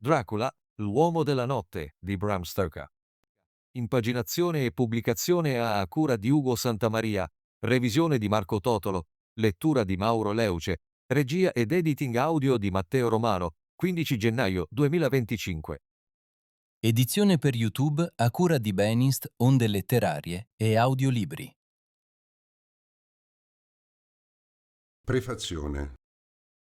Dracula, l'uomo della notte di Bram Stoker. Impaginazione e pubblicazione a cura di Ugo Santamaria, revisione di Marco Totolo, lettura di Mauro Leuce, regia ed editing audio di Matteo Romano, 15 gennaio 2025. Edizione per YouTube a cura di Benist, Onde Letterarie e Audiolibri. Prefazione.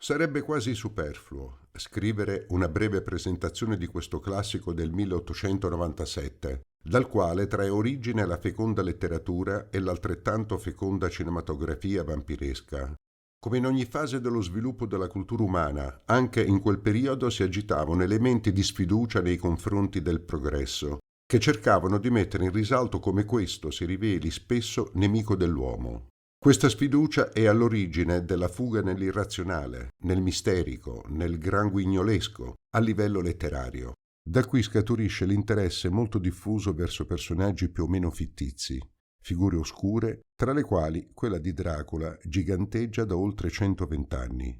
Sarebbe quasi superfluo scrivere una breve presentazione di questo classico del 1897, dal quale trae origine la feconda letteratura e l'altrettanto feconda cinematografia vampiresca. Come in ogni fase dello sviluppo della cultura umana, anche in quel periodo si agitavano elementi di sfiducia nei confronti del progresso, che cercavano di mettere in risalto come questo si riveli spesso nemico dell'uomo. Questa sfiducia è all'origine della fuga nell'irrazionale, nel misterico, nel granguignolesco, a livello letterario. Da qui scaturisce l'interesse molto diffuso verso personaggi più o meno fittizi, figure oscure, tra le quali quella di Dracula giganteggia da oltre 120 anni.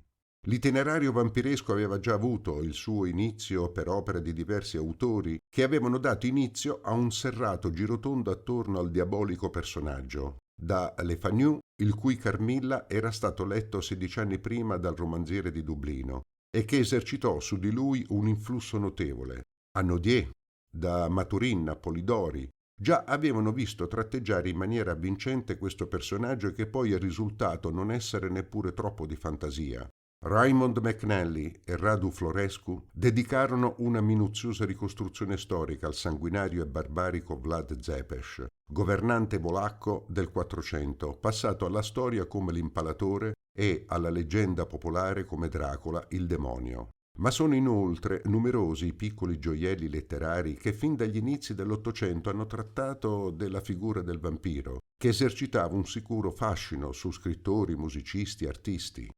L'itinerario vampiresco aveva già avuto il suo inizio per opere di diversi autori che avevano dato inizio a un serrato girotondo attorno al diabolico personaggio. Da Le Fanu, il cui Carmilla era stato letto 16 anni prima dal romanziere di Dublino e che esercitò su di lui un influsso notevole. A Nodier, da Maturin a Polidori, già avevano visto tratteggiare in maniera avvincente questo personaggio che poi è risultato non essere neppure troppo di fantasia. Raymond McNally e Radu Florescu dedicarono una minuziosa ricostruzione storica al sanguinario e barbarico Vlad Zepes, governante polacco del 400, passato alla storia come l'impalatore e alla leggenda popolare come Dracula, il demonio. Ma sono inoltre numerosi i piccoli gioielli letterari che fin dagli inizi dell'Ottocento hanno trattato della figura del vampiro, che esercitava un sicuro fascino su scrittori, musicisti, artisti.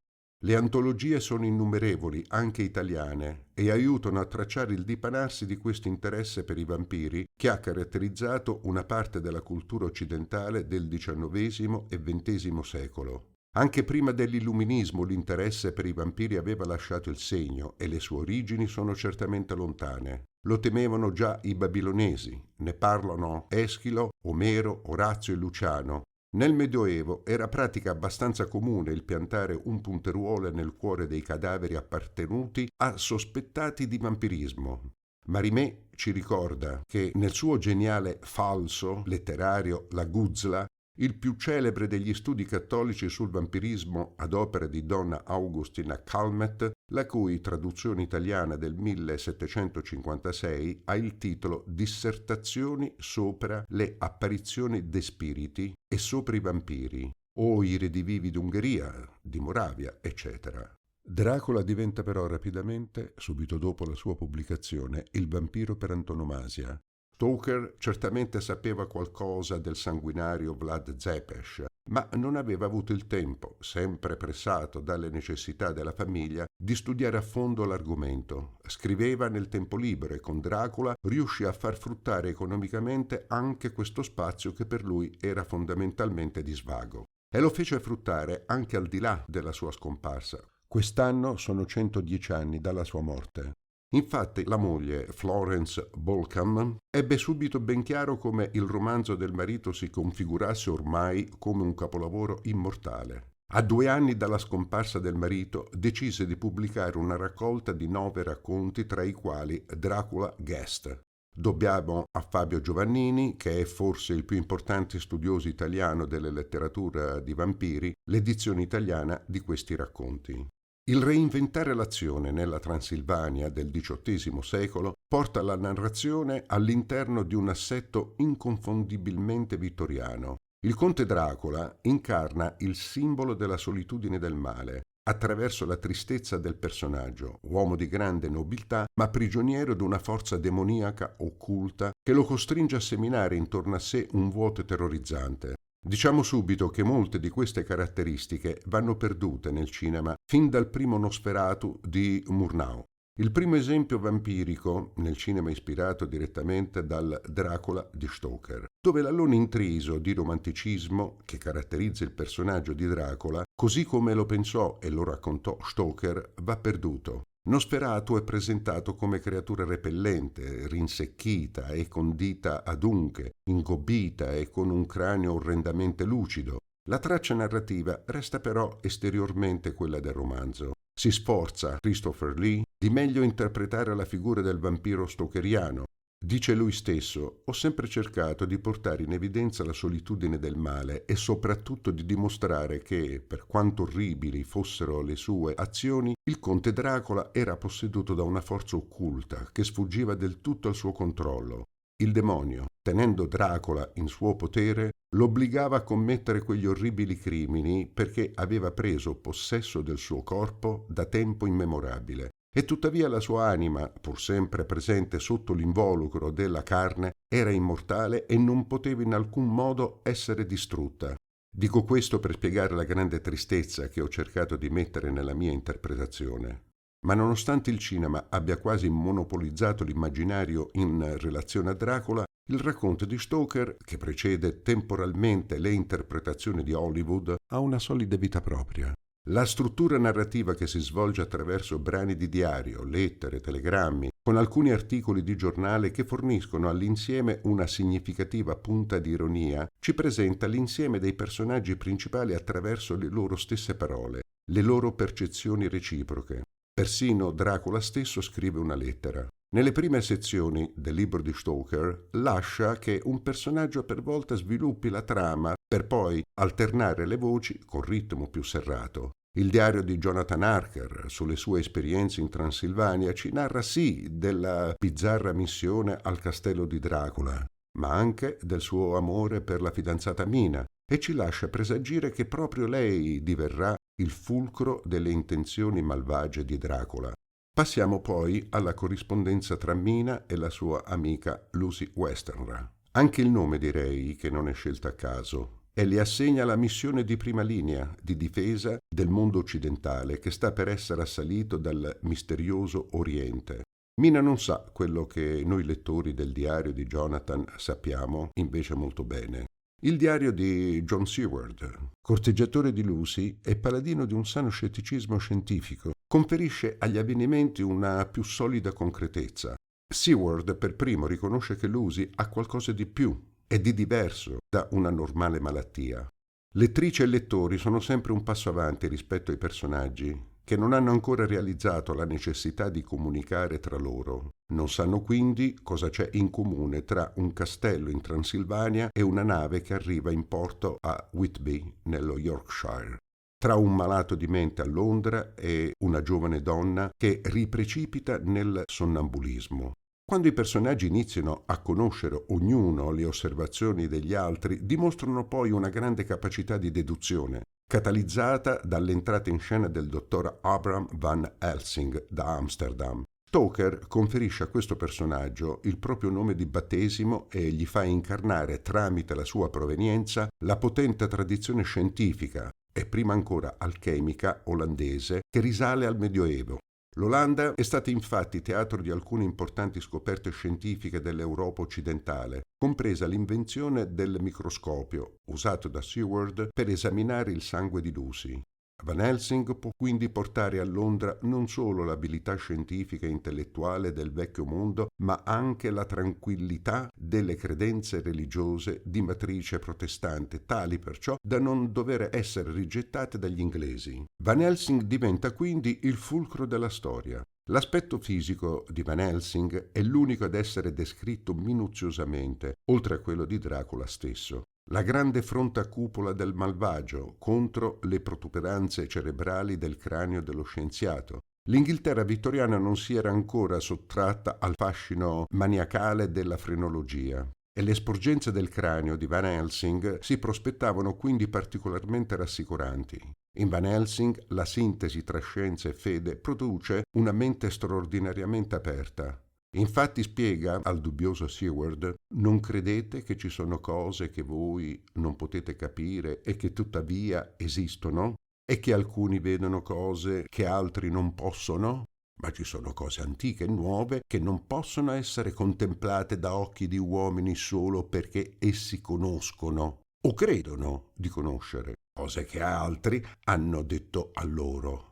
Le antologie sono innumerevoli, anche italiane, e aiutano a tracciare il dipanarsi di questo interesse per i vampiri che ha caratterizzato una parte della cultura occidentale del XIX e XX secolo. Anche prima dell'illuminismo l'interesse per i vampiri aveva lasciato il segno e le sue origini sono certamente lontane. Lo temevano già i babilonesi, ne parlano Eschilo, Omero, Orazio e Luciano. Nel Medioevo era pratica abbastanza comune il piantare un punteruolo nel cuore dei cadaveri appartenuti a sospettati di vampirismo. Marimè ci ricorda che nel suo geniale falso letterario La Guzla, il più celebre degli studi cattolici sul vampirismo ad opera di donna Augustina Calmet, la cui traduzione italiana del 1756 ha il titolo Dissertazioni sopra le apparizioni de spiriti e sopra i vampiri, o i redivivi d'Ungheria, di Moravia, eccetera. Dracula diventa però rapidamente, subito dopo la sua pubblicazione, il vampiro per antonomasia. Stoker certamente sapeva qualcosa del sanguinario Vlad Zepes, ma non aveva avuto il tempo, sempre pressato dalle necessità della famiglia, di studiare a fondo l'argomento. Scriveva nel tempo libero e con Dracula riuscì a far fruttare economicamente anche questo spazio che per lui era fondamentalmente di svago. E lo fece fruttare anche al di là della sua scomparsa. Quest'anno sono 110 anni dalla sua morte. Infatti la moglie, Florence Bolcam, ebbe subito ben chiaro come il romanzo del marito si configurasse ormai come un capolavoro immortale. A 2 anni dalla scomparsa del marito decise di pubblicare una raccolta di 9 racconti, tra i quali Dracula Guest. Dobbiamo a Fabio Giovannini, che è forse il più importante studioso italiano della letteratura di vampiri, l'edizione italiana di questi racconti. Il reinventare l'azione nella Transilvania del XVIII secolo porta la narrazione all'interno di un assetto inconfondibilmente vittoriano. Il conte Dracula incarna il simbolo della solitudine del male, attraverso la tristezza del personaggio, uomo di grande nobiltà, ma prigioniero di una forza demoniaca occulta che lo costringe a seminare intorno a sé un vuoto terrorizzante. Diciamo subito che molte di queste caratteristiche vanno perdute nel cinema fin dal primo Nosferatu di Murnau. Il primo esempio vampirico nel cinema ispirato direttamente dal Dracula di Stoker, dove l'alone intriso di romanticismo che caratterizza il personaggio di Dracula, così come lo pensò e lo raccontò Stoker, va perduto. Nosferatu è presentato come creatura repellente, rinsecchita e con dita adunche, ingobbita e con un cranio orrendamente lucido. La traccia narrativa resta però esteriormente quella del romanzo. Si sforza Christopher Lee di meglio interpretare la figura del vampiro stokeriano. Dice lui stesso: ho sempre cercato di portare in evidenza la solitudine del male e soprattutto di dimostrare che, per quanto orribili fossero le sue azioni, il conte Dracula era posseduto da una forza occulta che sfuggiva del tutto al suo controllo. Il demonio, tenendo Dracula in suo potere, lo obbligava a commettere quegli orribili crimini perché aveva preso possesso del suo corpo da tempo immemorabile. E tuttavia la sua anima, pur sempre presente sotto l'involucro della carne, era immortale e non poteva in alcun modo essere distrutta. Dico questo per spiegare la grande tristezza che ho cercato di mettere nella mia interpretazione. Ma nonostante il cinema abbia quasi monopolizzato l'immaginario in relazione a Dracula, il racconto di Stoker, che precede temporalmente le interpretazioni di Hollywood, ha una solida vita propria. La struttura narrativa che si svolge attraverso brani di diario, lettere, telegrammi, con alcuni articoli di giornale che forniscono all'insieme una significativa punta di ironia, ci presenta l'insieme dei personaggi principali attraverso le loro stesse parole, le loro percezioni reciproche. Persino Dracula stesso scrive una lettera. Nelle prime sezioni del libro di Stoker lascia che un personaggio per volta sviluppi la trama per poi alternare le voci con ritmo più serrato. Il diario di Jonathan Harker sulle sue esperienze in Transilvania ci narra sì della bizzarra missione al castello di Dracula, ma anche del suo amore per la fidanzata Mina e ci lascia presagire che proprio lei diverrà il fulcro delle intenzioni malvagie di Dracula. Passiamo poi alla corrispondenza tra Mina e la sua amica Lucy Westenra. Anche il nome direi che non è scelto a caso e le assegna la missione di prima linea di difesa del mondo occidentale che sta per essere assalito dal misterioso Oriente. Mina non sa quello che noi lettori del diario di Jonathan sappiamo invece molto bene. Il diario di John Seward, corteggiatore di Lucy e paladino di un sano scetticismo scientifico, conferisce agli avvenimenti una più solida concretezza. Seward per primo riconosce che Lucy ha qualcosa di più e di diverso da una normale malattia. Lettrici e lettori sono sempre un passo avanti rispetto ai personaggi, che non hanno ancora realizzato la necessità di comunicare tra loro. Non sanno quindi cosa c'è in comune tra un castello in Transilvania e una nave che arriva in porto a Whitby, nello Yorkshire. Tra un malato di mente a Londra e una giovane donna che riprecipita nel sonnambulismo. Quando i personaggi iniziano a conoscere ognuno le osservazioni degli altri, dimostrano poi una grande capacità di deduzione, catalizzata dall'entrata in scena del dottor Abraham Van Helsing da Amsterdam. Stoker conferisce a questo personaggio il proprio nome di battesimo e gli fa incarnare, tramite la sua provenienza, la potente tradizione scientifica e prima ancora alchemica olandese che risale al Medioevo. L'Olanda è stata infatti teatro di alcune importanti scoperte scientifiche dell'Europa occidentale, compresa l'invenzione del microscopio, usato da Seward per esaminare il sangue di Lucy. Van Helsing può quindi portare a Londra non solo l'abilità scientifica e intellettuale del vecchio mondo, ma anche la tranquillità delle credenze religiose di matrice protestante, tali perciò da non dover essere rigettate dagli inglesi. Van Helsing diventa quindi il fulcro della storia. L'aspetto fisico di Van Helsing è l'unico ad essere descritto minuziosamente, oltre a quello di Dracula stesso. La grande fronte a cupola del malvagio contro le protuberanze cerebrali del cranio dello scienziato. L'Inghilterra vittoriana non si era ancora sottratta al fascino maniacale della frenologia e le sporgenze del cranio di Van Helsing si prospettavano quindi particolarmente rassicuranti. In Van Helsing la sintesi tra scienza e fede produce una mente straordinariamente aperta. Infatti spiega al dubbioso Seward: non credete che ci sono cose che voi non potete capire e che tuttavia esistono? E che alcuni vedono cose che altri non possono? Ma ci sono cose antiche e nuove che non possono essere contemplate da occhi di uomini solo perché essi conoscono o credono di conoscere, cose che altri hanno detto a loro.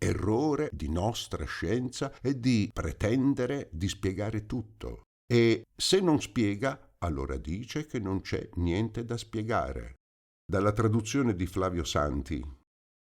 Errore di nostra scienza è di pretendere di spiegare tutto. E se non spiega, allora dice che non c'è niente da spiegare. Dalla traduzione di Flavio Santi.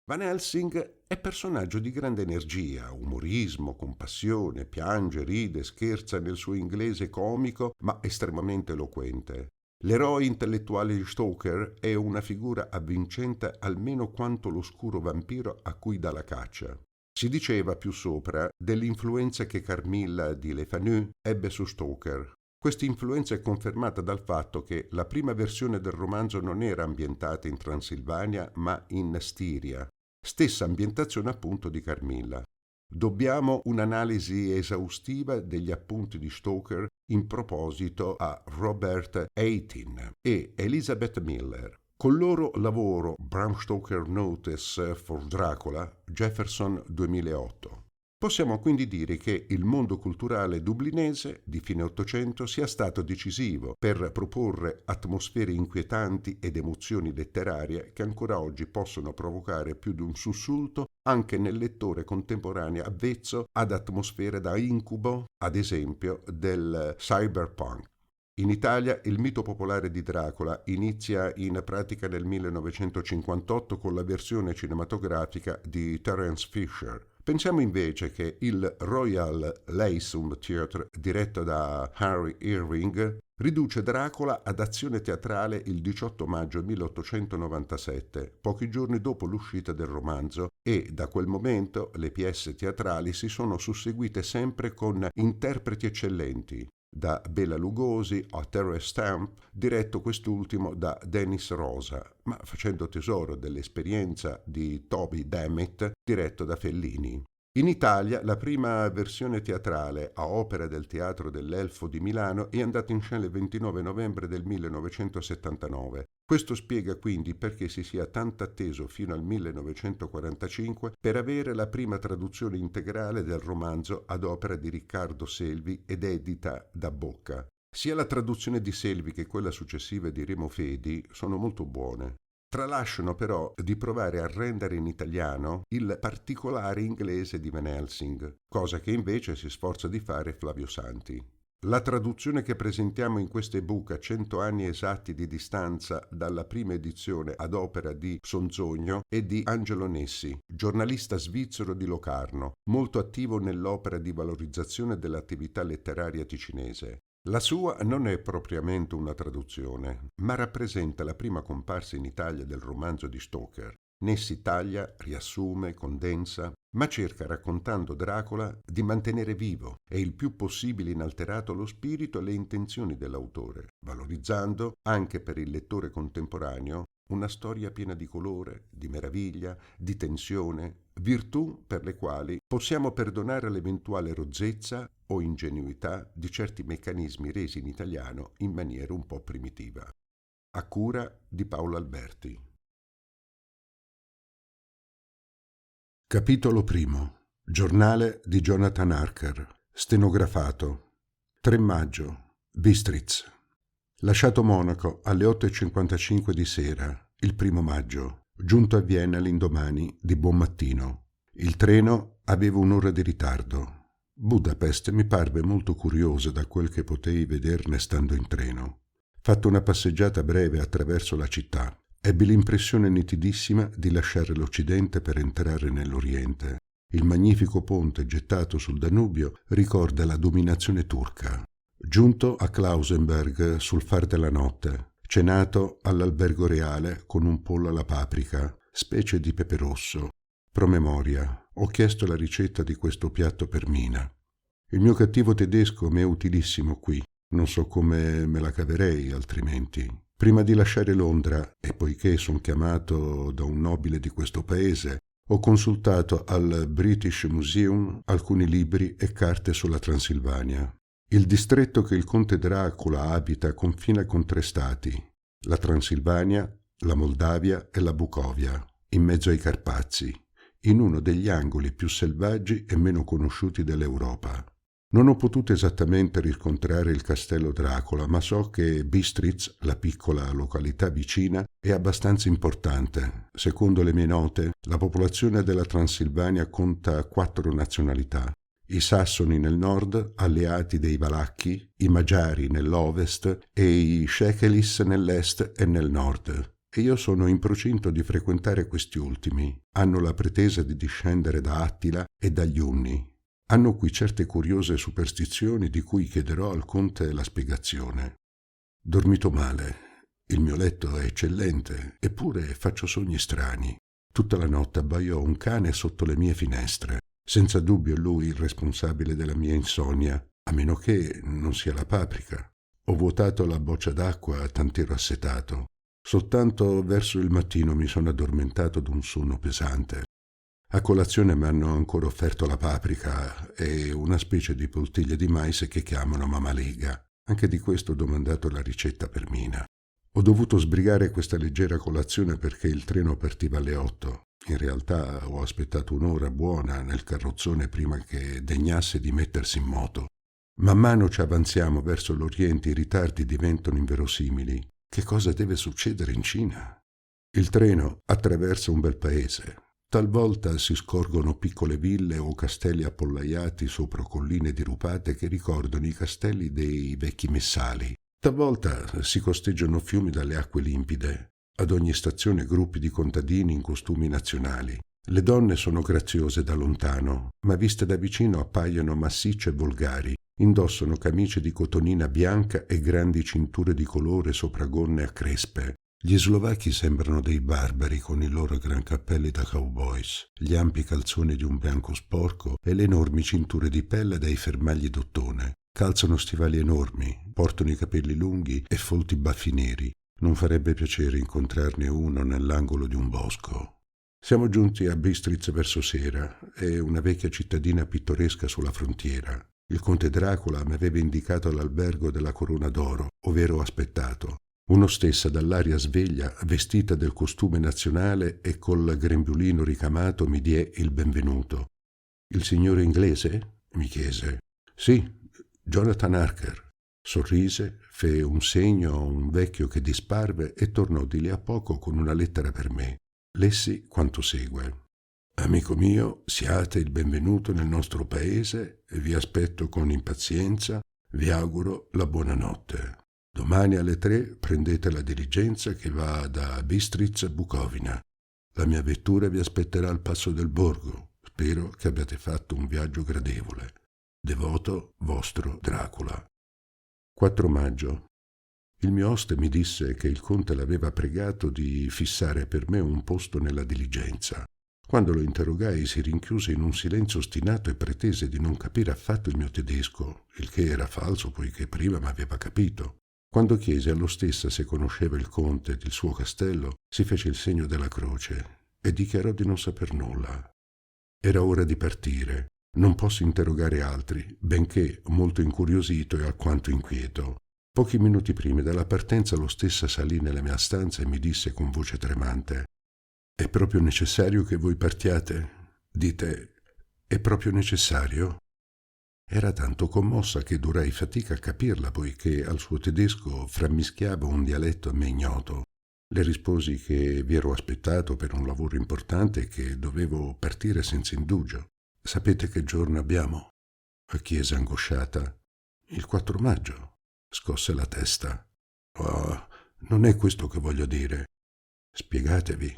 Van Helsing è personaggio di grande energia, umorismo, compassione, piange, ride, scherza nel suo inglese comico, ma estremamente eloquente. L'eroe intellettuale di Stoker è una figura avvincente almeno quanto l'oscuro vampiro a cui dà la caccia. Si diceva più sopra dell'influenza che Carmilla di Le Fanu ebbe su Stoker. Questa influenza è confermata dal fatto che la prima versione del romanzo non era ambientata in Transilvania ma in Stiria, stessa ambientazione appunto di Carmilla. Dobbiamo un'analisi esaustiva degli appunti di Stoker in proposito a Robert Aitin e Elizabeth Miller. Col loro lavoro Bram Stoker Notice for Dracula, Jefferson 2008. Possiamo quindi dire che il mondo culturale dublinese di fine Ottocento sia stato decisivo per proporre atmosfere inquietanti ed emozioni letterarie che ancora oggi possono provocare più di un sussulto anche nel lettore contemporaneo avvezzo ad atmosfere da incubo, ad esempio del cyberpunk. In Italia il mito popolare di Dracula inizia in pratica nel 1958 con la versione cinematografica di Terence Fisher. Pensiamo invece che il Royal Lyceum Theatre, diretto da Harry Irving, riduce Dracula ad azione teatrale il 18 maggio 1897, pochi giorni dopo l'uscita del romanzo, e da quel momento le pièce teatrali si sono susseguite sempre con interpreti eccellenti, da Bela Lugosi a Terence Stamp, diretto quest'ultimo da Dennis Rosa, ma facendo tesoro dell'esperienza di Toby Dammit, diretto da Fellini. In Italia la prima versione teatrale a opera del Teatro dell'Elfo di Milano è andata in scena il 29 novembre del 1979. Questo spiega quindi perché si sia tanto atteso fino al 1945 per avere la prima traduzione integrale del romanzo ad opera di Riccardo Selvi ed edita da Bocca. Sia la traduzione di Selvi che quella successiva di Remo Fedi sono molto buone. Tralasciano però di provare a rendere in italiano il particolare inglese di Van Helsing, cosa che invece si sforza di fare Flavio Santi. La traduzione che presentiamo in questo ebook a 100 anni esatti di distanza dalla prima edizione ad opera di Sonzogno è di Angelo Nessi, giornalista svizzero di Locarno, molto attivo nell'opera di valorizzazione dell'attività letteraria ticinese. La sua non è propriamente una traduzione, ma rappresenta la prima comparsa in Italia del romanzo di Stoker. Nessi taglia, riassume, condensa, ma cerca, raccontando Dracula, di mantenere vivo e il più possibile inalterato lo spirito e le intenzioni dell'autore, valorizzando, anche per il lettore contemporaneo, una storia piena di colore, di meraviglia, di tensione, virtù per le quali possiamo perdonare l'eventuale rozzezza o ingenuità di certi meccanismi resi in italiano in maniera un po' primitiva. A cura di Paolo Alberti. Capitolo primo. Giornale di Jonathan Harker. Stenografato. 3 maggio. Bistritz. Lasciato Monaco alle 8:55 di sera, il 1 maggio. Giunto a Vienna l'indomani di buon mattino. Il treno aveva un'ora di ritardo. Budapest mi parve molto curiosa da quel che potei vederne stando in treno. Fatto una passeggiata breve attraverso la città, ebbi l'impressione nitidissima di lasciare l'Occidente per entrare nell'Oriente. Il magnifico ponte gettato sul Danubio ricorda la dominazione turca. Giunto a Klausenberg sul far della notte, cenato all'albergo reale con un pollo alla paprika, specie di pepe rosso. Promemoria, ho chiesto la ricetta di questo piatto per Mina. Il mio cattivo tedesco mi è utilissimo qui, non so come me la caverei altrimenti. Prima di lasciare Londra, e poiché son chiamato da un nobile di questo paese, ho consultato al British Museum alcuni libri e carte sulla Transilvania. Il distretto che il conte Dracula abita confina con 3 stati, la Transilvania, la Moldavia e la Bucovia, in mezzo ai Carpazi, in uno degli angoli più selvaggi e meno conosciuti dell'Europa. Non ho potuto esattamente riscontrare il castello Dracula, ma so che Bistritz, la piccola località vicina, è abbastanza importante. Secondo le mie note, la popolazione della Transilvania conta 4 nazionalità. I sassoni nel nord, alleati dei valacchi, i magiari nell'ovest e i shekelis nell'est e nel nord. E io sono in procinto di frequentare questi ultimi. Hanno la pretesa di discendere da Attila e dagli Unni. Hanno qui certe curiose superstizioni di cui chiederò al conte la spiegazione. Dormito male. Il mio letto è eccellente, eppure faccio sogni strani. Tutta la notte abbaiò un cane sotto le mie finestre. Senza dubbio è lui il responsabile della mia insonnia, a meno che non sia la paprika. Ho vuotato la boccia d'acqua tant'ero assetato. Soltanto verso il mattino mi sono addormentato d'un sonno pesante. A colazione mi hanno ancora offerto la paprika e una specie di poltiglia di mais che chiamano mamalega. Anche di questo ho domandato la ricetta per Mina. Ho dovuto sbrigare questa leggera colazione perché il treno partiva alle 8. In realtà ho aspettato un'ora buona nel carrozzone prima che degnasse di mettersi in moto. Man mano ci avanziamo verso l'Oriente, i ritardi diventano inverosimili. Che cosa deve succedere in Cina? Il treno attraversa un bel paese. Talvolta si scorgono piccole ville o castelli appollaiati sopra colline dirupate che ricordano i castelli dei vecchi messali. Talvolta si costeggiano fiumi dalle acque limpide. Ad ogni stazione gruppi di contadini in costumi nazionali. Le donne sono graziose da lontano, ma viste da vicino appaiono massicce e volgari. Indossano camicie di cotonina bianca e grandi cinture di colore sopra gonne a crespe. Gli slovacchi sembrano dei barbari con i loro gran cappelli da cowboys, gli ampi calzoni di un bianco sporco e le enormi cinture di pelle dai fermagli d'ottone. Calzano stivali enormi, portano i capelli lunghi e folti baffi neri. Non farebbe piacere incontrarne uno nell'angolo di un bosco. Siamo giunti a Bistritz verso sera, è una vecchia cittadina pittoresca sulla frontiera. Il conte Dracula mi aveva indicato l'albergo della Corona d'Oro, ovvero aspettato. Un'ostessa dall'aria sveglia, vestita del costume nazionale e col grembiulino ricamato, mi diè il benvenuto. «Il signore inglese?» mi chiese. «Sì, Jonathan Harker». Sorrise, fe un segno a un vecchio che disparve e tornò di lì a poco con una lettera per me. Lessi quanto segue. «Amico mio, siate il benvenuto nel nostro paese, vi aspetto con impazienza, vi auguro la buonanotte. Domani alle 3 prendete la diligenza che va da Bistritz a Bukovina. La mia vettura vi aspetterà al passo del borgo. Spero che abbiate fatto un viaggio gradevole. Devoto vostro Dracula». 4 maggio. Il mio oste mi disse che il conte l'aveva pregato di fissare per me un posto nella diligenza. Quando lo interrogai si rinchiuse in un silenzio ostinato e pretese di non capire affatto il mio tedesco, il che era falso poiché prima m'aveva capito. Quando chiesi allo stessa se conosceva il conte ed il suo castello, si fece il segno della croce e dichiarò di non saper nulla. Era ora di partire. Non posso interrogare altri, benché molto incuriosito e alquanto inquieto. Pochi minuti prima della partenza lo stessa salì nella mia stanza e mi disse con voce tremante: «È proprio necessario che voi partiate? Dite, è proprio necessario?» Era tanto commossa che durai fatica a capirla, poiché al suo tedesco frammischiava un dialetto a me ignoto. Le risposi che vi ero aspettato per un lavoro importante e che dovevo partire senza indugio. «Sapete che giorno abbiamo?» chiese angosciata. «Il 4 maggio». Scosse la testa. «Oh, non è questo che voglio dire. Spiegatevi.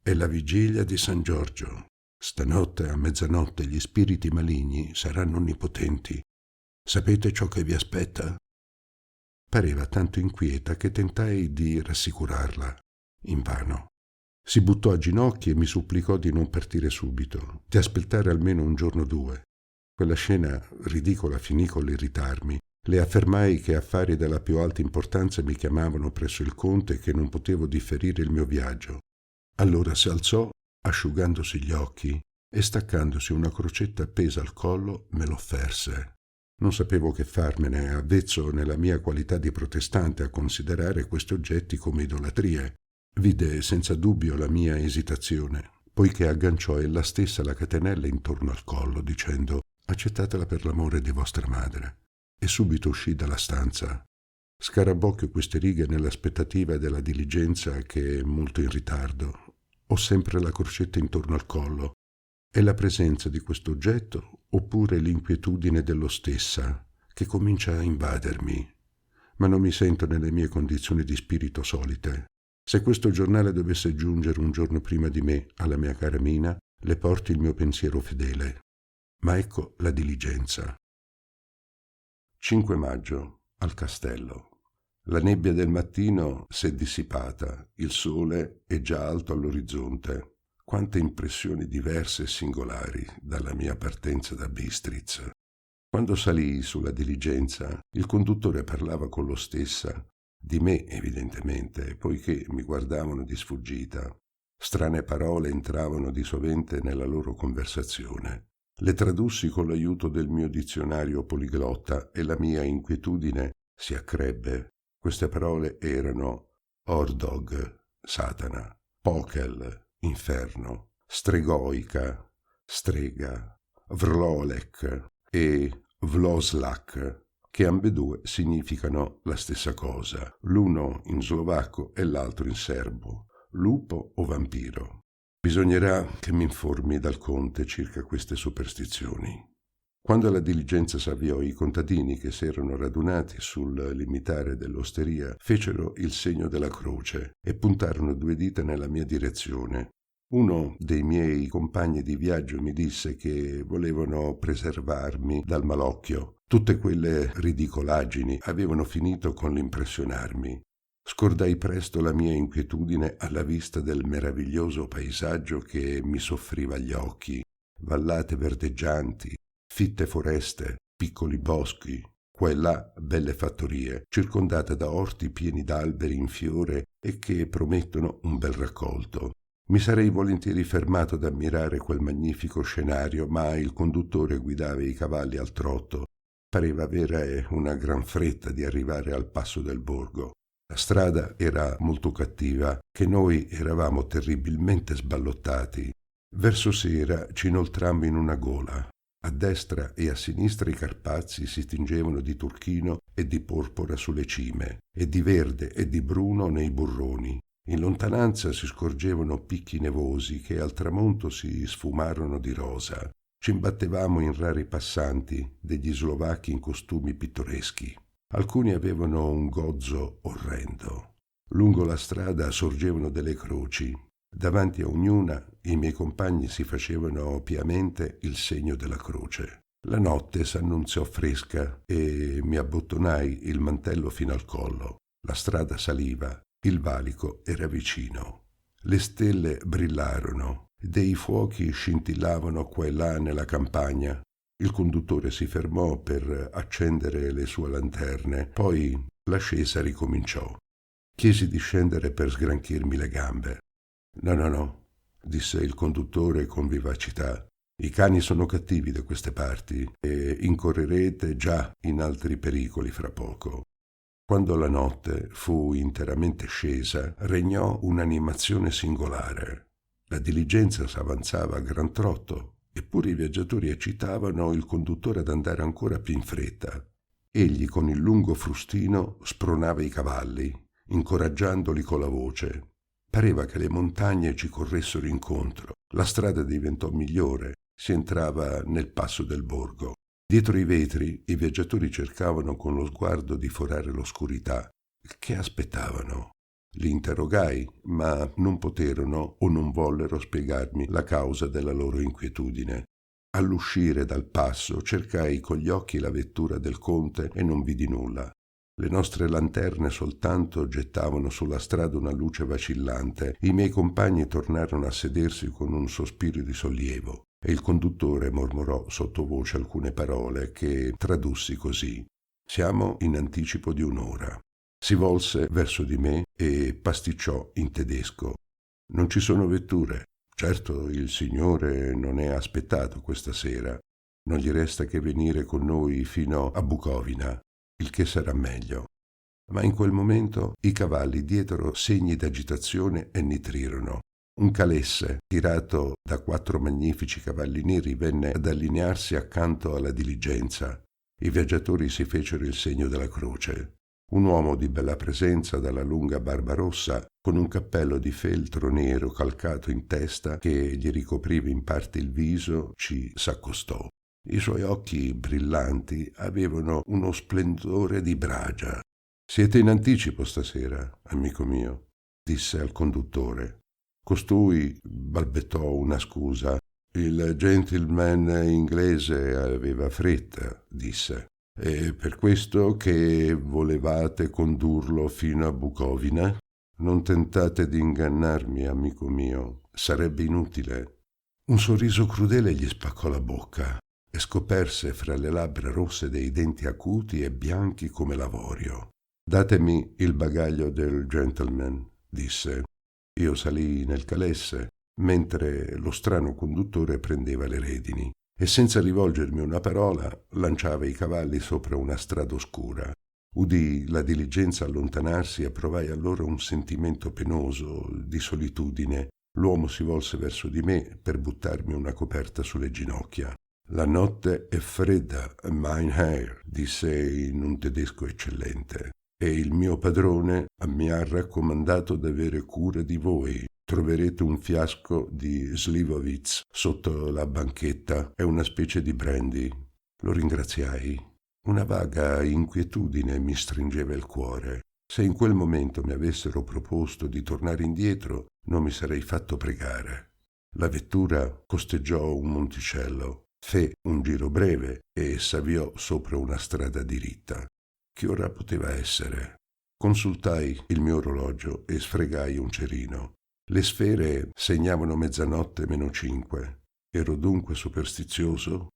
È la vigilia di San Giorgio. Stanotte a mezzanotte gli spiriti maligni saranno onnipotenti. Sapete ciò che vi aspetta?» Pareva tanto inquieta che tentai di rassicurarla. Invano. Si buttò a ginocchio e mi supplicò di non partire subito, di aspettare almeno un giorno o 2. Quella scena ridicola finì con l'irritarmi. Le affermai che affari della più alta importanza mi chiamavano presso il conte e che non potevo differire il mio viaggio. Allora si alzò, asciugandosi gli occhi, e staccandosi una crocetta appesa al collo me l'offerse. Non sapevo che farmene, avvezzo nella mia qualità di protestante a considerare questi oggetti come idolatrie. Vide senza dubbio la mia esitazione, poiché agganciò ella stessa la catenella intorno al collo, dicendo: Accettatela per l'amore di vostra madre. E subito uscì dalla stanza. Scarabocchio queste righe nell'aspettativa della diligenza che è molto in ritardo. Ho sempre la crocetta intorno al collo. È la presenza di questo oggetto oppure l'inquietudine dello stessa che comincia a invadermi, ma non mi sento nelle mie condizioni di spirito solite. Se questo giornale dovesse giungere un giorno prima di me alla mia cara Mina, le porti il mio pensiero fedele. Ma ecco la diligenza. 5 maggio, al castello. La nebbia del mattino s'è dissipata, il sole è già alto all'orizzonte. Quante impressioni diverse e singolari dalla mia partenza da Bistritz. Quando salii sulla diligenza, il conduttore parlava con lo stessa, di me evidentemente, poiché mi guardavano di sfuggita. Strane parole entravano di sovente nella loro conversazione. Le tradussi con l'aiuto del mio dizionario poliglotta e la mia inquietudine si accrebbe. Queste parole erano Ordog, Satana, Pokel, inferno, stregoica, strega, vrlolek e vloslak, che ambedue significano la stessa cosa, l'uno in slovacco e l'altro in serbo, lupo o vampiro. Bisognerà che mi informi dal conte circa queste superstizioni. Quando la diligenza s'avviò, i contadini che si erano radunati sul limitare dell'osteria fecero il segno della croce e puntarono 2 dita nella mia direzione. Uno dei miei compagni di viaggio mi disse che volevano preservarmi dal malocchio. Tutte quelle ridicolaggini avevano finito con l'impressionarmi. Scordai presto la mia inquietudine alla vista del meraviglioso paesaggio che mi soffriva agli occhi. Vallate verdeggianti, fitte foreste, piccoli boschi, qua e là belle fattorie, circondate da orti pieni d'alberi in fiore e che promettono un bel raccolto. Mi sarei volentieri fermato ad ammirare quel magnifico scenario, ma il conduttore guidava i cavalli al trotto. Pareva avere una gran fretta di arrivare al passo del borgo. La strada era molto cattiva, che noi eravamo terribilmente sballottati. Verso sera ci inoltrammo in una gola. A destra e a sinistra i Carpazi si tingevano di turchino e di porpora sulle cime, e di verde e di bruno nei burroni. In lontananza si scorgevano picchi nevosi che al tramonto si sfumarono di rosa. Ci imbattevamo in rari passanti, degli slovacchi in costumi pittoreschi. Alcuni avevano un gozzo orrendo. Lungo la strada sorgevano delle croci. Davanti a ognuna i miei compagni si facevano piamente il segno della croce. La notte s'annunziò fresca e mi abbottonai il mantello fino al collo. La strada saliva, il valico era vicino. Le stelle brillarono, dei fuochi scintillavano qua e là nella campagna. Il conduttore si fermò per accendere le sue lanterne, poi l'ascesa ricominciò. Chiesi di scendere per sgranchirmi le gambe. No, disse il conduttore con vivacità. I cani sono cattivi da queste parti e incorrerete già in altri pericoli fra poco. Quando la notte fu interamente scesa, regnò un'animazione singolare. La diligenza s'avanzava a gran trotto, eppure i viaggiatori eccitavano il conduttore ad andare ancora più in fretta. Egli con il lungo frustino spronava i cavalli, incoraggiandoli con la voce. Pareva che le montagne ci corressero incontro. La strada diventò migliore, si entrava nel passo del borgo. Dietro i vetri i viaggiatori cercavano con lo sguardo di forare l'oscurità. Che aspettavano? Li interrogai, ma non poterono o non vollero spiegarmi la causa della loro inquietudine. All'uscire dal passo cercai con gli occhi la vettura del conte e non vidi nulla. Le nostre lanterne soltanto gettavano sulla strada una luce vacillante. I miei compagni tornarono a sedersi con un sospiro di sollievo e il conduttore mormorò sottovoce alcune parole che tradussi così: «Siamo in anticipo di un'ora». Si volse verso di me e pasticciò in tedesco: «Non ci sono vetture. Certo, il signore non è aspettato questa sera. Non gli resta che venire con noi fino a Bucovina, il che sarà meglio». Ma in quel momento i cavalli diedero segni d'agitazione e nitrirono. Un calesse, tirato da 4 magnifici cavalli neri, venne ad allinearsi accanto alla diligenza. I viaggiatori si fecero il segno della croce. Un uomo di bella presenza, dalla lunga barba rossa, con un cappello di feltro nero calcato in testa che gli ricopriva in parte il viso, ci s'accostò. I suoi occhi brillanti avevano uno splendore di bragia. «Siete in anticipo stasera, amico mio», disse al conduttore. Costui balbettò una scusa. «Il gentleman inglese aveva fretta», disse. «È per questo che volevate condurlo fino a Bucovina? Non tentate di ingannarmi, amico mio, sarebbe inutile». Un sorriso crudele gli spaccò la bocca e scoperse fra le labbra rosse dei denti acuti e bianchi come l'avorio. «Datemi il bagaglio del gentleman», disse. Io salii nel calesse, mentre lo strano conduttore prendeva le redini, e senza rivolgermi una parola lanciava i cavalli sopra una strada oscura. Udii la diligenza allontanarsi e provai allora un sentimento penoso, di solitudine. L'uomo si volse verso di me per buttarmi una coperta sulle ginocchia. «La notte è fredda, mein Herr», disse in un tedesco eccellente. «E il mio padrone mi ha raccomandato d'avere cura di voi. Troverete un fiasco di Slivovitz sotto la banchetta, è una specie di brandy». Lo ringraziai. Una vaga inquietudine mi stringeva il cuore. Se in quel momento mi avessero proposto di tornare indietro, non mi sarei fatto pregare. La vettura costeggiò un monticello, fe un giro breve e s'avviò sopra una strada diritta. Che ora poteva essere? Consultai il mio orologio e sfregai un cerino. Le sfere segnavano 00:05. Ero dunque superstizioso?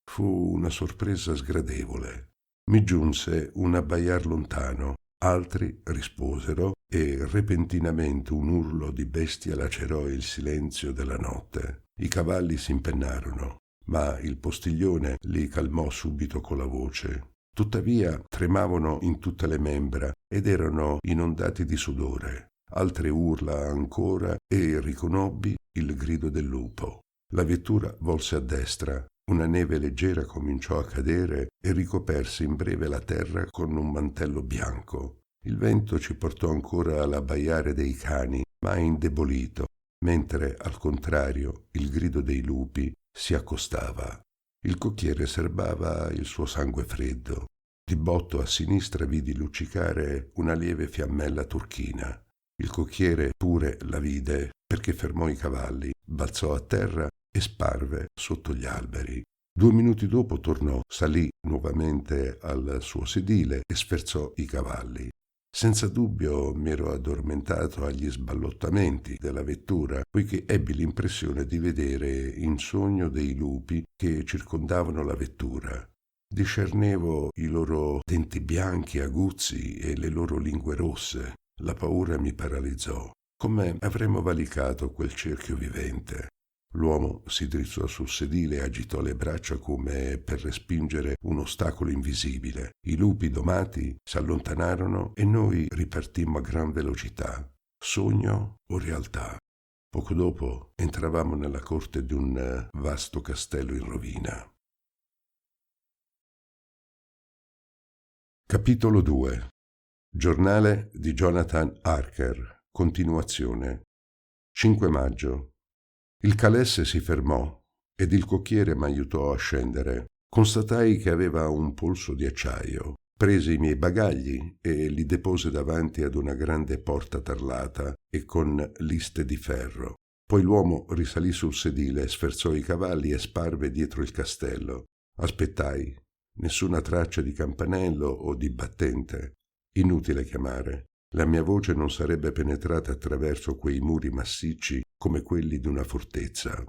Fu una sorpresa sgradevole. Mi giunse un abbaiar lontano, altri risposero e repentinamente un urlo di bestia lacerò il silenzio della notte. I cavalli si impennarono, ma il postiglione li calmò subito con la voce. Tuttavia tremavano in tutte le membra ed erano inondati di sudore. Altre urla ancora e riconobbi il grido del lupo. La vettura volse a destra. Una neve leggera cominciò a cadere e ricoperse in breve la terra con un mantello bianco. Il vento ci portò ancora all'abbaiare dei cani, ma indebolito, mentre al contrario il grido dei lupi si accostava. Il cocchiere serbava il suo sangue freddo. Di botto a sinistra vidi luccicare una lieve fiammella turchina. Il cocchiere pure la vide perché fermò i cavalli, balzò a terra e sparve sotto gli alberi. 2 minuti dopo tornò, salì nuovamente al suo sedile e sferzò i cavalli. Senza dubbio mi ero addormentato agli sballottamenti della vettura, poiché ebbi l'impressione di vedere in sogno dei lupi che circondavano la vettura. Discernevo i loro denti bianchi aguzzi e le loro lingue rosse. La paura mi paralizzò. Come avremmo valicato quel cerchio vivente? L'uomo si drizzò sul sedile e agitò le braccia come per respingere un ostacolo invisibile. I lupi domati s'allontanarono e noi ripartimmo a gran velocità. Sogno o realtà? Poco dopo entravamo nella corte di un vasto castello in rovina. Capitolo 2. Giornale di Jonathan Harker. Continuazione. 5 maggio. Il calesse si fermò ed il cocchiere m'aiutò a scendere. Constatai che aveva un polso di acciaio. Prese i miei bagagli e li depose davanti ad una grande porta tarlata e con liste di ferro. Poi l'uomo risalì sul sedile, sferzò i cavalli e sparve dietro il castello. Aspettai. Nessuna traccia di campanello o di battente. Inutile chiamare. La mia voce non sarebbe penetrata attraverso quei muri massicci come quelli di una fortezza.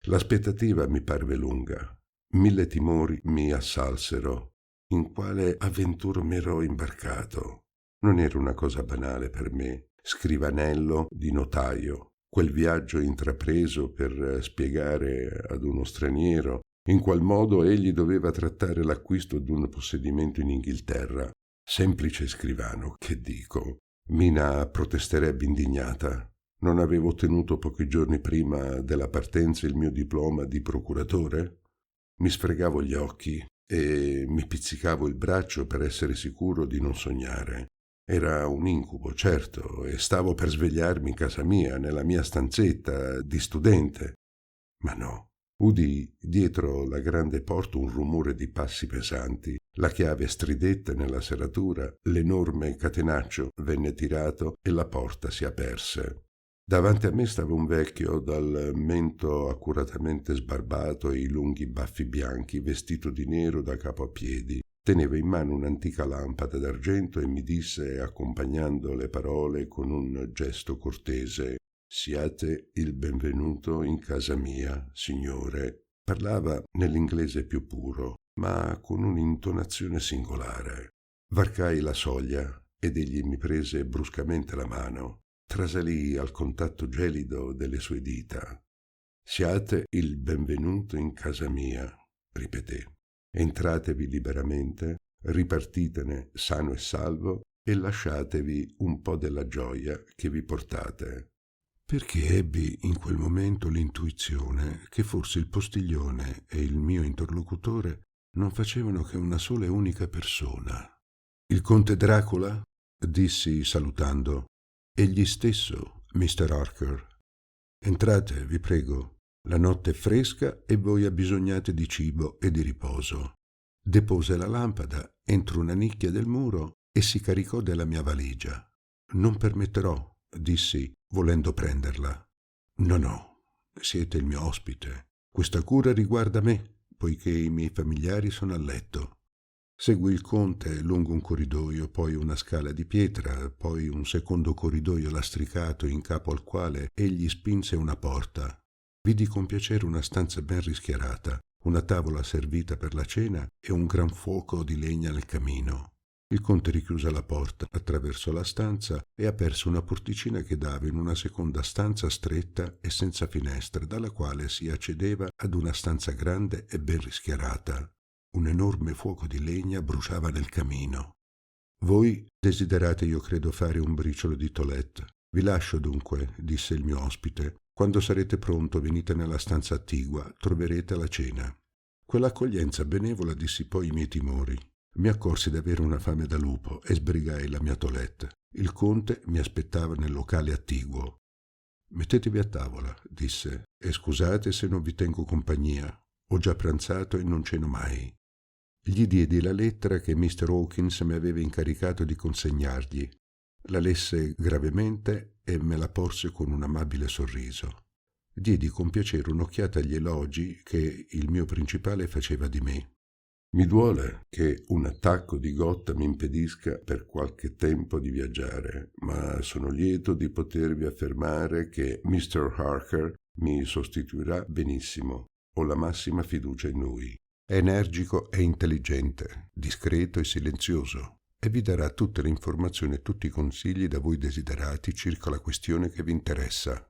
L'aspettativa mi parve lunga. 1000 timori mi assalsero. In quale avventura m'ero imbarcato? Non era una cosa banale per me, scrivanello di notaio, quel viaggio intrapreso per spiegare ad uno straniero in qual modo egli doveva trattare l'acquisto d'un possedimento in Inghilterra. Semplice scrivano, che dico. Mina protesterebbe indignata. Non avevo ottenuto pochi giorni prima della partenza il mio diploma di procuratore? Mi sfregavo gli occhi e mi pizzicavo il braccio per essere sicuro di non sognare. Era un incubo, certo, e stavo per svegliarmi in casa mia, nella mia stanzetta di studente. Ma no. Udii dietro la grande porta un rumore di passi pesanti, la chiave stridette nella serratura, l'enorme catenaccio venne tirato e la porta si aperse. Davanti a me stava un vecchio dal mento accuratamente sbarbato e i lunghi baffi bianchi, vestito di nero da capo a piedi. Teneva in mano un'antica lampada d'argento e mi disse, accompagnando le parole con un gesto cortese: «Siate il benvenuto in casa mia, signore». Parlava nell'inglese più puro, ma con un'intonazione singolare. Varcai la soglia ed egli mi prese bruscamente la mano. Trasalì al contatto gelido delle sue dita. «Siate il benvenuto in casa mia», ripeté. «Entratevi liberamente, ripartitene sano e salvo e lasciatevi un po' della gioia che vi portate». Perché ebbi in quel momento l'intuizione che forse il postiglione e il mio interlocutore non facevano che una sola e unica persona. «Il conte Dracula?» dissi salutando. «Egli stesso, Mr. Harker. Entrate, vi prego. La notte è fresca e voi abbisognate di cibo e di riposo». Depose la lampada entro una nicchia del muro e si caricò della mia valigia. «Non permetterò», dissi, volendo prenderla. No, siete il mio ospite. Questa cura riguarda me, poiché i miei familiari sono a letto». Seguì il conte lungo un corridoio, poi una scala di pietra, poi un secondo corridoio lastricato in capo al quale egli spinse una porta. Vidi con piacere una stanza ben rischiarata, una tavola servita per la cena e un gran fuoco di legna nel camino. Il conte richiuse la porta, attraversò la stanza e aperse una porticina che dava in una seconda stanza stretta e senza finestre, dalla quale si accedeva ad una stanza grande e ben rischiarata. Un enorme fuoco di legna bruciava nel camino. «Voi desiderate, io credo, fare un briciolo di toilette. Vi lascio dunque», disse il mio ospite. «Quando sarete pronto venite nella stanza attigua, troverete la cena». Quell'accoglienza benevola dissipò i miei timori. Mi accorsi d'avere una fame da lupo e sbrigai la mia toilette. Il conte mi aspettava nel locale attiguo. «Mettetevi a tavola», disse, «e scusate se non vi tengo compagnia. Ho già pranzato e non ceno mai». Gli diedi la lettera che Mr. Hawkins mi aveva incaricato di consegnargli. La lesse gravemente e me la porse con un amabile sorriso. Diedi con piacere un'occhiata agli elogi che il mio principale faceva di me. «Mi duole che un attacco di gotta mi impedisca per qualche tempo di viaggiare, ma sono lieto di potervi affermare che Mr. Harker mi sostituirà benissimo. Ho la massima fiducia in lui. È energico e intelligente, discreto e silenzioso, e vi darà tutte le informazioni e tutti i consigli da voi desiderati circa la questione che vi interessa».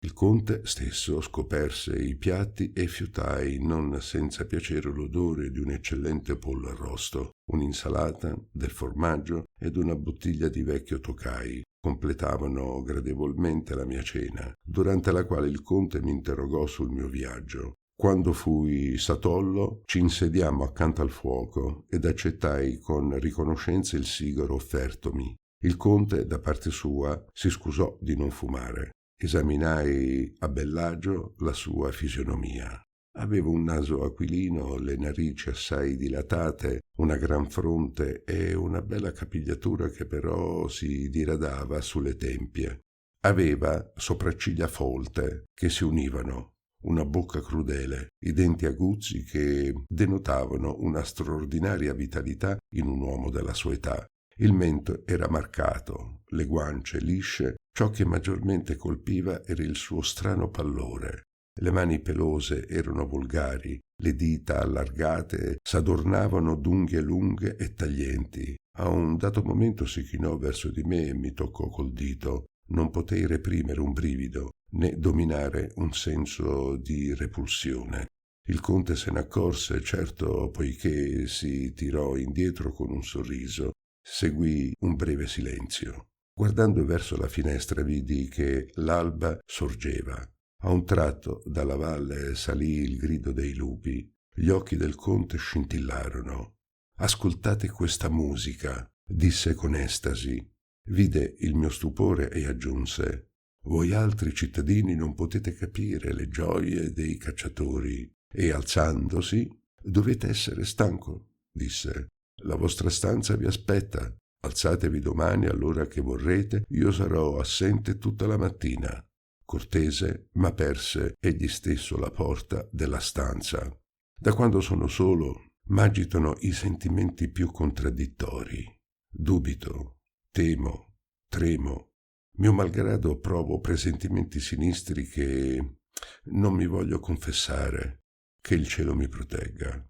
Il conte stesso scoperse i piatti e fiutai non senza piacere l'odore di un eccellente pollo arrosto, un'insalata, del formaggio ed una bottiglia di vecchio Tokai. Completavano gradevolmente la mia cena, durante la quale il conte mi interrogò sul mio viaggio. Quando fui satollo, ci insediammo accanto al fuoco ed accettai con riconoscenza il sigaro offertomi. Il conte, da parte sua, si scusò di non fumare. Esaminai a bell'agio la sua fisionomia. Aveva un naso aquilino, le narici assai dilatate, una gran fronte e una bella capigliatura che però si diradava sulle tempie. Aveva sopracciglia folte che si univano, una bocca crudele, i denti aguzzi che denotavano una straordinaria vitalità in un uomo della sua età. Il mento era marcato, le guance lisce. Ciò che maggiormente colpiva era il suo strano pallore. Le mani pelose erano volgari, le dita allargate s'adornavano d'unghie lunghe e taglienti. A un dato momento si chinò verso di me e mi toccò col dito. Non potei reprimere un brivido, né dominare un senso di repulsione. Il conte se ne accorse, certo, poiché si tirò indietro con un sorriso. Seguì un breve silenzio. Guardando verso la finestra vidi che l'alba sorgeva. A un tratto dalla valle salì il grido dei lupi. Gli occhi del conte scintillarono. «Ascoltate questa musica», disse con estasi. Vide il mio stupore e aggiunse: «Voi altri cittadini non potete capire le gioie dei cacciatori». E alzandosi: «Dovete essere stanco», disse. «La vostra stanza vi aspetta. Alzatevi domani all'ora che vorrete, io sarò assente tutta la mattina». Cortese, m'aperse egli stesso la porta della stanza. Da quando sono solo m'agitano i sentimenti più contraddittori. Dubito, temo, tremo. Mio malgrado provo presentimenti sinistri che non mi voglio confessare. Che il cielo mi protegga.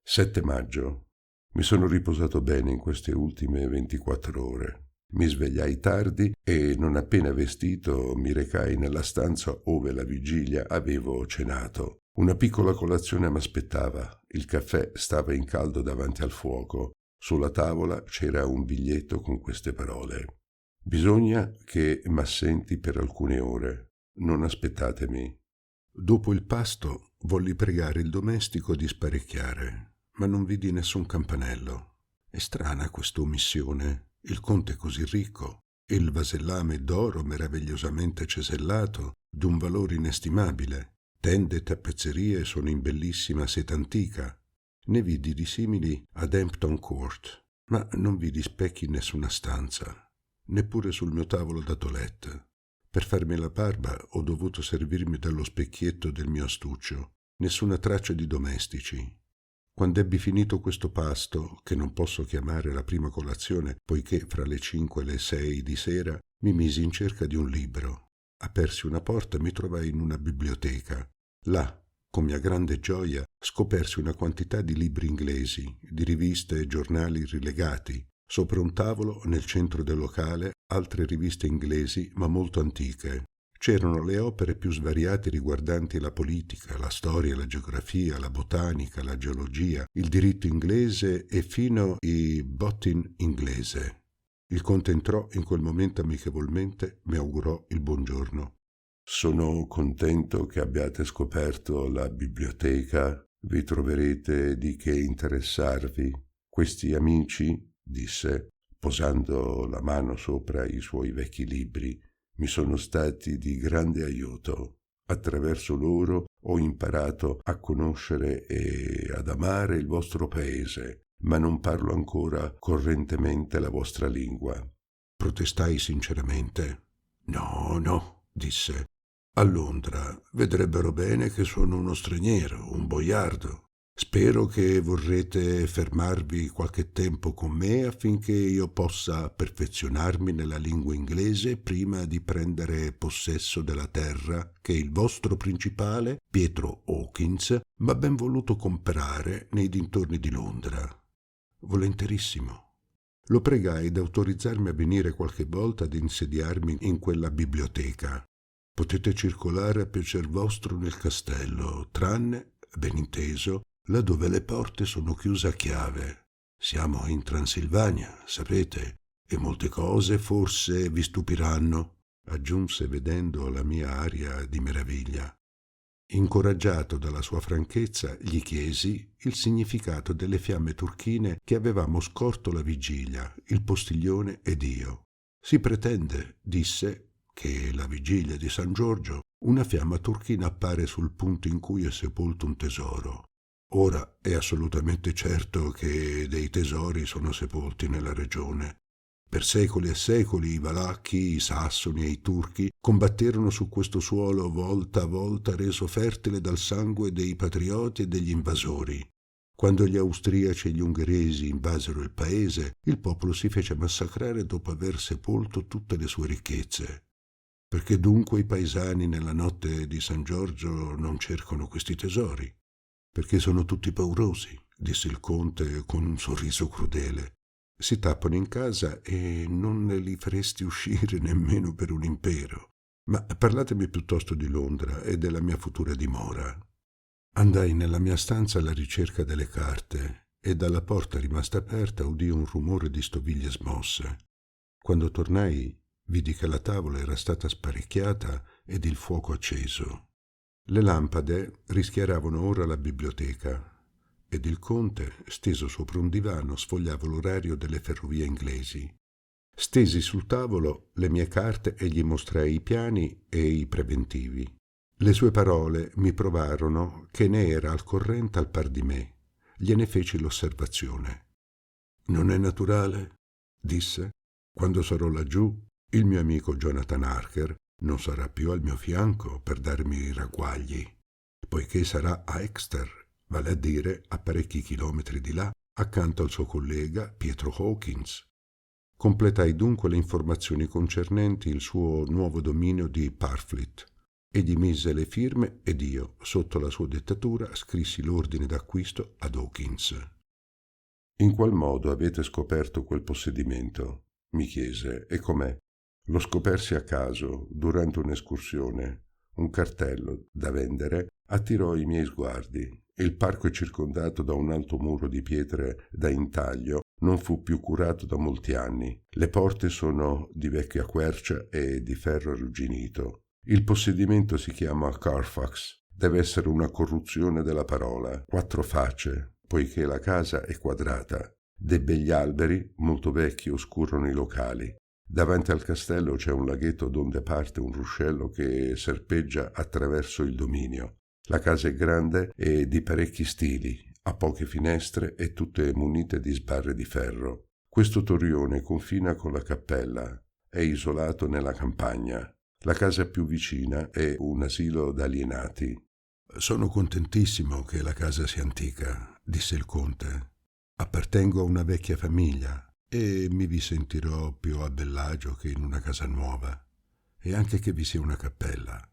7 maggio. Mi sono riposato bene in queste ultime 24 ore. Mi svegliai tardi e, non appena vestito, mi recai nella stanza ove la vigilia avevo cenato. Una piccola colazione m'aspettava. Il caffè stava in caldo davanti al fuoco. Sulla tavola c'era un biglietto con queste parole: «Bisogna che m'assenti per alcune ore. Non aspettatemi». Dopo il pasto volli pregare il domestico di sparecchiare, ma non vidi nessun campanello. È strana quest'omissione. Il conte è così ricco e il vasellame d'oro meravigliosamente cesellato, d'un valore inestimabile. Tende e tappezzerie sono in bellissima seta antica. Ne vidi di simili ad Hampton Court, ma non vidi specchi in nessuna stanza, neppure sul mio tavolo da toilette. Per farmi la barba ho dovuto servirmi dello specchietto del mio astuccio. Nessuna traccia di domestici. Quando ebbi finito questo pasto, che non posso chiamare la prima colazione, poiché fra le 5 e le 6 di sera, mi misi in cerca di un libro. Apersi una porta e mi trovai in una biblioteca. Là, con mia grande gioia, scopersi una quantità di libri inglesi, di riviste e giornali rilegati. Sopra un tavolo, nel centro del locale, altre riviste inglesi, ma molto antiche. C'erano le opere più svariate riguardanti la politica, la storia, la geografia, la botanica, la geologia, il diritto inglese e fino i bottin inglese. Il conte entrò in quel momento amichevolmente, mi augurò il buongiorno. «Sono contento che abbiate scoperto la biblioteca. Vi troverete di che interessarvi. Questi amici», disse, posando la mano sopra i suoi vecchi libri, «mi sono stati di grande aiuto. Attraverso loro ho imparato a conoscere e ad amare il vostro paese, ma non parlo ancora correntemente la vostra lingua». Protestai sinceramente. «No», disse. «A Londra vedrebbero bene che sono uno straniero, un boiardo. Spero che vorrete fermarvi qualche tempo con me affinché io possa perfezionarmi nella lingua inglese prima di prendere possesso della terra che il vostro principale, Pietro Hawkins, m'ha ben voluto comprare nei dintorni di Londra». Volentierissimo. Lo pregai d'autorizzarmi a venire qualche volta ad insediarmi in quella biblioteca. «Potete circolare a piacer vostro nel castello, tranne, ben inteso, laddove le porte sono chiuse a chiave. Siamo in Transilvania, sapete, e molte cose forse vi stupiranno», aggiunse vedendo la mia aria di meraviglia. Incoraggiato dalla sua franchezza, gli chiesi il significato delle fiamme turchine che avevamo scorto la vigilia, il postiglione ed io. «Si pretende», disse, «che la vigilia di San Giorgio una fiamma turchina appare sul punto in cui è sepolto un tesoro. Ora è assolutamente certo che dei tesori sono sepolti nella regione. Per secoli e secoli i Valacchi, i Sassoni e i Turchi combatterono su questo suolo volta a volta reso fertile dal sangue dei patrioti e degli invasori. Quando gli austriaci e gli ungheresi invasero il paese, il popolo si fece massacrare dopo aver sepolto tutte le sue ricchezze. Perché dunque i paesani nella notte di San Giorgio non cercano questi tesori? Perché sono tutti paurosi», disse il conte con un sorriso crudele. «Si tappano in casa e non ne li faresti uscire nemmeno per un impero. Ma parlatemi piuttosto di Londra e della mia futura dimora». Andai nella mia stanza alla ricerca delle carte e dalla porta rimasta aperta udii un rumore di stoviglie smosse. Quando tornai, vidi che la tavola era stata sparecchiata ed il fuoco acceso. Le lampade rischiaravano ora la biblioteca ed il conte, steso sopra un divano, sfogliava l'orario delle ferrovie inglesi. Stesi sul tavolo le mie carte e gli mostrai i piani e i preventivi. Le sue parole mi provarono che ne era al corrente al par di me. Gliene feci l'osservazione. «Non è naturale?» disse. «Quando sarò laggiù, il mio amico Jonathan Harker non sarà più al mio fianco per darmi i ragguagli, poiché sarà a Exeter, vale a dire a parecchi chilometri di là, accanto al suo collega Pietro Hawkins». Completai dunque le informazioni concernenti il suo nuovo dominio di Parfleet. Egli mise le firme ed io, sotto la sua dettatura, scrissi l'ordine d'acquisto ad Hawkins. «In qual modo avete scoperto quel possedimento?» mi chiese. «E com'è?» Lo scopersi a caso, durante un'escursione. Un cartello da vendere attirò i miei sguardi. Il parco è circondato da un alto muro di pietre da intaglio, non fu più curato da molti anni. Le porte sono di vecchia quercia e di ferro arrugginito. Il possedimento si chiama Carfax. Deve essere una corruzione della parola. 4 facce, poiché la casa è quadrata. Dei begli alberi, molto vecchi, oscurano i locali. Davanti al castello c'è un laghetto donde parte un ruscello che serpeggia attraverso il dominio. La casa è grande e di parecchi stili, ha poche finestre e tutte munite di sbarre di ferro. Questo torrione confina con la cappella, è isolato nella campagna. La casa più vicina è un asilo d'alienati. «Sono contentissimo che la casa sia antica», disse il conte. «Appartengo a una vecchia famiglia e mi vi sentirò più a bell'agio che in una casa nuova, e anche che vi sia una cappella.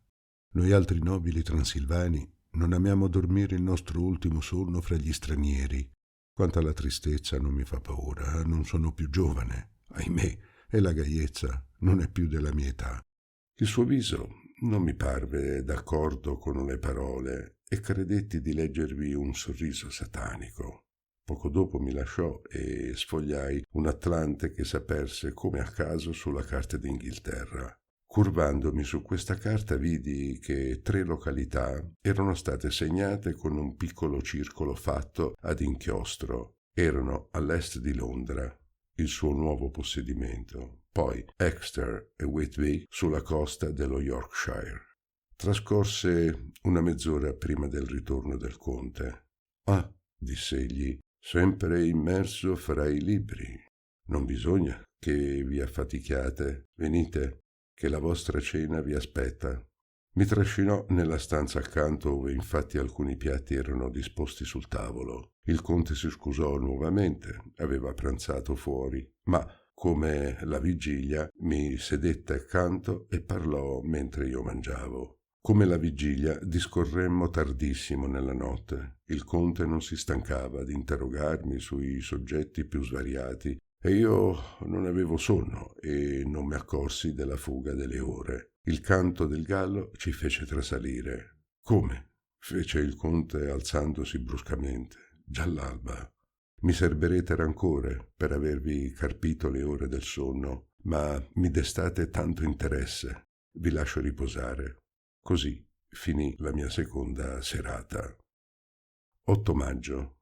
Noi altri nobili transilvani non amiamo dormire il nostro ultimo sonno fra gli stranieri. Quanto alla tristezza non mi fa paura, non sono più giovane, ahimè, e la gaiezza non è più della mia età». Il suo viso non mi parve d'accordo con le parole e credetti di leggervi un sorriso satanico. Poco dopo mi lasciò e sfogliai un Atlante che s'aperse come a caso sulla carta d'Inghilterra. Curvandomi su questa carta vidi che 3 località erano state segnate con un piccolo circolo fatto ad inchiostro. Erano all'est di Londra, il suo nuovo possedimento, poi Exeter e Whitby sulla costa dello Yorkshire. Trascorse una mezz'ora prima del ritorno del conte. «Ah», diss'egli, «sempre immerso fra i libri. Non bisogna che vi affatichiate. Venite, che la vostra cena vi aspetta». Mi trascinò nella stanza accanto, ove infatti alcuni piatti erano disposti sul tavolo. Il conte si scusò nuovamente, aveva pranzato fuori, ma come la vigilia mi sedette accanto e parlò mentre io mangiavo. Come la vigilia discorremmo tardissimo nella notte. Il conte non si stancava di interrogarmi sui soggetti più svariati e io non avevo sonno e non mi accorsi della fuga delle ore. Il canto del gallo ci fece trasalire. «Come?» fece il conte alzandosi bruscamente. «Già l'alba. Mi serberete rancore per avervi carpito le ore del sonno, ma mi destate tanto interesse. Vi lascio riposare». Così finì la mia seconda serata. 8 maggio.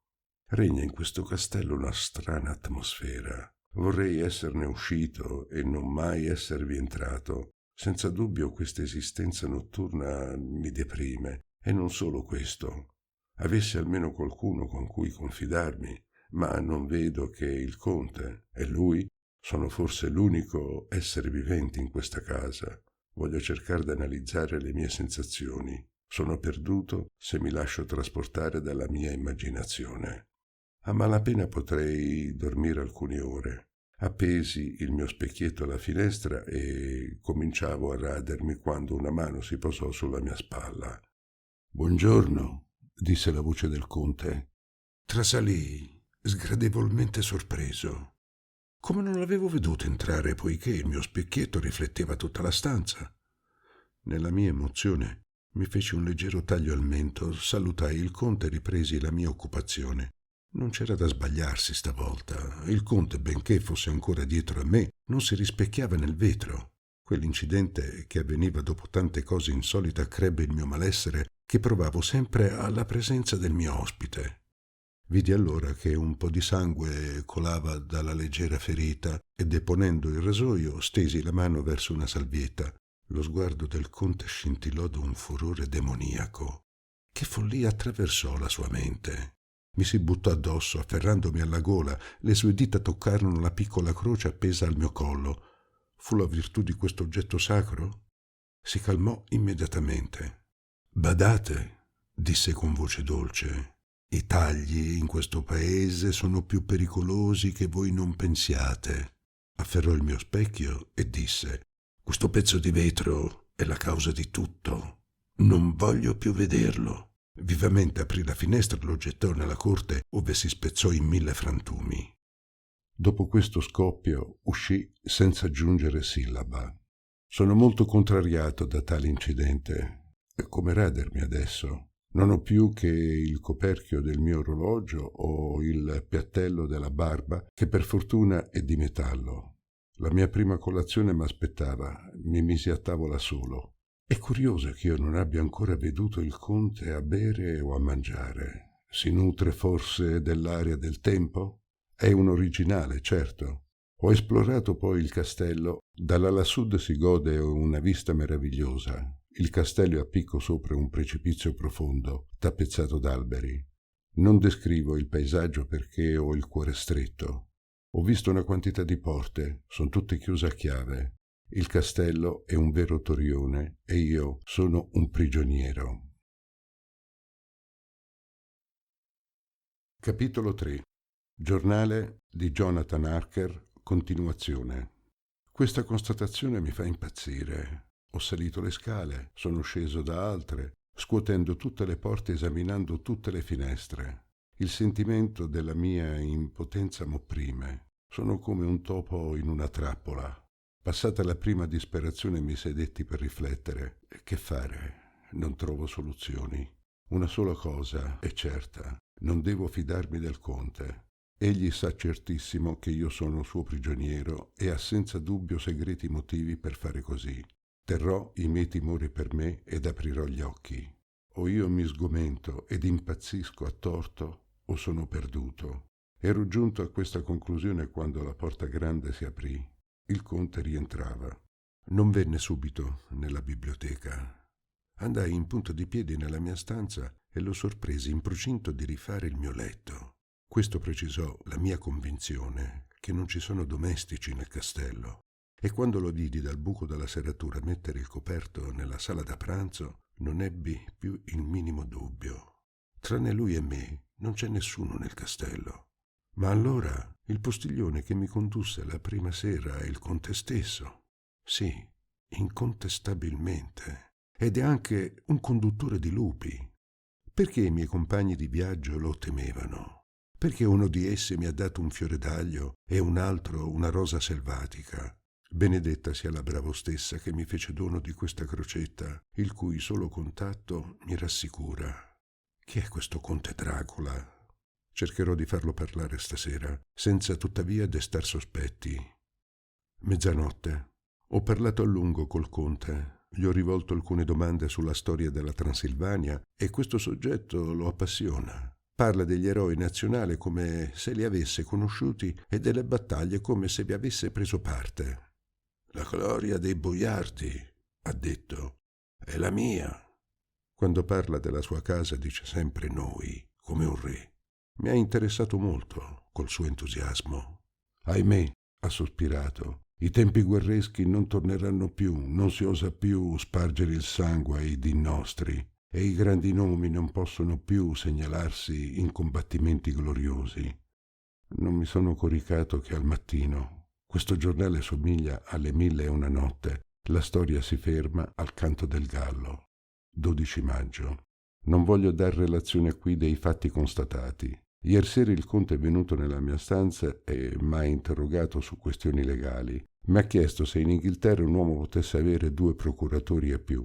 Regna in questo castello una strana atmosfera. Vorrei esserne uscito e non mai esservi entrato. Senza dubbio questa esistenza notturna mi deprime, e non solo questo. Avessi almeno qualcuno con cui confidarmi, ma non vedo che il conte e lui sono forse l'unico essere vivente in questa casa. Voglio cercare di analizzare le mie sensazioni. Sono perduto se mi lascio trasportare dalla mia immaginazione. A malapena potrei dormire alcune ore. Appesi il mio specchietto alla finestra e cominciavo a radermi quando una mano si posò sulla mia spalla. «Buongiorno», disse la voce del conte. Trasalii, sgradevolmente sorpreso. Come non l'avevo veduto entrare, poiché il mio specchietto rifletteva tutta la stanza. Nella mia emozione mi feci un leggero taglio al mento, salutai il conte e ripresi la mia occupazione. Non c'era da sbagliarsi stavolta. Il conte, benché fosse ancora dietro a me, non si rispecchiava nel vetro. Quell'incidente che avveniva dopo tante cose insolite accrebbe il mio malessere che provavo sempre alla presenza del mio ospite. Vidi allora che un po' di sangue colava dalla leggera ferita e, deponendo il rasoio, stesi la mano verso una salvietta. Lo sguardo del conte scintillò d'un furore demoniaco. Che follia attraversò la sua mente? Mi si buttò addosso, afferrandomi alla gola. Le sue dita toccarono la piccola croce appesa al mio collo. Fu la virtù di questo oggetto sacro? Si calmò immediatamente. «Badate», disse con voce dolce, «i tagli in questo paese sono più pericolosi che voi non pensiate». Afferrò il mio specchio e disse: «Questo pezzo di vetro è la causa di tutto. Non voglio più vederlo». Vivamente aprì la finestra e lo gettò nella corte, ove si spezzò in 1000 frantumi. Dopo questo scoppio uscì senza aggiungere sillaba. Sono molto contrariato da tale incidente. E come radermi adesso? Non ho più che il coperchio del mio orologio o il piattello della barba, che per fortuna è di metallo. La mia prima colazione m'aspettava, mi misi a tavola solo. È curioso che io non abbia ancora veduto il conte a bere o a mangiare. Si nutre forse dell'aria del tempo? È un originale, certo. Ho esplorato poi il castello. Dalla lassud si gode una vista meravigliosa. Il castello è a picco sopra un precipizio profondo, tappezzato d'alberi. Non descrivo il paesaggio perché ho il cuore stretto. Ho visto una quantità di porte, sono tutte chiuse a chiave. Il castello è un vero torione e io sono un prigioniero. Capitolo 3. Giornale di Jonathan Harker, continuazione. Questa constatazione mi fa impazzire. Ho salito le scale, sono sceso da altre, scuotendo tutte le porte, esaminando tutte le finestre. Il sentimento della mia impotenza m'opprime. Sono come un topo in una trappola. Passata la prima disperazione mi sedetti per riflettere. Che fare? Non trovo soluzioni. Una sola cosa è certa: non devo fidarmi del conte. Egli sa certissimo che io sono suo prigioniero e ha senza dubbio segreti motivi per fare così. Terrò i miei timori per me ed aprirò gli occhi. O io mi sgomento ed impazzisco a torto, o sono perduto. Ero giunto a questa conclusione quando la porta grande si aprì. Il conte rientrava. Non venne subito nella biblioteca. Andai in punta di piedi nella mia stanza e lo sorpresi in procinto di rifare il mio letto. Questo precisò la mia convinzione che non ci sono domestici nel castello, e quando lo vidi dal buco della serratura mettere il coperto nella sala da pranzo non ebbi più il minimo dubbio. Tranne lui e me non c'è nessuno nel castello. Ma allora il postiglione che mi condusse la prima sera è il conte stesso. Sì, incontestabilmente. Ed è anche un conduttore di lupi. Perché i miei compagni di viaggio lo temevano? Perché uno di essi mi ha dato un fiore d'aglio e un altro una rosa selvatica. Benedetta sia la bravo stessa che mi fece dono di questa crocetta, il cui solo contatto mi rassicura. Chi è questo conte Dracula? Cercherò di farlo parlare stasera, senza tuttavia destar sospetti. Mezzanotte. Ho parlato a lungo col conte. Gli ho rivolto alcune domande sulla storia della Transilvania e questo soggetto lo appassiona. Parla degli eroi nazionali come se li avesse conosciuti e delle battaglie come se vi avesse preso parte. La gloria dei boiardi, ha detto, è la mia. Quando parla della sua casa dice sempre noi, come un re. Mi ha interessato molto col suo entusiasmo. Ahimè, ha sospirato, i tempi guerreschi non torneranno più, non si osa più spargere il sangue ai dì nostri e i grandi nomi non possono più segnalarsi in combattimenti gloriosi. Non mi sono coricato che al mattino. Questo giornale somiglia alle 1001 notte. La storia si ferma al canto del gallo. 12 maggio. Non voglio dar relazione qui dei fatti constatati. Iersera il conte è venuto nella mia stanza e m'ha interrogato su questioni legali. Mi ha chiesto se in Inghilterra un uomo potesse avere 2 procuratori e più.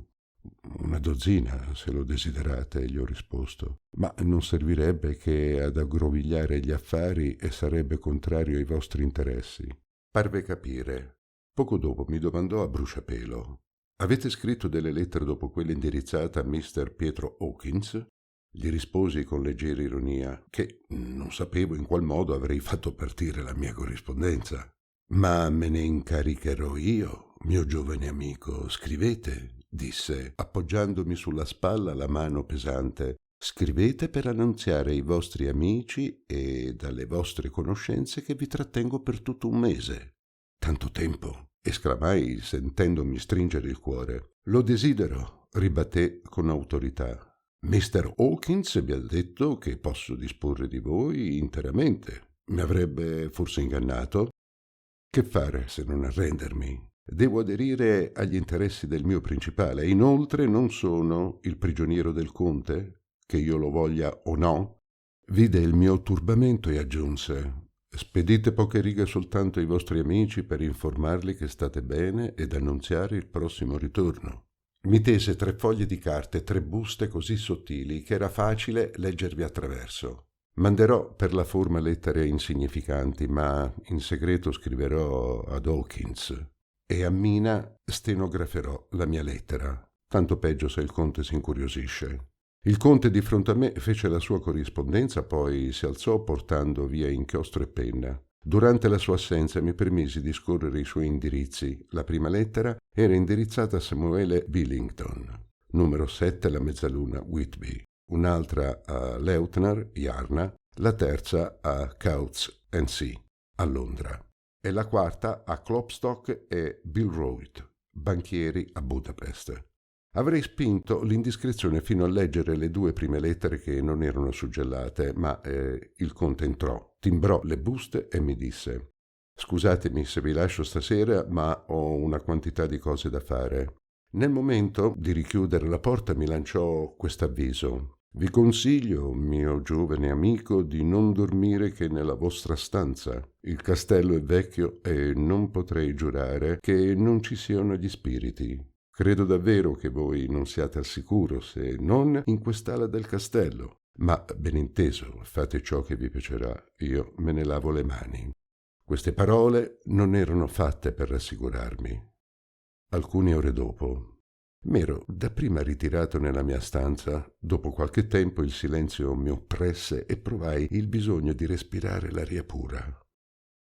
Una dozzina, se lo desiderate, gli ho risposto, ma non servirebbe che ad aggrovigliare gli affari e sarebbe contrario ai vostri interessi. Parve capire. Poco dopo mi domandò a bruciapelo: avete scritto delle lettere dopo quella indirizzata a Mr. Pietro Hawkins? Gli risposi con leggera ironia che non sapevo in qual modo avrei fatto partire la mia corrispondenza. Ma me ne incaricherò io, mio giovane amico. Scrivete, disse, appoggiandomi sulla spalla la mano pesante. Scrivete per annunziare ai vostri amici e dalle vostre conoscenze che vi trattengo per tutto un mese. Tanto tempo! Esclamai sentendomi stringere il cuore. Lo desidero, ribatté con autorità. Mr. Hawkins mi ha detto che posso disporre di voi interamente. Mi avrebbe forse ingannato? Che fare se non arrendermi? Devo aderire agli interessi del mio principale. Inoltre non sono il prigioniero del conte, che io lo voglia o no. Vide il mio turbamento e aggiunse: spedite poche righe soltanto ai vostri amici per informarli che state bene ed annunziare il prossimo ritorno. Mi tese 3 foglie di carte, 3 buste così sottili che era facile leggervi attraverso. Manderò per la forma lettere insignificanti, ma in segreto scriverò ad Hawkins e a Mina stenograferò la mia lettera. Tanto peggio se il conte si incuriosisce. Il conte di fronte a me fece la sua corrispondenza, poi si alzò portando via inchiostro e penna. Durante la sua assenza mi permisi di scorrere i suoi indirizzi. La prima lettera era indirizzata a Samuele Billington, numero 7 La Mezzaluna, Whitby, un'altra a Leutnar, Jarna, la terza a Coutts and Sea, a Londra, e la quarta a Klopstock e Billroyd, banchieri a Budapest. Avrei spinto l'indiscrezione fino a leggere le 2 prime lettere che non erano suggellate, ma il conte entrò, timbrò le buste e mi disse: scusatemi se vi lascio stasera, ma ho una quantità di cose da fare. Nel momento di richiudere la porta mi lanciò quest'avviso: vi consiglio, mio giovane amico, di non dormire che nella vostra stanza. Il castello è vecchio e non potrei giurare che non ci siano gli spiriti. Credo davvero che voi non siate al sicuro, se non in quest'ala del castello. Ma, ben inteso, fate ciò che vi piacerà, io me ne lavo le mani. Queste parole non erano fatte per rassicurarmi. Alcune ore dopo, m'ero dapprima ritirato nella mia stanza. Dopo qualche tempo il silenzio mi oppresse e provai il bisogno di respirare l'aria pura.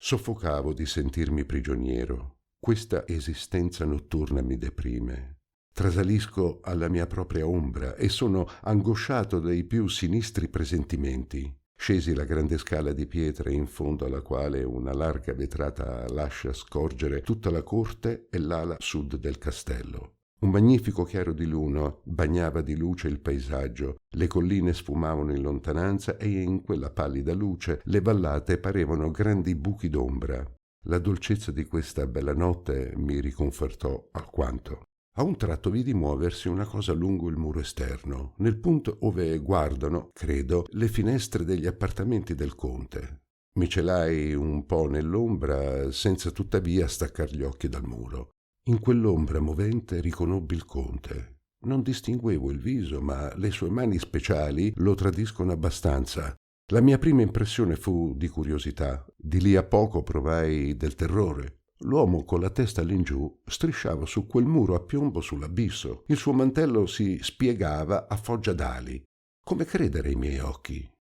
Soffocavo di sentirmi prigioniero. Questa esistenza notturna mi deprime. Trasalisco alla mia propria ombra e sono angosciato dai più sinistri presentimenti. Scesi la grande scala di pietra in fondo alla quale una larga vetrata lascia scorgere tutta la corte e l'ala sud del castello. Un magnifico chiaro di luna bagnava di luce il paesaggio, le colline sfumavano in lontananza e in quella pallida luce le vallate parevano grandi buchi d'ombra. La dolcezza di questa bella notte mi riconfortò alquanto. A un tratto vidi muoversi una cosa lungo il muro esterno, nel punto ove guardano, credo, le finestre degli appartamenti del conte. Mi celai un po' nell'ombra, senza tuttavia staccar gli occhi dal muro. In quell'ombra movente riconobbi il conte. Non distinguevo il viso, ma le sue mani speciali lo tradiscono abbastanza. La mia prima impressione fu di curiosità. Di lì a poco provai del terrore. L'uomo con la testa all'ingiù strisciava su quel muro a piombo sull'abisso. Il suo mantello si spiegava a foggia d'ali. Come credere ai miei occhi?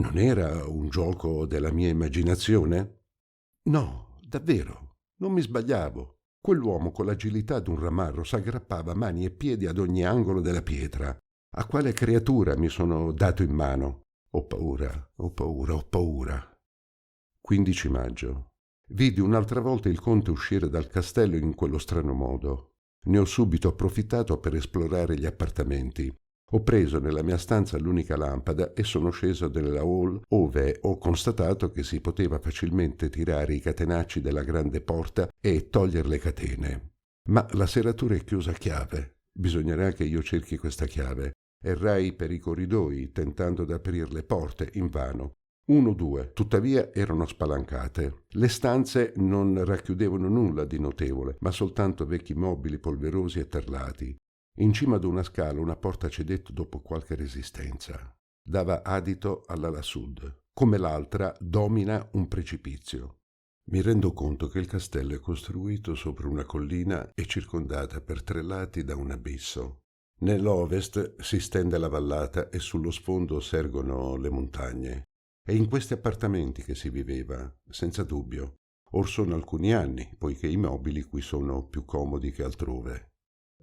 Non era un gioco della mia immaginazione? No, davvero, non mi sbagliavo. Quell'uomo con l'agilità d'un ramarro s'aggrappava mani e piedi ad ogni angolo della pietra. A quale creatura mi sono dato in mano? Ho paura, ho paura, ho paura. 15 maggio. Vidi un'altra volta il conte uscire dal castello in quello strano modo. Ne ho subito approfittato per esplorare gli appartamenti. Ho preso nella mia stanza l'unica lampada e sono sceso nella hall, ove ho constatato che si poteva facilmente tirare i catenacci della grande porta e togliere le catene. Ma la serratura è chiusa a chiave. Bisognerà che io cerchi questa chiave. Errai per i corridoi, tentando d'aprir le porte, invano. 1 o 2, tuttavia, erano spalancate. Le stanze non racchiudevano nulla di notevole, ma soltanto vecchi mobili polverosi e tarlati. In cima ad una scala una porta cedette dopo qualche resistenza. Dava adito all'ala sud. Come l'altra, domina un precipizio. Mi rendo conto che il castello è costruito sopra una collina e circondata per 3 lati da un abisso. Nell'ovest si stende la vallata e sullo sfondo sorgono le montagne. È in questi appartamenti che si viveva, senza dubbio. Or sono alcuni anni, poiché i mobili qui sono più comodi che altrove.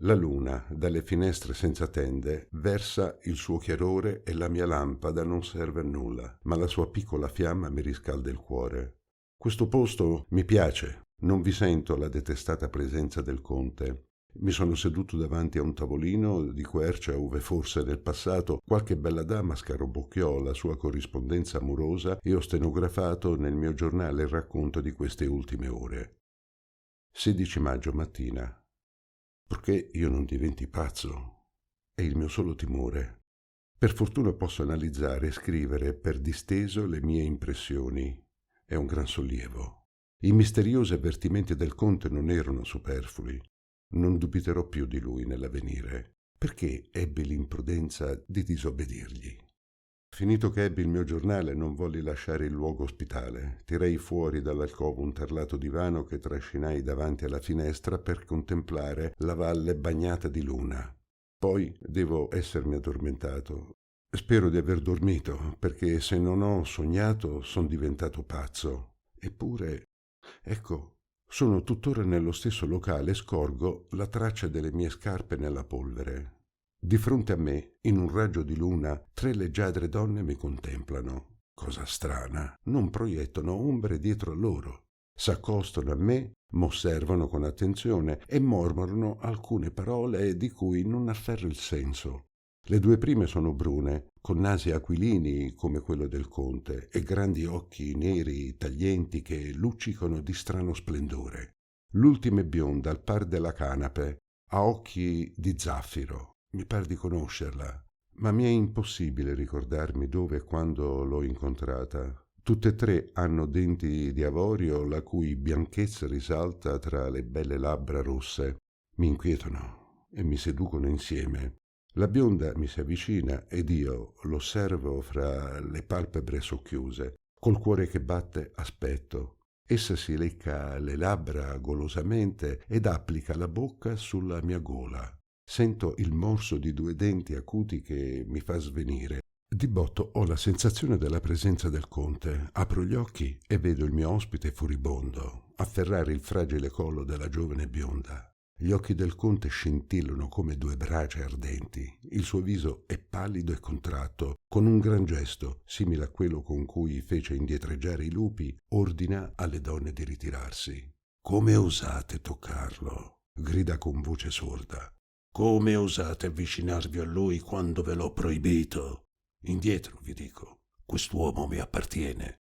La luna, dalle finestre senza tende, versa il suo chiarore e la mia lampada non serve a nulla, ma la sua piccola fiamma mi riscalda il cuore. Questo posto mi piace, non vi sento la detestata presenza del conte. Mi sono seduto davanti a un tavolino di quercia ove forse nel passato qualche bella dama scarabocchiò la sua corrispondenza amorosa e ho stenografato nel mio giornale il racconto di queste ultime ore. 16 maggio mattina. Perché io non diventi pazzo? È il mio solo timore. Per fortuna posso analizzare e scrivere per disteso le mie impressioni. È un gran sollievo. I misteriosi avvertimenti del conte non erano superflui. Non dubiterò più di lui nell'avvenire. Perché ebbi l'imprudenza di disobbedirgli? Finito che ebbi il mio giornale, non volli lasciare il luogo ospitale. Tirai fuori dall'alcovo un tarlato divano che trascinai davanti alla finestra per contemplare la valle bagnata di luna. Poi devo essermi addormentato. Spero di aver dormito, perché se non ho sognato son diventato pazzo. Eppure, ecco, sono tuttora nello stesso locale e scorgo la traccia delle mie scarpe nella polvere. Di fronte a me, in un raggio di luna, 3 leggiadre donne mi contemplano. Cosa strana, non proiettano ombre dietro a loro. S'accostano a me, m'osservano con attenzione e mormorano alcune parole di cui non afferro il senso. Le 2 prime sono brune, con nasi aquilini come quello del conte e grandi occhi neri taglienti che luccicano di strano splendore. L'ultima è bionda al par della canape, ha occhi di zaffiro. Mi par di conoscerla, ma mi è impossibile ricordarmi dove e quando l'ho incontrata. Tutte e 3 hanno denti di avorio la cui bianchezza risalta tra le belle labbra rosse. Mi inquietano e mi seducono insieme. La bionda mi si avvicina ed io l'osservo fra le palpebre socchiuse. Col cuore che batte aspetto. Essa si lecca le labbra golosamente ed applica la bocca sulla mia gola. Sento il morso di 2 denti acuti che mi fa svenire. Di botto ho la sensazione della presenza del conte. Apro gli occhi e vedo il mio ospite furibondo afferrare il fragile collo della giovane bionda. Gli occhi del conte scintillano come 2 brace ardenti. Il suo viso è pallido e contratto. Con un gran gesto, simile a quello con cui fece indietreggiare i lupi, ordina alle donne di ritirarsi. «Come osate toccarlo?» grida con voce sorda. «Come osate avvicinarvi a lui quando ve l'ho proibito? Indietro, vi dico, quest'uomo mi appartiene».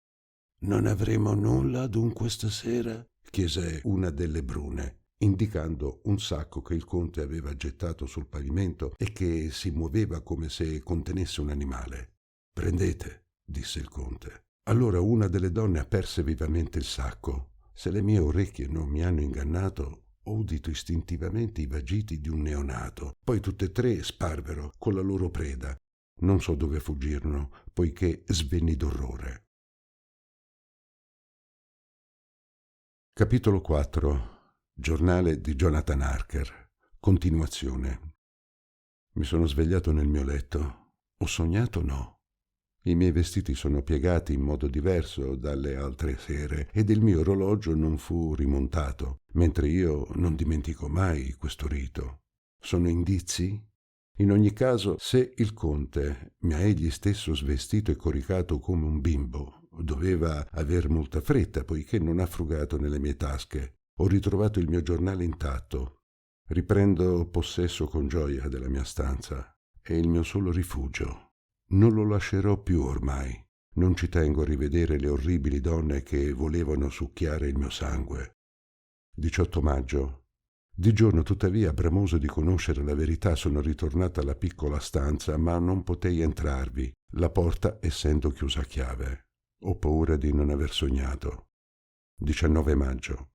«Non avremo nulla dunque stasera?» chiese una delle brune, indicando un sacco che il conte aveva gettato sul pavimento e che si muoveva come se contenesse un animale. «Prendete», disse il conte. Allora una delle donne aperse vivamente il sacco. Se le mie orecchie non mi hanno ingannato, ho udito istintivamente i vagiti di un neonato. Poi tutte e 3 sparvero con la loro preda. Non so dove fuggirono, poiché svenni d'orrore. Capitolo 4. Giornale di Jonathan Harker. Continuazione. Mi sono svegliato nel mio letto. Ho sognato? No. I miei vestiti sono piegati in modo diverso dalle altre sere ed il mio orologio non fu rimontato, mentre io non dimentico mai questo rito. Sono indizi? In ogni caso, se il conte mi ha egli stesso svestito e coricato come un bimbo, doveva aver molta fretta poiché non ha frugato nelle mie tasche. Ho ritrovato il mio giornale intatto. Riprendo possesso con gioia della mia stanza. È il mio solo rifugio. Non lo lascerò più ormai. Non ci tengo a rivedere le orribili donne che volevano succhiare il mio sangue. 18 maggio. Di giorno, tuttavia, bramoso di conoscere la verità, sono ritornata alla piccola stanza, ma non potei entrarvi, la porta essendo chiusa a chiave. Ho paura di non aver sognato. 19 maggio.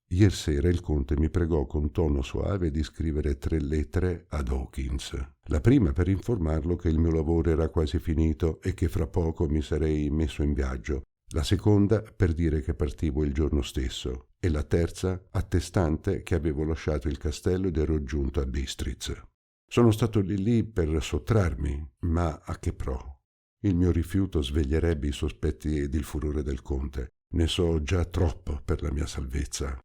Ieri sera il conte mi pregò con tono soave di scrivere 3 lettere ad Hawkins. La prima per informarlo che il mio lavoro era quasi finito e che fra poco mi sarei messo in viaggio. La seconda per dire che partivo il giorno stesso. E la terza attestante che avevo lasciato il castello ed ero giunto a Bistritz. Sono stato lì per sottrarmi, ma a che pro? Il mio rifiuto sveglierebbe i sospetti ed il furore del conte. Ne so già troppo per la mia salvezza.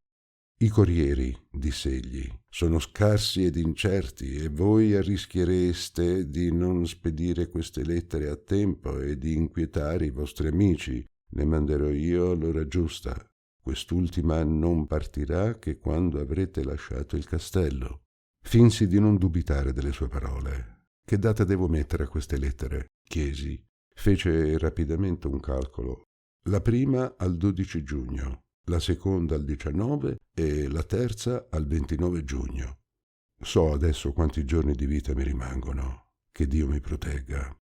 I corrieri, diss'egli, sono scarsi ed incerti e voi arrischiereste di non spedire queste lettere a tempo e di inquietare i vostri amici. Ne manderò io all'ora giusta. Quest'ultima non partirà che quando avrete lasciato il castello. Finsi di non dubitare delle sue parole. Che data devo mettere a queste lettere? Chiesi. Fece rapidamente un calcolo. La prima al 12 giugno, la seconda al 19 e la terza al 29 giugno. So adesso quanti giorni di vita mi rimangono. Che Dio mi protegga.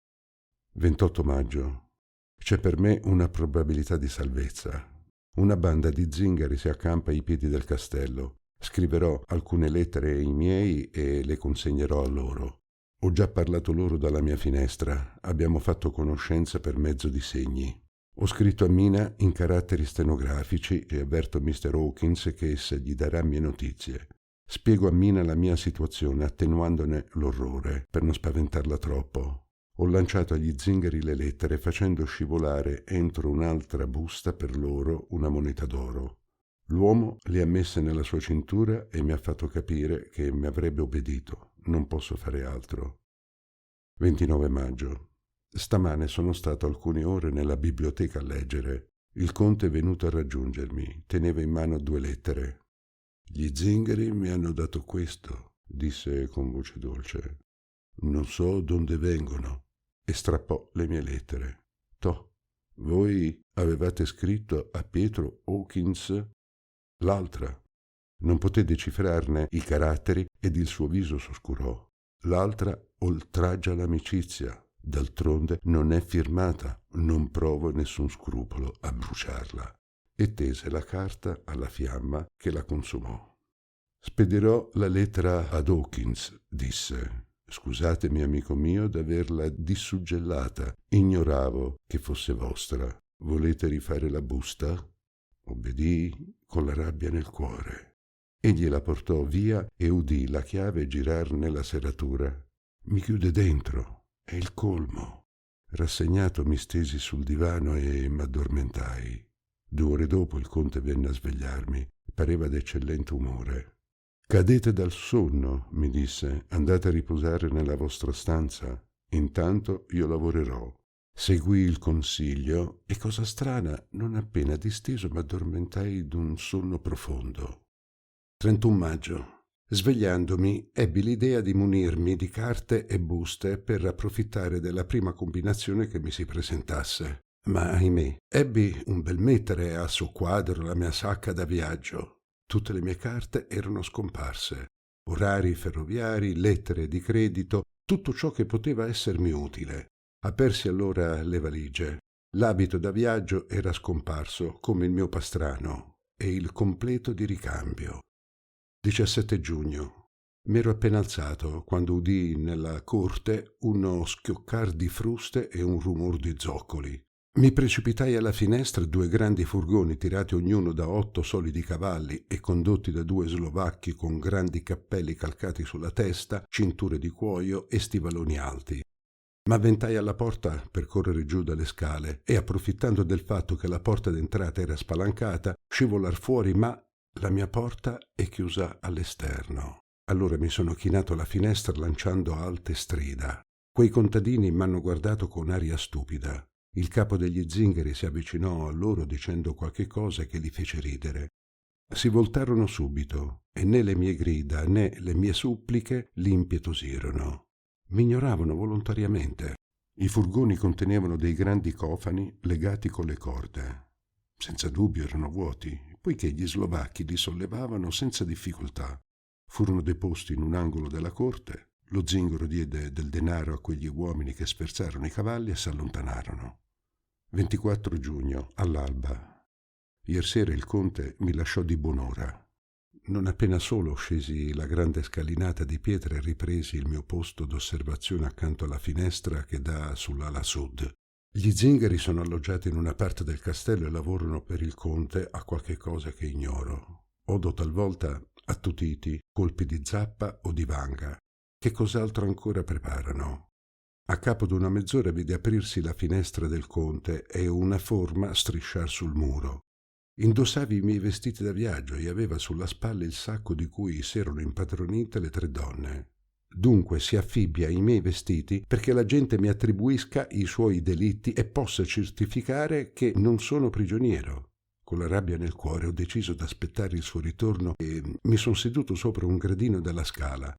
28 maggio. C'è per me una probabilità di salvezza. Una banda di zingari si accampa ai piedi del castello. Scriverò alcune lettere ai miei e le consegnerò a loro. Ho già parlato loro dalla mia finestra. Abbiamo fatto conoscenza per mezzo di segni. Ho scritto a Mina in caratteri stenografici e avverto Mr. Hawkins che essa gli darà mie notizie. Spiego a Mina la mia situazione attenuandone l'orrore per non spaventarla troppo. Ho lanciato agli zingari le lettere facendo scivolare entro un'altra busta per loro una moneta d'oro. L'uomo le ha messe nella sua cintura e mi ha fatto capire che mi avrebbe obbedito. Non posso fare altro. 29 maggio. Stamane sono stato alcune ore nella biblioteca a leggere. Il conte è venuto a raggiungermi. Teneva in mano 2 lettere. Gli zingari mi hanno dato questo, disse con voce dolce. Non so donde vengono. E strappò le mie lettere. Toh, voi avevate scritto a Pietro Hawkins l'altra. Non poté decifrarne i caratteri ed il suo viso s'oscurò. L'altra oltraggia l'amicizia. D'altronde non è firmata, non provo nessun scrupolo a bruciarla. E tese la carta alla fiamma che la consumò. Spedirò la lettera ad Hawkins, disse. Scusatemi, amico mio, d'averla dissuggellata. Ignoravo che fosse vostra. Volete rifare la busta? Obbedii con la rabbia nel cuore. Egli la portò via e udì la chiave girar nella serratura. Mi chiude dentro. È il colmo. Rassegnato mi stesi sul divano e m'addormentai. 2 ore dopo il conte venne a svegliarmi. Pareva d'eccellente umore. Cadete dal sonno, mi disse, andate a riposare nella vostra stanza. Intanto io lavorerò. Seguii il consiglio e, cosa strana, non appena disteso m'addormentai d'un sonno profondo. 31 maggio. Svegliandomi, ebbi l'idea di munirmi di carte e buste per approfittare della prima combinazione che mi si presentasse. Ma, ahimè, ebbi un bel mettere a soqquadro la mia sacca da viaggio. Tutte le mie carte erano scomparse. Orari ferroviari, lettere di credito, tutto ciò che poteva essermi utile. Apersi allora le valigie. L'abito da viaggio era scomparso, come il mio pastrano, e il completo di ricambio. 17 giugno. M'ero appena alzato quando udii nella corte uno schioccar di fruste e un rumor di zoccoli. Mi precipitai alla finestra. 2 grandi furgoni tirati ognuno da 8 solidi cavalli e condotti da 2 slovacchi con grandi cappelli calcati sulla testa, cinture di cuoio e stivaloni alti. M'avventai alla porta per correre giù dalle scale e, approfittando del fatto che la porta d'entrata era spalancata, scivolar fuori, ma la mia porta è chiusa all'esterno. Allora mi sono chinato alla finestra lanciando alte strida. Quei contadini m'hanno guardato con aria stupida. Il capo degli zingari si avvicinò a loro dicendo qualche cosa che li fece ridere. Si voltarono subito e né le mie grida né le mie suppliche li impietosirono. Mi ignoravano volontariamente. I furgoni contenevano dei grandi cofani legati con le corde. Senza dubbio erano vuoti, poiché gli slovacchi li sollevavano senza difficoltà. Furono deposti in un angolo della corte. Lo zingaro diede del denaro a quegli uomini che sferzarono i cavalli e s'allontanarono. 24 giugno, all'alba. Ieri sera il conte mi lasciò di buon'ora. Non appena solo scesi la grande scalinata di pietre e ripresi il mio posto d'osservazione accanto alla finestra che dà sull'ala sud. Gli zingari sono alloggiati in una parte del castello e lavorano per il conte a qualche cosa che ignoro. Odo talvolta attutiti, colpi di zappa o di vanga. Che cos'altro ancora preparano? A capo d'una mezz'ora vide aprirsi la finestra del conte e una forma strisciar sul muro. Indossavi i miei vestiti da viaggio e aveva sulla spalla il sacco di cui s'erano impadronite le 3 donne. Dunque si affibbia ai miei vestiti perché la gente mi attribuisca i suoi delitti e possa certificare che non sono prigioniero. Con la rabbia nel cuore ho deciso d'aspettare il suo ritorno e mi son seduto sopra un gradino della scala.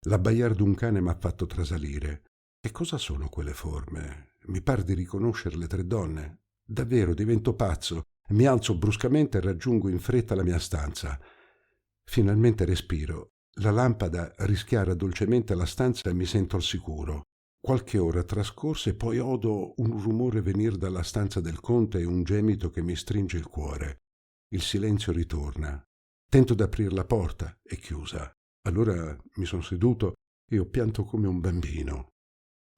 L'abbaiar d'un cane m'ha fatto trasalire. Che cosa sono quelle forme? Mi par di riconoscere le 3 donne. Davvero divento pazzo. Mi alzo bruscamente e raggiungo in fretta la mia stanza. Finalmente respiro. La lampada rischiara dolcemente la stanza e mi sento al sicuro. Qualche ora trascorse e poi odo un rumore venir dalla stanza del conte e un gemito che mi stringe il cuore. Il silenzio ritorna. Tento d'aprir la porta, è chiusa. Allora mi son seduto e ho pianto come un bambino.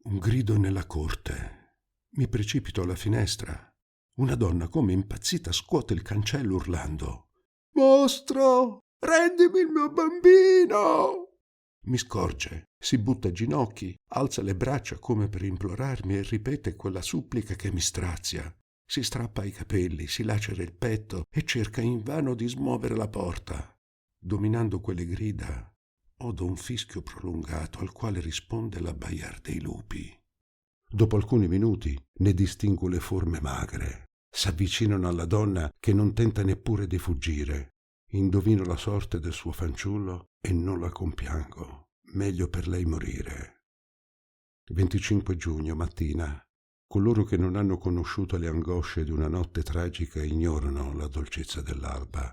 Un grido nella corte. Mi precipito alla finestra. Una donna come impazzita scuote il cancello urlando: «Mostro! Rendimi il mio bambino!» Mi scorge, si butta a ginocchi, alza le braccia come per implorarmi e ripete quella supplica che mi strazia. Si strappa i capelli, si lacera il petto e cerca invano di smuovere la porta. Dominando quelle grida, odo un fischio prolungato al quale risponde l'abbaiar dei lupi. Dopo alcuni minuti ne distingo le forme magre. S'avvicinano alla donna che non tenta neppure di fuggire. Indovino la sorte del suo fanciullo e non la compiango. Meglio per lei morire. 25 giugno, mattina. Coloro che non hanno conosciuto le angosce di una notte tragica ignorano la dolcezza dell'alba.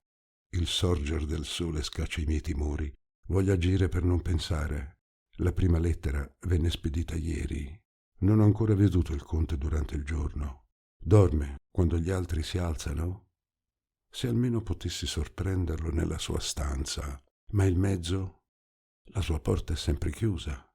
Il sorger del sole scaccia i miei timori. Voglio agire per non pensare. La prima lettera venne spedita ieri. Non ho ancora veduto il conte durante il giorno. Dorme quando gli altri si alzano? Se almeno potessi sorprenderlo nella sua stanza. Ma il mezzo? La sua porta è sempre chiusa.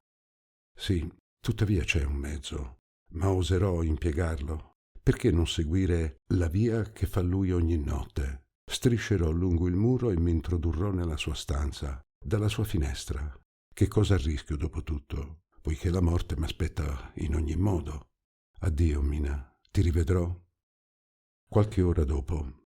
Sì, tuttavia c'è un mezzo, ma oserò impiegarlo. Perché non seguire la via che fa lui ogni notte? Striscerò lungo il muro e mi introdurrò nella sua stanza, dalla sua finestra. Che cosa rischio dopo tutto, poiché la morte m'aspetta in ogni modo? Addio, Mina. Ti rivedrò? Qualche ora dopo.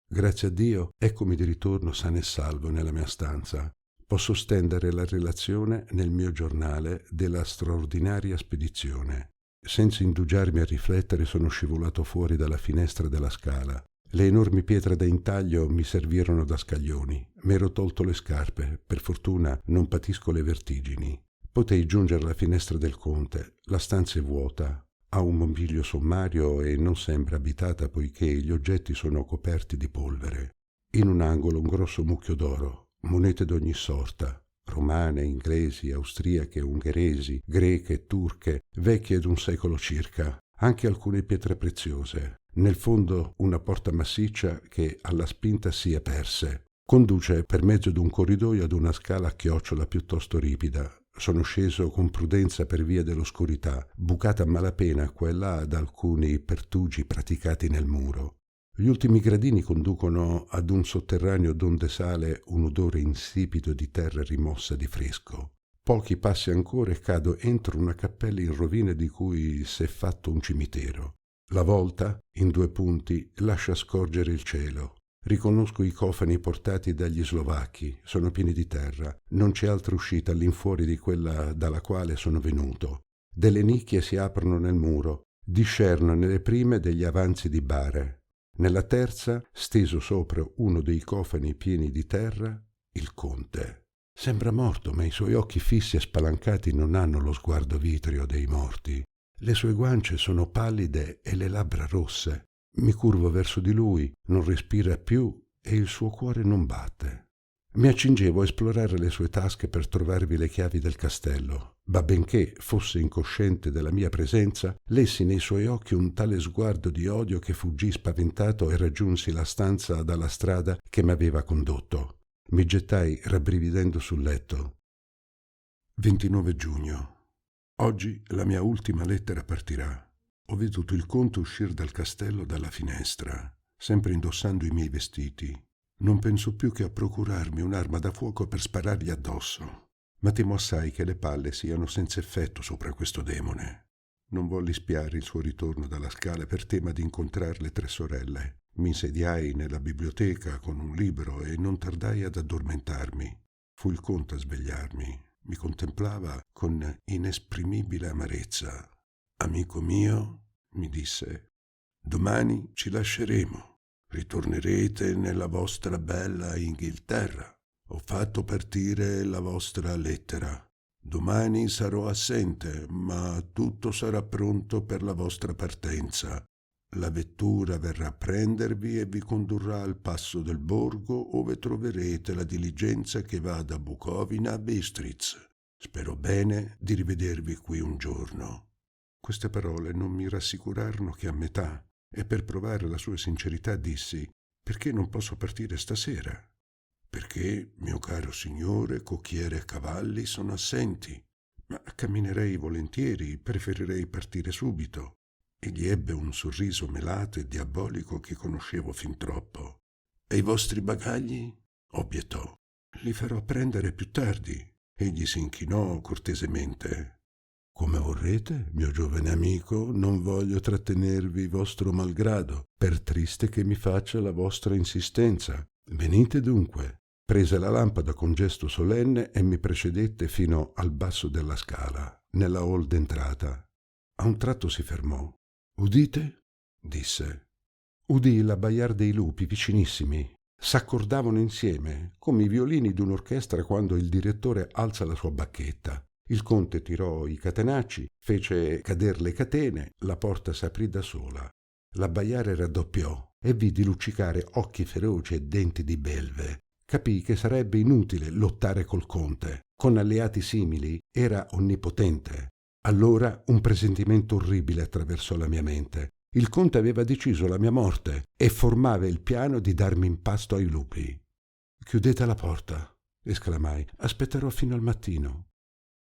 Grazie a Dio, eccomi di ritorno sano e salvo nella mia stanza. Posso stendere la relazione nel mio giornale della straordinaria spedizione. Senza indugiarmi a riflettere sono scivolato fuori dalla finestra della scala. Le enormi pietre da intaglio mi servirono da scaglioni. M'ero tolto le scarpe, per fortuna non patisco le vertigini. Potei giungere alla finestra del conte. La stanza è vuota. Ha un mobilio sommario e non sembra abitata poiché gli oggetti sono coperti di polvere. In un angolo un grosso mucchio d'oro, monete d'ogni sorta, romane, inglesi, austriache, ungheresi, greche, turche, vecchie d'un secolo circa, anche alcune pietre preziose. Nel fondo una porta massiccia che alla spinta si aperse. Conduce per mezzo d'un corridoio ad una scala a chiocciola piuttosto ripida. Sono sceso con prudenza per via dell'oscurità, bucata a malapena qua e là da alcuni pertugi praticati nel muro. Gli ultimi gradini conducono ad un sotterraneo donde sale un odore insipido di terra rimossa di fresco. Pochi passi ancora e cado entro una cappella in rovine di cui s'è fatto un cimitero. La volta, in 2 punti, lascia scorgere il cielo. Riconosco i cofani portati dagli slovacchi, sono pieni di terra, non c'è altra uscita all'infuori di quella dalla quale sono venuto. Delle nicchie si aprono nel muro, discerno nelle prime degli avanzi di bare. Nella terza, steso sopra uno dei cofani pieni di terra, il conte. Sembra morto, ma i suoi occhi fissi e spalancati non hanno lo sguardo vitreo dei morti. Le sue guance sono pallide e le labbra rosse. Mi curvo verso di lui, non respira più e il suo cuore non batte. Mi accingevo a esplorare le sue tasche per trovarvi le chiavi del castello, ma benché fosse incosciente della mia presenza, lessi nei suoi occhi un tale sguardo di odio che fuggii spaventato e raggiunsi la stanza dalla strada che m'aveva condotto. Mi gettai rabbrividendo sul letto. 29 giugno. Oggi la mia ultima lettera partirà. Ho veduto il conte uscire dal castello dalla finestra, sempre indossando i miei vestiti. Non penso più che a procurarmi un'arma da fuoco per sparargli addosso, ma temo assai che le palle siano senza effetto sopra questo demone. Non volli spiare il suo ritorno dalla scala per tema di incontrar le 3 sorelle. Mi insediai nella biblioteca con un libro e non tardai ad addormentarmi. Fu il conte a svegliarmi. Mi contemplava con inesprimibile amarezza. «Amico mio», mi disse, «domani ci lasceremo. Ritornerete nella vostra bella Inghilterra. Ho fatto partire la vostra lettera. Domani sarò assente, ma tutto sarà pronto per la vostra partenza. La vettura verrà a prendervi e vi condurrà al passo del borgo, ove troverete la diligenza che va da Bucovina a Bistritz. Spero bene di rivedervi qui un giorno». Queste parole non mi rassicurarono che a metà, e per provare la sua sincerità dissi: «Perché non posso partire stasera?» «Perché, mio caro signore, cocchiere e cavalli sono assenti. Ma camminerei volentieri, preferirei partire subito». Egli ebbe un sorriso melato e diabolico che conoscevo fin troppo. «E i vostri bagagli?» obiettò. «Li farò prendere più tardi». Egli si inchinò cortesemente. «Come vorrete, mio giovane amico, non voglio trattenervi vostro malgrado, per triste che mi faccia la vostra insistenza. Venite dunque». Prese la lampada con gesto solenne e mi precedette fino al basso della scala, nella hall d'entrata. A un tratto si fermò. «Udite?» disse. Udii l'abbaiar dei lupi vicinissimi. S'accordavano insieme, come i violini d'un'orchestra quando il direttore alza la sua bacchetta. Il conte tirò i catenacci, fece cader le catene, la porta s'aprì da sola. L'abbaiare raddoppiò e vidi luccicare occhi feroci e denti di belve. Capii che sarebbe inutile lottare col conte. Con alleati simili era onnipotente. Allora un presentimento orribile attraversò la mia mente. Il conte aveva deciso la mia morte e formava il piano di darmi in pasto ai lupi. «Chiudete la porta», esclamai. «Aspetterò fino al mattino».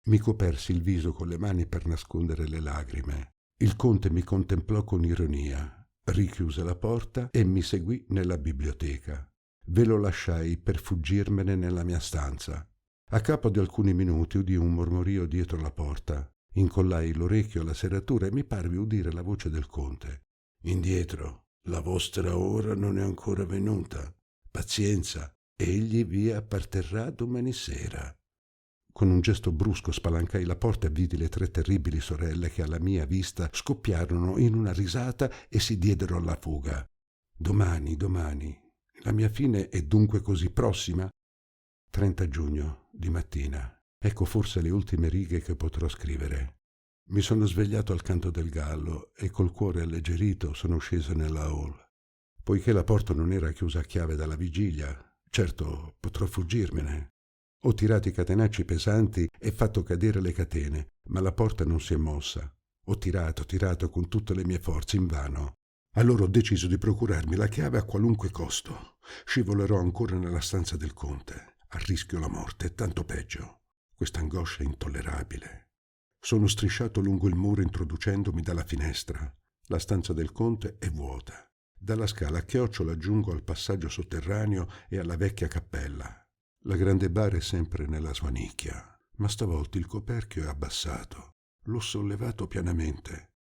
Mi copersi il viso con le mani per nascondere le lagrime. Il conte mi contemplò con ironia, richiuse la porta e mi seguì nella biblioteca. Ve lo lasciai per fuggirmene nella mia stanza. A capo di alcuni minuti udii un mormorio dietro la porta. Incollai l'orecchio alla serratura e mi parve udire la voce del conte. «Indietro, la vostra ora non è ancora venuta. Pazienza, egli vi apparterrà domani sera». Con un gesto brusco spalancai la porta e vidi le 3 terribili sorelle che alla mia vista scoppiarono in una risata e si diedero alla fuga. «Domani, domani. La mia fine è dunque così prossima?» 30 giugno, di mattina. Ecco forse le ultime righe che potrò scrivere. Mi sono svegliato al canto del gallo e col cuore alleggerito sono sceso nella hall. Poiché la porta non era chiusa a chiave dalla vigilia, certo potrò fuggirmene. Ho tirato i catenacci pesanti e fatto cadere le catene, ma la porta non si è mossa. Ho tirato con tutte le mie forze, invano. Allora ho deciso di procurarmi la chiave a qualunque costo. Scivolerò ancora nella stanza del conte. A rischio la morte, tanto peggio. Questa angoscia è intollerabile. Sono strisciato lungo il muro introducendomi dalla finestra. La stanza del conte è vuota. Dalla scala a chiocciola giungo al passaggio sotterraneo e alla vecchia cappella. La grande bara è sempre nella sua nicchia, ma stavolta il coperchio è abbassato. L'ho sollevato pianamente.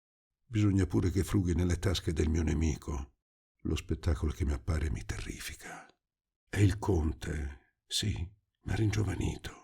Bisogna pure che frughi nelle tasche del mio nemico. Lo spettacolo che mi appare mi terrifica. È il conte, sì, ma ringiovanito.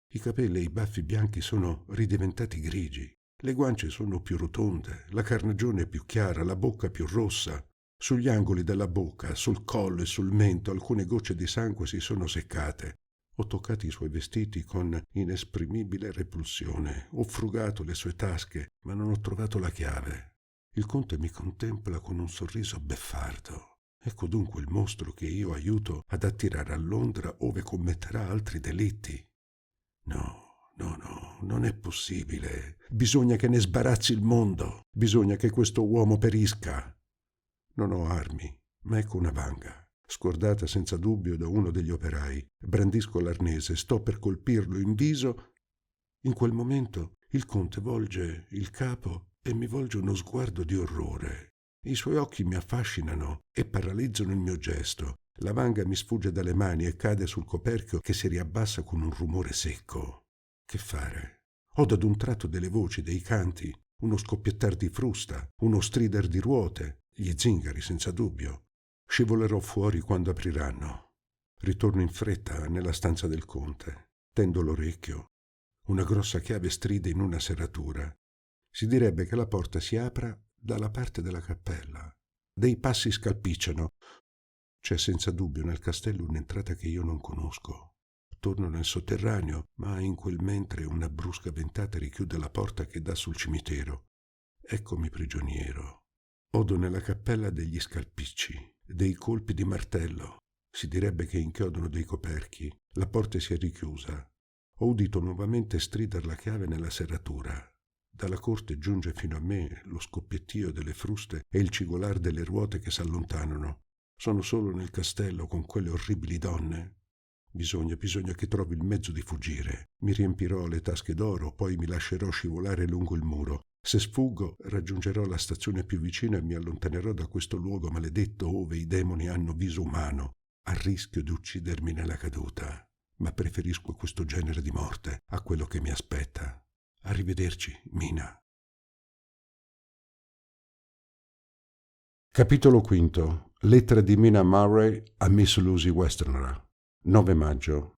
I capelli e i baffi bianchi sono ridiventati grigi, le guance sono più rotonde, la carnagione è più chiara, la bocca più rossa. Sugli angoli della bocca, sul collo e sul mento alcune gocce di sangue si sono seccate. Ho toccato i suoi vestiti con inesprimibile repulsione, ho frugato le sue tasche, ma non ho trovato la chiave. Il conte mi contempla con un sorriso beffardo. Ecco dunque il mostro che io aiuto ad attirare a Londra ove commetterà altri delitti. No, non è possibile. Bisogna che ne sbarazzi il mondo. Bisogna che questo uomo perisca. Non ho armi, ma ecco una vanga. scordata senza dubbio da uno degli operai. Brandisco l'arnese, sto per colpirlo in viso. In quel momento il conte volge il capo e mi volge uno sguardo di orrore. I suoi occhi mi affascinano e paralizzano il mio gesto. La vanga mi sfugge dalle mani e cade sul coperchio che si riabbassa con un rumore secco. Che fare? Odo ad un tratto delle voci, dei canti, uno scoppiettar di frusta, uno strider di ruote, gli zingari senza dubbio. Scivolerò fuori quando apriranno. Ritorno in fretta nella stanza del conte. Tendo l'orecchio. Una grossa chiave stride in una serratura. Si direbbe che la porta si apra dalla parte della cappella. Dei passi scalpicciano. C'è senza dubbio nel castello un'entrata che io non conosco. Torno nel sotterraneo, ma in quel mentre una brusca ventata richiude la porta che dà sul cimitero. Eccomi prigioniero. Odo nella cappella degli scalpicci, dei colpi di martello. Si direbbe che inchiodano dei coperchi. La porta si è richiusa. Ho udito nuovamente strider la chiave nella serratura. Dalla corte giunge fino a me lo scoppiettio delle fruste e il cigolar delle ruote che s'allontanano. Sono solo nel castello con quelle orribili donne. Bisogna che trovi il mezzo di fuggire. Mi riempirò le tasche d'oro, poi mi lascerò scivolare lungo il muro. Se sfuggo, raggiungerò la stazione più vicina e mi allontanerò da questo luogo maledetto ove i demoni hanno viso umano, a rischio di uccidermi nella caduta. Ma preferisco questo genere di morte a quello che mi aspetta. Arrivederci, Mina. Capitolo V. Lettera di Mina Murray a Miss Lucy Westenra. 9 maggio.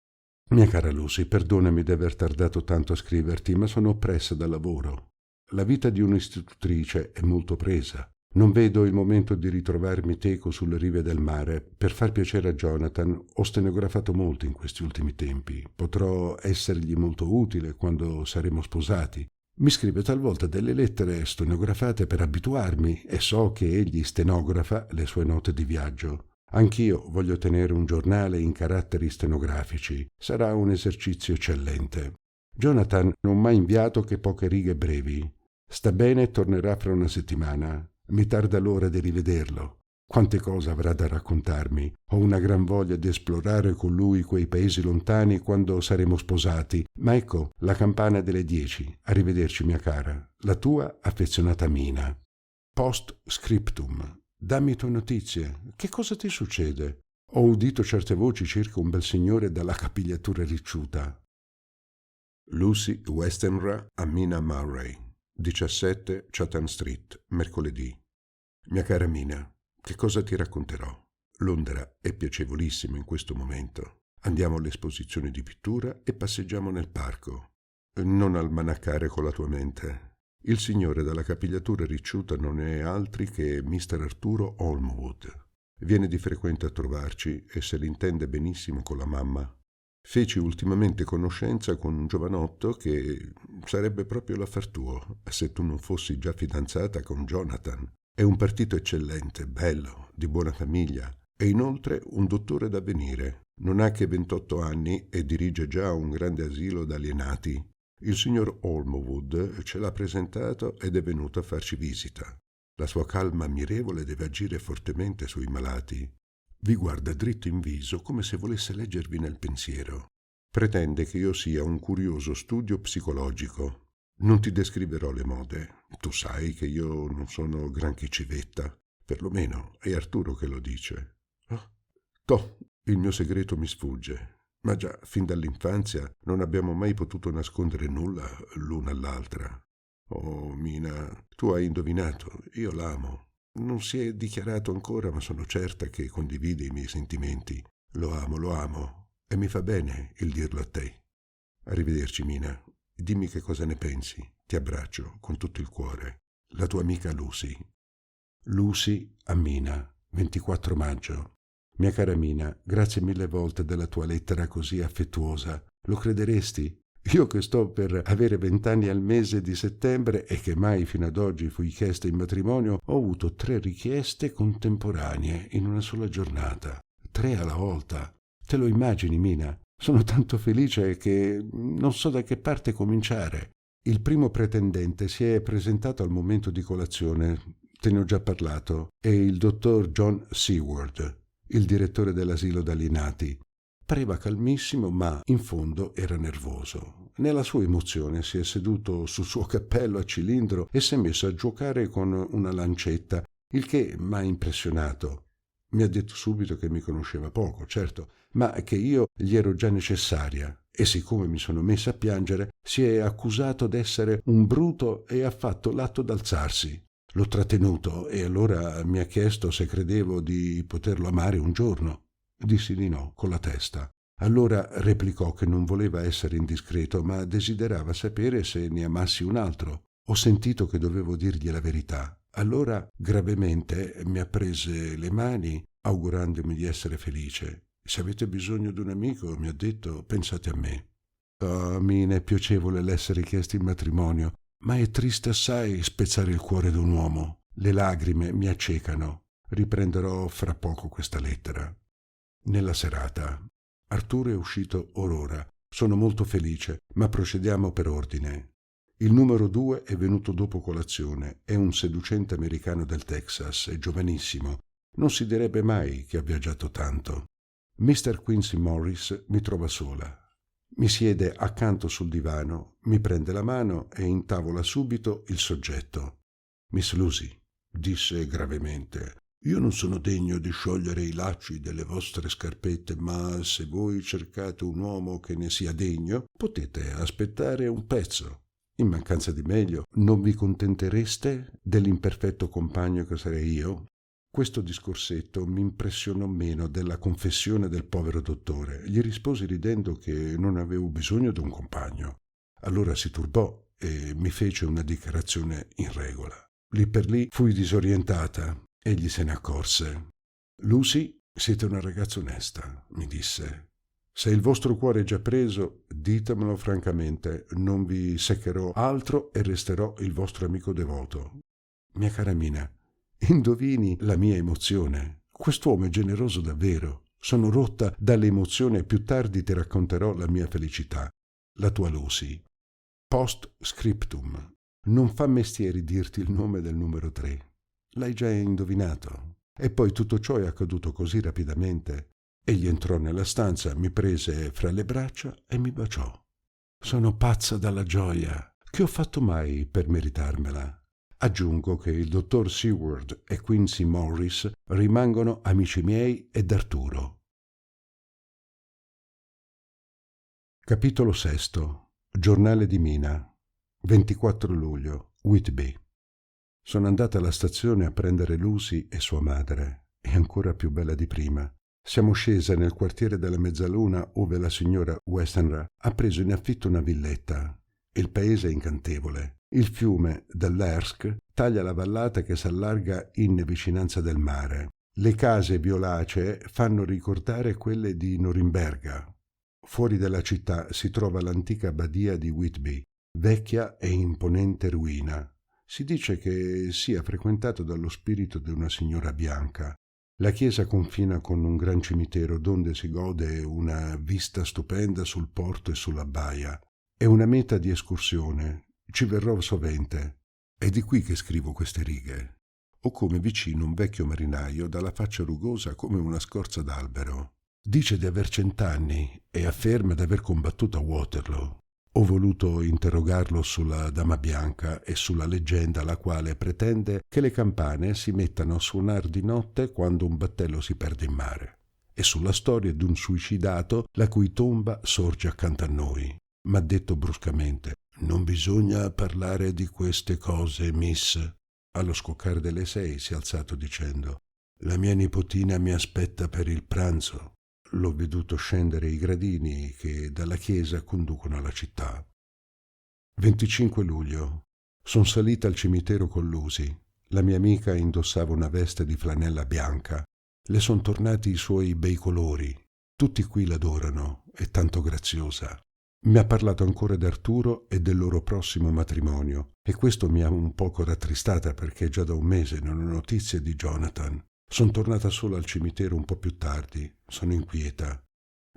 Mia cara Lucy, perdonami di aver tardato tanto a scriverti, ma sono oppressa dal lavoro. La vita di un'istitutrice è molto presa. Non vedo il momento di ritrovarmi teco sulle rive del mare. Per far piacere a Jonathan ho stenografato molto in questi ultimi tempi. Potrò essergli molto utile quando saremo sposati. Mi scrive talvolta delle lettere stenografate per abituarmi e so che egli stenografa le sue note di viaggio. Anch'io voglio tenere un giornale in caratteri stenografici. Sarà un esercizio eccellente. Jonathan non m'ha inviato che poche righe brevi. Sta bene e tornerà fra una settimana. Mi tarda l'ora di rivederlo. Quante cose avrà da raccontarmi. Ho una gran voglia di esplorare con lui quei paesi lontani quando saremo sposati. Ma ecco la campana delle 10. Arrivederci, mia cara. La tua affezionata Mina. Post scriptum. Dammi tue notizie. Che cosa ti succede? Ho udito certe voci circa un bel signore dalla capigliatura ricciuta. Lucy Westenra a Mina Murray. 17 Chatham Street, mercoledì. Mia cara Mina, che cosa ti racconterò? Londra è piacevolissima in questo momento. Andiamo all'esposizione di pittura e passeggiamo nel parco. Non almanaccare con la tua mente. Il signore dalla capigliatura ricciuta non è altri che Mr. Arturo Holmwood. Viene di frequente a trovarci e se l'intende benissimo con la mamma. Feci ultimamente conoscenza con un giovanotto che sarebbe proprio l'affar tuo, se tu non fossi già fidanzata con Jonathan. È un partito eccellente, bello, di buona famiglia e inoltre un dottore da venire. Non ha che 28 anni e dirige già un grande asilo d'alienati. Il signor Holmwood ce l'ha presentato ed è venuto a farci visita. La sua calma ammirevole deve agire fortemente sui malati. Vi guarda dritto in viso come se volesse leggervi nel pensiero. Pretende che io sia un curioso studio psicologico. Non ti descriverò le mode. Tu sai che io non sono granché civetta. Perlomeno è Arturo che lo dice. Toh, il mio segreto mi sfugge. Ma già, fin dall'infanzia non abbiamo mai potuto nascondere nulla l'una all'altra. Oh, Mina, tu hai indovinato, io l'amo. Non si è dichiarato ancora, ma sono certa che condivide i miei sentimenti. Lo amo, e mi fa bene il dirlo a te. Arrivederci, Mina. Dimmi che cosa ne pensi. Ti abbraccio con tutto il cuore. La tua amica Lucy. Lucy a Mina, 24 maggio. Mia cara Mina, grazie mille volte della tua lettera così affettuosa. Lo crederesti? Io che sto per avere 20 anni al mese di settembre e che mai fino ad oggi fui chiesta in matrimonio, ho avuto 3 richieste contemporanee in una sola giornata. 3 alla volta. Te lo immagini, Mina? Sono tanto felice che non so da che parte cominciare. Il primo pretendente si è presentato al momento di colazione, te ne ho già parlato, è il dottor John Seward. il direttore dell'asilo d'alienati. Pareva calmissimo, ma in fondo era nervoso. Nella sua emozione si è seduto sul suo cappello a cilindro e si è messo a giocare con una lancetta, il che m'ha impressionato. Mi ha detto subito che mi conosceva poco, certo, ma che io gli ero già necessaria, e siccome mi sono messa a piangere, si è accusato d'essere un bruto e ha fatto l'atto d'alzarsi. L'ho trattenuto e allora mi ha chiesto se credevo di poterlo amare un giorno. Dissi di no, con la testa. Allora replicò che non voleva essere indiscreto, ma desiderava sapere se ne amassi un altro. Ho sentito che dovevo dirgli la verità. Allora, gravemente, mi ha prese le mani, augurandomi di essere felice. Se avete bisogno di un amico, mi ha detto, pensate a me. Oh, mi è piacevole l'essere chiesto in matrimonio, ma è triste assai spezzare il cuore d'un uomo. Le lagrime mi accecano. Riprenderò fra poco questa lettera. Nella serata. Arturo è uscito or ora. Sono molto felice, ma procediamo per ordine. Il numero 2 è venuto dopo colazione. È un seducente americano del Texas, è giovanissimo. Non si direbbe mai che ha viaggiato tanto. Mr. Quincy Morris mi trova sola. Mi siede accanto sul divano, mi prende la mano e intavola subito il soggetto. Miss Lucy, disse gravemente, io non sono degno di sciogliere i lacci delle vostre scarpette, ma se voi cercate un uomo che ne sia degno, potete aspettare un pezzo. In mancanza di meglio, non vi contentereste dell'imperfetto compagno che sarei io? Questo discorsetto mi impressionò meno della confessione del povero dottore. Gli risposi ridendo che non avevo bisogno di un compagno. Allora si turbò e mi fece una dichiarazione in regola. Lì per lì fui disorientata. Egli se ne accorse. Lucy, siete una ragazza onesta, mi disse. Se il vostro cuore è già preso, ditemelo francamente, non vi seccherò altro e resterò il vostro amico devoto. Mia cara Mina, indovini la mia emozione. Quest'uomo è generoso davvero. Sono rotta dalle emozioni e più tardi ti racconterò la mia felicità. La tua Lucy. Post scriptum. Non fa mestieri dirti il nome del numero 3. L'hai già indovinato. E poi tutto ciò è accaduto così rapidamente. Egli entrò nella stanza, mi prese fra le braccia e mi baciò. Sono pazza dalla gioia. Che ho fatto mai per meritarmela? Aggiungo che il dottor Seward e Quincy Morris rimangono amici miei ed Arturo. Capitolo 6. Giornale di Mina. 24 luglio. Whitby. Sono andata alla stazione a prendere Lucy e sua madre. È ancora più bella di prima. Siamo scese nel quartiere della Mezzaluna, ove la signora Westenra ha preso in affitto una villetta. Il paese è incantevole. Il fiume dell'Ersk taglia la vallata che s'allarga in vicinanza del mare. Le case violacee fanno ricordare quelle di Norimberga. Fuori dalla città si trova l'antica abbadia di Whitby, vecchia e imponente ruina. Si dice che sia frequentato dallo spirito di una signora bianca. La chiesa confina con un gran cimitero donde si gode una vista stupenda sul porto e sulla baia. È una meta di escursione. Ci verrò sovente. È di qui che scrivo queste righe. Ho come vicino un vecchio marinaio dalla faccia rugosa come una scorza d'albero. Dice di aver 100 anni e afferma di aver combattuto a Waterloo. Ho voluto interrogarlo sulla Dama Bianca e sulla leggenda la quale pretende che le campane si mettano a suonar di notte quando un battello si perde in mare, e sulla storia di un suicidato la cui tomba sorge accanto a noi. M'ha detto bruscamente: «Non bisogna parlare di queste cose, miss». Allo scoccare delle 6 si è alzato dicendo: «La mia nipotina mi aspetta per il pranzo». L'ho veduto scendere i gradini che dalla chiesa conducono alla città. 25 luglio. Son salita al cimitero con Lucy. La mia amica indossava una veste di flanella bianca. Le son tornati i suoi bei colori. Tutti qui l'adorano, è tanto graziosa. Mi ha parlato ancora d'Arturo e del loro prossimo matrimonio, e questo mi ha un poco rattristata perché già da un mese non ho notizie di Jonathan. Sono tornata sola al cimitero un po' più tardi. Sono inquieta.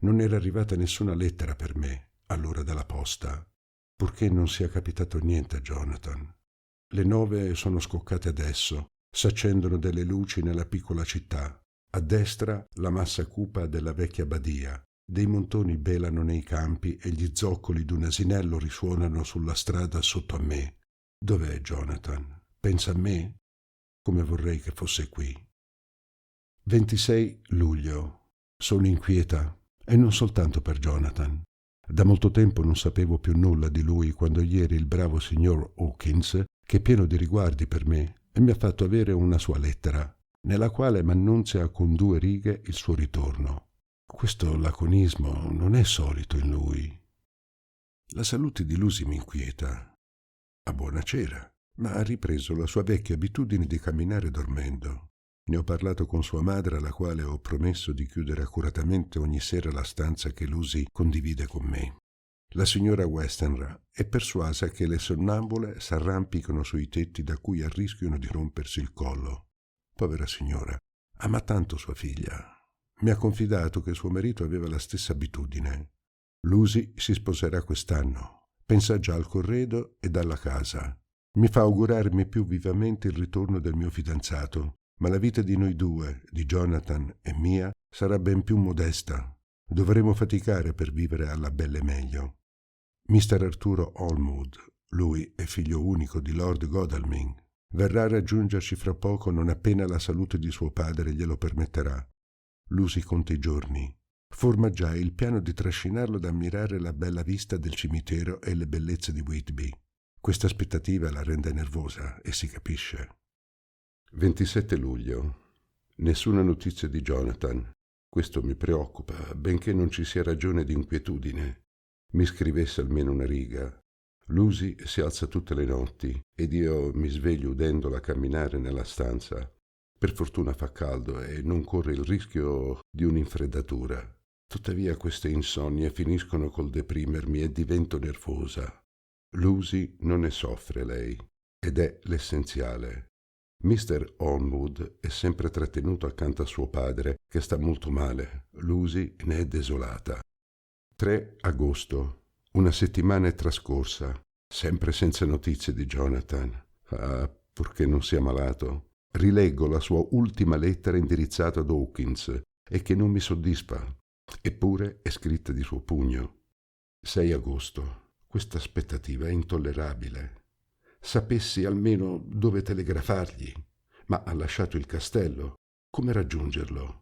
Non era arrivata nessuna lettera per me all'ora della posta, purché non sia capitato niente a Jonathan. Le 9 sono scoccate adesso. S'accendono delle luci nella piccola città. A destra la massa cupa della vecchia badia. Dei montoni belano nei campi e gli zoccoli d'un asinello risuonano sulla strada sotto a me. Dov'è Jonathan? Pensa a me? Come vorrei che fosse qui. 26 luglio. Sono inquieta, e non soltanto per Jonathan. Da molto tempo non sapevo più nulla di lui quando ieri il bravo signor Hawkins, che è pieno di riguardi per me, mi ha fatto avere una sua lettera, nella quale m'annunzia con 2 righe il suo ritorno. Questo laconismo non è solito in lui. La salute di Lucy mi inquieta. A buona cera, ma ha ripreso la sua vecchia abitudine di camminare dormendo. Ne ho parlato con sua madre, alla quale ho promesso di chiudere accuratamente ogni sera la stanza che Lucy condivide con me. La signora Westenra è persuasa che le sonnambule s'arrampicano sui tetti da cui arrischiano di rompersi il collo. Povera signora, ama tanto sua figlia. Mi ha confidato che suo marito aveva la stessa abitudine. Lucy si sposerà quest'anno. Pensa già al corredo e alla casa. Mi fa augurarmi più vivamente il ritorno del mio fidanzato, ma la vita di noi due, di Jonathan e mia, sarà ben più modesta. Dovremo faticare per vivere alla belle meglio. Mr. Arturo Allwood, lui è figlio unico di Lord Godalming, verrà a raggiungerci fra poco non appena la salute di suo padre glielo permetterà. Lucy conta i giorni. Forma già il piano di trascinarlo ad ammirare la bella vista del cimitero e le bellezze di Whitby. Questa aspettativa la rende nervosa e si capisce. 27 luglio. Nessuna notizia di Jonathan. Questo mi preoccupa, benché non ci sia ragione di inquietudine. Mi scrivesse almeno una riga. Lucy si alza tutte le notti ed io mi sveglio udendola camminare nella stanza. Per fortuna fa caldo e non corre il rischio di un'infreddatura. Tuttavia queste insonnie finiscono col deprimermi e divento nervosa. Lucy non ne soffre lei, ed è l'essenziale. Mr. Allwood è sempre trattenuto accanto a suo padre, che sta molto male. Lucy ne è desolata. 3 agosto. Una settimana è trascorsa, sempre senza notizie di Jonathan. Ah, purché non sia malato. Rileggo la sua ultima lettera indirizzata ad Hawkins e che non mi soddisfa, eppure è scritta di suo pugno. 6 agosto. Questa aspettativa è intollerabile. Sapessi almeno dove telegrafargli, ma ha lasciato il castello. Come raggiungerlo?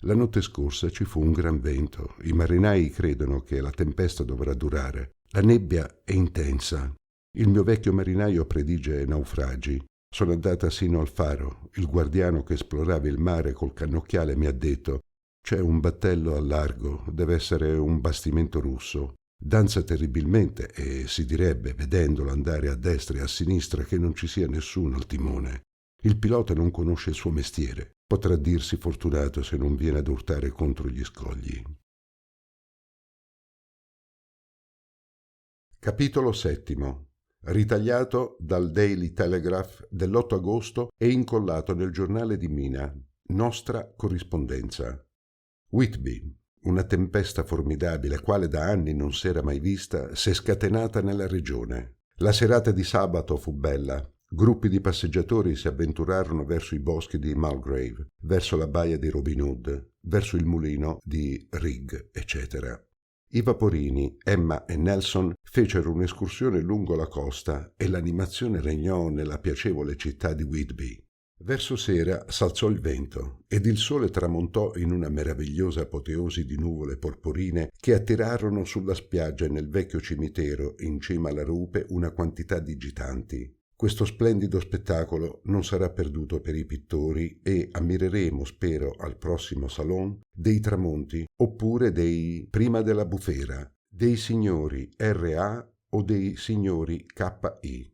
La notte scorsa ci fu un gran vento. I marinai credono che la tempesta dovrà durare. La nebbia è intensa. Il mio vecchio marinaio predice naufragi. Sono andata sino al faro. Il guardiano che esplorava il mare col cannocchiale mi ha detto: c'è un battello al largo, deve essere un bastimento russo. Danza terribilmente e si direbbe, vedendolo andare a destra e a sinistra, che non ci sia nessuno al timone. Il pilota non conosce il suo mestiere. Potrà dirsi fortunato se non viene ad urtare contro gli scogli. Capitolo 7. Ritagliato dal Daily Telegraph dell'8 agosto e incollato nel giornale di Mina. Nostra corrispondenza. Whitby. Una tempesta formidabile, quale da anni non s'era mai vista, s'è scatenata nella regione. La serata di sabato fu bella. Gruppi di passeggiatori si avventurarono verso i boschi di Mulgrave, verso la baia di Robin Hood, verso il mulino di Rigg, eccetera. I vaporini, Emma e Nelson, fecero un'escursione lungo la costa e l'animazione regnò nella piacevole città di Whitby. Verso sera s'alzò il vento ed il sole tramontò in una meravigliosa apoteosi di nuvole porporine che attirarono sulla spiaggia e nel vecchio cimitero, in cima alla rupe, una quantità di gitanti. Questo splendido spettacolo non sarà perduto per i pittori e ammireremo, spero, al prossimo salon, dei tramonti oppure dei prima della bufera, dei signori R.A. o dei signori K.I.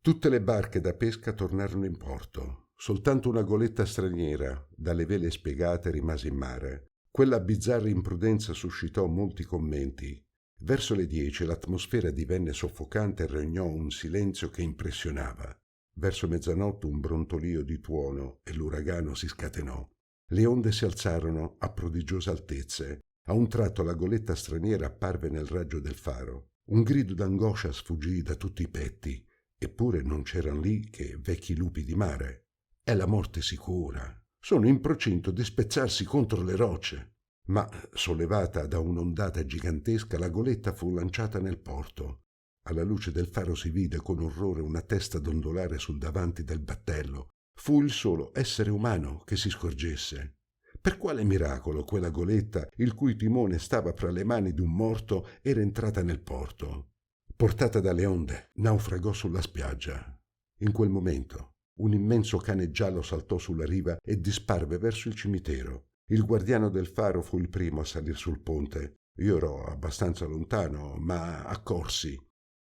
Tutte le barche da pesca tornarono in porto. Soltanto una goletta straniera, dalle vele spiegate, rimase in mare. Quella bizzarra imprudenza suscitò molti commenti. Verso le 10 l'atmosfera divenne soffocante e regnò un silenzio che impressionava. Verso mezzanotte un brontolio di tuono e l'uragano si scatenò. Le onde si alzarono a prodigiose altezze. A un tratto la goletta straniera apparve nel raggio del faro. Un grido d'angoscia sfuggì da tutti i petti. Eppure non c'eran lì che vecchi lupi di mare. È la morte sicura. Sono in procinto di spezzarsi contro le rocce. Ma, sollevata da un'ondata gigantesca, la goletta fu lanciata nel porto. Alla luce del faro si vide con orrore una testa dondolare sul davanti del battello. Fu il solo essere umano che si scorgesse. Per quale miracolo quella goletta, il cui timone stava fra le mani di un morto, era entrata nel porto? Portata dalle onde, naufragò sulla spiaggia. In quel momento, un immenso cane giallo saltò sulla riva e disparve verso il cimitero. Il guardiano del faro fu il primo a salir sul ponte. Io ero abbastanza lontano, ma accorsi.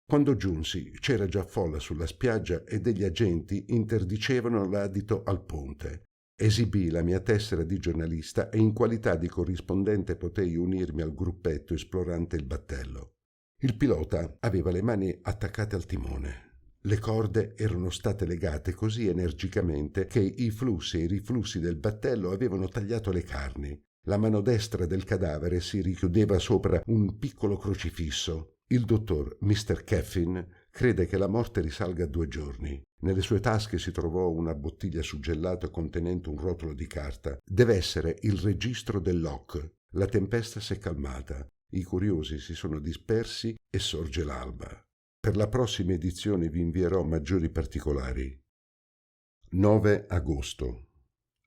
Quando giunsi, c'era già folla sulla spiaggia e degli agenti interdicevano l'adito al ponte. Esibii la mia tessera di giornalista e in qualità di corrispondente potei unirmi al gruppetto esplorante il battello. Il pilota aveva le mani attaccate al timone. Le corde erano state legate così energicamente che i flussi e i riflussi del battello avevano tagliato le carni. La mano destra del cadavere si richiudeva sopra un piccolo crocifisso. Il dottor Mr. Caffin crede che la morte risalga a 2 giorni. Nelle sue tasche si trovò una bottiglia suggellato contenente un rotolo di carta. Deve essere il registro del Locke. La tempesta si è calmata. I curiosi si sono dispersi e sorge l'alba. Per la prossima edizione vi invierò maggiori particolari. 9 agosto.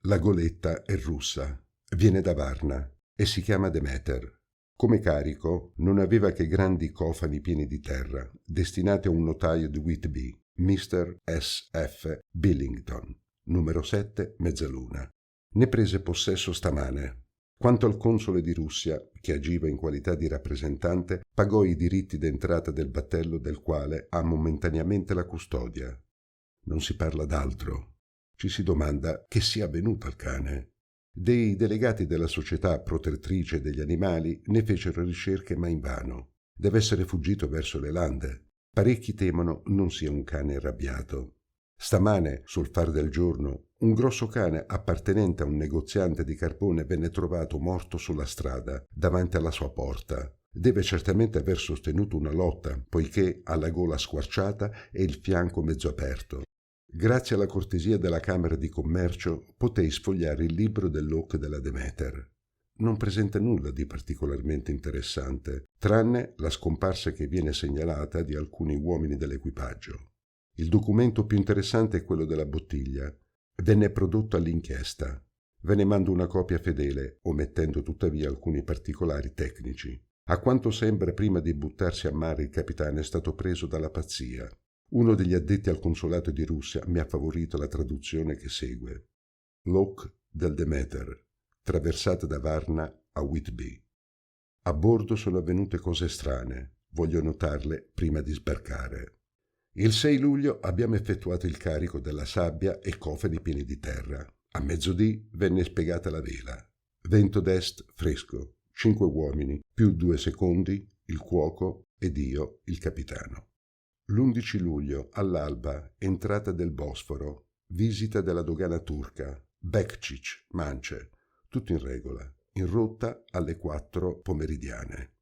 La goletta è russa. Viene da Varna e si chiama Demeter. Come carico non aveva che grandi cofani pieni di terra, destinati a un notaio di Whitby, Mr. S. F. Billington, numero 7, Mezzaluna. Ne prese possesso stamane. Quanto al console di Russia, che agiva in qualità di rappresentante, pagò i diritti d'entrata del battello del quale ha momentaneamente la custodia. Non si parla d'altro. Ci si domanda che sia avvenuto al cane. Dei delegati della società protettrice degli animali ne fecero ricerche ma invano. Deve essere fuggito verso le lande. Parecchi temono non sia un cane arrabbiato. Stamane, sul far del giorno, un grosso cane appartenente a un negoziante di carbone venne trovato morto sulla strada, davanti alla sua porta. Deve certamente aver sostenuto una lotta, poiché ha la gola squarciata e il fianco mezzo aperto. Grazie alla cortesia della Camera di Commercio potei sfogliare il libro del Locke della Demeter. Non presenta nulla di particolarmente interessante, tranne la scomparsa che viene segnalata di alcuni uomini dell'equipaggio. Il documento più interessante è quello della bottiglia. Venne prodotto all'inchiesta. Ve ne mando una copia fedele, omettendo tuttavia alcuni particolari tecnici. A quanto sembra, prima di buttarsi a mare il capitano è stato preso dalla pazzia. Uno degli addetti al consolato di Russia mi ha favorito la traduzione che segue. Locke del Demeter, traversata da Varna a Whitby. A bordo sono avvenute cose strane, voglio notarle prima di sbarcare. Il 6 luglio abbiamo effettuato il carico della sabbia e cofani pieni di terra. A mezzodì venne spiegata la vela. Vento d'est fresco, 5 uomini, più 2 secondi, il cuoco ed io, il capitano. L'11 luglio, all'alba, entrata del Bosforo, visita della dogana turca, Bekčić, Mance, tutto in regola, in rotta alle 4 pomeridiane.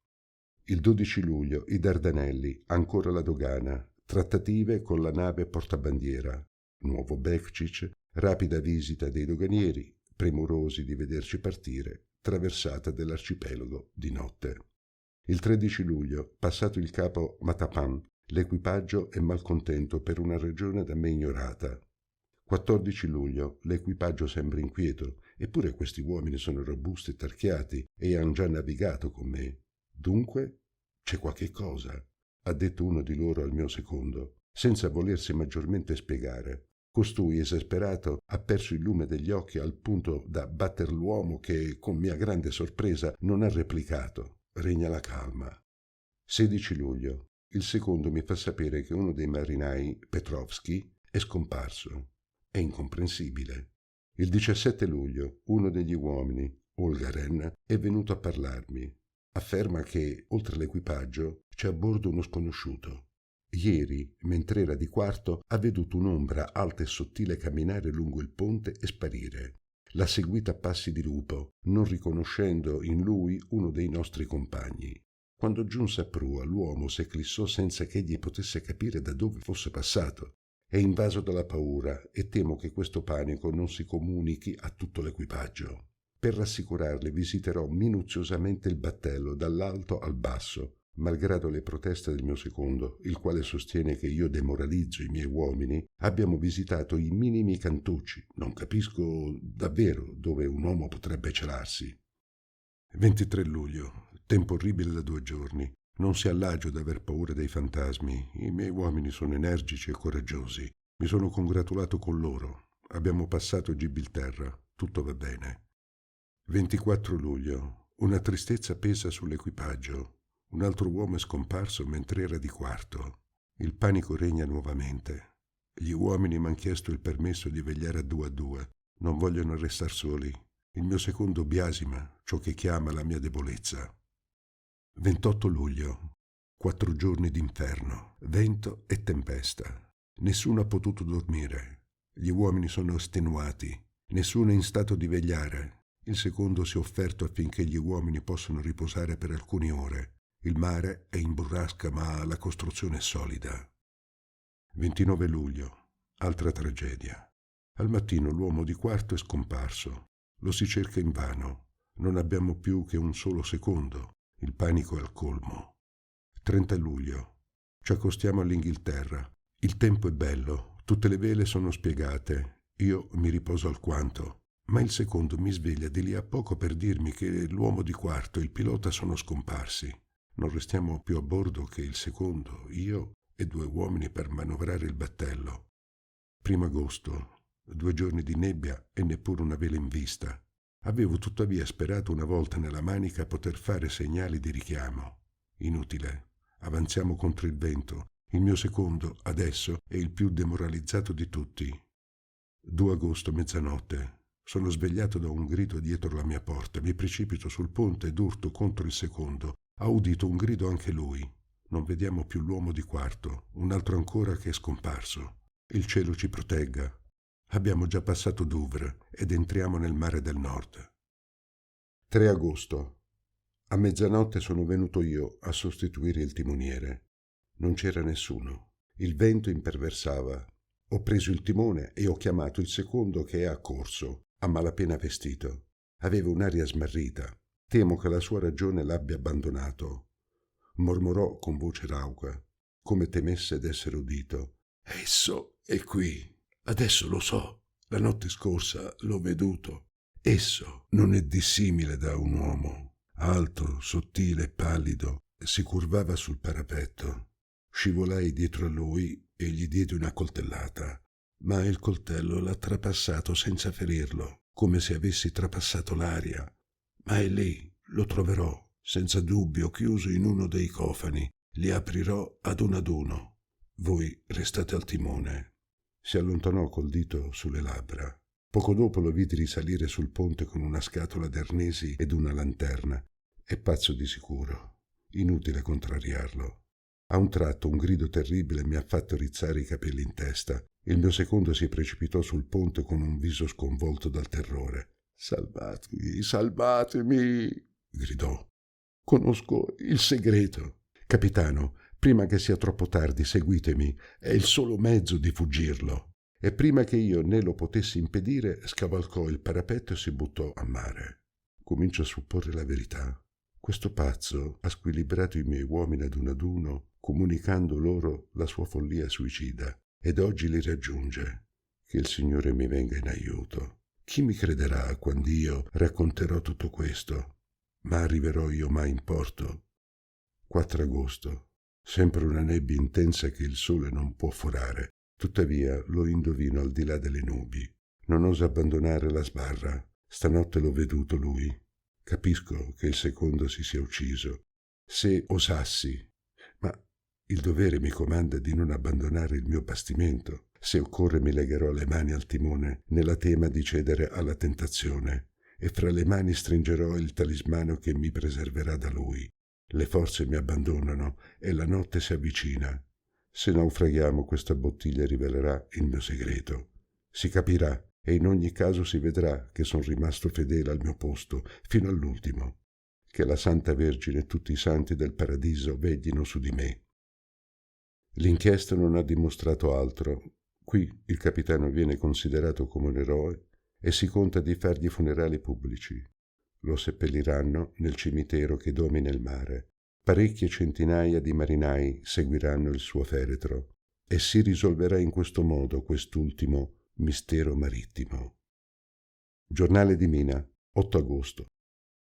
Il 12 luglio, i Dardanelli, ancora la dogana, trattative con la nave portabandiera, nuovo Bekčić, rapida visita dei doganieri, premurosi di vederci partire, traversata dell'arcipelago di notte. Il 13 luglio, passato il capo Matapan, l'equipaggio è malcontento per una ragione da me ignorata. 14 luglio, l'equipaggio sembra inquieto, eppure questi uomini sono robusti e tarchiati e han già navigato con me. Dunque, c'è qualche cosa, ha detto uno di loro al mio secondo, senza volersi maggiormente spiegare. Costui, esasperato, ha perso il lume degli occhi al punto da batter l'uomo che, con mia grande sorpresa, non ha replicato. Regna la calma. 16 luglio. Il secondo mi fa sapere che uno dei marinai, Petrovski, è scomparso. È incomprensibile. Il 17 luglio, uno degli uomini, Olgaren, è venuto a parlarmi. Afferma che, oltre l'equipaggio, c'è a bordo uno sconosciuto. Ieri, mentre era di quarto, ha veduto un'ombra alta e sottile camminare lungo il ponte e sparire. L'ha seguita a passi di lupo, non riconoscendo in lui uno dei nostri compagni. Quando giunse a prua, l'uomo s'eclissò senza che egli potesse capire da dove fosse passato. È invaso dalla paura e temo che questo panico non si comunichi a tutto l'equipaggio. Per rassicurarle visiterò minuziosamente il battello dall'alto al basso, malgrado le proteste del mio secondo, il quale sostiene che io demoralizzo i miei uomini. Abbiamo visitato i minimi cantucci. Non capisco davvero dove un uomo potrebbe celarsi. 23 luglio, tempo orribile da 2 giorni. Non si ha l'agio d'aver paura dei fantasmi. I miei uomini sono energici e coraggiosi. Mi sono congratulato con loro. Abbiamo passato Gibilterra. Tutto va bene. 24 luglio. Una tristezza pesa sull'equipaggio. Un altro uomo è scomparso mentre era di quarto. Il panico regna nuovamente. Gli uomini mi hanno chiesto il permesso di vegliare a 2. Non vogliono restar soli. Il mio secondo biasima ciò che chiama la mia debolezza. 28 luglio. 4 giorni d'inferno, vento e tempesta. Nessuno ha potuto dormire. Gli uomini sono estenuati. Nessuno è in stato di vegliare. Il secondo si è offerto affinché gli uomini possano riposare per alcune ore. Il mare è in burrasca, ma la costruzione è solida. 29 luglio. Altra tragedia. Al mattino l'uomo di quarto è scomparso. Lo si cerca invano. Non abbiamo più che un solo secondo. Il panico è al colmo. 30 luglio. Ci accostiamo all'Inghilterra. Il tempo è bello. Tutte le vele sono spiegate. Io mi riposo alquanto. Ma il secondo mi sveglia di lì a poco per dirmi che l'uomo di quarto e il pilota sono scomparsi. Non restiamo più a bordo che il secondo, io e 2 uomini per manovrare il battello. 1 agosto, 2 giorni di nebbia e neppure una vela in vista. Avevo tuttavia sperato una volta nella manica poter fare segnali di richiamo. Inutile. Avanziamo contro il vento. Il mio secondo, adesso, è il più demoralizzato di tutti. 2 agosto, mezzanotte. Sono svegliato da un grido dietro la mia porta. Mi precipito sul ponte ed urto contro il secondo. Ha udito un grido anche lui. Non vediamo più l'uomo di quarto. Un altro ancora che è scomparso. Il cielo ci protegga. Abbiamo già passato Douvres ed entriamo nel mare del nord. 3 agosto. A mezzanotte sono venuto io a sostituire il timoniere. Non c'era nessuno. Il vento imperversava. Ho preso il timone e ho chiamato il secondo che è accorso, a malapena vestito. Aveva un'aria smarrita. Temo che la sua ragione l'abbia abbandonato. Mormorò con voce rauca, come temesse d'essere udito. Esso è qui. Adesso lo so, la notte scorsa l'ho veduto. Esso non è dissimile da un uomo. Alto, sottile e pallido, si curvava sul parapetto. Scivolai dietro a lui e gli diedi una coltellata, ma il coltello l'ha trapassato senza ferirlo, come se avessi trapassato l'aria. Ma è lì, lo troverò, senza dubbio, chiuso in uno dei cofani. Li aprirò ad uno. Voi restate al timone. Si allontanò col dito sulle labbra. Poco dopo lo vidi risalire sul ponte con una scatola d'arnesi ed una lanterna. È pazzo di sicuro. Inutile contrariarlo. A un tratto un grido terribile mi ha fatto rizzare i capelli in testa. Il mio secondo si precipitò sul ponte con un viso sconvolto dal terrore. «Salvatemi, salvatemi!» gridò. «Conosco il segreto. Capitano, prima che sia troppo tardi, seguitemi. È il solo mezzo di fuggirlo». E prima che io ne lo potessi impedire, scavalcò il parapetto e si buttò a mare. Comincio a supporre la verità. Questo pazzo ha squilibrato i miei uomini ad uno, comunicando loro la sua follia suicida, ed oggi li raggiunge. Che il Signore mi venga in aiuto. Chi mi crederà quando io racconterò tutto questo? Ma arriverò io mai in porto? 4 agosto. Sempre una nebbia intensa che il sole non può forare. Tuttavia lo indovino al di là delle nubi. Non oso abbandonare la sbarra. Stanotte l'ho veduto lui. Capisco che il secondo si sia ucciso. Se osassi, ma il dovere mi comanda di non abbandonare il mio bastimento. Se occorre mi legherò le mani al timone nella tema di cedere alla tentazione e fra le mani stringerò il talismano che mi preserverà da lui. Le forze mi abbandonano e la notte si avvicina. Se naufraghiamo, questa bottiglia rivelerà il mio segreto. Si capirà e in ogni caso si vedrà che sono rimasto fedele al mio posto fino all'ultimo. Che la Santa Vergine e tutti i santi del paradiso veglino su di me. L'inchiesta non ha dimostrato altro Qui il capitano viene considerato come un eroe e si conta di fargli funerali pubblici. Lo seppelliranno nel cimitero che domina il mare. Parecchie centinaia di marinai seguiranno il suo feretro e si risolverà in questo modo quest'ultimo mistero marittimo. Giornale di Mina, 8 agosto.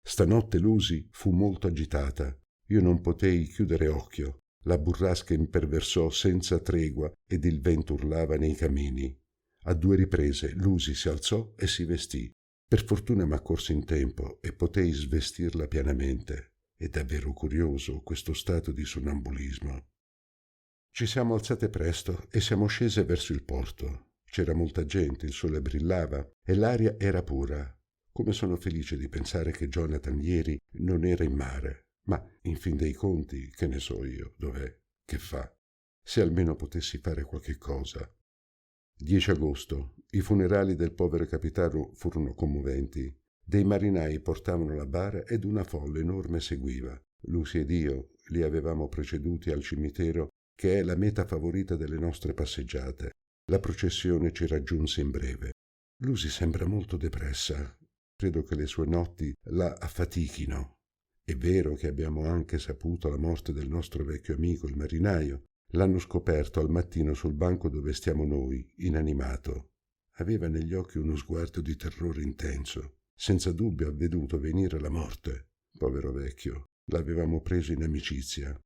Stanotte Lucy fu molto agitata. Io non potei chiudere occhio. La burrasca imperversò senza tregua ed il vento urlava nei camini. A 2 riprese Lucy si alzò e si vestì. Per fortuna m'accorsi in tempo e potei svestirla pianamente. È davvero curioso questo stato di sonnambulismo. Ci siamo alzate presto e siamo scese verso il porto. C'era molta gente, il sole brillava e l'aria era pura. Come sono felice di pensare che Jonathan ieri non era in mare. Ma, in fin dei conti, che ne so io, dov'è, che fa? Se almeno potessi fare qualche cosa. 10 agosto. I funerali del povero capitano furono commoventi. Dei marinai portavano la bara ed una folla enorme seguiva. Lucy ed io li avevamo preceduti al cimitero, che è la meta favorita delle nostre passeggiate. La processione ci raggiunse in breve. Lucy sembra molto depressa. Credo che le sue notti la affatichino. È vero che abbiamo anche saputo la morte del nostro vecchio amico, il marinaio. L'hanno scoperto al mattino sul banco dove stiamo noi, inanimato. Aveva negli occhi uno sguardo di terrore intenso. Senza dubbio ha veduto venire la morte. Povero vecchio, l'avevamo preso in amicizia.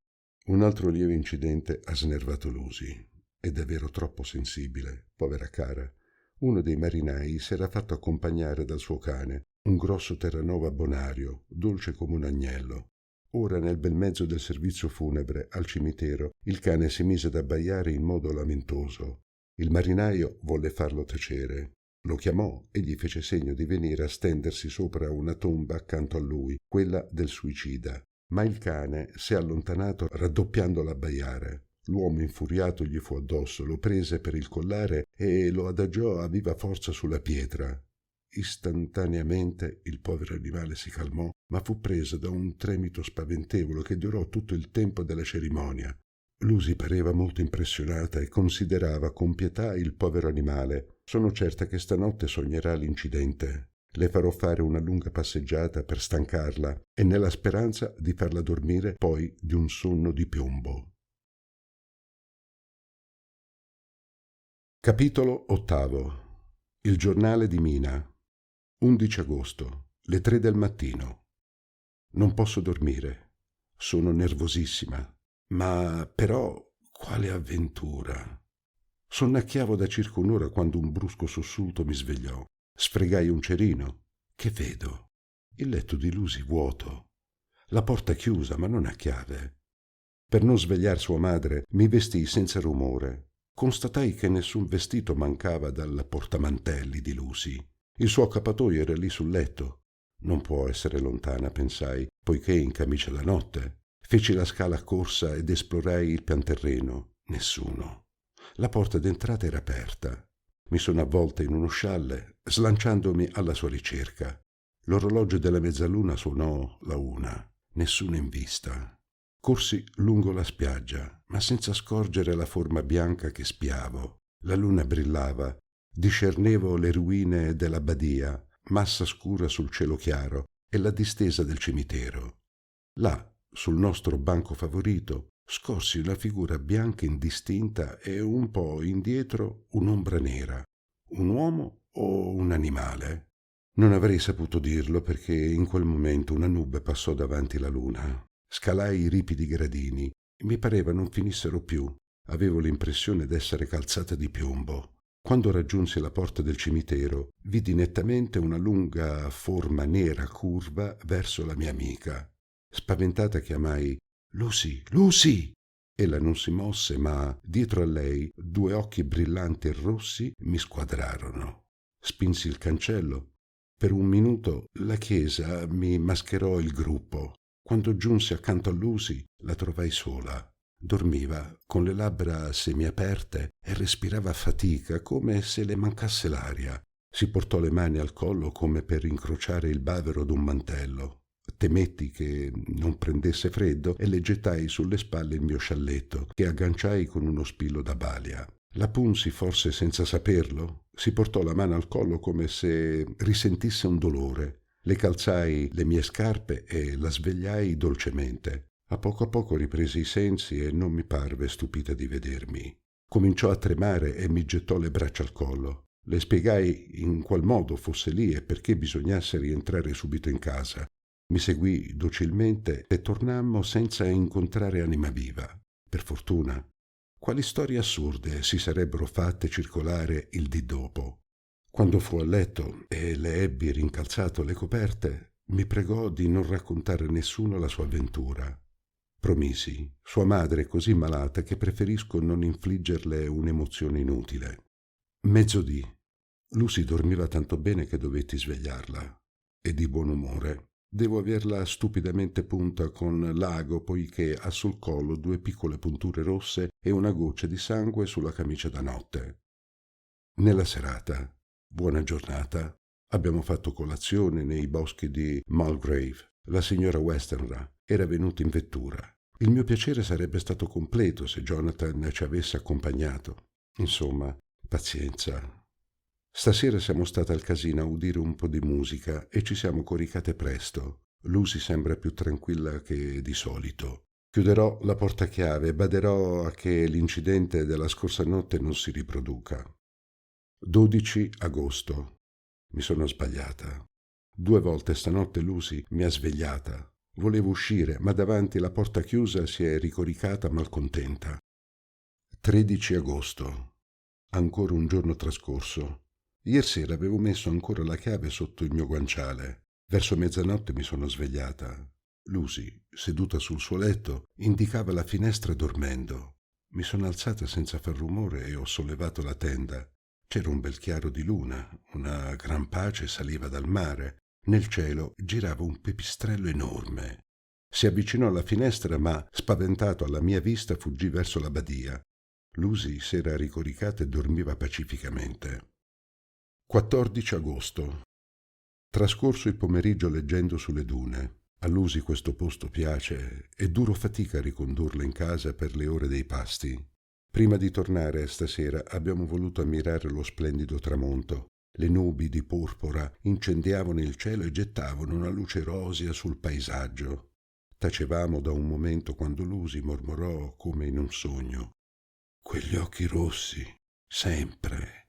Un altro lieve incidente ha snervato Lucy. È davvero troppo sensibile, povera cara. Uno dei marinai si era fatto accompagnare dal suo cane, un grosso terranova bonario, dolce come un agnello. Ora, nel bel mezzo del servizio funebre al cimitero, il cane si mise ad abbaiare in modo lamentoso. Il marinaio volle farlo tacere. Lo chiamò e gli fece segno di venire a stendersi sopra una tomba accanto a lui, quella del suicida. Ma il cane si è allontanato raddoppiando l'abbaiare. L'uomo infuriato gli fu addosso, lo prese per il collare e lo adagiò a viva forza sulla pietra. Istantaneamente il povero animale si calmò, ma fu preso da un tremito spaventevole che durò tutto il tempo della cerimonia. Lucy pareva molto impressionata e considerava con pietà il povero animale. Sono certa che stanotte sognerà l'incidente. Le farò fare una lunga passeggiata per stancarla e nella speranza di farla dormire poi di un sonno di piombo. Capitolo 8. Il giornale di Mina. 11 agosto, le 3 del mattino. Non posso dormire. Sono nervosissima. Ma però quale avventura! Sonnacchiavo da circa un'ora quando un brusco sussulto mi svegliò. Sfregai un cerino. Che vedo? Il letto di Lucy vuoto. La porta chiusa, ma non a chiave. Per non svegliar sua madre, mi vestii senza rumore. Constatai che nessun vestito mancava dal portamantelli di Lucy. Il suo accappatoio era lì sul letto. Non può essere lontana, pensai, poiché è in camicia da notte. Feci la scala a corsa ed esplorai il pianterreno. Nessuno. La porta d'entrata era aperta. Mi sono avvolta in uno scialle, slanciandomi alla sua ricerca. L'orologio della mezzaluna suonò la 1. Nessuno in vista. Corsi lungo la spiaggia, ma senza scorgere la forma bianca che spiavo. La luna brillava. Discernevo le ruine della badia, massa scura sul cielo chiaro, e la distesa del cimitero. Là, sul nostro banco favorito, scorsi una figura bianca indistinta e un po' indietro un'ombra nera. Un uomo o un animale? Non avrei saputo dirlo perché in quel momento una nube passò davanti la luna. Scalai i ripidi gradini. Mi pareva non finissero più. Avevo l'impressione d'essere calzata di piombo. Quando raggiunsi la porta del cimitero, vidi nettamente una lunga forma nera curva verso la mia amica. Spaventata chiamai «Lucy, Lucy!» Ella non si mosse, ma dietro a lei 2 occhi brillanti e rossi mi squadrarono. Spinsi il cancello. Per un minuto la chiesa mi mascherò il gruppo. Quando giunsi accanto a Lucy, la trovai sola. Dormiva con le labbra semiaperte e respirava a fatica, come se le mancasse l'aria. Si portò le mani al collo come per incrociare il bavero d'un mantello. Temetti che non prendesse freddo e le gettai sulle spalle il mio scialletto, che agganciai con uno spillo da balia. La punsi forse senza saperlo. Si portò la mano al collo come se risentisse un dolore. Le calzai le mie scarpe e la svegliai dolcemente. A poco ripresi i sensi e non mi parve stupita di vedermi. Cominciò a tremare e mi gettò le braccia al collo. Le spiegai in qual modo fosse lì e perché bisognasse rientrare subito in casa. Mi seguì docilmente e tornammo senza incontrare anima viva. Per fortuna. Quali storie assurde si sarebbero fatte circolare il dì dopo. Quando fu a letto e le ebbi rincalzato le coperte, mi pregò di non raccontare a nessuno la sua avventura. Promisi, sua madre è così malata che preferisco non infliggerle un'emozione inutile. Mezzodì. Lucy dormiva tanto bene che dovetti svegliarla. E di buon umore. Devo averla stupidamente punta con l'ago poiché ha sul collo 2 piccole punture rosse e una goccia di sangue sulla camicia da notte. Nella serata, buona giornata, abbiamo fatto colazione nei boschi di Mulgrave. La signora Westenra era venuta in vettura. Il mio piacere sarebbe stato completo se Jonathan ci avesse accompagnato. Insomma, pazienza. Stasera siamo state al casino a udire un po' di musica e ci siamo coricate presto. Lucy sembra più tranquilla che di solito. Chiuderò la portachiave e baderò a che l'incidente della scorsa notte non si riproduca. 12 agosto. Mi sono sbagliata. 2 volte stanotte Lucy mi ha svegliata. Volevo uscire, ma davanti la porta chiusa si è ricoricata malcontenta. 13 agosto. Ancora un giorno trascorso. Ieri sera avevo messo ancora la chiave sotto il mio guanciale. Verso mezzanotte mi sono svegliata. Lucy, seduta sul suo letto, indicava la finestra dormendo. Mi sono alzata senza far rumore e ho sollevato la tenda. C'era un bel chiaro di luna, una gran pace saliva dal mare. Nel cielo girava un pipistrello enorme. Si avvicinò alla finestra, ma, spaventato alla mia vista, fuggì verso la badia. Lucy s'era ricoricata e dormiva pacificamente. 14 agosto. Trascorso il pomeriggio leggendo sulle dune. A Lucy questo posto piace e duro fatica a ricondurla in casa per le ore dei pasti. Prima di tornare stasera abbiamo voluto ammirare lo splendido tramonto. Le nubi di porpora incendiavano il cielo e gettavano una luce rosea sul paesaggio. Tacevamo da un momento quando Lucy mormorò come in un sogno: «Quegli occhi rossi, sempre».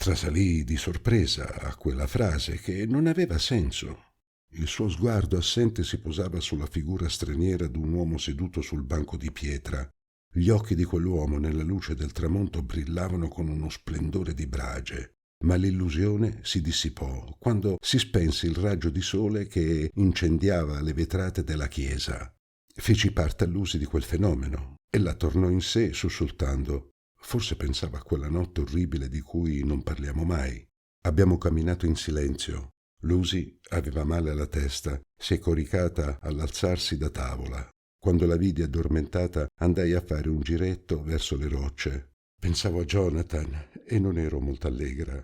Trasalì di sorpresa a quella frase che non aveva senso. Il suo sguardo assente si posava sulla figura straniera d'un uomo seduto sul banco di pietra. Gli occhi di quell'uomo nella luce del tramonto brillavano con uno splendore di brage, ma l'illusione si dissipò quando si spense il raggio di sole che incendiava le vetrate della chiesa. Feci parte a Lucy di quel fenomeno. Ella tornò in sé sussultando. Forse pensava a quella notte orribile di cui non parliamo mai. Abbiamo camminato in silenzio. Lucy aveva male alla testa, si è coricata all'alzarsi da tavola. Quando la vidi addormentata andai a fare un giretto verso le rocce. Pensavo a Jonathan e non ero molto allegra.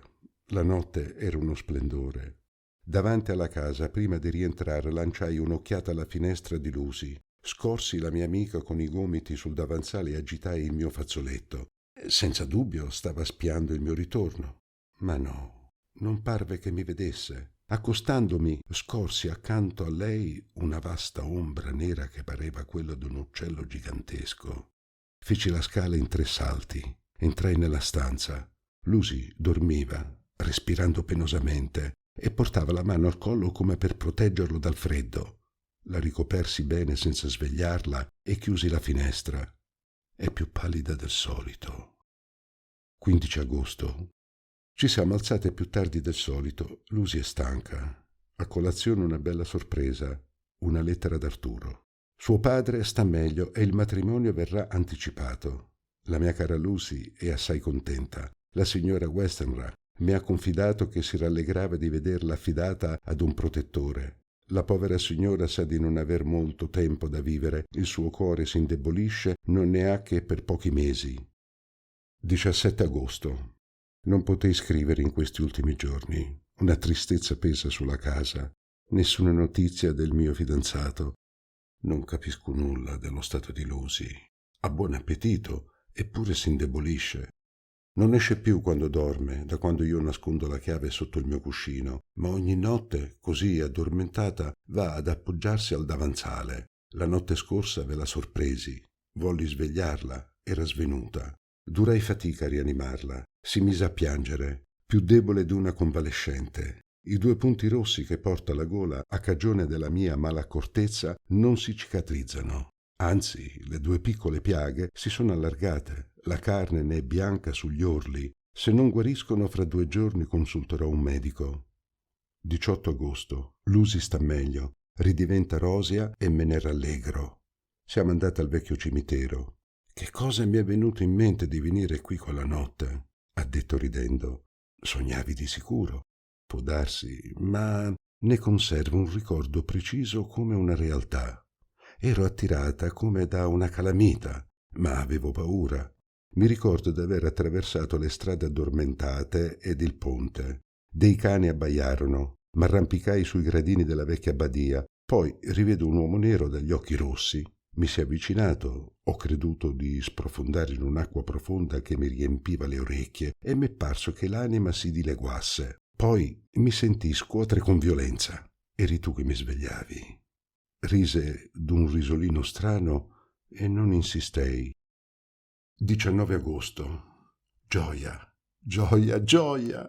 La notte era uno splendore. Davanti alla casa, prima di rientrare, lanciai un'occhiata alla finestra di Lucy. Scorsi la mia amica con i gomiti sul davanzale e agitai il mio fazzoletto. Senza dubbio stava spiando il mio ritorno. Ma no, non parve che mi vedesse. Accostandomi, scorsi accanto a lei una vasta ombra nera che pareva quella d'un uccello gigantesco. Feci la scala in 3 salti. Entrai nella stanza. Lucy dormiva, respirando penosamente, e portava la mano al collo come per proteggerlo dal freddo. La ricopersi bene senza svegliarla e chiusi la finestra. È più pallida del solito. 15 agosto. Ci siamo alzate più tardi del solito. Lucy è stanca. A colazione una bella sorpresa, una lettera d'Arturo. Suo padre sta meglio e il matrimonio verrà anticipato. La mia cara Lucy è assai contenta. La signora Westenra mi ha confidato che si rallegrava di vederla affidata ad un protettore. La povera signora sa di non aver molto tempo da vivere, il suo cuore si indebolisce, non ne ha che per pochi mesi. 17 agosto. Non potei scrivere in questi ultimi giorni. Una tristezza pesa sulla casa. Nessuna notizia del mio fidanzato. Non capisco nulla dello stato di Lucy. Ha buon appetito, eppure si indebolisce. Non esce più quando dorme, da quando io nascondo la chiave sotto il mio cuscino, ma ogni notte, così addormentata, va ad appoggiarsi al davanzale. La notte scorsa ve la sorpresi. Volli svegliarla, era svenuta. Durai fatica a rianimarla. Si mise a piangere, più debole di una convalescente. I 2 punti rossi che porta alla gola a cagione della mia malaccortezza non si cicatrizzano. Anzi, le 2 piccole piaghe si sono allargate. La carne ne è bianca sugli orli. Se non guariscono fra 2 giorni consulterò un medico. 18 agosto. Lucy sta meglio. Ridiventa rosea e me ne rallegro. Siamo andati al vecchio cimitero. Che cosa mi è venuto in mente di venire qui quella notte? Ha detto ridendo. Sognavi di sicuro. Può darsi, ma ne conservo un ricordo preciso come una realtà. Ero attirata come da una calamita, ma avevo paura. Mi ricordo di aver attraversato le strade addormentate ed il ponte. Dei cani abbaiarono, m'arrampicai sui gradini della vecchia abbadia, poi rivedo un uomo nero dagli occhi rossi. Mi si è avvicinato, ho creduto di sprofondare in un'acqua profonda che mi riempiva le orecchie e m'è parso che l'anima si dileguasse. Poi mi sentii scuotere con violenza. Eri tu che mi svegliavi. Rise d'un risolino strano e non insistei. 19 agosto. Gioia, gioia, gioia!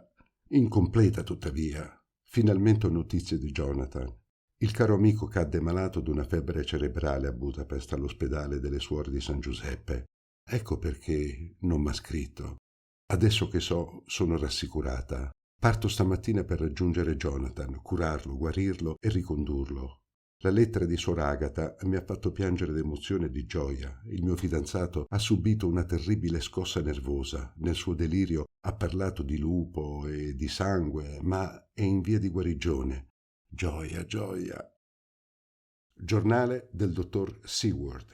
Incompleta tuttavia. Finalmente ho notizie di Jonathan. Il caro amico cadde malato d'una febbre cerebrale a Budapest all'ospedale delle Suore di San Giuseppe. Ecco perché non m'ha scritto. Adesso che so, sono rassicurata. Parto stamattina per raggiungere Jonathan, curarlo, guarirlo e ricondurlo. La lettera di Suor Agata mi ha fatto piangere d'emozione e di gioia. Il mio fidanzato ha subito una terribile scossa nervosa. Nel suo delirio ha parlato di lupo e di sangue, ma è in via di guarigione. Gioia, gioia. Giornale del dottor Seward,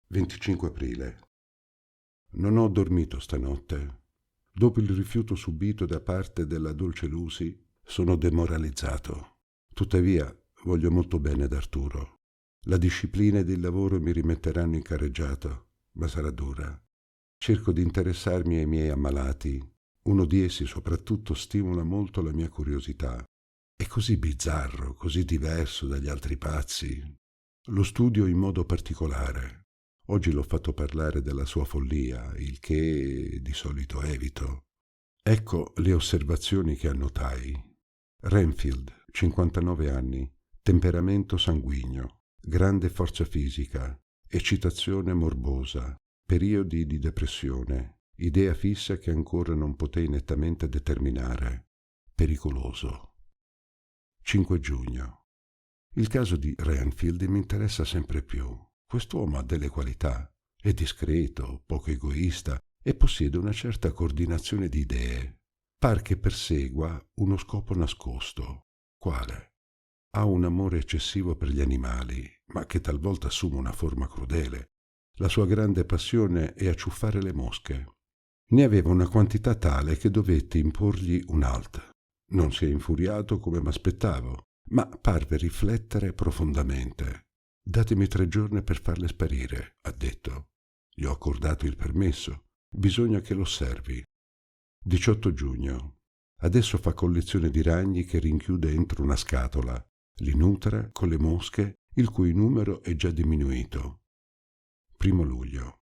25 aprile. Non ho dormito stanotte. Dopo il rifiuto subito da parte della dolce Lucy, sono demoralizzato. Tuttavia, voglio molto bene ad Arturo. La disciplina ed il lavoro mi rimetteranno in carreggiata, ma sarà dura. Cerco di interessarmi ai miei ammalati. Uno di essi soprattutto stimola molto la mia curiosità. È così bizzarro, così diverso dagli altri pazzi. Lo studio in modo particolare. Oggi l'ho fatto parlare della sua follia, il che di solito evito. Ecco le osservazioni che annotai. Renfield, 59 anni, temperamento sanguigno, grande forza fisica, eccitazione morbosa, periodi di depressione, idea fissa che ancora non potei nettamente determinare, pericoloso. 5 giugno. Il caso di Renfield mi interessa sempre più. Quest'uomo ha delle qualità, è discreto, poco egoista e possiede una certa coordinazione di idee. Par che persegua uno scopo nascosto. Quale? Ha un amore eccessivo per gli animali, ma che talvolta assume una forma crudele. La sua grande passione è acciuffare le mosche. Ne aveva una quantità tale che dovetti imporgli un halt. Non si è infuriato come m'aspettavo, ma parve riflettere profondamente. «Datemi 3 giorni per farle sparire», ha detto. Gli ho accordato il permesso. Bisogna che lo osservi. 18 giugno. Adesso fa collezione di ragni che rinchiude entro una scatola. Li nutra con le mosche, il cui numero è già diminuito. 1 luglio.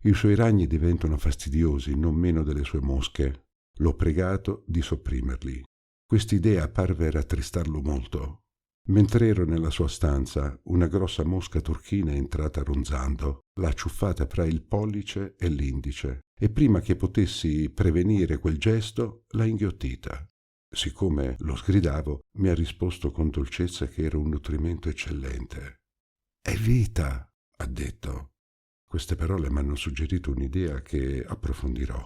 I suoi ragni diventano fastidiosi non meno delle sue mosche. L'ho pregato di sopprimerli. Quest'idea parve rattristarlo molto. Mentre ero nella sua stanza, una grossa mosca turchina è entrata ronzando. L'ha acciuffata fra il pollice e l'indice e prima che potessi prevenire quel gesto l'ha inghiottita. Siccome lo sgridavo, mi ha risposto con dolcezza che era un nutrimento eccellente. «È vita», ha detto. Queste parole mi hanno suggerito un'idea che approfondirò.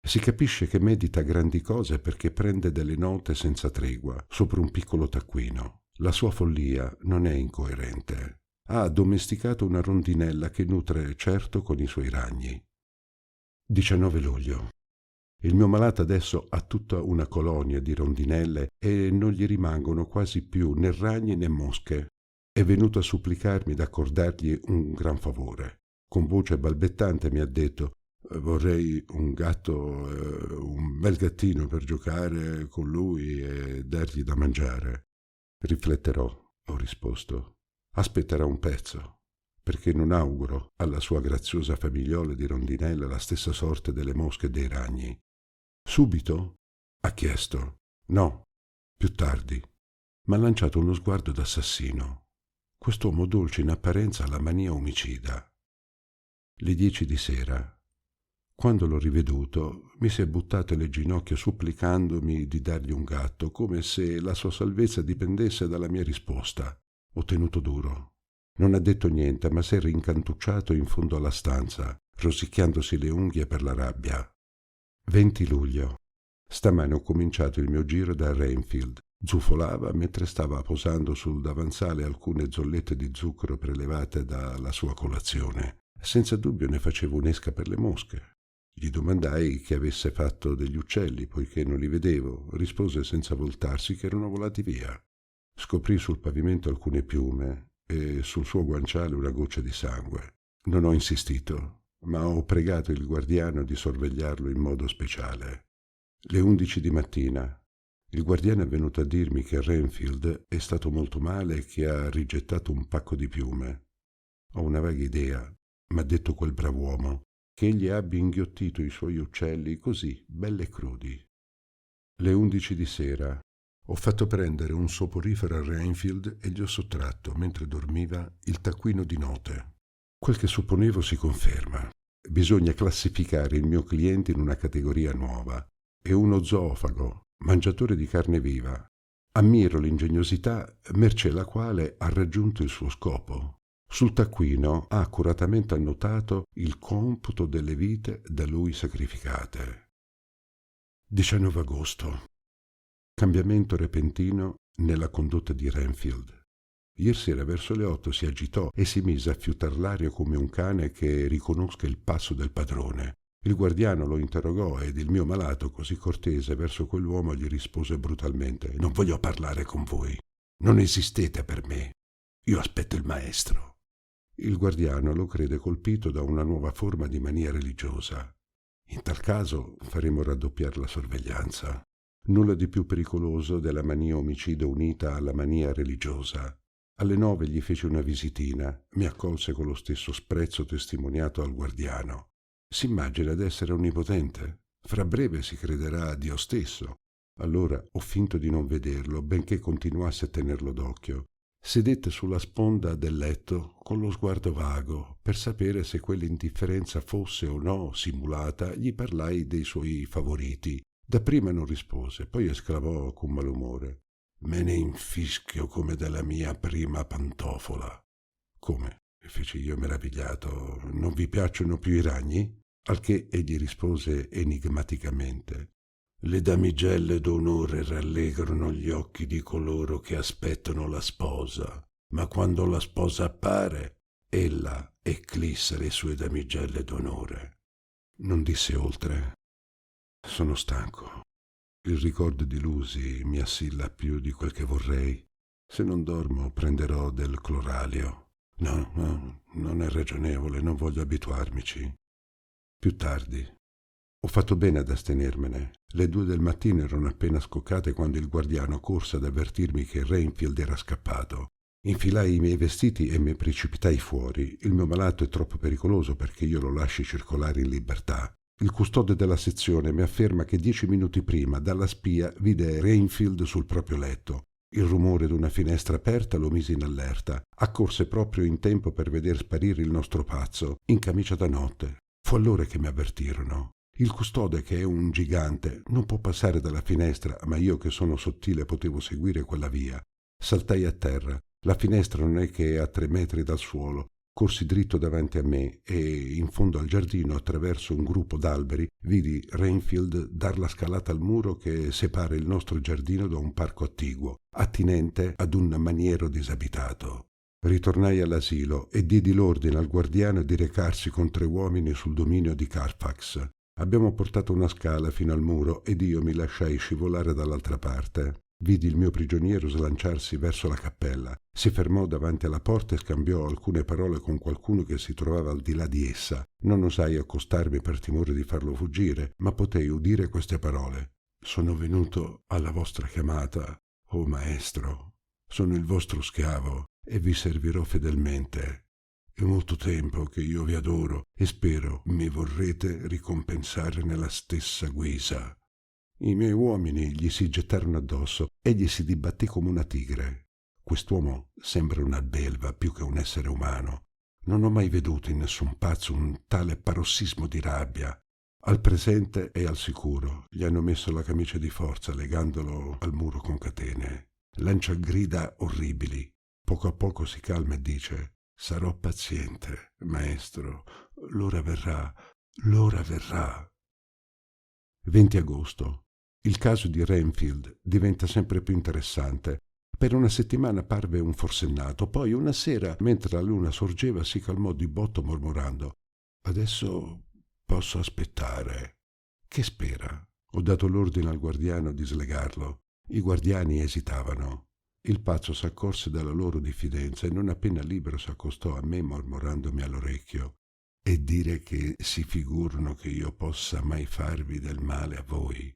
Si capisce che medita grandi cose perché prende delle note senza tregua sopra un piccolo taccuino. La sua follia non è incoerente. Ha addomesticato una rondinella che nutre certo con i suoi ragni. 19 luglio. Il mio malato adesso ha tutta una colonia di rondinelle e non gli rimangono quasi più né ragni né mosche. È venuto a supplicarmi d'accordargli un gran favore. Con voce balbettante mi ha detto: Vorrei un gatto, un bel gattino per giocare con lui e dargli da mangiare. Rifletterò, ho risposto. Aspetterà un pezzo, perché non auguro alla sua graziosa famigliola di rondinella la stessa sorte delle mosche e dei ragni. Subito? Ha chiesto. No, più tardi. M'ha lanciato uno sguardo d'assassino. Quest'uomo dolce in apparenza ha la mania omicida. Le 10 di sera. Quando l'ho riveduto, mi si è buttato alle ginocchia supplicandomi di dargli un gatto, come se la sua salvezza dipendesse dalla mia risposta. Ho tenuto duro. Non ha detto niente, ma si è rincantucciato in fondo alla stanza, rosicchiandosi le unghie per la rabbia. 20 luglio. Stamane ho cominciato il mio giro da Rainfield. Zufolava mentre stava posando sul davanzale alcune zollette di zucchero prelevate dalla sua colazione. Senza dubbio ne facevo un'esca per le mosche. Gli domandai che avesse fatto degli uccelli, poiché non li vedevo. Rispose senza voltarsi che erano volati via. Scoprì sul pavimento alcune piume e sul suo guanciale una goccia di sangue. Non ho insistito, ma ho pregato il guardiano di sorvegliarlo in modo speciale. Le 11 di mattina. Il guardiano è venuto a dirmi che Renfield è stato molto male e che ha rigettato un pacco di piume. Ho una vaga idea, m'ha detto quel brav'uomo, che egli abbia inghiottito i suoi uccelli così, belli e crudi. Le 11 di sera. Ho fatto prendere un soporifero a Renfield e gli ho sottratto, mentre dormiva, il taccuino di note. Quel che supponevo si conferma. Bisogna classificare il mio cliente in una categoria nuova. È uno zoofago, mangiatore di carne viva. Ammiro l'ingegnosità, mercé la quale ha raggiunto il suo scopo. Sul taccuino ha accuratamente annotato il computo delle vite da lui sacrificate. 19 agosto. Cambiamento repentino nella condotta di Renfield. Ieri sera verso le 8 si agitò e si mise a fiutar l'aria come un cane che riconosca il passo del padrone. Il guardiano lo interrogò ed il mio malato, così cortese verso quell'uomo, gli rispose brutalmente: «Non voglio parlare con voi. Non esistete per me. Io aspetto il maestro». Il guardiano lo crede colpito da una nuova forma di mania religiosa. In tal caso faremo raddoppiare la sorveglianza. Nulla di più pericoloso della mania omicida unita alla mania religiosa. Alle 9 gli fece una visitina, mi accolse con lo stesso sprezzo testimoniato al guardiano. Si immagina d'essere onnipotente. Fra breve si crederà a Dio stesso. Allora ho finto di non vederlo, benché continuasse a tenerlo d'occhio. Sedette sulla sponda del letto con lo sguardo vago. Per sapere se quell'indifferenza fosse o no simulata, gli parlai dei suoi favoriti. Dapprima non rispose, poi esclamò con malumore: «Me ne infischio come della mia prima pantofola». «Come?» feci io meravigliato. «Non vi piacciono più i ragni?» Al che egli rispose enigmaticamente: «Le damigelle d'onore rallegrano gli occhi di coloro che aspettano la sposa, ma quando la sposa appare, ella eclissa le sue damigelle d'onore». Non disse oltre. Sono stanco. Il ricordo di Lucy mi assilla più di quel che vorrei. Se non dormo prenderò del cloralio. No, non è ragionevole, non voglio abituarmici. Più tardi. Ho fatto bene ad astenermene. Le 2 del mattino erano appena scoccate quando il guardiano corse ad avvertirmi che Renfield era scappato. Infilai i miei vestiti e mi precipitai fuori. Il mio malato è troppo pericoloso perché io lo lasci circolare in libertà. Il custode della sezione mi afferma che 10 minuti prima, dalla spia, vide Renfield sul proprio letto. Il rumore d'una finestra aperta lo mise in allerta. Accorse proprio in tempo per veder sparire il nostro pazzo, in camicia da notte. Fu allora che mi avvertirono. Il custode, che è un gigante, non può passare dalla finestra, ma io che sono sottile potevo seguire quella via. Saltai a terra. La finestra non è che a 3 metri dal suolo. Corsi dritto davanti a me e, in fondo al giardino, attraverso un gruppo d'alberi, vidi Renfield dar la scalata al muro che separa il nostro giardino da un parco attiguo, attinente ad un maniero disabitato. Ritornai all'asilo e diedi l'ordine al guardiano di recarsi con 3 uomini sul dominio di Carfax. Abbiamo portato una scala fino al muro ed io mi lasciai scivolare dall'altra parte. Vidi il mio prigioniero slanciarsi verso la cappella. Si fermò davanti alla porta e scambiò alcune parole con qualcuno che si trovava al di là di essa. Non osai accostarmi per timore di farlo fuggire, ma potei udire queste parole. «Sono venuto alla vostra chiamata, oh maestro. Sono il vostro schiavo e vi servirò fedelmente. È molto tempo che io vi adoro e spero mi vorrete ricompensare nella stessa guisa». I miei uomini gli si gettarono addosso. Egli si dibatté come una tigre. Quest'uomo sembra una belva più che un essere umano. Non ho mai veduto in nessun pazzo un tale parossismo di rabbia. Al presente e al sicuro gli hanno messo la camicia di forza legandolo al muro con catene. Lancia grida orribili. Poco a poco si calma e dice: «Sarò paziente, maestro. L'ora verrà, l'ora verrà». 20 agosto. Il caso di Renfield diventa sempre più interessante. Per una settimana parve un forsennato, poi una sera, mentre la luna sorgeva, si calmò di botto mormorando: «Adesso posso aspettare». Che spera? Ho dato l'ordine al guardiano di slegarlo. I guardiani esitavano. Il pazzo s'accorse della loro diffidenza e non appena libero s'accostò a me mormorandomi all'orecchio: «E dire che si figurano che io possa mai farvi del male a voi.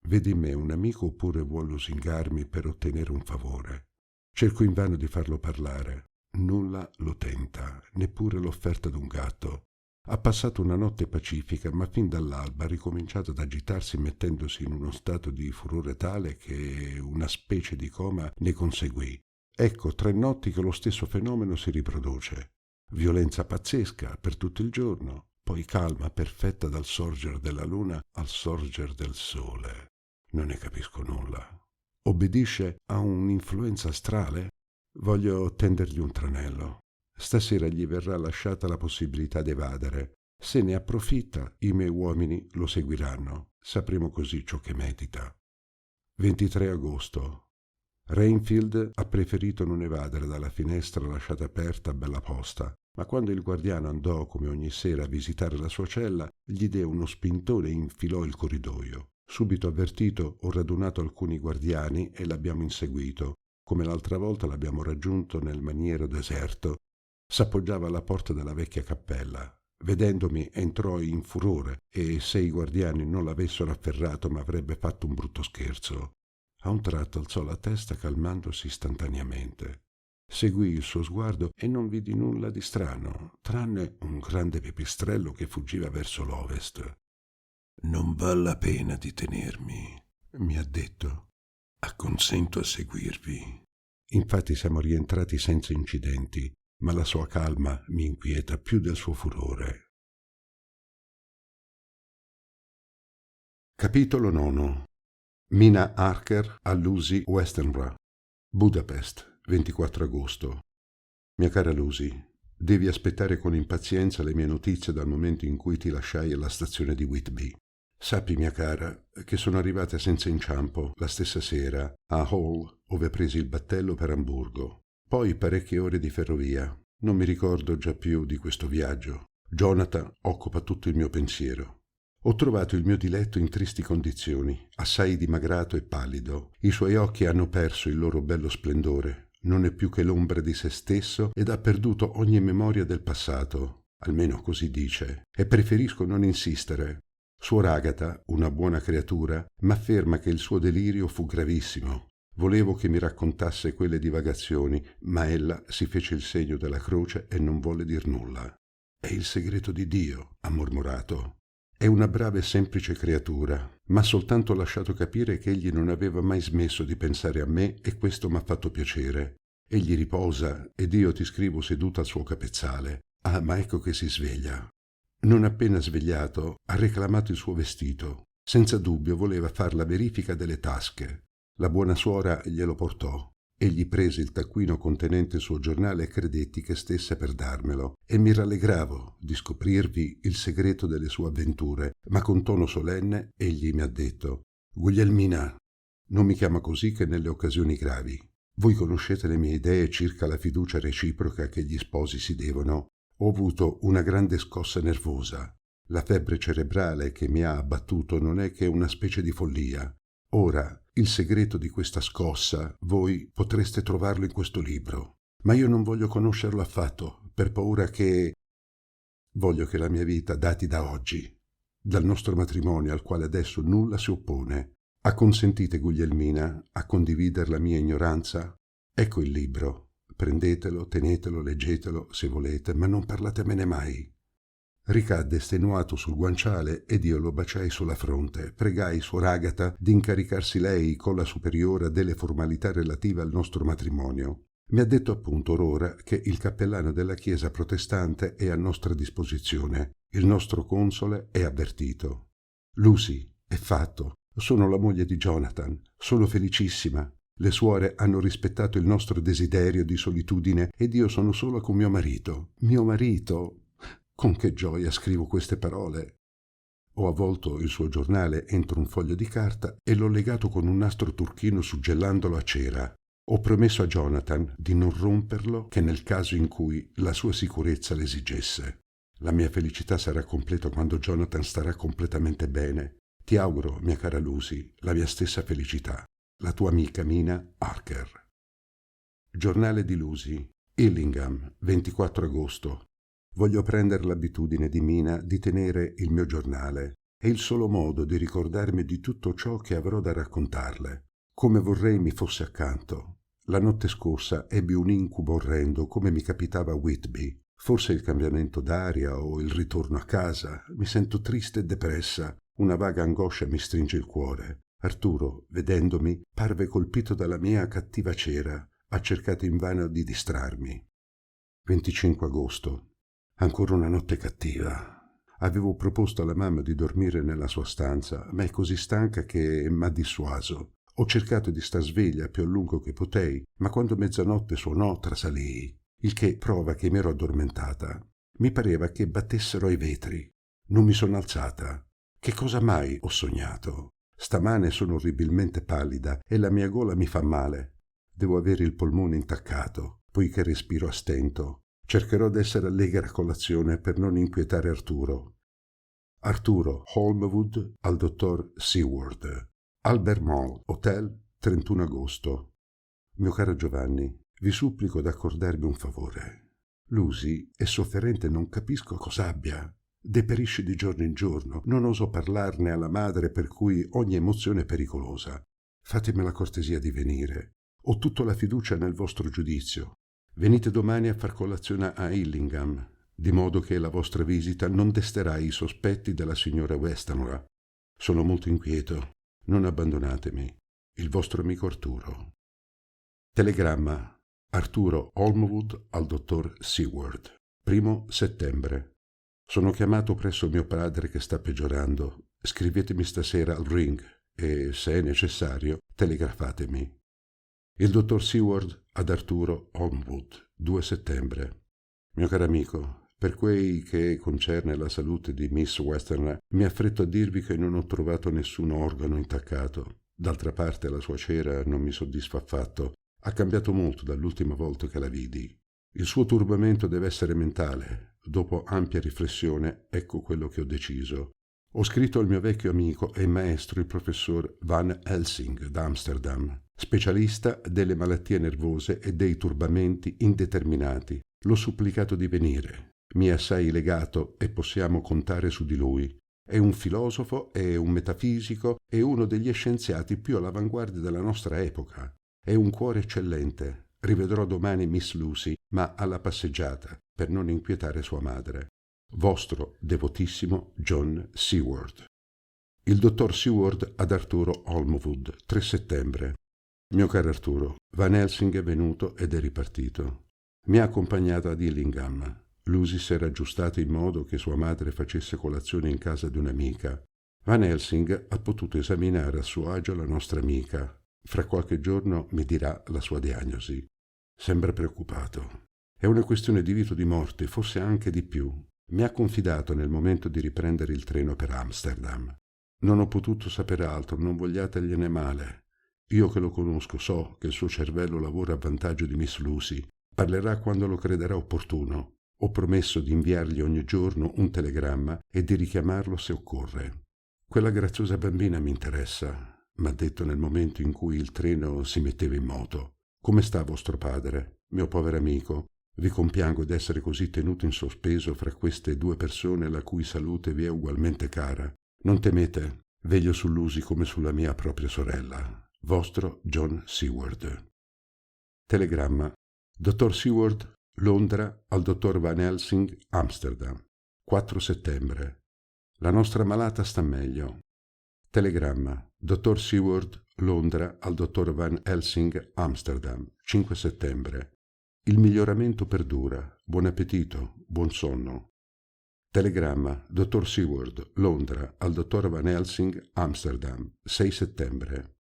Vedi in me un amico oppure vuol lusingarmi per ottenere un favore?» Cerco invano di farlo parlare. Nulla lo tenta, neppure l'offerta d'un gatto. Ha passato una notte pacifica, ma fin dall'alba ha ricominciato ad agitarsi mettendosi in uno stato di furore tale che una specie di coma ne conseguì. Ecco 3 notti che lo stesso fenomeno si riproduce. Violenza pazzesca per tutto il giorno, poi calma perfetta dal sorgere della luna al sorgere del sole. Non ne capisco nulla. Obbedisce a un'influenza astrale? Voglio tendergli un tranello. Stasera gli verrà lasciata la possibilità di evadere. Se ne approfitta, i miei uomini lo seguiranno. Sapremo così ciò che medita. 23 agosto. Renfield ha preferito non evadere dalla finestra lasciata aperta a bella posta, ma quando il guardiano andò come ogni sera a visitare la sua cella, gli diede uno spintone e infilò il corridoio. Subito avvertito, ho radunato alcuni guardiani e l'abbiamo inseguito. Come l'altra volta l'abbiamo raggiunto nel maniero deserto. S'appoggiava alla porta della vecchia cappella. Vedendomi entrò in furore e se i guardiani non l'avessero afferrato m'avrebbe fatto un brutto scherzo. A un tratto alzò la testa calmandosi istantaneamente. Seguii il suo sguardo e non vidi nulla di strano, tranne un grande pipistrello che fuggiva verso l'ovest. «Non val la pena di tenermi», mi ha detto. «Acconsento a seguirvi». Infatti siamo rientrati senza incidenti, ma la sua calma mi inquieta più del suo furore. Capitolo 9. Mina Harker a Lucy Westenra, Budapest, 24 agosto. Mia cara Lucy, devi aspettare con impazienza le mie notizie dal momento in cui ti lasciai alla stazione di Whitby. Sappi, mia cara, che sono arrivata senza inciampo la stessa sera a Hall, ove presi il battello per Amburgo. Poi parecchie ore di ferrovia. Non mi ricordo già più di questo viaggio. Jonathan occupa tutto il mio pensiero. Ho trovato il mio diletto in tristi condizioni, assai dimagrato e pallido. I suoi occhi hanno perso il loro bello splendore. Non è più che l'ombra di se stesso ed ha perduto ogni memoria del passato. Almeno così dice. E preferisco non insistere. Suor Agatha, una buona creatura, m'afferma che il suo delirio fu gravissimo. Volevo che mi raccontasse quelle divagazioni, ma ella si fece il segno della croce e non volle dir nulla. «È il segreto di Dio», ha mormorato. È una brava e semplice creatura, m'ha soltanto lasciato capire che egli non aveva mai smesso di pensare a me e questo m'ha fatto piacere. Egli riposa ed io ti scrivo seduta al suo capezzale. Ah, ma ecco che si sveglia. Non appena svegliato, ha reclamato il suo vestito. Senza dubbio voleva far la verifica delle tasche. La buona suora glielo portò. Egli prese il taccuino contenente il suo giornale e credetti che stesse per darmelo. E mi rallegravo di scoprirvi il segreto delle sue avventure, ma con tono solenne egli mi ha detto: «Guglielmina, non mi chiama così che nelle occasioni gravi. Voi conoscete le mie idee circa la fiducia reciproca che gli sposi si devono. Ho avuto una grande scossa nervosa. La febbre cerebrale che mi ha abbattuto non è che una specie di follia. Ora, Il segreto di questa scossa voi potreste trovarlo in questo libro, ma io non voglio conoscerlo affatto, per paura che... Voglio che la mia vita dati da oggi, dal nostro matrimonio al quale adesso nulla si oppone. Acconsentite, Guglielmina, a condividere la mia ignoranza? Ecco il libro. Prendetelo, tenetelo, leggetelo se volete, ma non parlatemene mai. Ricadde estenuato sul guanciale ed io lo baciai sulla fronte. Pregai suor Agata di incaricarsi lei con la superiora delle formalità relative al nostro matrimonio. Mi ha detto appunto or ora che il cappellano della chiesa protestante è a nostra disposizione. Il nostro console è avvertito. Lucy, è fatto. Sono la moglie di Jonathan. Sono felicissima. Le suore hanno rispettato il nostro desiderio di solitudine ed io sono sola con mio marito. Mio marito! Con che gioia scrivo queste parole. Ho avvolto il suo giornale entro un foglio di carta e l'ho legato con un nastro turchino suggellandolo a cera. Ho promesso a Jonathan di non romperlo che nel caso in cui la sua sicurezza l'esigesse. La mia felicità sarà completa quando Jonathan starà completamente bene. Ti auguro, mia cara Lucy, la mia stessa felicità. La tua amica Mina Harker. Giornale di Lucy, Illingham, 24 agosto. Voglio prendere l'abitudine di Mina di tenere il mio giornale. È il solo modo di ricordarmi di tutto ciò che avrò da raccontarle. Come vorrei mi fosse accanto. La notte scorsa ebbi un incubo orrendo come mi capitava a Whitby. Forse il cambiamento d'aria o il ritorno a casa. Mi sento triste e depressa. Una vaga angoscia mi stringe il cuore. Arturo, vedendomi, parve colpito dalla mia cattiva cera. Ha cercato invano di distrarmi. 25 agosto. Ancora una notte cattiva. Avevo proposto alla mamma di dormire nella sua stanza, ma è così stanca che m'ha dissuaso. Ho cercato di star sveglia più a lungo che potei, ma quando mezzanotte suonò trasalii, il che prova che mi ero addormentata. Mi pareva che battessero i vetri. Non mi sono alzata. Che cosa mai ho sognato? Stamane sono orribilmente pallida e la mia gola mi fa male. Devo avere il polmone intaccato, poiché respiro a stento. Cercherò d'essere allegra a colazione per non inquietare Arturo. Arturo, Holmwood al dottor Seward. Albert Mall, Hotel, 31 agosto. Mio caro Giovanni, vi supplico d'accordarmi un favore. Lucy è sofferente e non capisco cosa abbia. Deperisce di giorno in giorno. Non oso parlarne alla madre per cui ogni emozione è pericolosa. Fatemi la cortesia di venire. Ho tutta la fiducia nel vostro giudizio. Venite domani a far colazione a Illingham, di modo che la vostra visita non desterà i sospetti della signora Westenra. Sono molto inquieto. Non abbandonatemi. Il vostro amico Arturo. Telegramma. Arturo Holmwood al dottor Seward. 1 settembre. Sono chiamato presso mio padre che sta peggiorando. Scrivetemi stasera al Ring e, se è necessario, telegrafatemi. Il dottor Seward ad Arturo Holmwood, 2 settembre. Mio caro amico, per quei che concerne la salute di Miss Westenra, mi affretto a dirvi che non ho trovato nessun organo intaccato. D'altra parte la sua cera non mi soddisfa affatto. Ha cambiato molto dall'ultima volta che la vidi. Il suo turbamento deve essere mentale. Dopo ampia riflessione, ecco quello che ho deciso. Ho scritto al mio vecchio amico e maestro, il professor Van Helsing d'Amsterdam, specialista delle malattie nervose e dei turbamenti indeterminati. L'ho supplicato di venire. Mi è assai legato e possiamo contare su di lui. È un filosofo, è un metafisico, è uno degli scienziati più all'avanguardia della nostra epoca. È un cuore eccellente. Rivedrò domani Miss Lucy, ma alla passeggiata, per non inquietare sua madre. Vostro devotissimo John Seward. Il dottor Seward ad Arturo Holmwood, 3 settembre. Mio caro Arturo, Van Helsing è venuto ed è ripartito. Mi ha accompagnata ad Illingham. Lucy si era aggiustata in modo che sua madre facesse colazione in casa di un'amica. Van Helsing ha potuto esaminare a suo agio la nostra amica. Fra qualche giorno mi dirà la sua diagnosi. Sembra preoccupato. È una questione di vita o di morte, forse anche di più. Mi ha confidato nel momento di riprendere il treno per Amsterdam. Non ho potuto sapere altro, non vogliategliene male. Io che lo conosco so che il suo cervello lavora a vantaggio di Miss Lucy. Parlerà quando lo crederà opportuno. Ho promesso di inviargli ogni giorno un telegramma e di richiamarlo se occorre. Quella graziosa bambina mi interessa, m'ha detto nel momento in cui il treno si metteva in moto. Come sta vostro padre, mio povero amico? Vi compiango d'essere così tenuto in sospeso fra queste due persone la cui salute vi è ugualmente cara. Non temete, veglio su Lucy come sulla mia propria sorella. Vostro John Seward. Telegramma. Dottor Seward, Londra, al dottor Van Helsing, Amsterdam. 4 settembre. La nostra malata sta meglio. Telegramma. Dottor Seward, Londra, al dottor Van Helsing, Amsterdam. 5 settembre. Il miglioramento perdura. Buon appetito, buon sonno. Telegramma. Dottor Seward, Londra, al dottor Van Helsing, Amsterdam. 6 settembre.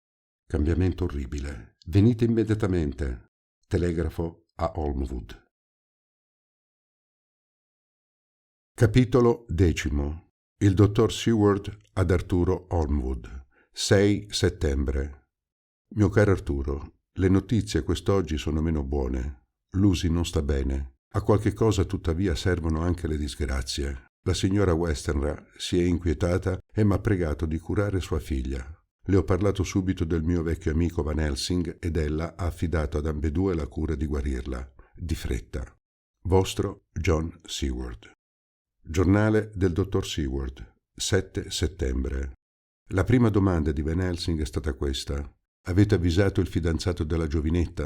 Cambiamento orribile. Venite immediatamente. Telegrafo a Holmwood. Capitolo 10. Il dottor Seward ad Arturo Holmwood. 6 settembre. Mio caro Arturo, le notizie quest'oggi sono meno buone. Lucy non sta bene. A qualche cosa tuttavia servono anche le disgrazie. La signora Westenra si è inquietata e m'ha pregato di curare sua figlia. Le ho parlato subito del mio vecchio amico Van Helsing ed ella ha affidato ad ambedue la cura di guarirla, di fretta. Vostro John Seward. Giornale del dottor Seward, 7 settembre. La prima domanda di Van Helsing è stata questa. Avete avvisato il fidanzato della giovinetta?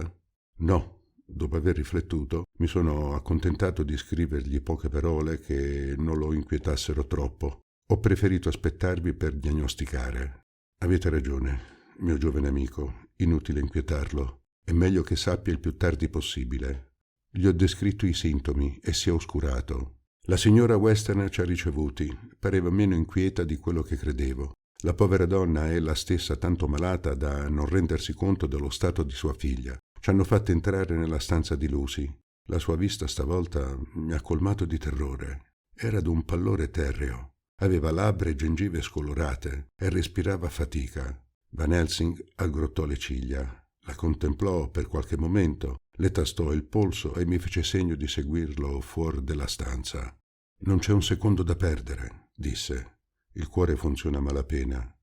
No. Dopo aver riflettuto, mi sono accontentato di scrivergli poche parole che non lo inquietassero troppo. Ho preferito aspettarvi per diagnosticare. Avete ragione, mio giovane amico, inutile inquietarlo. È meglio che sappia il più tardi possibile. Gli ho descritto i sintomi e si è oscurato. La signora Western ci ha ricevuti, pareva meno inquieta di quello che credevo. La povera donna è la stessa tanto malata da non rendersi conto dello stato di sua figlia. Ci hanno fatto entrare nella stanza di Lucy. La sua vista stavolta mi ha colmato di terrore. Era d'un pallore terreo. Aveva labbra e gengive scolorate e respirava a fatica. Van Helsing aggrottò le ciglia. La contemplò per qualche momento, le tastò il polso e mi fece segno di seguirlo fuori della stanza. «Non c'è un secondo da perdere», disse. «Il cuore funziona a malapena.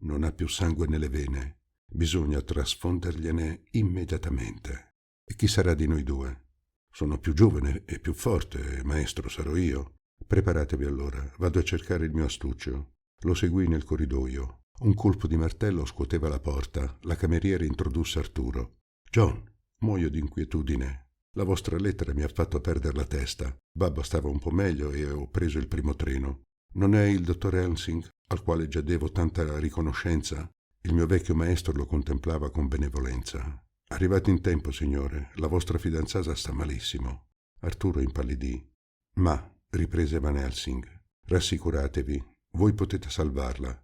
Non ha più sangue nelle vene. Bisogna trasfondergliene immediatamente. E chi sarà di noi due? Sono più giovane e più forte, maestro sarò io. Preparatevi allora, vado a cercare il mio astuccio». Lo seguì nel corridoio. Un colpo di martello scuoteva la porta. La cameriera introdusse Arturo. «John, muoio di inquietudine. La vostra lettera mi ha fatto perdere la testa. Babbo stava un po' meglio e ho preso il primo treno. Non è il dottor Helsing, al quale già devo tanta riconoscenza?» Il mio vecchio maestro lo contemplava con benevolenza. «Arrivate in tempo, signore. La vostra fidanzata sta malissimo». Arturo impallidì. «Ma», riprese Van Helsing, «rassicuratevi, voi potete salvarla».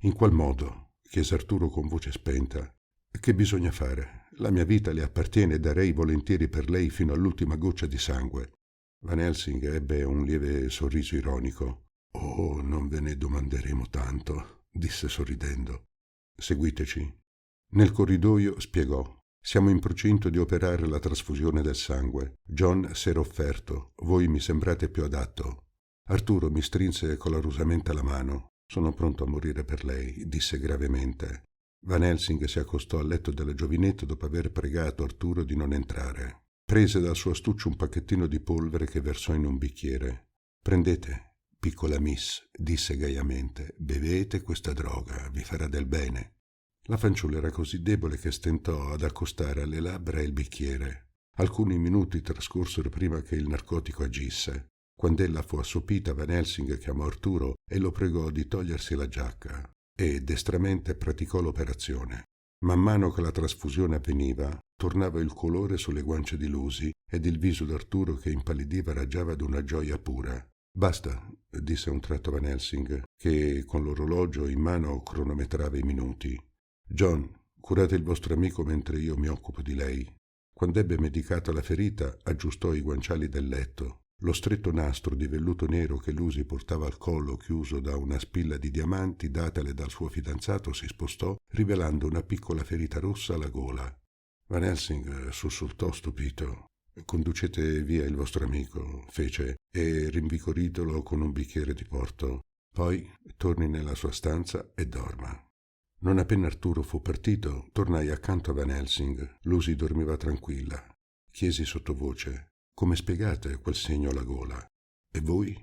«In qual modo?» chiese Arturo con voce spenta. «Che bisogna fare? La mia vita le appartiene e darei volentieri per lei fino all'ultima goccia di sangue». Van Helsing ebbe un lieve sorriso ironico. «Oh, non ve ne domanderemo tanto», disse sorridendo. «Seguiteci». Nel corridoio spiegò. «Siamo in procinto di operare la trasfusione del sangue. John s'era offerto. Voi mi sembrate più adatto». Arturo mi strinse colorosamente la mano. «Sono pronto a morire per lei», disse gravemente. Van Helsing si accostò al letto della giovinetta dopo aver pregato Arturo di non entrare. Prese dal suo astuccio un pacchettino di polvere che versò in un bicchiere. «Prendete, piccola miss», disse gaiamente. «Bevete questa droga, vi farà del bene». La fanciulla era così debole che stentò ad accostare alle labbra il bicchiere. Alcuni minuti trascorsero prima che il narcotico agisse. Quando ella fu assopita, Van Helsing chiamò Arturo e lo pregò di togliersi la giacca e destramente praticò l'operazione. Man mano che la trasfusione avveniva, tornava il colore sulle guance di Lucy ed il viso d'Arturo che impallidiva raggiava d'una gioia pura. «Basta», disse a un tratto Van Helsing, che con l'orologio in mano cronometrava i minuti. «John, curate il vostro amico mentre io mi occupo di lei». Quando ebbe medicato la ferita, aggiustò i guanciali del letto. Lo stretto nastro di velluto nero che Lucy portava al collo, chiuso da una spilla di diamanti datale dal suo fidanzato, si spostò, rivelando una piccola ferita rossa alla gola. Van Helsing sussultò stupito. «Conducete via il vostro amico», fece, e rinvigoritelo con un bicchiere di porto. «Poi torni nella sua stanza e dorma». Non appena Arturo fu partito, tornai accanto a Van Helsing. Lucy dormiva tranquilla. Chiesi sottovoce: come spiegate quel segno alla gola? E voi?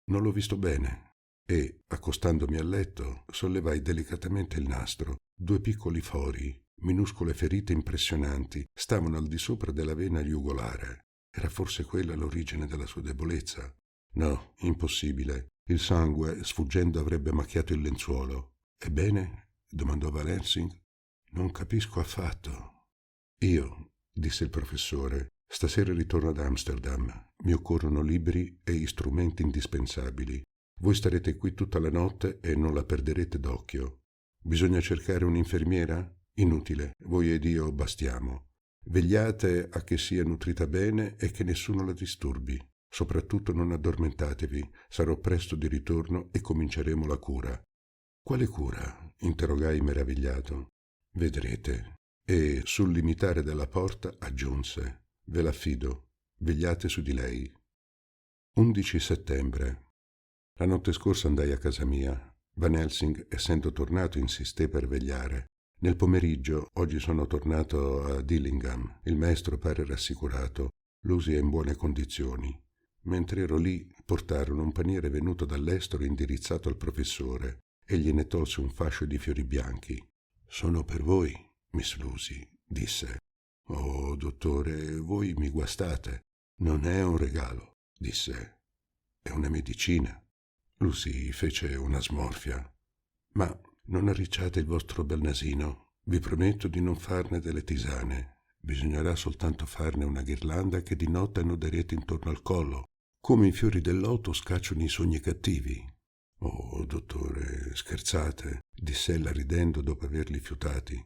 Non l'ho visto bene. E, accostandomi al letto, sollevai delicatamente il nastro. 2 piccoli fori, minuscole ferite impressionanti, stavano al di sopra della vena jugolare. Era forse quella l'origine della sua debolezza? No, impossibile. Il sangue, sfuggendo, avrebbe macchiato il lenzuolo. Ebbene? Domandò Van Helsing. Non capisco affatto. Io, disse il professore, stasera ritorno ad Amsterdam. Mi occorrono libri e strumenti indispensabili. Voi starete qui tutta la notte e non la perderete d'occhio. Bisogna cercare un'infermiera? Inutile, voi ed io bastiamo. Vegliate a che sia nutrita bene e che nessuno la disturbi. Soprattutto non addormentatevi, sarò presto di ritorno e cominceremo la cura. Quale cura? Interrogai meravigliato. Vedrete. E sul limitare della porta aggiunse: ve l'affido, vegliate su di lei. 11 settembre. La notte scorsa andai a casa mia. Van Helsing, essendo tornato, insisté per vegliare. Nel pomeriggio, oggi sono tornato a Dillingham. Il maestro pare rassicurato. Lucy è in buone condizioni. Mentre ero lì, portarono un paniere venuto dall'estero indirizzato al professore. Egli ne tolse un fascio di fiori bianchi. Sono per voi, Miss Lucy, disse. Oh, dottore, voi mi guastate. Non è un regalo, disse. È una medicina. Lucy fece una smorfia. Ma non arricciate il vostro bel nasino. Vi prometto di non farne delle tisane. Bisognerà soltanto farne una ghirlanda che di notte annoderete intorno al collo. Come i fiori del loto scacciano i sogni cattivi. Oh, dottore, scherzate, disse ella ridendo dopo averli fiutati.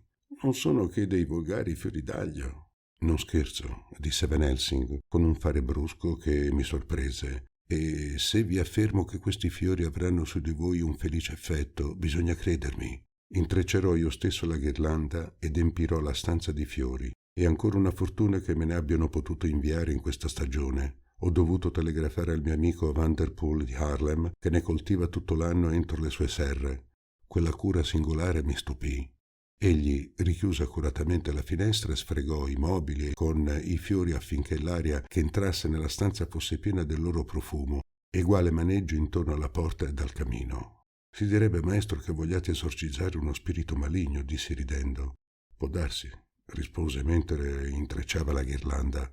Non sono che dei volgari fiori d'aglio. Non scherzo, disse Van Helsing con un fare brusco che mi sorprese. E se vi affermo che questi fiori avranno su di voi un felice effetto, bisogna credermi. Intreccerò io stesso la ghirlanda ed empirò la stanza di fiori. È ancora una fortuna che me ne abbiano potuto inviare in questa stagione. Ho dovuto telegrafare al mio amico Vanderpool di Harlem, che ne coltiva tutto l'anno entro le sue serre. Quella cura singolare mi stupì. Egli richiuse accuratamente la finestra e sfregò i mobili con i fiori affinché l'aria che entrasse nella stanza fosse piena del loro profumo, eguale maneggio intorno alla porta e dal camino. Si direbbe, maestro, che vogliate esorcizzare uno spirito maligno, dissi ridendo. Può darsi, rispose mentre intrecciava la ghirlanda.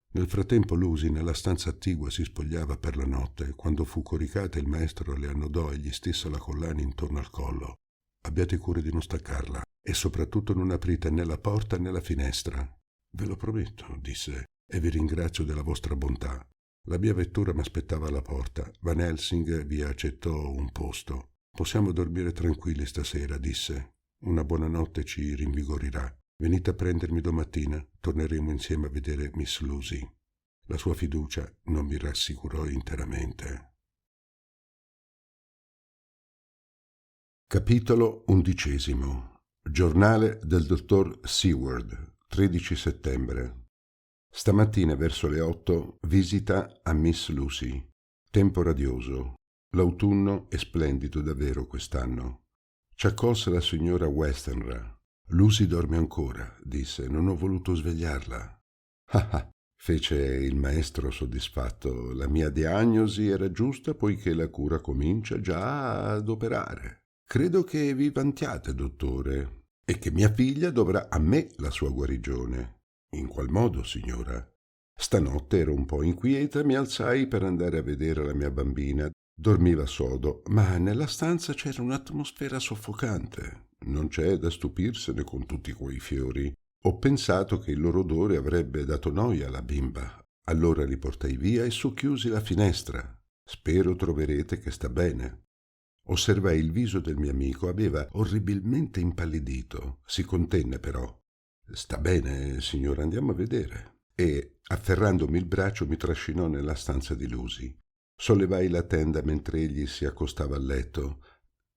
Nel frattempo Lucy nella stanza attigua si spogliava per la notte. Quando fu coricata il maestro le annodò egli stesso la collana intorno al collo. Abbiate cura di non staccarla e soprattutto non aprite né la porta né la finestra. Ve lo prometto, disse, e vi ringrazio della vostra bontà. La mia vettura m'aspettava alla porta. Van Helsing vi accettò un posto. Possiamo dormire tranquilli stasera, disse. Una buona notte ci rinvigorirà. Venite a prendermi domattina, torneremo insieme a vedere Miss Lucy. La sua fiducia non mi rassicurò interamente. Capitolo 11. Giornale del dottor Seward, 13 settembre. Stamattina verso le 8 visita a Miss Lucy. Tempo radioso. L'autunno è splendido davvero quest'anno. Ci accolse la signora Westenra. Lucy dorme ancora, disse, non ho voluto svegliarla. Ah ah, fece il maestro soddisfatto, la mia diagnosi era giusta poiché la cura comincia già ad operare. Credo che vi vantiate, dottore, e che mia figlia dovrà a me la sua guarigione. In qual modo, signora? Stanotte ero un po' inquieta, mi alzai per andare a vedere la mia bambina. Dormiva sodo, ma nella stanza c'era un'atmosfera soffocante. Non c'è da stupirsene con tutti quei fiori. Ho pensato che il loro odore avrebbe dato noia alla bimba. Allora li portai via e socchiusi la finestra. Spero troverete che sta bene. Osservai il viso del mio amico, aveva orribilmente impallidito. Si contenne però. Sta bene, signora, andiamo a vedere. E, afferrandomi il braccio, mi trascinò nella stanza di Lucy. Sollevai la tenda mentre egli si accostava al letto.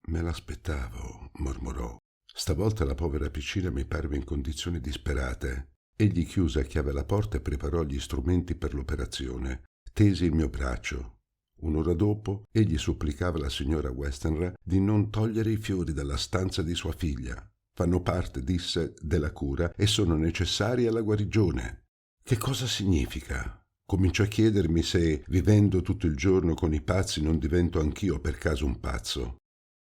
Me l'aspettavo, mormorò. Stavolta la povera piccina mi parve in condizioni disperate. Egli chiuse a chiave la porta e preparò gli strumenti per l'operazione. Tesi il mio braccio. Un'ora dopo, egli supplicava la signora Westenra di non togliere i fiori dalla stanza di sua figlia. Fanno parte, disse, della cura e sono necessari alla guarigione. Che cosa significa? Comincio a chiedermi se, vivendo tutto il giorno con i pazzi, non divento anch'io per caso un pazzo.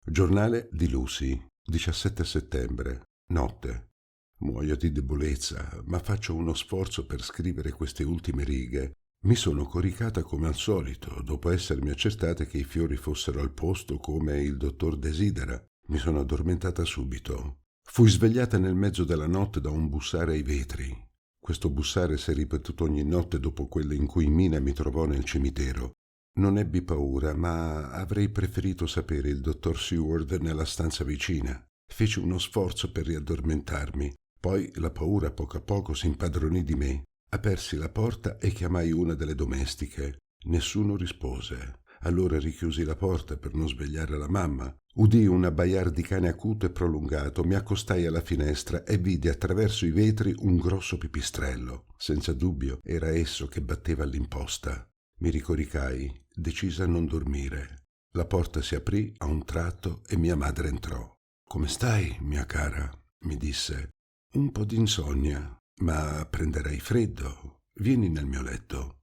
Giornale di Lucy, 17 settembre, notte. Muoio di debolezza, ma faccio uno sforzo per scrivere queste ultime righe. Mi sono coricata come al solito, dopo essermi accertata che i fiori fossero al posto come il dottor desidera. Mi sono addormentata subito. Fui svegliata nel mezzo della notte da un bussare ai vetri. Questo bussare si è ripetuto ogni notte dopo quelle in cui Mina mi trovò nel cimitero. Non ebbi paura, ma avrei preferito sapere il dottor Seward nella stanza vicina. Feci uno sforzo per riaddormentarmi. Poi la paura poco a poco si impadronì di me. Apersi la porta e chiamai una delle domestiche. Nessuno rispose. Allora richiusi la porta per non svegliare la mamma. Udii un abbaiar di cane acuto e prolungato, mi accostai alla finestra e vidi attraverso i vetri un grosso pipistrello. Senza dubbio era esso che batteva all'imposta. Mi ricoricai, decisa a non dormire. La porta si aprì a un tratto e mia madre entrò. «Come stai, mia cara?» mi disse. «Un po' d'insonnia, ma prenderai freddo. Vieni nel mio letto».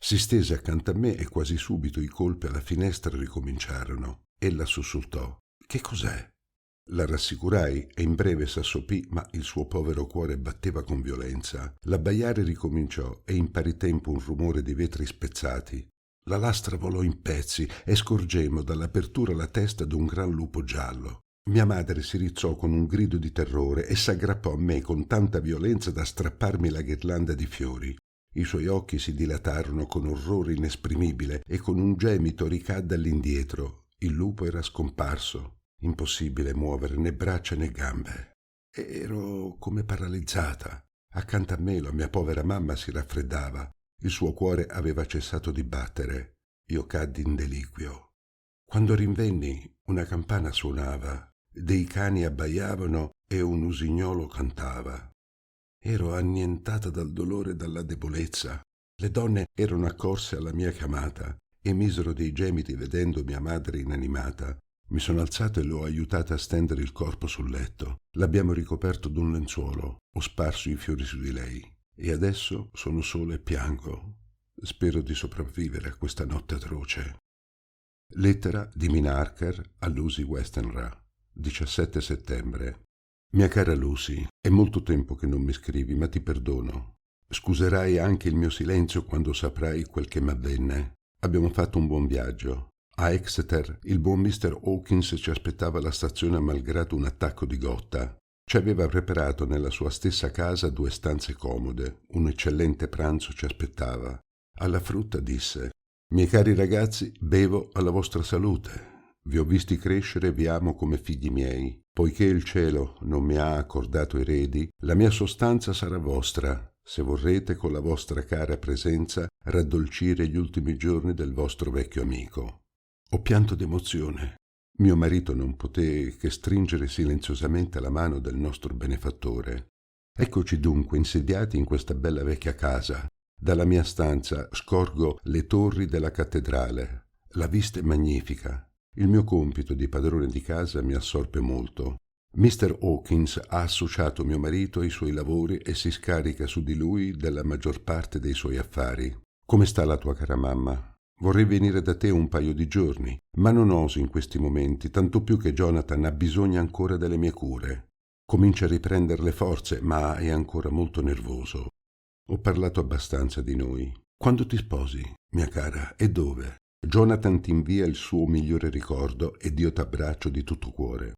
Si stese accanto a me e quasi subito i colpi alla finestra ricominciarono. Ella sussultò. «Che cos'è?» La rassicurai e in breve s'assopì, ma il suo povero cuore batteva con violenza. L'abbaiare ricominciò e in pari tempo un rumore di vetri spezzati. La lastra volò in pezzi e scorgemmo dall'apertura la testa d'un gran lupo giallo. Mia madre si rizzò con un grido di terrore e s'aggrappò a me con tanta violenza da strapparmi la ghirlanda di fiori. I suoi occhi si dilatarono con orrore inesprimibile e con un gemito ricadde all'indietro. Il lupo era scomparso. Impossibile muovere né braccia né gambe. Ero come paralizzata. Accanto a me la mia povera mamma si raffreddava. Il suo cuore aveva cessato di battere. Io caddi in deliquio. Quando rinvenni, una campana suonava, dei cani abbaiavano e un usignolo cantava. Ero annientata dal dolore e dalla debolezza. Le donne erano accorse alla mia chiamata e misero dei gemiti vedendo mia madre inanimata. Mi sono alzato e l'ho aiutata a stendere il corpo sul letto. L'abbiamo ricoperto d'un lenzuolo. Ho sparso i fiori su di lei. E adesso sono solo e piango. Spero di sopravvivere a questa notte atroce. Lettera di Mina Harker a Lucy Westenra, 17 settembre. Mia cara Lucy, è molto tempo che non mi scrivi, ma ti perdono. Scuserai anche il mio silenzio quando saprai quel che m'avvenne. Abbiamo fatto un buon viaggio. A Exeter il buon Mr. Hawkins ci aspettava alla stazione malgrado un attacco di gotta. Ci aveva preparato nella sua stessa casa 2 stanze comode. Un eccellente pranzo ci aspettava. Alla frutta disse: «Miei cari ragazzi, bevo alla vostra salute. Vi ho visti crescere e vi amo come figli miei. Poiché il cielo non mi ha accordato eredi, la mia sostanza sarà vostra, se vorrete con la vostra cara presenza raddolcire gli ultimi giorni del vostro vecchio amico». Ho pianto d'emozione. Mio marito non poté che stringere silenziosamente la mano del nostro benefattore. Eccoci dunque insediati in questa bella vecchia casa. Dalla mia stanza scorgo le torri della cattedrale. La vista è magnifica. Il mio compito di padrone di casa mi assorbe molto. Mr. Hawkins ha associato mio marito ai suoi lavori e si scarica su di lui della maggior parte dei suoi affari. Come sta la tua cara mamma? Vorrei venire da te un paio di giorni, ma non oso in questi momenti, tanto più che Jonathan ha bisogno ancora delle mie cure. Comincia a riprendere le forze, ma è ancora molto nervoso. Ho parlato abbastanza di noi. Quando ti sposi, mia cara, e dove? Jonathan ti invia il suo migliore ricordo ed io t'abbraccio di tutto cuore.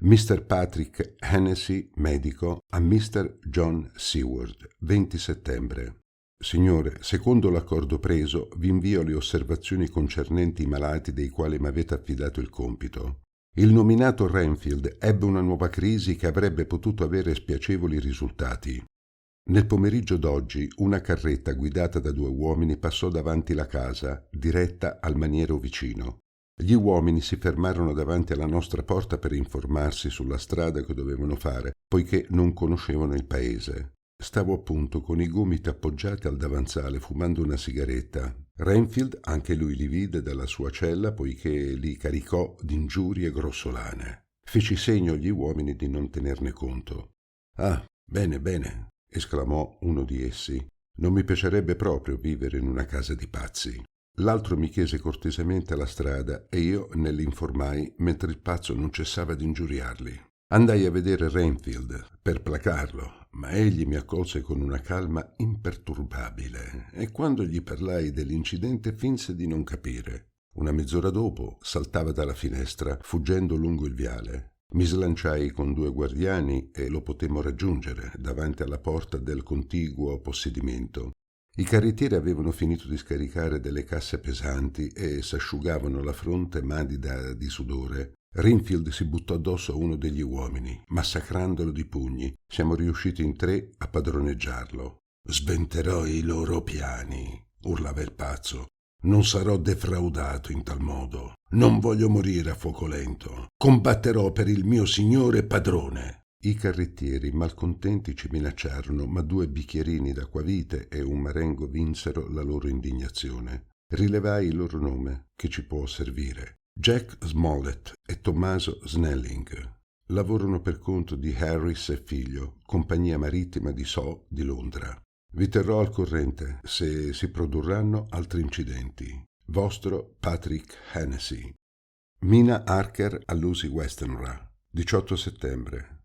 Mr. Patrick Hennessy, medico, a Mr. John Seward, 20 settembre. Signore, secondo l'accordo preso, vi invio le osservazioni concernenti i malati dei quali m'avete affidato il compito. Il nominato Renfield ebbe una nuova crisi che avrebbe potuto avere spiacevoli risultati. Nel pomeriggio d'oggi una carretta guidata da 2 uomini passò davanti la casa, diretta al maniero vicino. Gli uomini si fermarono davanti alla nostra porta per informarsi sulla strada che dovevano fare, poiché non conoscevano il paese. Stavo appunto con i gomiti appoggiati al davanzale fumando una sigaretta. Renfield anche lui li vide dalla sua cella poiché li caricò d'ingiurie grossolane. Feci segno agli uomini di non tenerne conto. «Ah, bene, bene», esclamò uno di essi. «Non mi piacerebbe proprio vivere in una casa di pazzi». L'altro mi chiese cortesemente la strada e io ne l'informai mentre il pazzo non cessava di ingiuriarli. Andai a vedere Renfield per placarlo, ma egli mi accolse con una calma imperturbabile e quando gli parlai dell'incidente finse di non capire. Una mezz'ora dopo saltava dalla finestra, fuggendo lungo il viale. Mi slanciai con 2 guardiani e lo potemmo raggiungere davanti alla porta del contiguo possedimento. I carrettieri avevano finito di scaricare delle casse pesanti e s'asciugavano la fronte madida di sudore. Renfield si buttò addosso a uno degli uomini, massacrandolo di pugni. Siamo riusciti in 3 a padroneggiarlo. «Sventerò i loro piani», urlava il pazzo. «Non sarò defraudato in tal modo. Non voglio morire a fuoco lento. Combatterò per il mio signore padrone». I carrettieri malcontenti ci minacciarono, ma 2 bicchierini d'acquavite e un marengo vinsero la loro indignazione. Rilevai il loro nome, che ci può servire. Jack Smollett e Tommaso Snelling. Lavorano per conto di Harris e Figlio, compagnia marittima di So di Londra. Vi terrò al corrente se si produrranno altri incidenti. Vostro Patrick Hennessy. Mina Harker a Lucy Westenra, 18 settembre.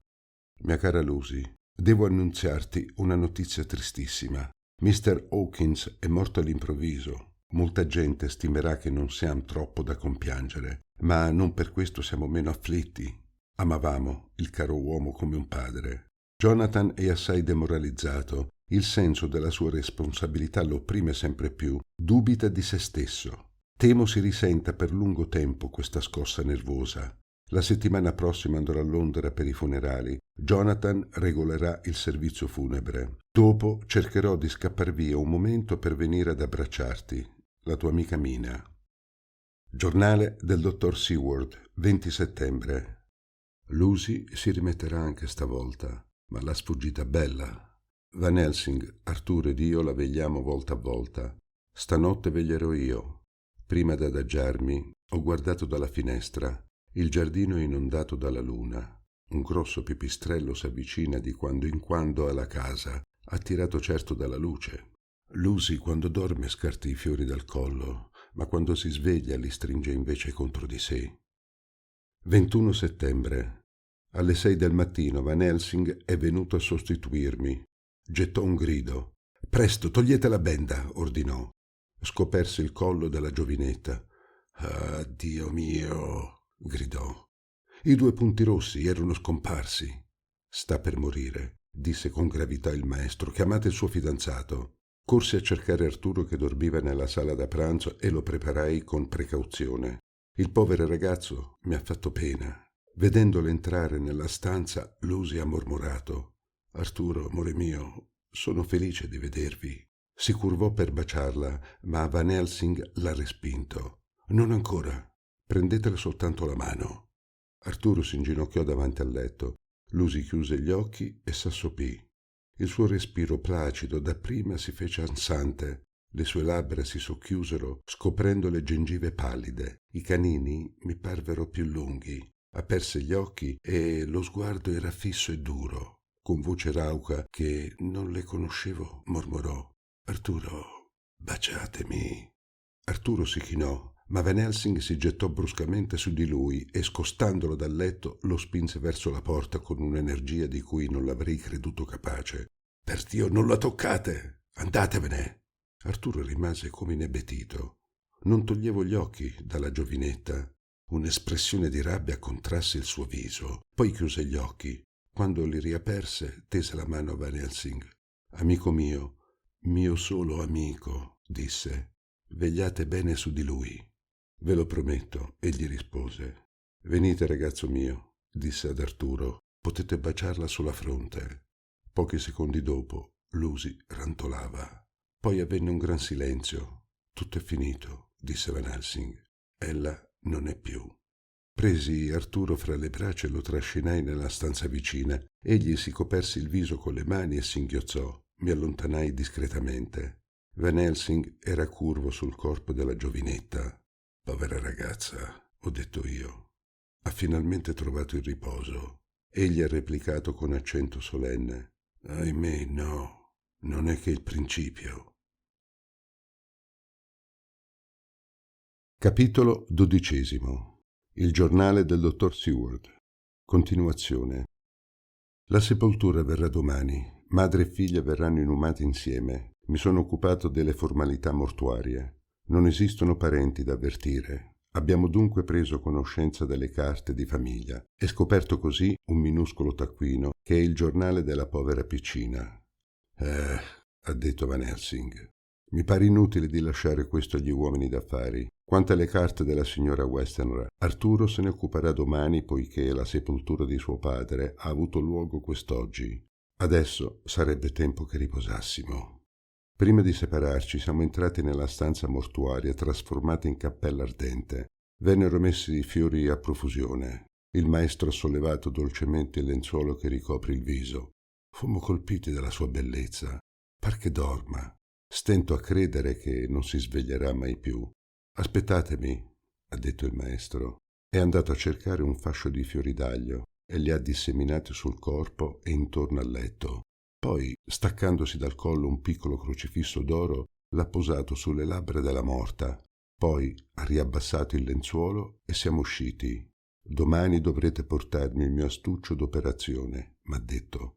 Mia cara Lucy, devo annunziarti una notizia tristissima. Mr. Hawkins è morto all'improvviso. Molta gente stimerà che non siamo troppo da compiangere, ma non per questo siamo meno afflitti. Amavamo il caro uomo come un padre. Jonathan è assai demoralizzato. Il senso della sua responsabilità lo opprime sempre più. Dubita di se stesso. Temo si risenta per lungo tempo questa scossa nervosa. La settimana prossima andrò a Londra per i funerali. Jonathan regolerà il servizio funebre. Dopo cercherò di scappar via un momento per venire ad abbracciarti. La tua amica Mina. Giornale del dottor Seward, 20 settembre. Lucy si rimetterà anche stavolta, ma l'ha sfuggita bella. Van Helsing, Arturo ed io la vegliamo volta a volta. Stanotte veglierò io. Prima d'adagiarmi, ho guardato dalla finestra. Il giardino è inondato dalla luna. Un grosso pipistrello s'avvicina di quando in quando alla casa, attirato certo dalla luce. Lucy quando dorme scarta i fiori dal collo, ma quando si sveglia li stringe invece contro di sé. 21 settembre. Alle 6 del mattino Van Helsing è venuto a sostituirmi. Gettò un grido. «Presto, togliete la benda», ordinò. Scoperse il collo della giovinetta. «Ah, Dio mio», gridò. I 2 punti rossi erano scomparsi. «Sta per morire», disse con gravità il maestro. «Chiamate il suo fidanzato». Corsi a cercare Arturo che dormiva nella sala da pranzo e lo preparai con precauzione. Il povero ragazzo mi ha fatto pena. Vedendolo entrare nella stanza, Lucy ha mormorato: «Arturo, amore mio, sono felice di vedervi». Si curvò per baciarla, ma Van Helsing l'ha respinto. «Non ancora. Prendetele soltanto la mano». Arturo si inginocchiò davanti al letto. Lucy chiuse gli occhi e s'assopì. Il suo respiro placido dapprima si fece ansante. Le sue labbra si socchiusero, scoprendo le gengive pallide. I canini mi parvero più lunghi. Aperse gli occhi e lo sguardo era fisso e duro. Con voce rauca, che non le conoscevo, mormorò: «Arturo, baciatemi». Arturo si chinò, ma Van Helsing si gettò bruscamente su di lui e, scostandolo dal letto, lo spinse verso la porta con un'energia di cui non l'avrei creduto capace. «Per Dio, non la toccate! Andatevene!» Arturo rimase come inebetito. Non toglievo gli occhi dalla giovinetta. Un'espressione di rabbia contrasse il suo viso. Poi chiuse gli occhi. Quando li riaperse, tese la mano a Van Helsing. «Amico mio solo amico», disse. «Vegliate bene su di lui». «Ve lo prometto», egli rispose. «Venite, ragazzo mio», disse ad Arturo. «Potete baciarla sulla fronte». Pochi secondi dopo, Lucy rantolava. Poi avvenne un gran silenzio. «Tutto è finito», disse Van Helsing. «Ella non è più». Presi Arturo fra le braccia e lo trascinai nella stanza vicina. Egli si coperse il viso con le mani e singhiozzò. Mi allontanai discretamente. Van Helsing era curvo sul corpo della giovinetta. Povera ragazza, ho detto io. Ha finalmente trovato il riposo. Egli ha replicato con accento solenne. Ahimè, no, non è che il principio. Capitolo 12. Il giornale del dottor Seward. Continuazione. La sepoltura verrà domani. Madre e figlia verranno inumate insieme. Mi sono occupato delle formalità mortuarie. Non esistono parenti da avvertire. Abbiamo dunque preso conoscenza delle carte di famiglia e scoperto così un minuscolo taccuino che è il giornale della povera piccina. Ha detto Van Helsing. Mi pare inutile di lasciare questo agli uomini d'affari. Quanto alle carte della signora Westenra, Arturo se ne occuperà domani poiché la sepoltura di suo padre ha avuto luogo quest'oggi. Adesso sarebbe tempo che riposassimo. Prima di separarci siamo entrati nella stanza mortuaria trasformata in cappella ardente. Vennero messi fiori a profusione. Il maestro ha sollevato dolcemente il lenzuolo che ricopre il viso. Fummo colpiti dalla sua bellezza. Par che dorma. Stento a credere che non si sveglierà mai più. Aspettatemi, ha detto il maestro. È andato a cercare un fascio di fiori d'aglio e li ha disseminati sul corpo e intorno al letto. Poi, staccandosi dal collo un piccolo crocifisso d'oro, l'ha posato sulle labbra della morta. Poi ha riabbassato il lenzuolo e siamo usciti. Domani dovrete portarmi il mio astuccio d'operazione, m'ha detto.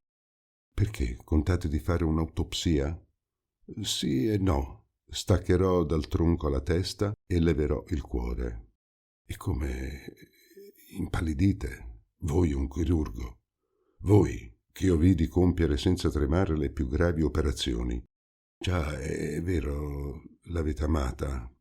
Perché? Contate di fare un'autopsia? Sì e no. Staccherò dal tronco la testa e leverò il cuore. E come impallidite, voi un chirurgo, voi che io vidi compiere senza tremare le più gravi operazioni. Già, è vero, l'avete amata.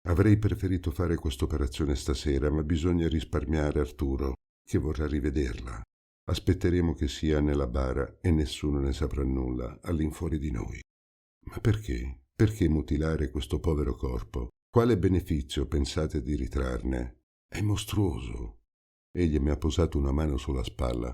Avrei preferito fare quest'operazione stasera, ma bisogna risparmiare Arturo, che vorrà rivederla. Aspetteremo che sia nella bara e nessuno ne saprà nulla all'infuori di noi. Ma perché? Perché mutilare questo povero corpo? Quale beneficio pensate di ritrarne? È mostruoso. Egli mi ha posato una mano sulla spalla.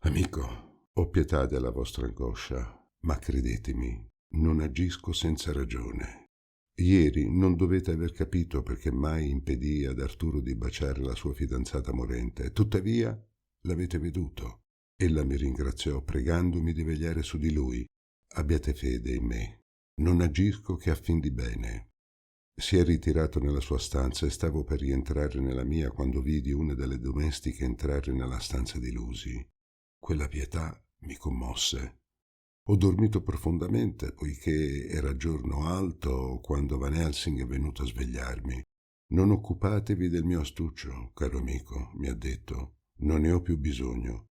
Amico, ho pietà della vostra angoscia, ma credetemi, non agisco senza ragione. Ieri non dovete aver capito perché mai impedii ad Arturo di baciare la sua fidanzata morente, tuttavia l'avete veduto. Ella mi ringraziò pregandomi di vegliare su di lui. Abbiate fede in me. Non agisco che a fin di bene. Si è ritirato nella sua stanza e stavo per rientrare nella mia quando vidi una delle domestiche entrare nella stanza di Lucy. Quella pietà mi commosse. Ho dormito profondamente poiché era giorno alto quando Van Helsing è venuto a svegliarmi. Non occupatevi del mio astuccio, caro amico, mi ha detto. Non ne ho più bisogno.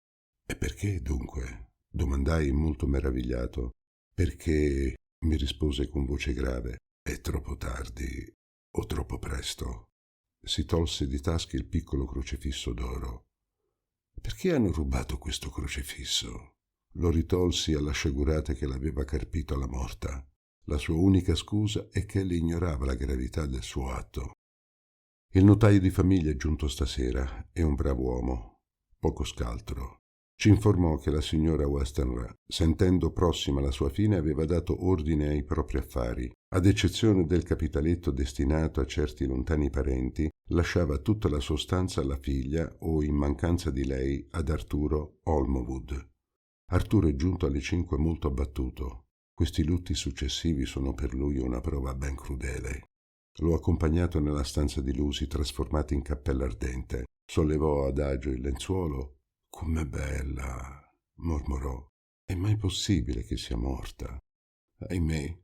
E perché, dunque? Domandai molto meravigliato. Perché, mi rispose con voce grave, è troppo tardi o troppo presto. Si tolse di tasca il piccolo crocifisso d'oro. Perché hanno rubato questo crocifisso? Lo ritolsi alla sciagurata che l'aveva carpito alla morta. La sua unica scusa è che egli ignorava la gravità del suo atto. Il notaio di famiglia è giunto stasera, è un bravo uomo, poco scaltro. Ci informò che la signora Westenra, sentendo prossima la sua fine, aveva dato ordine ai propri affari. Ad eccezione del capitaletto destinato a certi lontani parenti, lasciava tutta la sostanza alla figlia o, in mancanza di lei, ad Arturo Olmwood. Arturo è giunto alle 5 molto abbattuto. Questi lutti successivi sono per lui una prova ben crudele. L'ho accompagnato nella stanza di Lucy trasformata in cappella ardente. Sollevò adagio il lenzuolo. «Com'è bella!» mormorò. «È mai possibile che sia morta?» Ahimè.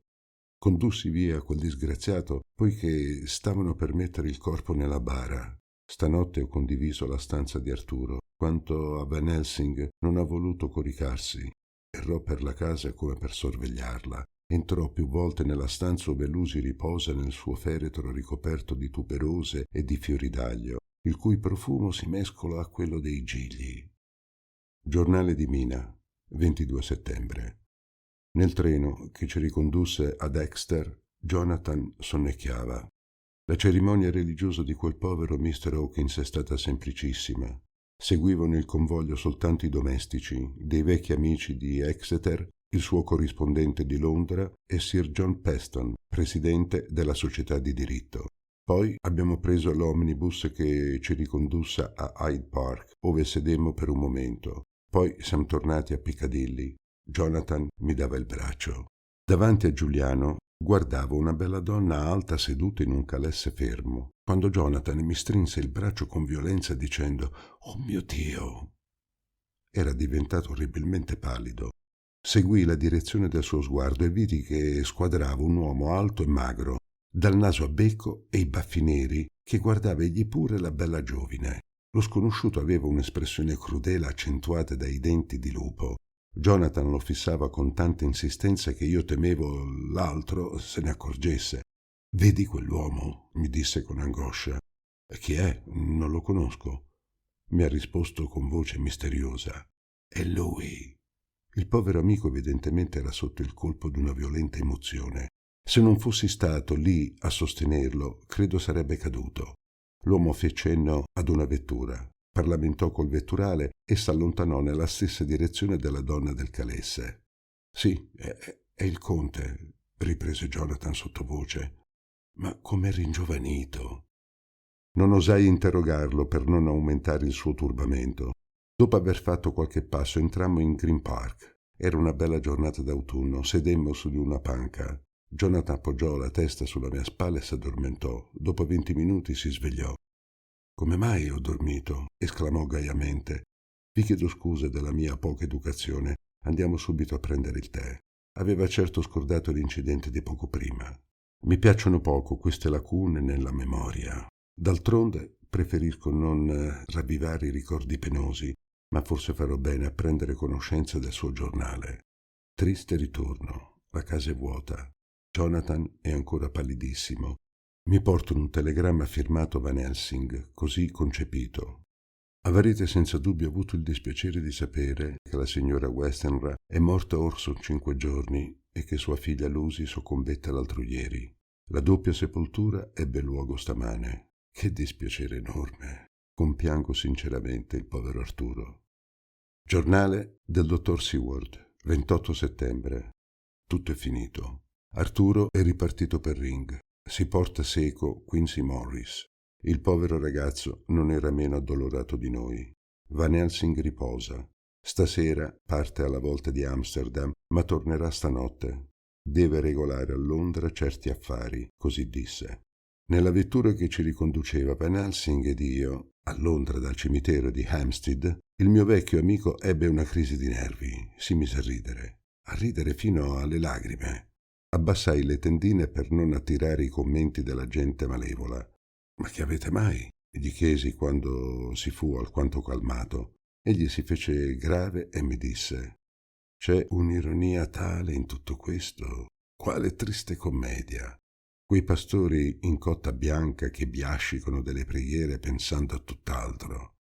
Condussi via quel disgraziato poiché stavano per mettere il corpo nella bara. Stanotte ho condiviso la stanza di Arturo. Quanto a Van Helsing, non ha voluto coricarsi. Errò per la casa come per sorvegliarla. Entrò più volte nella stanza ove Lucy riposa nel suo feretro ricoperto di tuberose e di fiori d'aglio, il cui profumo si mescola a quello dei gigli. Giornale di Mina, 22 settembre. Nel treno che ci ricondusse ad Exeter, Jonathan sonnecchiava. La cerimonia religiosa di quel povero Mr. Hawkins è stata semplicissima. Seguivano il convoglio soltanto i domestici, dei vecchi amici di Exeter il suo corrispondente di Londra è Sir John Peston, presidente della società di diritto. Poi abbiamo preso l'omnibus che ci ricondusse a Hyde Park, ove sedemmo per un momento. Poi siamo tornati a Piccadilly. Jonathan mi dava il braccio. Davanti a Giuliano guardavo una bella donna alta seduta in un calesse fermo, quando Jonathan mi strinse il braccio con violenza dicendo «Oh mio Dio!». Era diventato orribilmente pallido. Seguii la direzione del suo sguardo e vidi che squadrava un uomo alto e magro, dal naso a becco e i baffi neri, che guardava egli pure la bella giovine. Lo sconosciuto aveva un'espressione crudele accentuata dai denti di lupo. Jonathan lo fissava con tanta insistenza che io temevo l'altro se ne accorgesse. «Vedi quell'uomo?» mi disse con angoscia. «Chi è? Non lo conosco». Mi ha risposto con voce misteriosa. «È lui». Il povero amico evidentemente era sotto il colpo di una violenta emozione. Se non fossi stato lì a sostenerlo, credo sarebbe caduto. L'uomo fece cenno ad una vettura, parlamentò col vetturale e s'allontanò nella stessa direzione della donna del calesse. «Sì, è il conte», riprese Jonathan sottovoce. «Ma com'è ringiovanito!» Non osai interrogarlo per non aumentare il suo turbamento. Dopo aver fatto qualche passo entrammo in Green Park. Era una bella giornata d'autunno, sedemmo su di una panca. Jonathan appoggiò la testa sulla mia spalla e s'addormentò. Dopo 20 minuti si svegliò. «Come mai ho dormito?» esclamò gaiamente. «Vi chiedo scusa della mia poca educazione. Andiamo subito a prendere il tè». Aveva certo scordato l'incidente di poco prima. Mi piacciono poco queste lacune nella memoria. D'altronde preferisco non ravvivare i ricordi penosi, ma forse farò bene a prendere conoscenza del suo giornale. Triste ritorno. La casa è vuota. Jonathan è ancora pallidissimo. Mi portano un telegramma firmato Van Helsing, così concepito. Avrete senza dubbio avuto il dispiacere di sapere che la signora Westenra è morta or son 5 giorni e che sua figlia Lucy soccombette l'altro ieri. La doppia sepoltura ebbe luogo stamane. Che dispiacere enorme. Compiango sinceramente il povero Arturo. Giornale del dottor Seward, 28 settembre. Tutto è finito. Arturo è ripartito per Ring. Si porta seco Quincy Morris. Il povero ragazzo non era meno addolorato di noi. Van Helsing riposa. Stasera parte alla volta di Amsterdam, ma tornerà stanotte. Deve regolare a Londra certi affari, così disse. Nella vettura che ci riconduceva Van Helsing ed io, a Londra dal cimitero di Hampstead, il mio vecchio amico ebbe una crisi di nervi. Si mise a ridere fino alle lagrime. Abbassai le tendine per non attirare i commenti della gente malevola. «Ma che avete mai?» gli chiesi quando si fu alquanto calmato. Egli si fece grave e mi disse: «C'è un'ironia tale in tutto questo. Quale triste commedia! Quei pastori in cotta bianca che biascicano delle preghiere pensando a tutt'altro.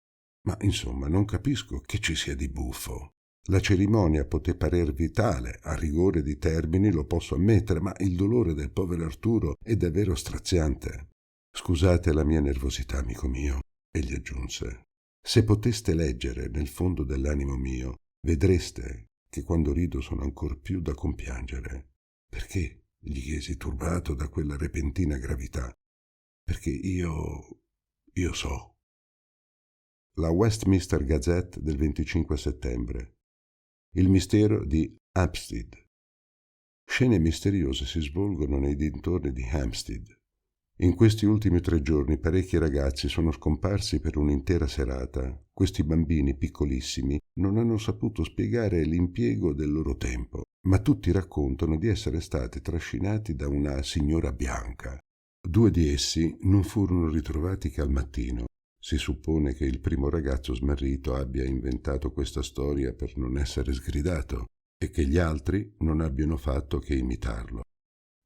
Ma insomma non capisco che ci sia di buffo. La cerimonia poté parervi tale, a rigore di termini lo posso ammettere, ma il dolore del povero Arturo è davvero straziante. Scusate la mia nervosità, amico mio», egli aggiunse. «Se poteste leggere nel fondo dell'animo mio, vedreste che quando rido sono ancor più da compiangere». «Perché?» gli chiesi turbato da quella repentina gravità. «Perché io so». La Westminster Gazette del 25 settembre. Il mistero di Hampstead. Scene misteriose si svolgono nei dintorni di Hampstead. In questi ultimi 3 giorni parecchi ragazzi sono scomparsi per un'intera serata. Questi bambini piccolissimi non hanno saputo spiegare l'impiego del loro tempo, ma tutti raccontano di essere stati trascinati da una signora bianca. 2 di essi non furono ritrovati che al mattino. Si suppone che il primo ragazzo smarrito abbia inventato questa storia per non essere sgridato e che gli altri non abbiano fatto che imitarlo.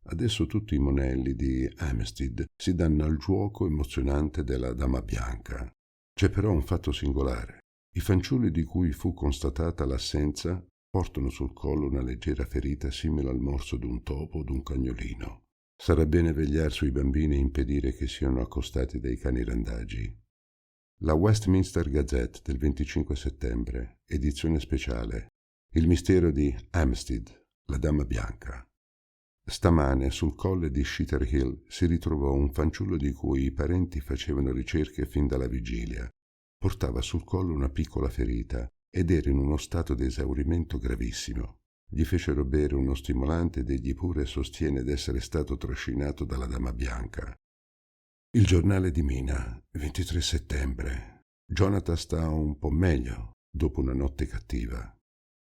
Adesso tutti i monelli di Hampstead si danno al giuoco emozionante della Dama Bianca. C'è però un fatto singolare. I fanciulli di cui fu constatata l'assenza portano sul collo una leggera ferita simile al morso d'un topo o d'un cagnolino. Sarà bene vegliare sui bambini e impedire che siano accostati dai cani randagi. La Westminster Gazette del 25 settembre, edizione speciale. Il mistero di Hampstead, la Dama Bianca. Stamane sul colle di Sheeter Hill si ritrovò un fanciullo di cui i parenti facevano ricerche fin dalla vigilia. Portava sul collo una piccola ferita ed era in uno stato di esaurimento gravissimo. Gli fecero bere uno stimolante ed egli pure sostiene d'essere stato trascinato dalla Dama Bianca. Il giornale di Mina, 23 settembre. Jonathan sta un po' meglio dopo una notte cattiva.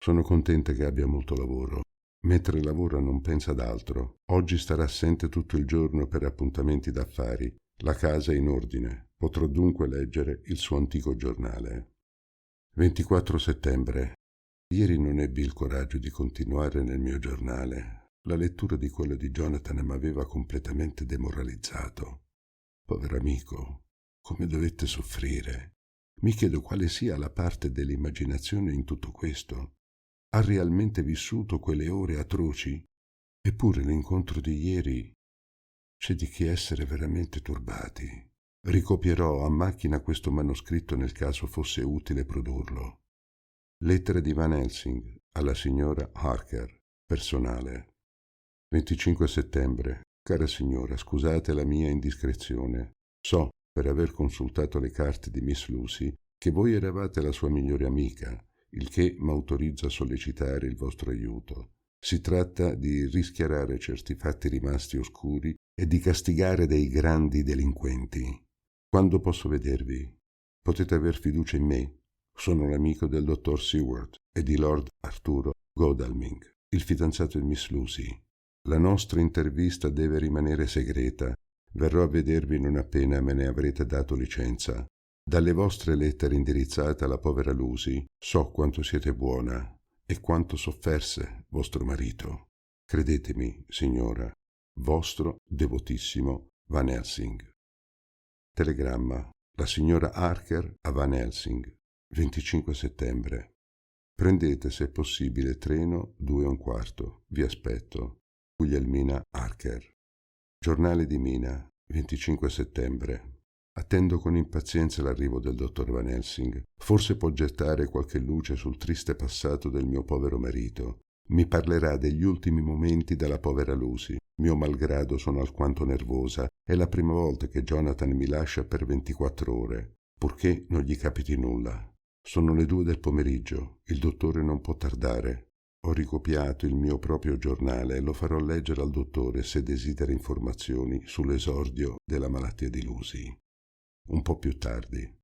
Sono contenta che abbia molto lavoro. Mentre lavora non pensa ad altro. Oggi starà assente tutto il giorno per appuntamenti d'affari. La casa è in ordine. Potrò dunque leggere il suo antico giornale. 24 settembre. Ieri non ebbi il coraggio di continuare nel mio giornale. La lettura di quello di Jonathan m'aveva completamente demoralizzato. Povero amico, come dovette soffrire. Mi chiedo quale sia la parte dell'immaginazione in tutto questo. Ha realmente vissuto quelle ore atroci? Eppure l'incontro di ieri c'è di che essere veramente turbati. Ricopierò a macchina questo manoscritto nel caso fosse utile produrlo. Lettera di Van Helsing alla signora Harker, personale. 25 settembre. Cara signora, scusate la mia indiscrezione. So, per aver consultato le carte di Miss Lucy, che voi eravate la sua migliore amica, il che m'autorizza a sollecitare il vostro aiuto. Si tratta di rischiarare certi fatti rimasti oscuri e di castigare dei grandi delinquenti. Quando posso vedervi? Potete aver fiducia in me. Sono l'amico del dottor Seward e di Lord Arturo Godalming, il fidanzato di Miss Lucy. La nostra intervista deve rimanere segreta. Verrò a vedervi non appena me ne avrete dato licenza. Dalle vostre lettere indirizzate alla povera Lucy so quanto siete buona e quanto sofferse vostro marito. Credetemi, signora, vostro devotissimo Van Helsing. Telegramma. La signora Harker a Van Helsing, 25 settembre. Prendete se possibile treno 2:15. Vi aspetto. Guglielmina Harker. Giornale di Mina, 25 settembre. Attendo con impazienza l'arrivo del dottor Van Helsing. Forse può gettare qualche luce sul triste passato del mio povero marito. Mi parlerà degli ultimi momenti della povera Lucy. Mio malgrado sono alquanto nervosa. È la prima volta che Jonathan mi lascia per 24 ore, purché non gli capiti nulla. Sono le 2 del pomeriggio. Il dottore non può tardare. Ho ricopiato il mio proprio giornale e lo farò leggere al dottore se desidera informazioni sull'esordio della malattia di Lucy. Un po' più tardi.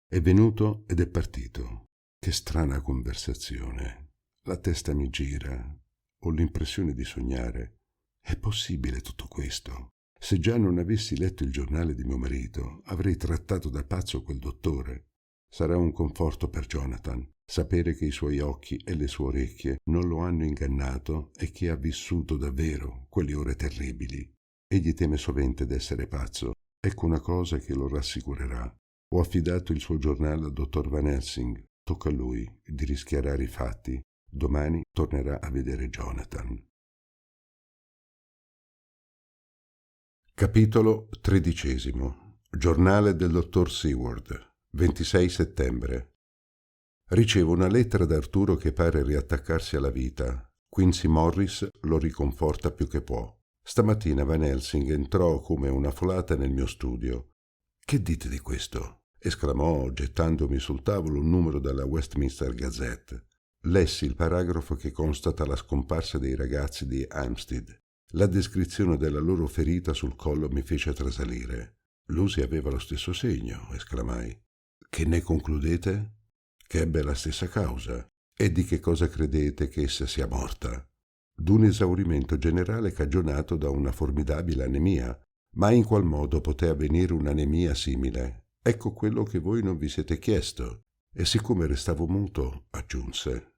È venuto ed è partito. Che strana conversazione. La testa mi gira. Ho l'impressione di sognare. È possibile tutto questo? Se già non avessi letto il giornale di mio marito, avrei trattato da pazzo quel dottore. Sarà un conforto per Jonathan sapere che i suoi occhi e le sue orecchie non lo hanno ingannato e che ha vissuto davvero quelle ore terribili. Egli teme sovente d'essere pazzo. Ecco una cosa che lo rassicurerà. Ho affidato il suo giornale al dottor Van Helsing. Tocca a lui di rischiarare i fatti. Domani tornerà a vedere Jonathan. Capitolo 13. Giornale del dottor Seward, 26 settembre. Ricevo una lettera da Arturo che pare riattaccarsi alla vita. Quincy Morris lo riconforta più che può. Stamattina Van Helsing entrò come una folata nel mio studio. «Che dite di questo?» esclamò gettandomi sul tavolo un numero della Westminster Gazette. Lessi il paragrafo che constata la scomparsa dei ragazzi di Hampstead. La descrizione della loro ferita sul collo mi fece trasalire. Lucy aveva lo stesso segno, esclamai. «Che ne concludete?» «Che ebbe la stessa causa. E di che cosa credete che essa sia morta?» «D'un esaurimento generale cagionato da una formidabile anemia. Ma in qual modo poté avvenire un'anemia simile? Ecco quello che voi non vi siete chiesto». E siccome restavo muto, aggiunse: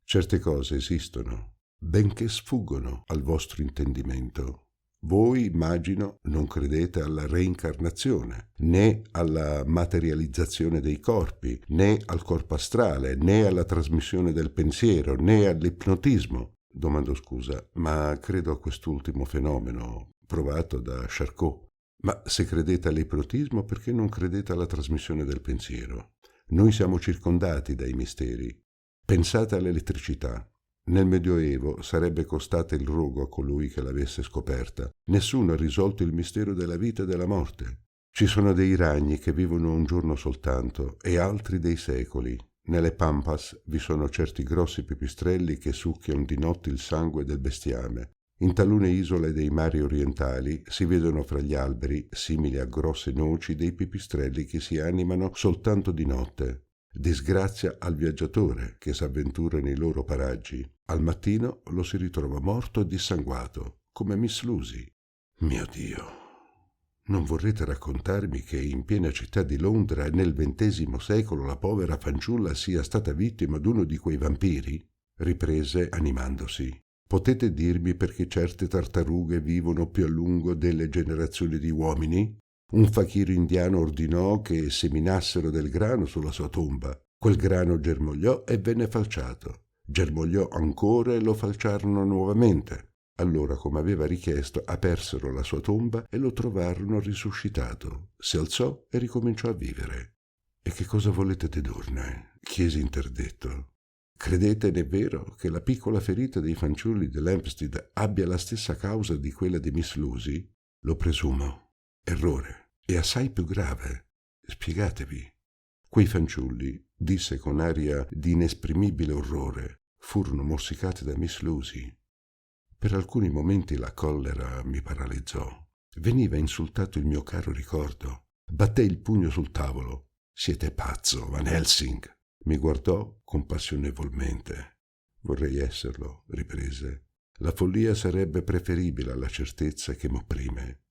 «Certe cose esistono, benché sfuggono al vostro intendimento. Voi, immagino, non credete alla reincarnazione, né alla materializzazione dei corpi, né al corpo astrale, né alla trasmissione del pensiero, né all'ipnotismo». Domando scusa, ma credo a quest'ultimo fenomeno, provato da Charcot. «Ma se credete all'ipnotismo, perché non credete alla trasmissione del pensiero? Noi siamo circondati dai misteri. Pensate all'elettricità. Nel Medioevo sarebbe costata il rogo a colui che l'avesse scoperta. Nessuno ha risolto il mistero della vita e della morte. Ci sono dei ragni che vivono un giorno soltanto e altri dei secoli. Nelle pampas vi sono certi grossi pipistrelli che succhiano di notte il sangue del bestiame. In talune isole dei mari orientali si vedono fra gli alberi, simili a grosse noci, dei pipistrelli che si animano soltanto di notte. Disgrazia al viaggiatore che s'avventura nei loro paraggi. Al mattino lo si ritrova morto e dissanguato, come Miss Lucy. Mio Dio! Non vorrete raccontarmi che in piena città di Londra nel XX secolo la povera fanciulla sia stata vittima d'uno di quei vampiri? Riprese animandosi. Potete dirmi perché certe tartarughe vivono più a lungo delle generazioni di uomini? Un fakiro indiano ordinò che seminassero del grano sulla sua tomba. Quel grano germogliò e venne falciato. Germogliò ancora e lo falciarono nuovamente. Allora, come aveva richiesto, apersero la sua tomba e lo trovarono risuscitato. Si alzò e ricominciò a vivere. «E che cosa volete dedurne?» chiese interdetto. «Credete, ed è vero, che la piccola ferita dei fanciulli dell'Hampstead abbia la stessa causa di quella di Miss Lucy?» «Lo presumo. Errore. E assai più grave. Spiegatevi». «Quei fanciulli», disse con aria di inesprimibile orrore, «furono morsicati da Miss Lucy». Per alcuni momenti la collera mi paralizzò. Veniva insultato il mio caro ricordo. Battei il pugno sul tavolo. «Siete pazzo, Van Helsing!» Mi guardò compassionevolmente. «Vorrei esserlo», riprese. «La follia sarebbe preferibile alla certezza che m'opprime.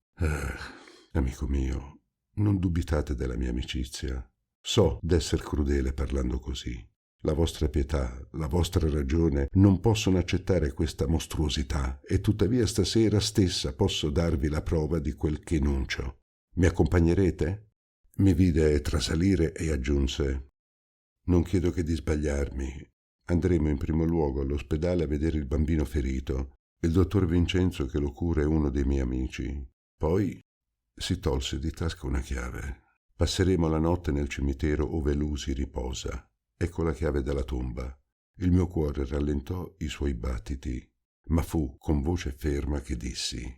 Amico mio, non dubitate della mia amicizia. So d'esser crudele parlando così. La vostra pietà, la vostra ragione non possono accettare questa mostruosità e tuttavia stasera stessa posso darvi la prova di quel che enuncio. Mi accompagnerete?» Mi vide trasalire e aggiunse: «Non chiedo che di sbagliarmi. Andremo in primo luogo all'ospedale a vedere il bambino ferito. Il dottor Vincenzo che lo cura è uno dei miei amici. Poi…» si tolse di tasca una chiave. «Passeremo la notte nel cimitero ove Lucy riposa. Ecco la chiave della tomba». Il mio cuore rallentò i suoi battiti, ma fu con voce ferma che dissi: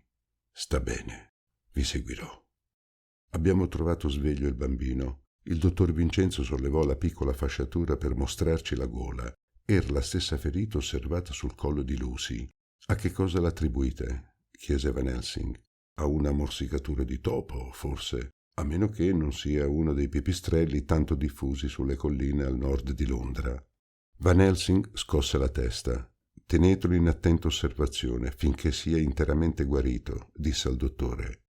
«Sta bene, vi seguirò». Abbiamo trovato sveglio il bambino. Il dottor Vincenzo sollevò la piccola fasciatura per mostrarci la gola. Era la stessa ferita osservata sul collo di Lucy. «A che cosa l'attribuite?» chiese Van Helsing. «A una morsicatura di topo, forse, a meno che non sia uno dei pipistrelli tanto diffusi sulle colline al nord di Londra». Van Helsing scosse la testa. «Tenetelo in attenta osservazione finché sia interamente guarito», disse al dottore.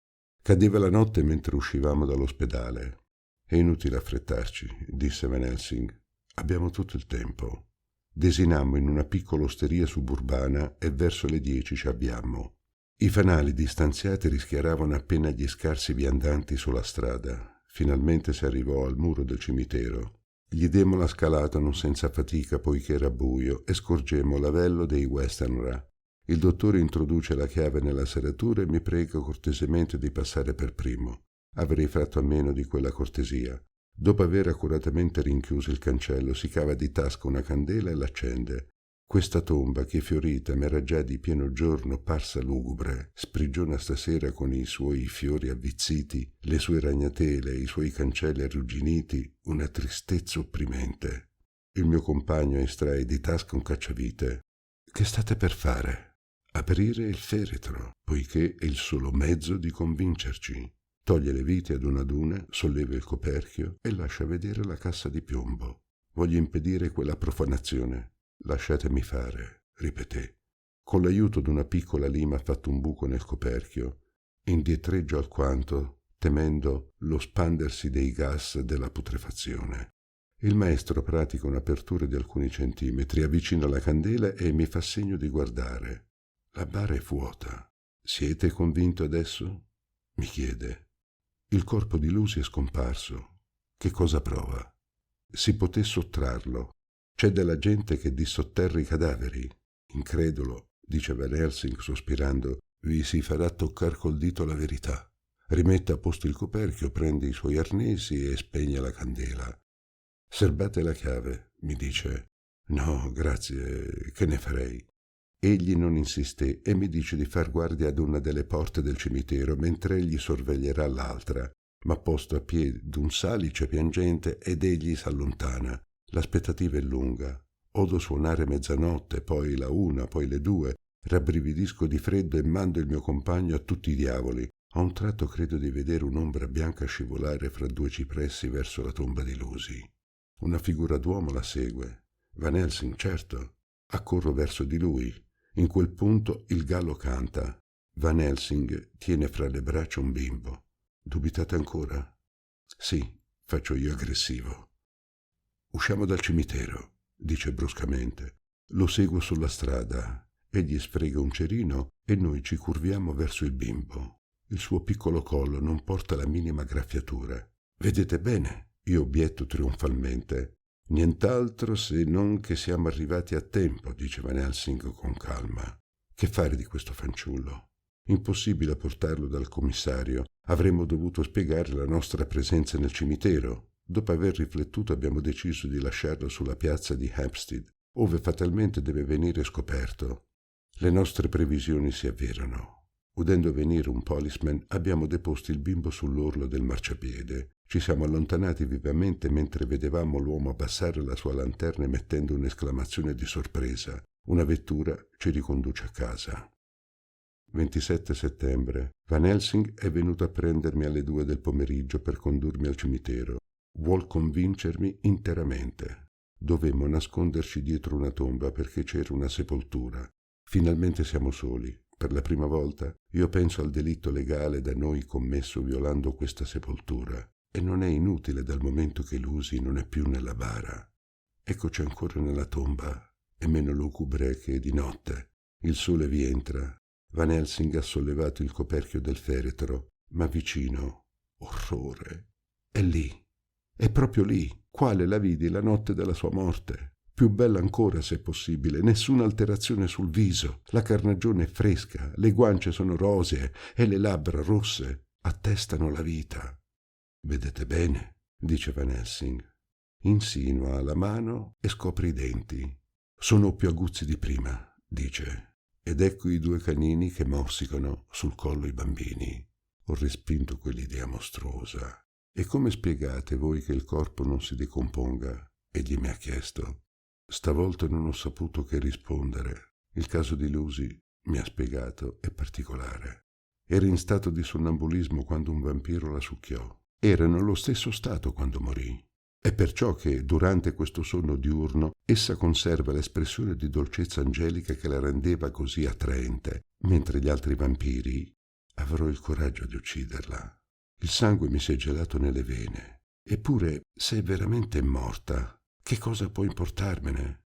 Cadeva la notte mentre uscivamo dall'ospedale. «È inutile affrettarci», disse Van Helsing. «Abbiamo tutto il tempo». Desinammo in una piccola osteria suburbana e verso le 10 ci avviammo. I fanali distanziati rischiaravano appena gli scarsi viandanti sulla strada. Finalmente si arrivò al muro del cimitero. Gli demmo la scalata non senza fatica poiché era buio e scorgemmo l'avello dei Westenra. Il dottore introduce la chiave nella serratura e mi prega cortesemente di passare per primo. Avrei fatto a meno di quella cortesia. Dopo aver accuratamente rinchiuso il cancello, si cava di tasca una candela e l'accende. Questa tomba, che fiorita m'era già di pieno giorno parsa lugubre, sprigiona stasera con i suoi fiori avvizziti, le sue ragnatele, i suoi cancelli arrugginiti, una tristezza opprimente. Il mio compagno estrae di tasca un cacciavite. «Che state per fare?» «Aprire il feretro, poiché è il solo mezzo di convincerci». Toglie le viti ad una, solleva il coperchio e lascia vedere la cassa di piombo. «Voglio impedire quella profanazione». «Lasciatemi fare», ripeté. Con l'aiuto d'una piccola lima ha fatto un buco nel coperchio. Indietreggio alquanto, temendo lo spandersi dei gas della putrefazione. Il maestro pratica un'apertura di alcuni centimetri, avvicina la candela e mi fa segno di guardare. La bara è vuota. «Siete convinto adesso?» mi chiede. Il corpo di Lucy è scomparso. Che cosa prova? Si poté sottrarlo. C'è della gente che dissotterra i cadaveri. Incredulo, dice Van Helsing sospirando, vi si farà toccar col dito la verità. Rimette a posto il coperchio, prende i suoi arnesi e spegne la candela. «Serbate la chiave», mi dice. No, grazie, che ne farei? Egli non insisté e mi dice di far guardia ad una delle porte del cimitero mentre egli sorveglierà l'altra. M'ha posto a piedi d'un salice piangente ed egli s'allontana. L'aspettativa è lunga. Odo suonare mezzanotte, poi la una, poi le due. Rabbrividisco di freddo e mando il mio compagno a tutti i diavoli. A un tratto credo di vedere un'ombra bianca scivolare fra due cipressi verso la tomba di Lucy. Una figura d'uomo la segue. Van Helsing, certo. Accorro verso di lui. In quel punto il gallo canta. Van Helsing tiene fra le braccia un bimbo. Dubitate ancora? Sì, faccio io aggressivo. Usciamo dal cimitero, dice bruscamente. Lo seguo sulla strada. Egli sfrega un cerino e noi ci curviamo verso il bimbo. Il suo piccolo collo non porta la minima graffiatura. Vedete bene? Io obietto trionfalmente. Nient'altro se non che siamo arrivati a tempo, dice Van Helsing con calma. Che fare di questo fanciullo? Impossibile portarlo dal commissario. Avremmo dovuto spiegare la nostra presenza nel cimitero. Dopo aver riflettuto abbiamo deciso di lasciarlo sulla piazza di Hampstead, ove fatalmente deve venire scoperto. Le nostre previsioni si avverano. Udendo venire un policeman, abbiamo deposto il bimbo sull'orlo del marciapiede. Ci siamo allontanati vivamente mentre vedevamo l'uomo abbassare la sua lanterna emettendo un'esclamazione di sorpresa. Una vettura ci riconduce a casa. 27 settembre. Van Helsing è venuto a prendermi alle 2 del pomeriggio per condurmi al cimitero. Vuol convincermi interamente. Dovemmo nasconderci dietro una tomba perché c'era una sepoltura. Finalmente siamo soli. Per la prima volta io penso al delitto legale da noi commesso violando questa sepoltura. E non è inutile dal momento che Lucy non è più nella bara. Eccoci ancora nella tomba, è meno lugubre che di notte. Il sole vi entra. Van Helsing ha sollevato il coperchio del feretro, ma vicino, orrore, è lì, è proprio lì, quale la vidi la notte della sua morte. Più bella ancora, se possibile, nessuna alterazione sul viso, la carnagione è fresca, le guance sono rosee e le labbra rosse, attestano la vita. Vedete bene, dice Van Helsing. Insinua la mano e scopre i denti. Sono più aguzzi di prima, dice. Ed ecco i 2 canini che morsicano sul collo i bambini. Ho respinto quell'idea mostruosa. E come spiegate voi che il corpo non si decomponga? Egli mi ha chiesto. Stavolta non ho saputo che rispondere. Il caso di Lucy, mi ha spiegato, è particolare. Era in stato di sonnambulismo quando un vampiro la succhiò. Era nello stesso stato quando morì. È perciò che, durante questo sonno diurno, essa conserva l'espressione di dolcezza angelica che la rendeva così attraente, mentre gli altri vampiri avrò il coraggio di ucciderla. Il sangue mi si è gelato nelle vene. Eppure, se è veramente morta, che cosa può importarmene?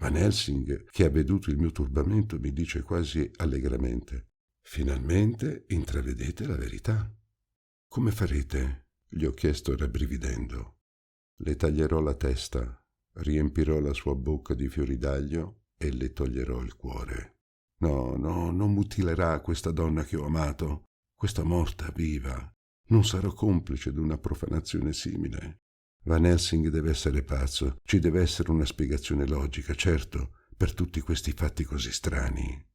Van Helsing, che ha veduto il mio turbamento, mi dice quasi allegramente: finalmente intravedete la verità. Come farete? Gli ho chiesto rabbrividendo. Le taglierò la testa, riempirò la sua bocca di fiori d'aglio e le toglierò il cuore. No, non mutilerà questa donna che ho amato, questa morta viva. Non sarò complice d'una profanazione simile. Van Helsing deve essere pazzo, ci deve essere una spiegazione logica, certo, per tutti questi fatti così strani.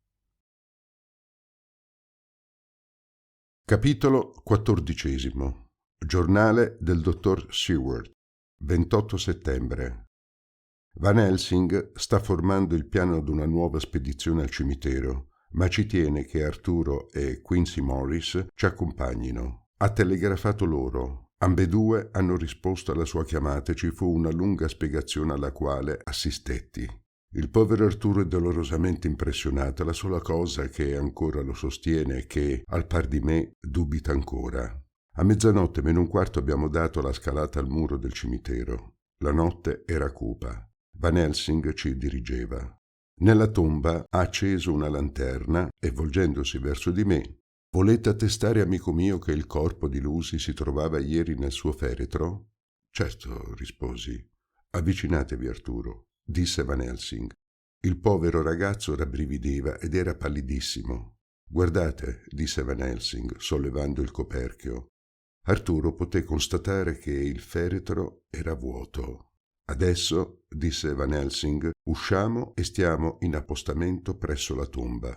Capitolo 14. Giornale del dottor Seward. 28 settembre. Van Helsing sta formando il piano ad una nuova spedizione al cimitero, ma ci tiene che Arturo e Quincy Morris ci accompagnino. Ha telegrafato loro. Ambedue hanno risposto alla sua chiamata e ci fu una lunga spiegazione alla quale assistetti. Il povero Arturo è dolorosamente impressionato. La sola cosa che ancora lo sostiene è che, al par di me, dubita ancora. A mezzanotte meno un quarto abbiamo dato la scalata al muro del cimitero. La notte era cupa. Van Helsing ci dirigeva. Nella tomba ha acceso una lanterna e, volgendosi verso di me: «Volete attestare, amico mio, che il corpo di Lucy si trovava ieri nel suo feretro?» «Certo», risposi. «Avvicinatevi, Arturo», disse Van Helsing. Il povero ragazzo rabbrivideva ed era pallidissimo. «Guardate», disse Van Helsing, sollevando il coperchio. Arturo poté constatare che il feretro era vuoto. Adesso, disse Van Helsing, usciamo e stiamo in appostamento presso la tomba.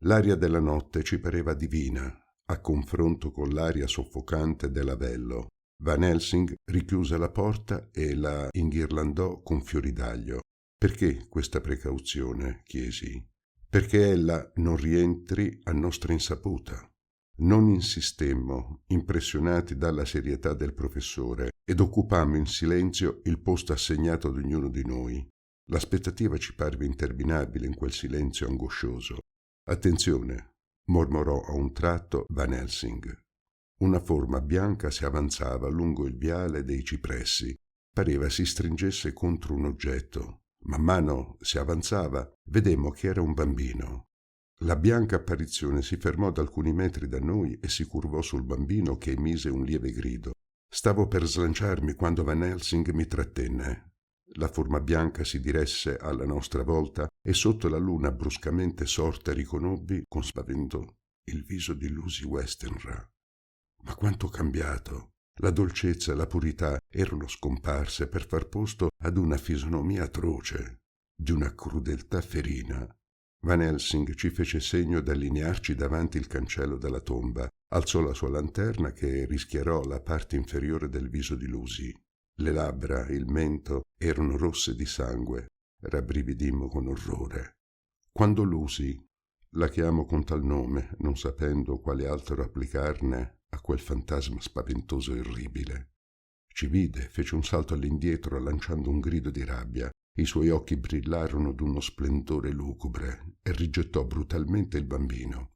L'aria della notte ci pareva divina, a confronto con l'aria soffocante dell'avello. Van Helsing richiuse la porta e la inghirlandò con fiori d'aglio. «Perché questa precauzione?» chiesi. «Perché ella non rientri a nostra insaputa». Non insistemmo, impressionati dalla serietà del professore, ed occupammo in silenzio il posto assegnato ad ognuno di noi. L'aspettativa ci parve interminabile in quel silenzio angoscioso. «Attenzione», mormorò a un tratto Van Helsing. Una forma bianca si avanzava lungo il viale dei cipressi. Pareva si stringesse contro un oggetto. Man mano si avanzava, vedemmo che era un bambino. La bianca apparizione si fermò ad alcuni metri da noi e si curvò sul bambino che emise un lieve grido. Stavo per slanciarmi quando Van Helsing mi trattenne. La forma bianca si diresse alla nostra volta e sotto la luna bruscamente sorta riconobbi, con spavento, il viso di Lucy Westenra. Ma quanto cambiato! La dolcezza e la purità erano scomparse per far posto ad una fisonomia atroce, di una crudeltà ferina. Van Helsing ci fece segno d'allinearci davanti il cancello della tomba, alzò la sua lanterna che rischiarò la parte inferiore del viso di Lucy. Le labbra, il mento erano rosse di sangue, rabbrividimmo con orrore. Quando Lucy, la chiamo con tal nome, non sapendo quale altro applicarne a quel fantasma spaventoso e orribile, ci vide, fece un salto all'indietro lanciando un grido di rabbia. I suoi occhi brillarono d'uno splendore lugubre e rigettò brutalmente il bambino.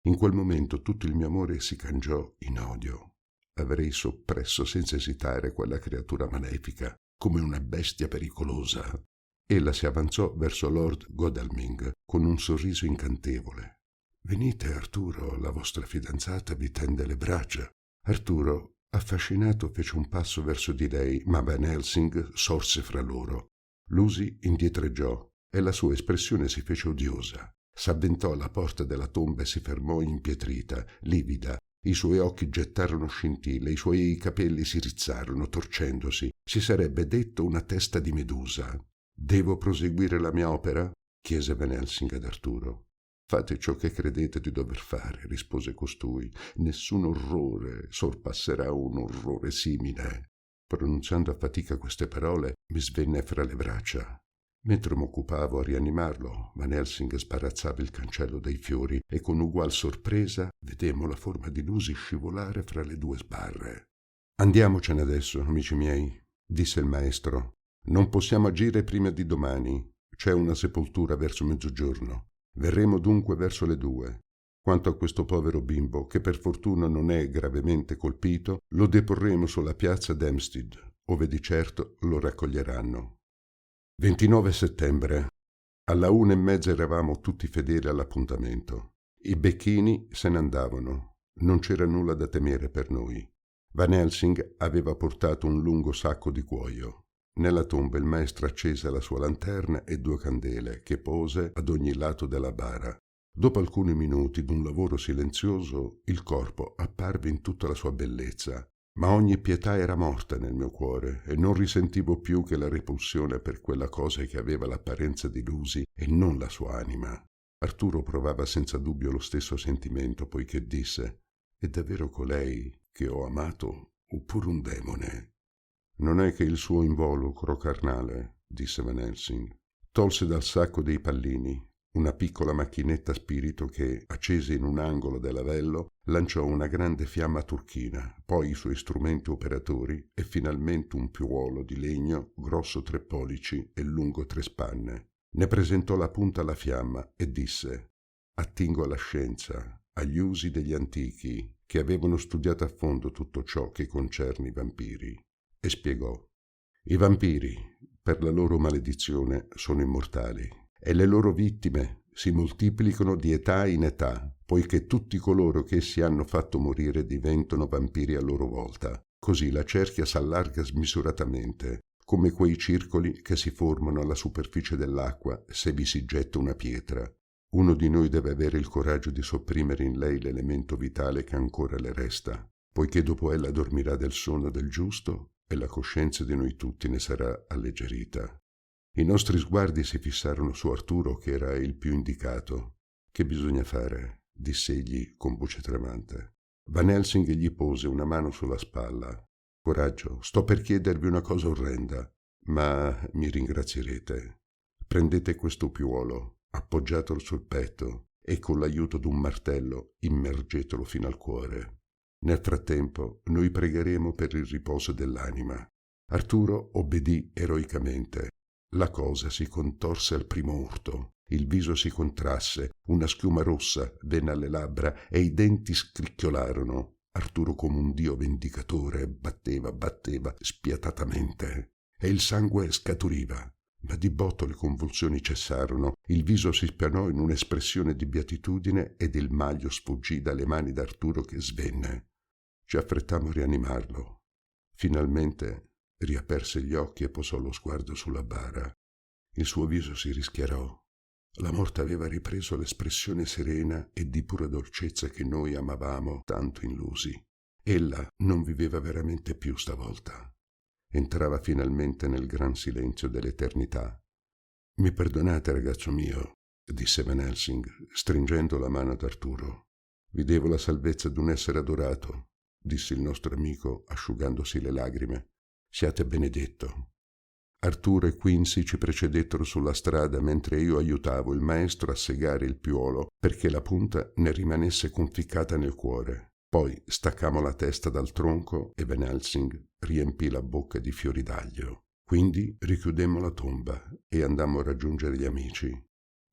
In quel momento tutto il mio amore si cangiò in odio. Avrei soppresso senza esitare quella creatura malefica, come una bestia pericolosa. Ella si avanzò verso Lord Godalming con un sorriso incantevole. «Venite, Arturo, la vostra fidanzata vi tende le braccia». Arturo, affascinato, fece un passo verso di lei, ma Van Helsing sorse fra loro. Lucy indietreggiò e la sua espressione si fece odiosa. S'avventò alla porta della tomba e si fermò impietrita, livida. I suoi occhi gettarono scintille, i suoi capelli si rizzarono, torcendosi. Si sarebbe detto una testa di medusa. «Devo proseguire la mia opera?» chiese Van Helsing ad Arturo. «Fate ciò che credete di dover fare», rispose costui. «Nessun orrore sorpasserà un orrore simile». Pronunciando a fatica queste parole, mi svenne fra le braccia. Mentre m'occupavo a rianimarlo, Van Helsing sbarazzava il cancello dei fiori e con ugual sorpresa vedemmo la forma di Lucy scivolare fra le due sbarre. «Andiamocene adesso, amici miei», disse il maestro. «Non possiamo agire prima di domani. C'è una sepoltura verso mezzogiorno. Verremo dunque verso le 2. Quanto a questo povero bimbo, che per fortuna non è gravemente colpito, lo deporremo sulla piazza d'Hampstead, ove di certo lo raccoglieranno». 29 settembre. Alla 1:30 eravamo tutti fedeli all'appuntamento. I becchini se ne andavano. Non c'era nulla da temere per noi. Van Helsing aveva portato un lungo sacco di cuoio. Nella tomba il maestro accese la sua lanterna e 2 candele, che pose ad ogni lato della bara. Dopo alcuni minuti d'un lavoro silenzioso, il corpo apparve in tutta la sua bellezza, ma ogni pietà era morta nel mio cuore e non risentivo più che la repulsione per quella cosa che aveva l'apparenza di Lucy e non la sua anima. Arturo provava senza dubbio lo stesso sentimento, poiché disse: «È davvero colei che ho amato, oppure un demone?» «Non è che il suo involucro carnale», disse Van Helsing. Tolse dal sacco dei pallini una piccola macchinetta spirito che, accesa in un angolo dell'avello, lanciò una grande fiamma turchina, poi i suoi strumenti operatori e finalmente un piuolo di legno grosso 3 pollici e lungo 3 spanne. Ne presentò la punta alla fiamma e disse: «Attingo alla scienza, agli usi degli antichi, che avevano studiato a fondo tutto ciò che concerne i vampiri». E spiegò: «I vampiri, per la loro maledizione, sono immortali e le loro vittime si moltiplicano di età in età, poiché tutti coloro che essi hanno fatto morire diventano vampiri a loro volta. Così la cerchia s'allarga smisuratamente, come quei circoli che si formano alla superficie dell'acqua se vi si getta una pietra. Uno di noi deve avere il coraggio di sopprimere in lei l'elemento vitale che ancora le resta, poiché dopo ella dormirà del sonno del giusto e la coscienza di noi tutti ne sarà alleggerita. I nostri sguardi si fissarono su Arturo, che era il più indicato. «Che bisogna fare?» disse egli con voce tremante. Van Helsing gli pose una mano sulla spalla. «Coraggio, sto per chiedervi una cosa orrenda, ma mi ringrazierete. Prendete questo piuolo, appoggiatelo sul petto e con l'aiuto d'un martello immergetelo fino al cuore. Nel frattempo noi pregheremo per il riposo dell'anima». Arturo obbedì eroicamente. La cosa si contorse al primo urto, il viso si contrasse, una schiuma rossa venne alle labbra e i denti scricchiolarono. Arturo, come un dio vendicatore, batteva spiatatamente e il sangue scaturiva. Ma di botto le convulsioni cessarono, il viso si spianò in un'espressione di beatitudine ed il maglio sfuggì dalle mani d'Arturo, che svenne. Ci affrettammo a rianimarlo. Finalmente riaperse gli occhi e posò lo sguardo sulla bara. Il suo viso si rischiarò. La morte aveva ripreso l'espressione serena e di pura dolcezza che noi amavamo tanto illusi. Ella non viveva veramente più stavolta. Entrava finalmente nel gran silenzio dell'eternità. «Mi perdonate, ragazzo mio», disse Van Helsing, stringendo la mano ad Arturo. «Vi devo la salvezza d'un essere adorato», disse il nostro amico, asciugandosi le lagrime. «Siate benedetto». Arturo e Quincy ci precedettero sulla strada mentre io aiutavo il maestro a segare il piuolo perché la punta ne rimanesse conficcata nel cuore. Poi staccammo la testa dal tronco e Van Helsing riempì la bocca di fiori d'aglio. Quindi richiudemmo la tomba e andammo a raggiungere gli amici.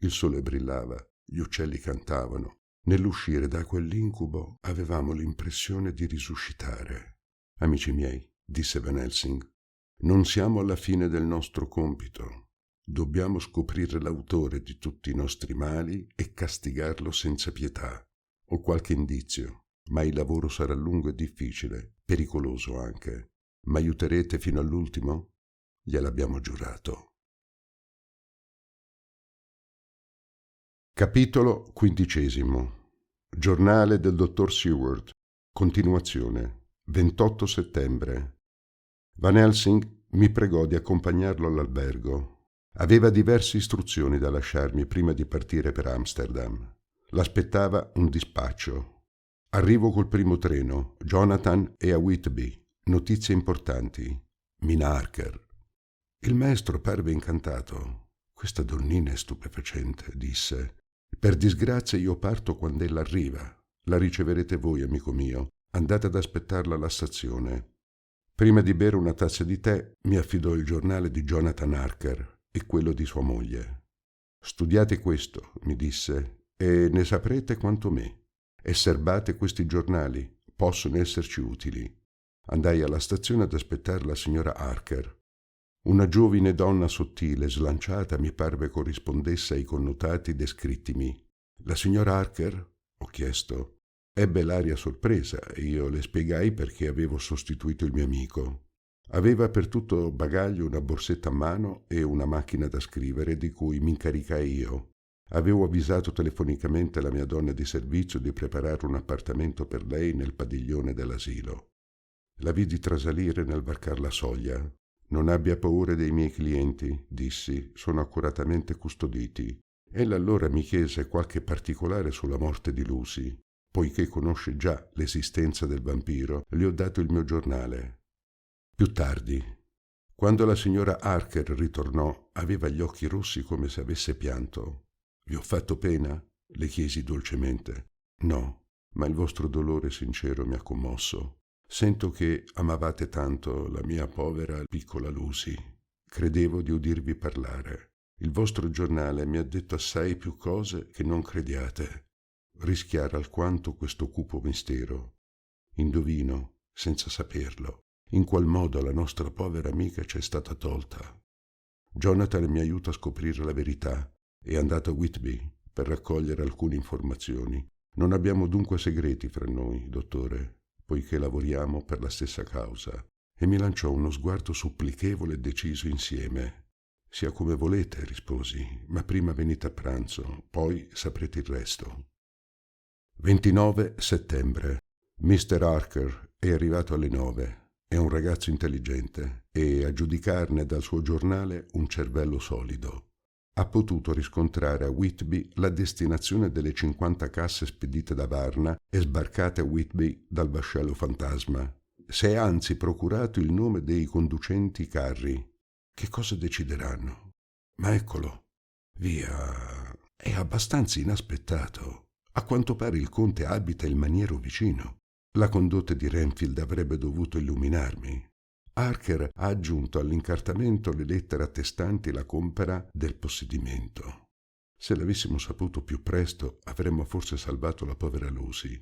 Il sole brillava, gli uccelli cantavano. Nell'uscire da quell'incubo avevamo l'impressione di risuscitare. «Amici miei», disse Van Helsing, «non siamo alla fine del nostro compito. Dobbiamo scoprire l'autore di tutti i nostri mali e castigarlo senza pietà. Ho qualche indizio, ma il lavoro sarà lungo e difficile, pericoloso anche. M'aiuterete fino all'ultimo? Gliel'abbiamo giurato». Capitolo 15. Giornale del dottor Seward. Continuazione. 28 settembre. Van Helsing mi pregò di accompagnarlo all'albergo. Aveva diverse istruzioni da lasciarmi prima di partire per Amsterdam. L'aspettava un dispaccio. Arrivo col primo treno, Jonathan è a Whitby. Notizie importanti. Mina Harker. Il maestro parve incantato. «Questa donnina è stupefacente», disse. «Per disgrazia io parto quando ella arriva. La riceverete voi, amico mio. Andate ad aspettarla alla stazione». Prima di bere una tazza di tè mi affidò il giornale di Jonathan Harker e quello di sua moglie. «Studiate questo», mi disse, «e ne saprete quanto me. E serbate questi giornali, possono esserci utili». Andai alla stazione ad aspettare la signora Harker. Una giovine donna sottile, slanciata, mi parve corrispondesse ai connotati descrittimi. «La signora Harker?» ho chiesto. Ebbe l'aria sorpresa e io le spiegai perché avevo sostituito il mio amico. Aveva per tutto bagaglio una borsetta a mano e una macchina da scrivere di cui mi incaricai io. Avevo avvisato telefonicamente la mia donna di servizio di preparare un appartamento per lei nel padiglione dell'asilo. La vidi trasalire nel varcar la soglia. «Non abbia paura dei miei clienti», dissi, «sono accuratamente custoditi». Ella allora mi chiese qualche particolare sulla morte di Lucy. Poiché conosce già l'esistenza del vampiro, le ho dato il mio giornale. Più tardi, quando la signora Harker ritornò, aveva gli occhi rossi come se avesse pianto. «Vi ho fatto pena?» le chiesi dolcemente. «No, ma il vostro dolore sincero mi ha commosso. Sento che amavate tanto la mia povera piccola Lucy. Credevo di udirvi parlare. Il vostro giornale mi ha detto assai più cose che non crediate. Rischiare alquanto questo cupo mistero. Indovino, senza saperlo, in qual modo la nostra povera amica ci è stata tolta. Jonathan mi aiuta a scoprire la verità. È andato a Whitby per raccogliere alcune informazioni. Non abbiamo dunque segreti fra noi, dottore, poiché lavoriamo per la stessa causa». E mi lanciò uno sguardo supplichevole e deciso insieme. «Sia come volete», risposi, «ma prima venite a pranzo, poi saprete il resto». 29 settembre. Mr. Harker è arrivato alle 9. È un ragazzo intelligente e, a giudicarne dal suo giornale, un cervello solido. Ha potuto riscontrare a Whitby la destinazione delle 50 casse spedite da Varna e sbarcate a Whitby dal vascello fantasma. Si è anzi procurato il nome dei conducenti carri. Che cosa decideranno? Ma eccolo, via, è abbastanza inaspettato. A quanto pare il conte abita il maniero vicino. La condotta di Renfield avrebbe dovuto illuminarmi. Harker ha aggiunto all'incartamento le lettere attestanti la compera del possedimento. Se l'avessimo saputo più presto, avremmo forse salvato la povera Lucy.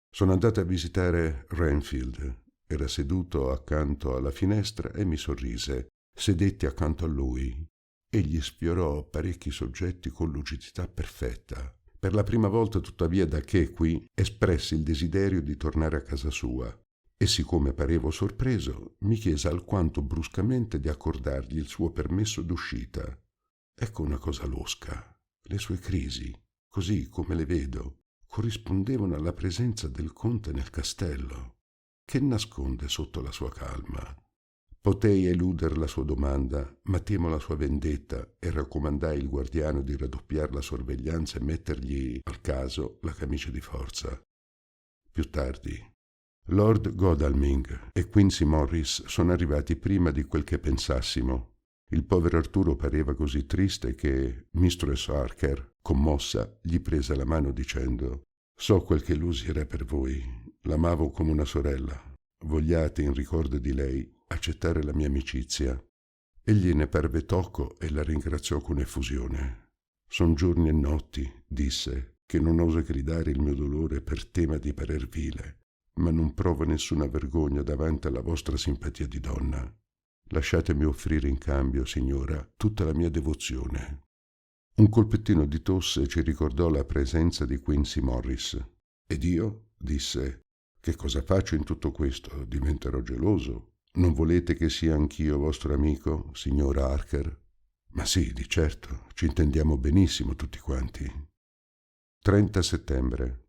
Sono andato a visitare Renfield. Era seduto accanto alla finestra e mi sorrise. Sedetti accanto a lui. Egli sfiorò parecchi soggetti con lucidità perfetta. Per la prima volta, tuttavia, da che qui espressi il desiderio di tornare a casa sua. E siccome parevo sorpreso, mi chiese alquanto bruscamente di accordargli il suo permesso d'uscita. Ecco una cosa losca. Le sue crisi, così come le vedo, corrispondevano alla presenza del conte nel castello. Che nasconde sotto la sua calma? Potei eludere la sua domanda, ma temo la sua vendetta e raccomandai il guardiano di raddoppiare la sorveglianza e mettergli, al caso, la camicia di forza. Più tardi, Lord Godalming e Quincy Morris sono arrivati prima di quel che pensassimo. Il povero Arturo pareva così triste che Mistress Harker, commossa, gli prese la mano dicendo: «So quel che Lucy era per voi. L'amavo come una sorella. Vogliate, in ricordo di lei, accettare la mia amicizia». Egli ne parve tocco e la ringraziò con effusione. «Son giorni e notti», disse, «che non oso gridare il mio dolore per tema di parer vile, ma non provo nessuna vergogna davanti alla vostra simpatia di donna. Lasciatemi offrire in cambio, signora, tutta la mia devozione». Un colpettino di tosse ci ricordò la presenza di Quincy Morris. «Ed io?» disse. «Che cosa faccio in tutto questo? Diventerò geloso. Non volete che sia anch'io vostro amico, signora Harker?» «Ma sì, di certo, ci intendiamo benissimo tutti quanti». 30 settembre.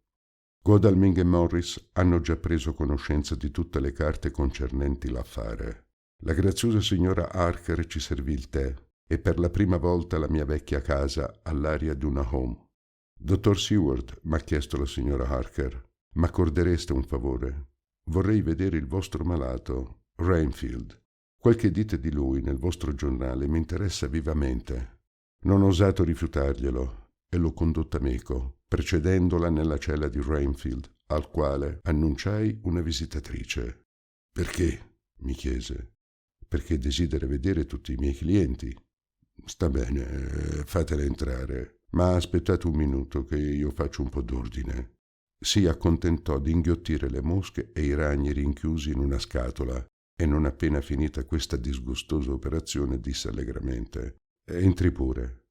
Godalming e Morris hanno già preso conoscenza di tutte le carte concernenti l'affare. La graziosa signora Harker ci servì il tè e per la prima volta la mia vecchia casa all'aria di una home. «Dottor Seward», m'ha chiesto la signora Harker, «m'accordereste un favore? Vorrei vedere il vostro malato, Renfield. Quel che dite di lui nel vostro giornale mi interessa vivamente». Non ho osato rifiutarglielo e l'ho condotta meco, precedendola nella cella di Renfield, al quale annunciai una visitatrice. «Perché?» mi chiese. «Perché desidera vedere tutti i miei clienti». «Sta bene, fatela entrare, ma aspettate un minuto che io faccio un po' d'ordine». Si accontentò di inghiottire le mosche e i ragni rinchiusi in una scatola e non appena finita questa disgustosa operazione disse allegramente: «Entri pure».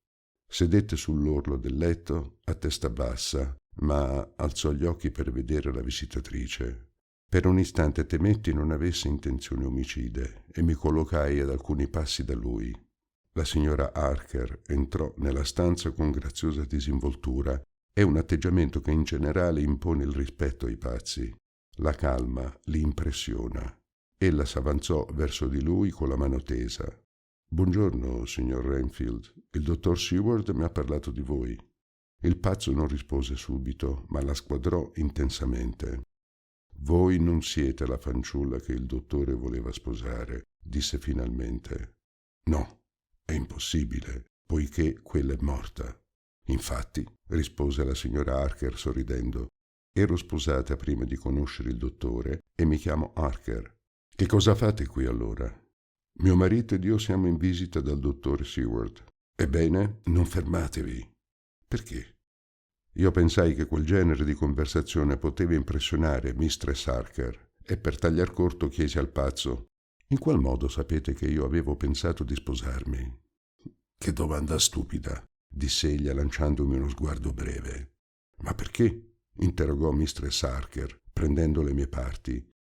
Sedette sull'orlo del letto, a testa bassa, ma alzò gli occhi per vedere la visitatrice. Per un istante temetti non avesse intenzioni omicide e mi collocai ad alcuni passi da lui. La signora Harker entrò nella stanza con graziosa disinvoltura. È un atteggiamento che in generale impone il rispetto ai pazzi. La calma li impressiona. Ella s'avanzò verso di lui con la mano tesa. «Buongiorno, signor Renfield. Il dottor Seward mi ha parlato di voi». Il pazzo non rispose subito, ma la squadrò intensamente. «Voi non siete la fanciulla che il dottore voleva sposare», disse finalmente. «No, è impossibile, poiché quella è morta». «Infatti», rispose la signora Harker sorridendo, «ero sposata prima di conoscere il dottore e mi chiamo Harker». «Che cosa fate qui allora?» «Mio marito ed io siamo in visita dal dottor Seward». «Ebbene, non fermatevi». «Perché?» Io pensai che quel genere di conversazione poteva impressionare Mistress Harker e per tagliar corto chiesi al pazzo: «In qual modo sapete che io avevo pensato di sposarmi?» «Che domanda stupida», disse egli lanciandomi uno sguardo breve. «Ma perché?» interrogò Mistress Harker, prendendo le mie parti.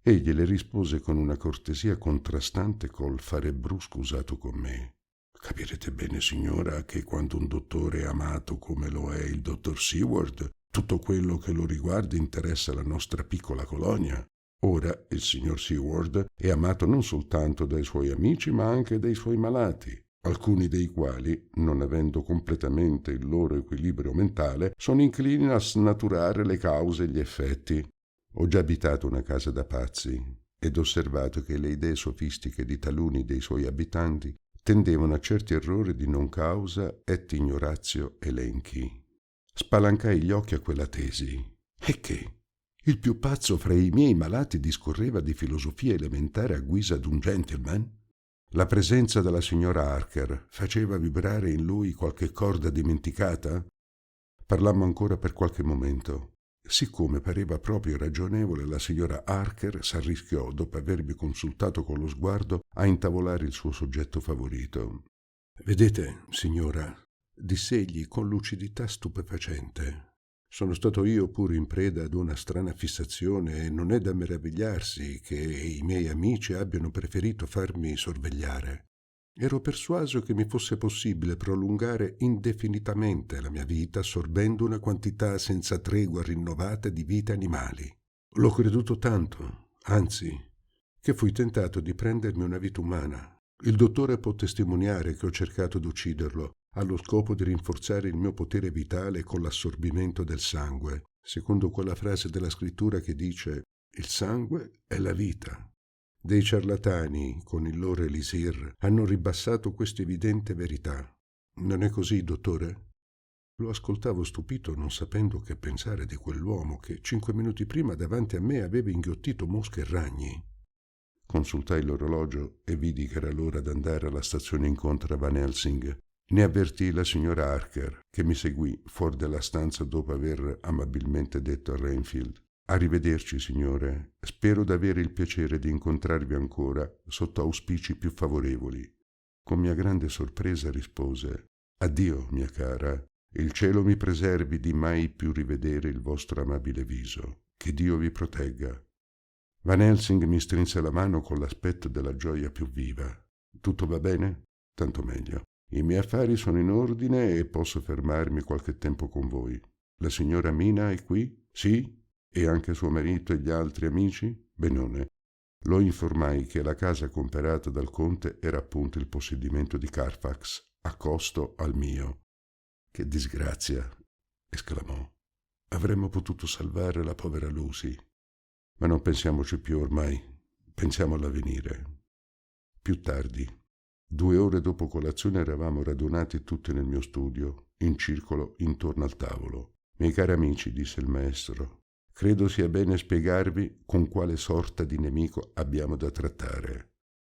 Egli le rispose con una cortesia contrastante col fare brusco usato con me. «Capirete bene, signora, che quando un dottore è amato come lo è il dottor Seward, tutto quello che lo riguarda interessa la nostra piccola colonia. Ora il signor Seward è amato non soltanto dai suoi amici, ma anche dai suoi malati, alcuni dei quali, non avendo completamente il loro equilibrio mentale, sono inclini a snaturare le cause e gli effetti. Ho già abitato una casa da pazzi ed osservato che le idee sofistiche di taluni dei suoi abitanti tendevano a certi errori di non causa et ignoratio elenchi. Spalancai gli occhi a quella tesi. E che? Il più pazzo fra i miei malati discorreva di filosofia elementare a guisa d'un gentleman? La presenza della signora Harker faceva vibrare in lui qualche corda dimenticata? Parlammo ancora per qualche momento. Siccome pareva proprio ragionevole, la signora Harker s'arrischiò, dopo avermi consultato con lo sguardo, a intavolare il suo soggetto favorito. «Vedete, signora», diss'egli con lucidità stupefacente, «sono stato io pure in preda ad una strana fissazione e non è da meravigliarsi che i miei amici abbiano preferito farmi sorvegliare. Ero persuaso che mi fosse possibile prolungare indefinitamente la mia vita assorbendo una quantità senza tregua rinnovata di vite animali. L'ho creduto tanto, anzi, che fui tentato di prendermi una vita umana. Il dottore può testimoniare che ho cercato d'ucciderlo allo scopo di rinforzare il mio potere vitale con l'assorbimento del sangue, secondo quella frase della scrittura che dice «Il sangue è la vita». Dei ciarlatani, con il loro elisir, hanno ribassato questa evidente verità. Non è così, dottore? Lo ascoltavo stupito, non sapendo che pensare di quell'uomo che 5 minuti prima davanti a me aveva inghiottito mosche e ragni. Consultai l'orologio e vidi che era l'ora d'andare alla stazione incontro a Van Helsing. Ne avvertii la signora Harker, che mi seguì fuori della stanza dopo aver amabilmente detto a Renfield: «Arrivederci, signore. Spero d'avere il piacere di incontrarvi ancora sotto auspici più favorevoli». Con mia grande sorpresa rispose: «Addio, mia cara. Il cielo mi preservi di mai più rivedere il vostro amabile viso. Che Dio vi protegga». Van Helsing mi strinse la mano con l'aspetto della gioia più viva. «Tutto va bene? Tanto meglio. I miei affari sono in ordine e posso fermarmi qualche tempo con voi. La signora Mina è qui? Sì? E anche suo marito e gli altri amici? Benone». Lo informai che la casa comperata dal conte era appunto il possedimento di Carfax, a costo al mio. «Che disgrazia!» esclamò. «Avremmo potuto salvare la povera Lucy. Ma non pensiamoci più ormai, pensiamo all'avvenire». Più tardi, 2 ore dopo colazione, eravamo radunati tutti nel mio studio, in circolo intorno al tavolo. «Miei cari amici», disse il maestro, «credo sia bene spiegarvi con quale sorta di nemico abbiamo da trattare.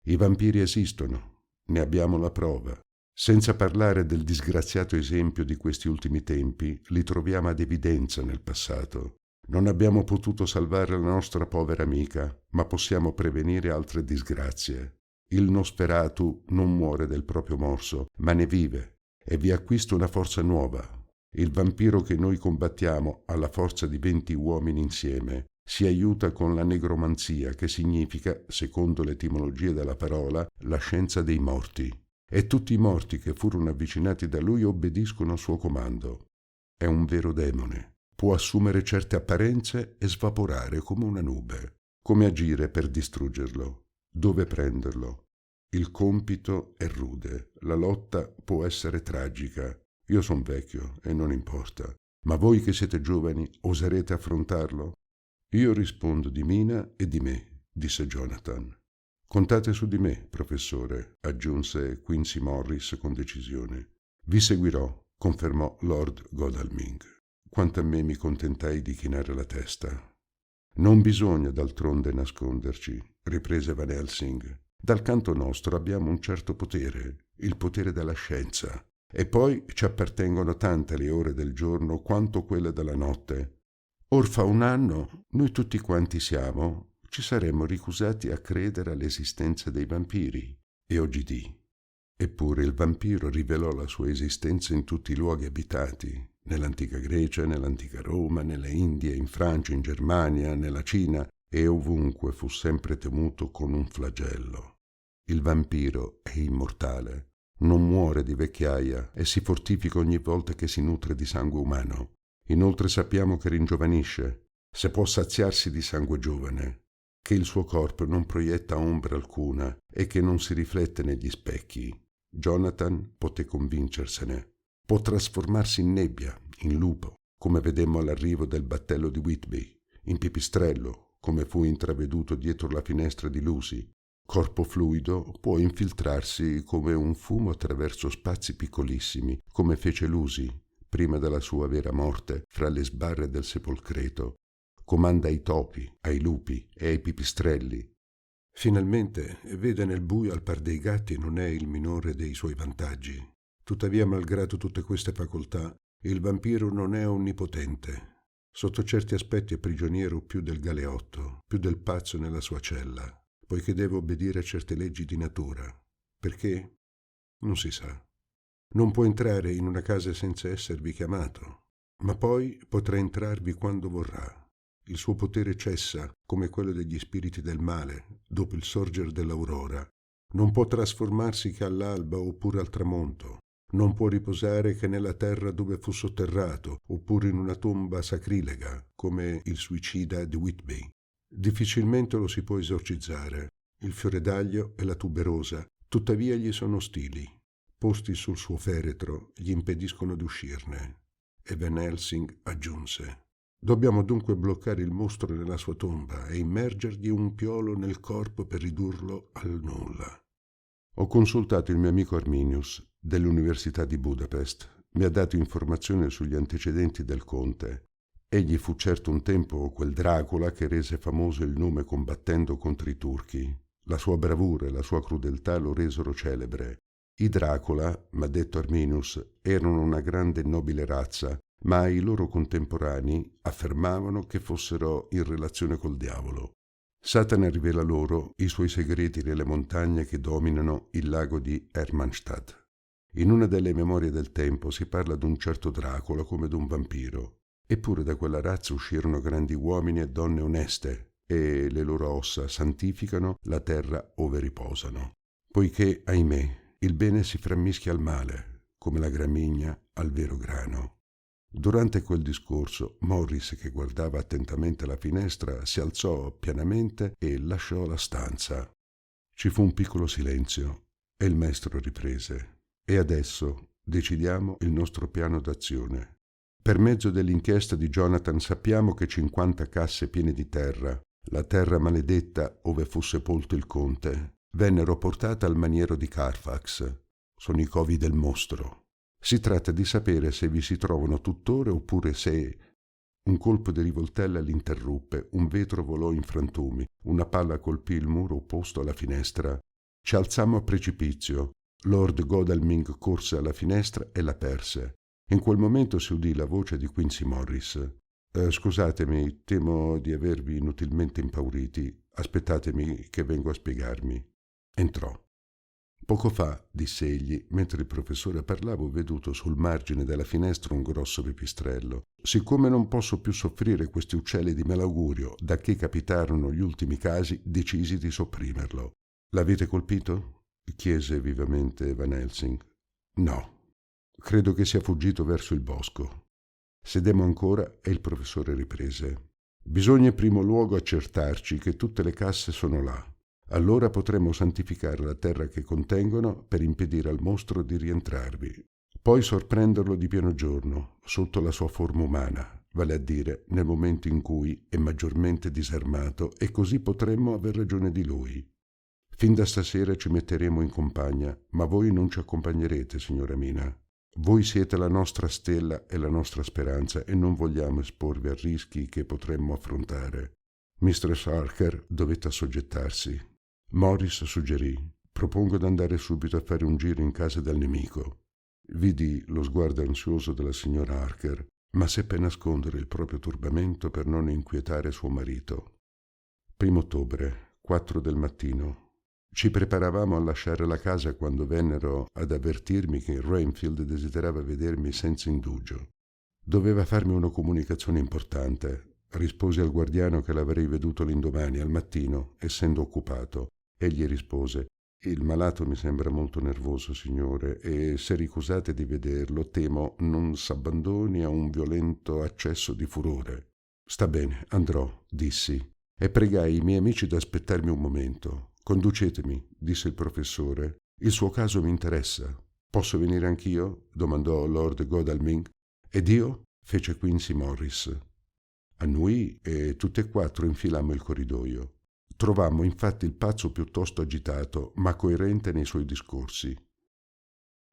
I vampiri esistono, ne abbiamo la prova. Senza parlare del disgraziato esempio di questi ultimi tempi, li troviamo ad evidenza nel passato. Non abbiamo potuto salvare la nostra povera amica, ma possiamo prevenire altre disgrazie. Il Nosferatu non muore del proprio morso, ma ne vive, e vi acquista una forza nuova. Il vampiro che noi combattiamo ha la forza di 20 uomini insieme. Si aiuta con la negromanzia, che significa, secondo l'etimologia della parola, la scienza dei morti. E tutti i morti che furono avvicinati da lui obbediscono al suo comando. È un vero demone. Può assumere certe apparenze e svaporare come una nube. Come agire per distruggerlo? Dove prenderlo? Il compito è rude, la lotta può essere tragica. Io son vecchio e non importa. Ma voi che siete giovani, oserete affrontarlo? Io rispondo di Mina e di me, disse Jonathan. Contate su di me, professore, aggiunse Quincy Morris con decisione. Vi seguirò, confermò Lord Godalming. Quanto a me mi contentai di chinare la testa. Non bisogna d'altronde nasconderci, riprese Van Helsing. Dal canto nostro abbiamo un certo potere, il potere della scienza, e poi ci appartengono tante le ore del giorno quanto quelle della notte. Or fa un anno, noi tutti quanti ci saremmo ricusati a credere all'esistenza dei vampiri, e oggidì. Eppure il vampiro rivelò la sua esistenza in tutti i luoghi abitati, nell'antica Grecia, nell'antica Roma, nelle Indie, in Francia, in Germania, nella Cina, e ovunque fu sempre temuto con un flagello. Il vampiro è immortale, non muore di vecchiaia e si fortifica ogni volta che si nutre di sangue umano. Inoltre sappiamo che ringiovanisce, se può saziarsi di sangue giovane. che il suo corpo non proietta ombra alcuna e che non si riflette negli specchi. Jonathan poté convincersene. Può trasformarsi in nebbia, in lupo, come vedemmo all'arrivo del battello di Whitby, in pipistrello, come fu intraveduto dietro la finestra di Lucy. Corpo fluido può infiltrarsi come un fumo attraverso spazi piccolissimi, come fece Lucy prima della sua vera morte fra le sbarre del sepolcreto. Comanda ai topi, ai lupi e ai pipistrelli. Finalmente vede nel buio al par dei gatti non è il minore dei suoi vantaggi. Tuttavia, malgrado tutte queste facoltà, il vampiro non è onnipotente. Sotto certi aspetti è prigioniero più del galeotto, più del pazzo nella sua cella, poiché deve obbedire a certe leggi di natura. Perché? Non si sa. Non può entrare in una casa senza esservi chiamato, ma poi potrà entrarvi quando vorrà. Il suo potere cessa, come quello degli spiriti del male, dopo il sorgere dell'aurora. Non può trasformarsi che all'alba oppure al tramonto. Non può riposare che nella terra dove fu sotterrato, oppure in una tomba sacrilega, come il suicida di Whitby. Difficilmente lo si può esorcizzare. Il fioredaglio e la tuberosa, tuttavia, gli sono ostili. Posti sul suo feretro, gli impediscono di uscirne. E Van Helsing aggiunse: «Dobbiamo dunque bloccare il mostro nella sua tomba e immergergli un piolo nel corpo per ridurlo al nulla». Ho consultato il mio amico Arminius dell'Università di Budapest. Mi ha dato informazioni sugli antecedenti del conte. Egli fu certo un tempo quel Dracula che rese famoso il nome combattendo contro i turchi. La sua bravura e la sua crudeltà lo resero celebre. I Dracula, m'ha detto Arminius, erano una grande e nobile razza, ma i loro contemporanei affermavano che fossero in relazione col diavolo. Satana rivela loro i suoi segreti nelle montagne che dominano il lago di Hermannstadt. In una delle memorie del tempo si parla d'un certo Dracula come d'un vampiro. Eppure da quella razza uscirono grandi uomini e donne oneste, e le loro ossa santificano la terra ove riposano. Poiché, ahimè, il bene si frammischia al male, come la gramigna al vero grano. Durante quel discorso, Morris, che guardava attentamente la finestra, si alzò pianamente e lasciò la stanza. Ci fu un piccolo silenzio e il maestro riprese. E adesso decidiamo il nostro piano d'azione. Per mezzo dell'inchiesta di Jonathan sappiamo che 50 casse piene di terra, la terra maledetta ove fu sepolto il conte, vennero portate al maniero di Carfax. Sono i covi del mostro. Si tratta di sapere se vi si trovano tuttora oppure se... Un colpo di rivoltella l'interruppe, un vetro volò in frantumi, una palla colpì il muro opposto alla finestra. Ci alzammo a precipizio. Lord Godalming corse alla finestra e la perse. In quel momento si udì la voce di Quincy Morris. Scusatemi, temo di avervi inutilmente impauriti. Aspettatemi che vengo a spiegarmi». Entrò. «Poco fa», disse egli, mentre il professore parlava, ho veduto sul margine della finestra un grosso pipistrello. Siccome non posso più soffrire questi uccelli di malaugurio, da che capitarono gli ultimi casi, decisi di sopprimerlo. «L'avete colpito?» chiese vivamente Van Helsing. «No. Credo che sia fuggito verso il bosco». Sedemmo ancora e il professore riprese. «Bisogna in primo luogo accertarci che tutte le casse sono là. Allora potremo santificare la terra che contengono per impedire al mostro di rientrarvi. Poi sorprenderlo di pieno giorno, sotto la sua forma umana, vale a dire nel momento in cui è maggiormente disarmato, e così potremmo aver ragione di lui. Fin da stasera ci metteremo in compagnia, ma voi non ci accompagnerete, signora Mina. Voi siete la nostra stella e la nostra speranza e non vogliamo esporvi a rischi che potremmo affrontare. Mistress Harker dovette assoggettarsi. Morris suggerì: «Propongo d'andare subito a fare un giro in casa del nemico». Vidi lo sguardo ansioso della signora Harker, ma seppe nascondere il proprio turbamento per non inquietare suo marito. 1 ottobre, 4 del mattino. Ci preparavamo a lasciare la casa quando vennero ad avvertirmi che Rainfield desiderava vedermi senza indugio. Doveva farmi una comunicazione importante. Risposi al guardiano che l'avrei veduto l'indomani al mattino, essendo occupato. Egli rispose: «Il malato mi sembra molto nervoso, signore, e se ricusate di vederlo, temo non s'abbandoni a un violento accesso di furore». «Sta bene, andrò», dissi. e pregai i miei amici di aspettarmi un momento. «Conducetemi», disse il professore. «Il suo caso mi interessa». «Posso venire anch'io?» domandò Lord Godalming. «Ed io?» fece Quincy Morris. Annui e tutte e quattro infilammo il corridoio. Trovammo infatti il pazzo piuttosto agitato, ma coerente nei suoi discorsi.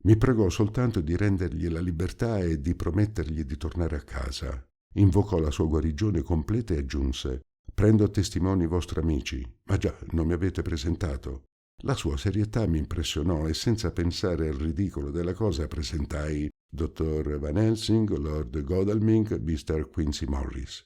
Mi pregò soltanto di rendergli la libertà e di promettergli di tornare a casa. Invocò la sua guarigione completa e aggiunse: «Prendo a testimoni i vostri amici. Ma già, non mi avete presentato». La sua serietà mi impressionò e senza pensare al ridicolo della cosa presentai Dottor Van Helsing, Lord Godalming, Mr. Quincy Morris.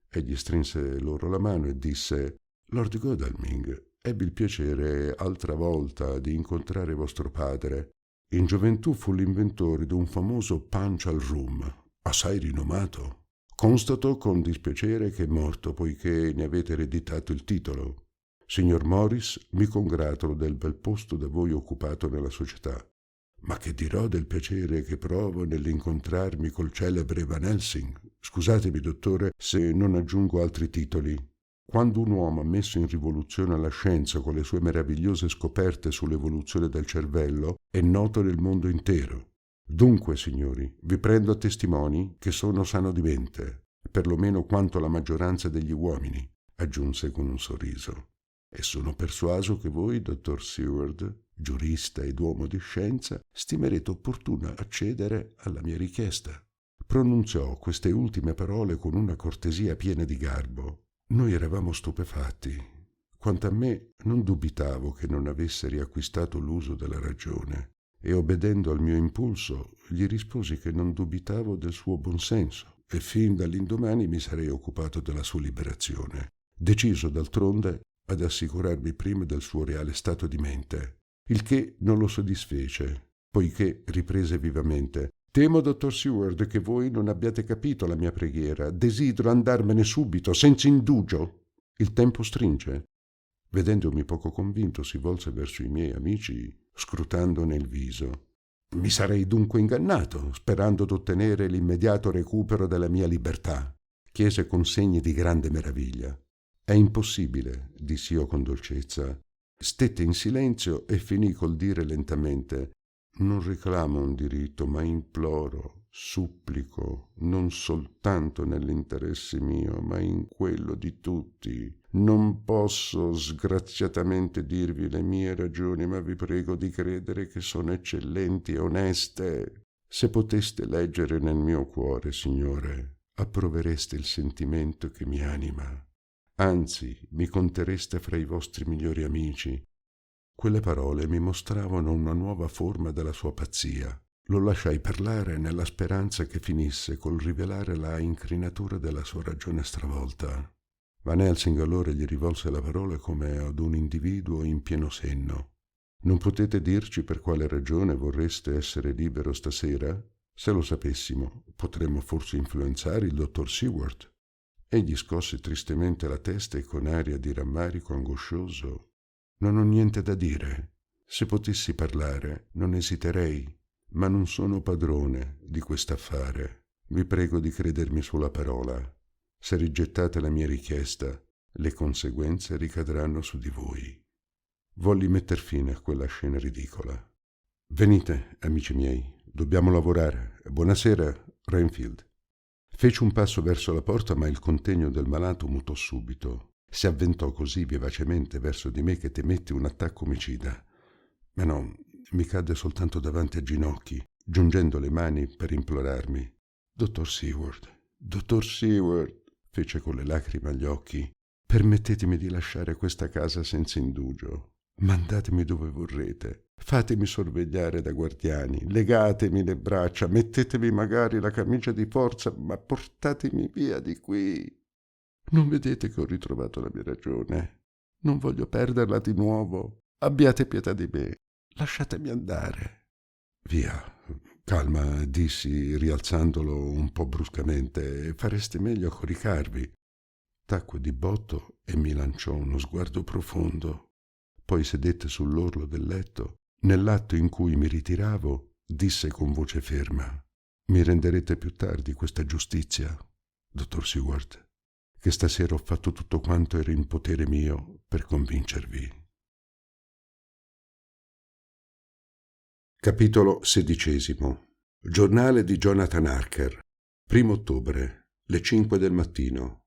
Egli strinse loro la mano e disse: «Lord Godalming, ebbi il piacere altra volta di incontrare vostro padre. In gioventù fu l'inventore di un famoso punch al rum, assai rinomato. Constato con dispiacere che è morto poiché ne avete ereditato il titolo. Signor Morris, mi congratulo del bel posto da voi occupato nella società. Ma che dirò del piacere che provo nell'incontrarmi col celebre Van Helsing? Scusatemi, dottore, se non aggiungo altri titoli. Quando un uomo ha messo in rivoluzione la scienza con le sue meravigliose scoperte sull'evoluzione del cervello, è noto nel mondo intero. Dunque, signori, vi prendo a testimoni che sono sano di mente, perlomeno quanto la maggioranza degli uomini», aggiunse con un sorriso. «E sono persuaso che voi, dottor Seward, giurista ed uomo di scienza, stimerete opportuno accedere alla mia richiesta». Pronunziò queste ultime parole con una cortesia piena di garbo. Noi eravamo stupefatti. Quanto a me, non dubitavo che non avesse riacquistato l'uso della ragione, e obbedendo al mio impulso gli risposi che non dubitavo del suo buonsenso e fin dall'indomani mi sarei occupato della sua liberazione, deciso d'altronde ad assicurarmi prima del suo reale stato di mente, il che non lo soddisfece, poiché riprese vivamente: «Temo, dottor Seward, che voi non abbiate capito la mia preghiera. Desidero andarmene subito, senza indugio. Il tempo stringe». Vedendomi poco convinto, si volse verso i miei amici, scrutandone il viso. «Mi sarei dunque ingannato, sperando d'ottenere l'immediato recupero della mia libertà», chiese con segni di grande meraviglia. «È impossibile», dissi io con dolcezza. Stette in silenzio e finì col dire lentamente: «Non reclamo un diritto, ma imploro, supplico, non soltanto nell'interesse mio, ma in quello di tutti. Non posso sgraziatamente dirvi le mie ragioni, ma vi prego di credere che sono eccellenti e oneste. Se poteste leggere nel mio cuore, Signore, approvereste il sentimento che mi anima. Anzi, mi contereste fra i vostri migliori amici». Quelle parole mi mostravano una nuova forma della sua pazzia. Lo lasciai parlare nella speranza che finisse col rivelare la incrinatura della sua ragione stravolta. Van Helsing allora gli rivolse la parola come ad un individuo in pieno senno. «Non potete dirci per quale ragione vorreste essere libero stasera? Se lo sapessimo, potremmo forse influenzare il dottor Seward». Egli scosse tristemente la testa e con aria di rammarico angoscioso: «Non ho niente da dire. Se potessi parlare, non esiterei, ma non sono padrone di quest'affare. Vi prego di credermi sulla parola. Se rigettate la mia richiesta, le conseguenze ricadranno su di voi». Volli metter fine a quella scena ridicola. «Venite, amici miei, dobbiamo lavorare. Buonasera, Renfield». Fece un passo verso la porta, ma il contegno del malato mutò subito. Si avventò così vivacemente verso di me che temetti un attacco omicida. Ma no, mi cadde soltanto davanti a ginocchi, giungendo le mani per implorarmi. Dottor Seward, fece con le lacrime agli occhi, permettetemi di lasciare questa casa senza indugio. Mandatemi dove vorrete, fatemi sorvegliare da guardiani, legatemi le braccia, mettetemi magari la camicia di forza, ma portatemi via di qui. Non vedete che ho ritrovato la mia ragione? Non voglio perderla di nuovo. Abbiate pietà di me. Lasciatemi andare». «Via, calma», dissi, rialzandolo un po' bruscamente. «Fareste meglio a coricarvi». Tacque di botto e mi lanciò uno sguardo profondo. Poi sedette sull'orlo del letto. Nell'atto in cui mi ritiravo, disse con voce ferma: «Mi renderete più tardi questa giustizia, dottor Seward». che stasera ho fatto tutto quanto era in potere mio per convincervi. Capitolo 16. Giornale di Jonathan Harker. 1 ottobre, le 5 del mattino.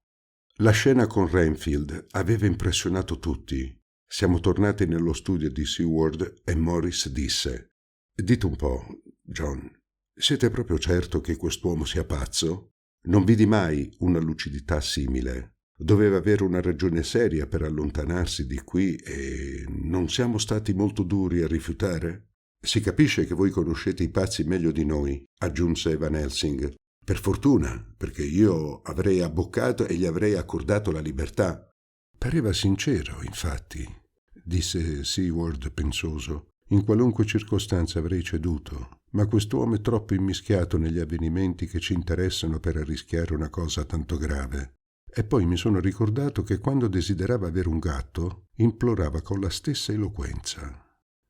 La scena con Renfield aveva impressionato tutti. Siamo tornati nello studio di Seward e Morris disse: «Dite un po', John, siete proprio certo che quest'uomo sia pazzo? Non vidi mai una lucidità simile. Doveva avere una ragione seria per allontanarsi di qui e non siamo stati molto duri a rifiutare?» «Si capisce che voi conoscete i pazzi meglio di noi», aggiunse Van Helsing. «Per fortuna, perché io avrei abboccato e gli avrei accordato la libertà». «Pareva sincero, infatti», disse Seward pensoso. «In qualunque circostanza avrei ceduto, ma quest'uomo è troppo immischiato negli avvenimenti che ci interessano per arrischiare una cosa tanto grave». E poi mi sono ricordato che quando desiderava avere un gatto, implorava con la stessa eloquenza: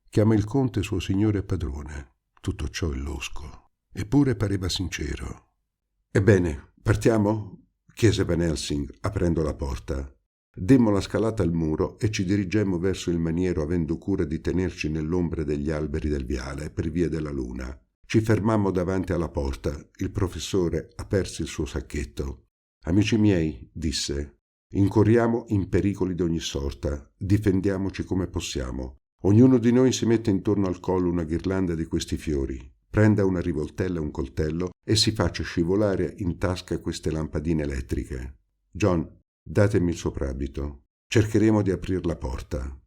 «Chiama il conte suo signore padrone». Tutto ciò è losco. Eppure pareva sincero. «Ebbene, partiamo?» chiese Van Helsing, aprendo la porta. Demmo la scalata al muro e ci dirigemmo verso il maniero, avendo cura di tenerci nell'ombra degli alberi del viale per via della luna. Ci fermammo davanti alla porta. Il professore aperse il suo sacchetto. «Amici miei», disse, «incorriamo in pericoli d'ogni sorta. Difendiamoci come possiamo. Ognuno di noi si mette intorno al collo una ghirlanda di questi fiori, prenda una rivoltella e un coltello e si faccia scivolare in tasca queste lampadine elettriche. John, datemi il soprabito. Cercheremo di aprir la porta».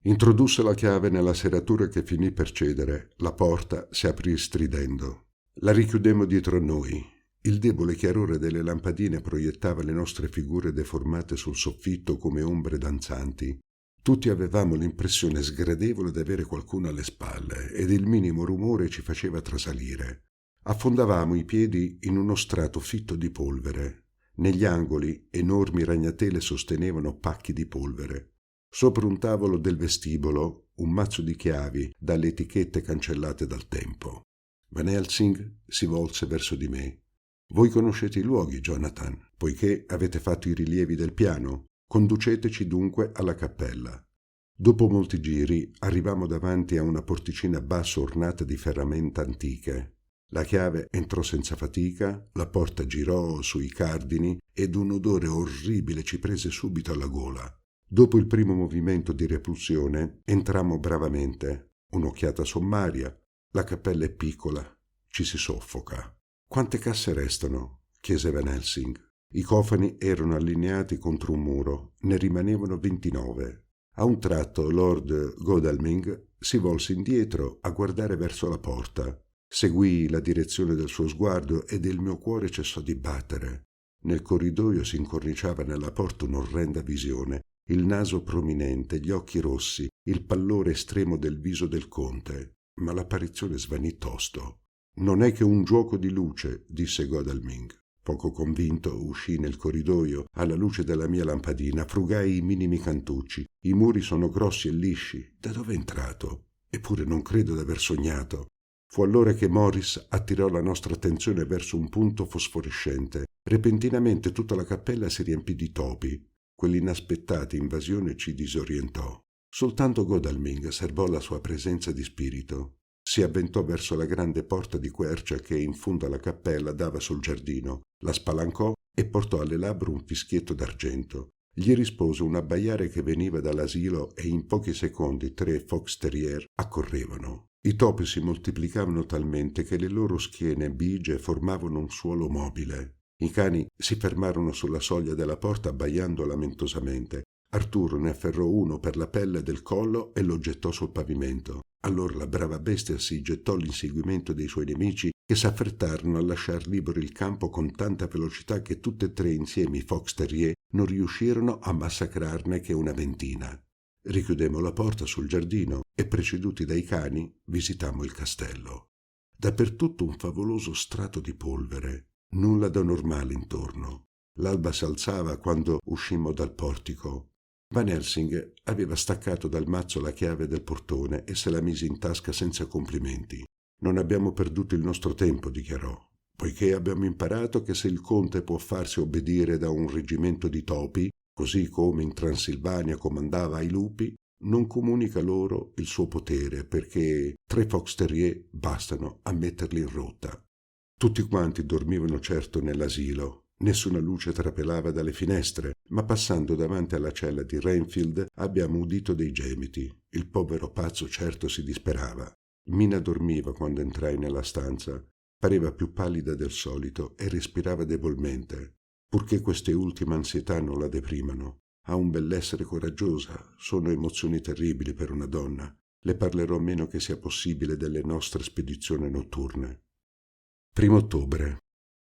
Introdusse la chiave nella serratura che finì per cedere. La porta si aprì stridendo. La richiudemmo dietro noi. Il debole chiarore delle lampadine proiettava le nostre figure deformate sul soffitto come ombre danzanti. Tutti avevamo l'impressione sgradevole di avere qualcuno alle spalle ed il minimo rumore ci faceva trasalire. Affondavamo i piedi in uno strato fitto di polvere. Negli angoli enormi ragnatele sostenevano pacchi di polvere. Sopra un tavolo del vestibolo un mazzo di chiavi dalle etichette cancellate dal tempo. Van Helsing si volse verso di me. «Voi conoscete i luoghi, Jonathan, poiché avete fatto i rilievi del piano. Conduceteci dunque alla cappella». Dopo molti giri arrivammo davanti a una porticina bassa ornata di ferramenta antiche. La chiave entrò senza fatica, la porta girò sui cardini ed un odore orribile ci prese subito alla gola. Dopo il primo movimento di repulsione entrammo bravamente. Un'occhiata sommaria. La cappella è piccola, ci si soffoca. «Quante casse restano?» chiese Van Helsing. I cofani erano allineati contro un muro, ne rimanevano 29. A un tratto Lord Godalming si volse indietro a guardare verso la porta. Seguii la direzione del suo sguardo ed il mio cuore cessò di battere. Nel corridoio si incorniciava nella porta un'orrenda visione, il naso prominente, gli occhi rossi, il pallore estremo del viso del conte, ma l'apparizione svanì tosto. «Non è che un giuoco di luce», disse Godalming. Poco convinto uscii nel corridoio, alla luce della mia lampadina, frugai i minimi cantucci. I muri sono grossi e lisci. Da dove è entrato? Eppure non credo d'aver sognato. Fu allora che Morris attirò la nostra attenzione verso un punto fosforescente. Repentinamente tutta la cappella si riempì di topi. Quell'inaspettata invasione ci disorientò. Soltanto Godalming serbò la sua presenza di spirito. Si avventò verso la grande porta di quercia che in fondo alla cappella dava sul giardino, la spalancò e portò alle labbra un fischietto d'argento. Gli rispose un abbaiare che veniva dall'asilo e in pochi secondi 3 fox terrier accorrevano. I topi si moltiplicavano talmente che le loro schiene bigie formavano un suolo mobile. I cani si fermarono sulla soglia della porta abbaiando lamentosamente. Arturo ne afferrò uno per la pelle del collo e lo gettò sul pavimento. Allora la brava bestia si gettò all'inseguimento dei suoi nemici, che s'affrettarono a lasciar libero il campo con tanta velocità che tutte e 3 insieme i fox terrier non riuscirono a massacrarne che una ventina. Richiudemmo la porta sul giardino e, preceduti dai cani, visitammo il castello. Dappertutto un favoloso strato di polvere, nulla d'anormale intorno. L'alba s'alzava quando uscimmo dal portico. Van Helsing aveva staccato dal mazzo la chiave del portone e se la mise in tasca senza complimenti. «Non abbiamo perduto il nostro tempo», dichiarò. poiché abbiamo imparato che se il conte può farsi obbedire da un reggimento di topi, così come in Transilvania comandava ai lupi, non comunica loro il suo potere, perché 3 fox terrier bastano a metterli in rotta. Tutti quanti dormivano certo nell'asilo. Nessuna luce trapelava dalle finestre, ma passando davanti alla cella di Renfield abbiamo udito dei gemiti. Il povero pazzo certo si disperava. Mina dormiva quando entrai nella stanza. Pareva più pallida del solito e respirava debolmente, purché queste ultime ansietà non la deprimano. Ha un bell'essere coraggiosa, sono emozioni terribili per una donna. Le parlerò meno che sia possibile delle nostre spedizioni notturne. 1 ottobre.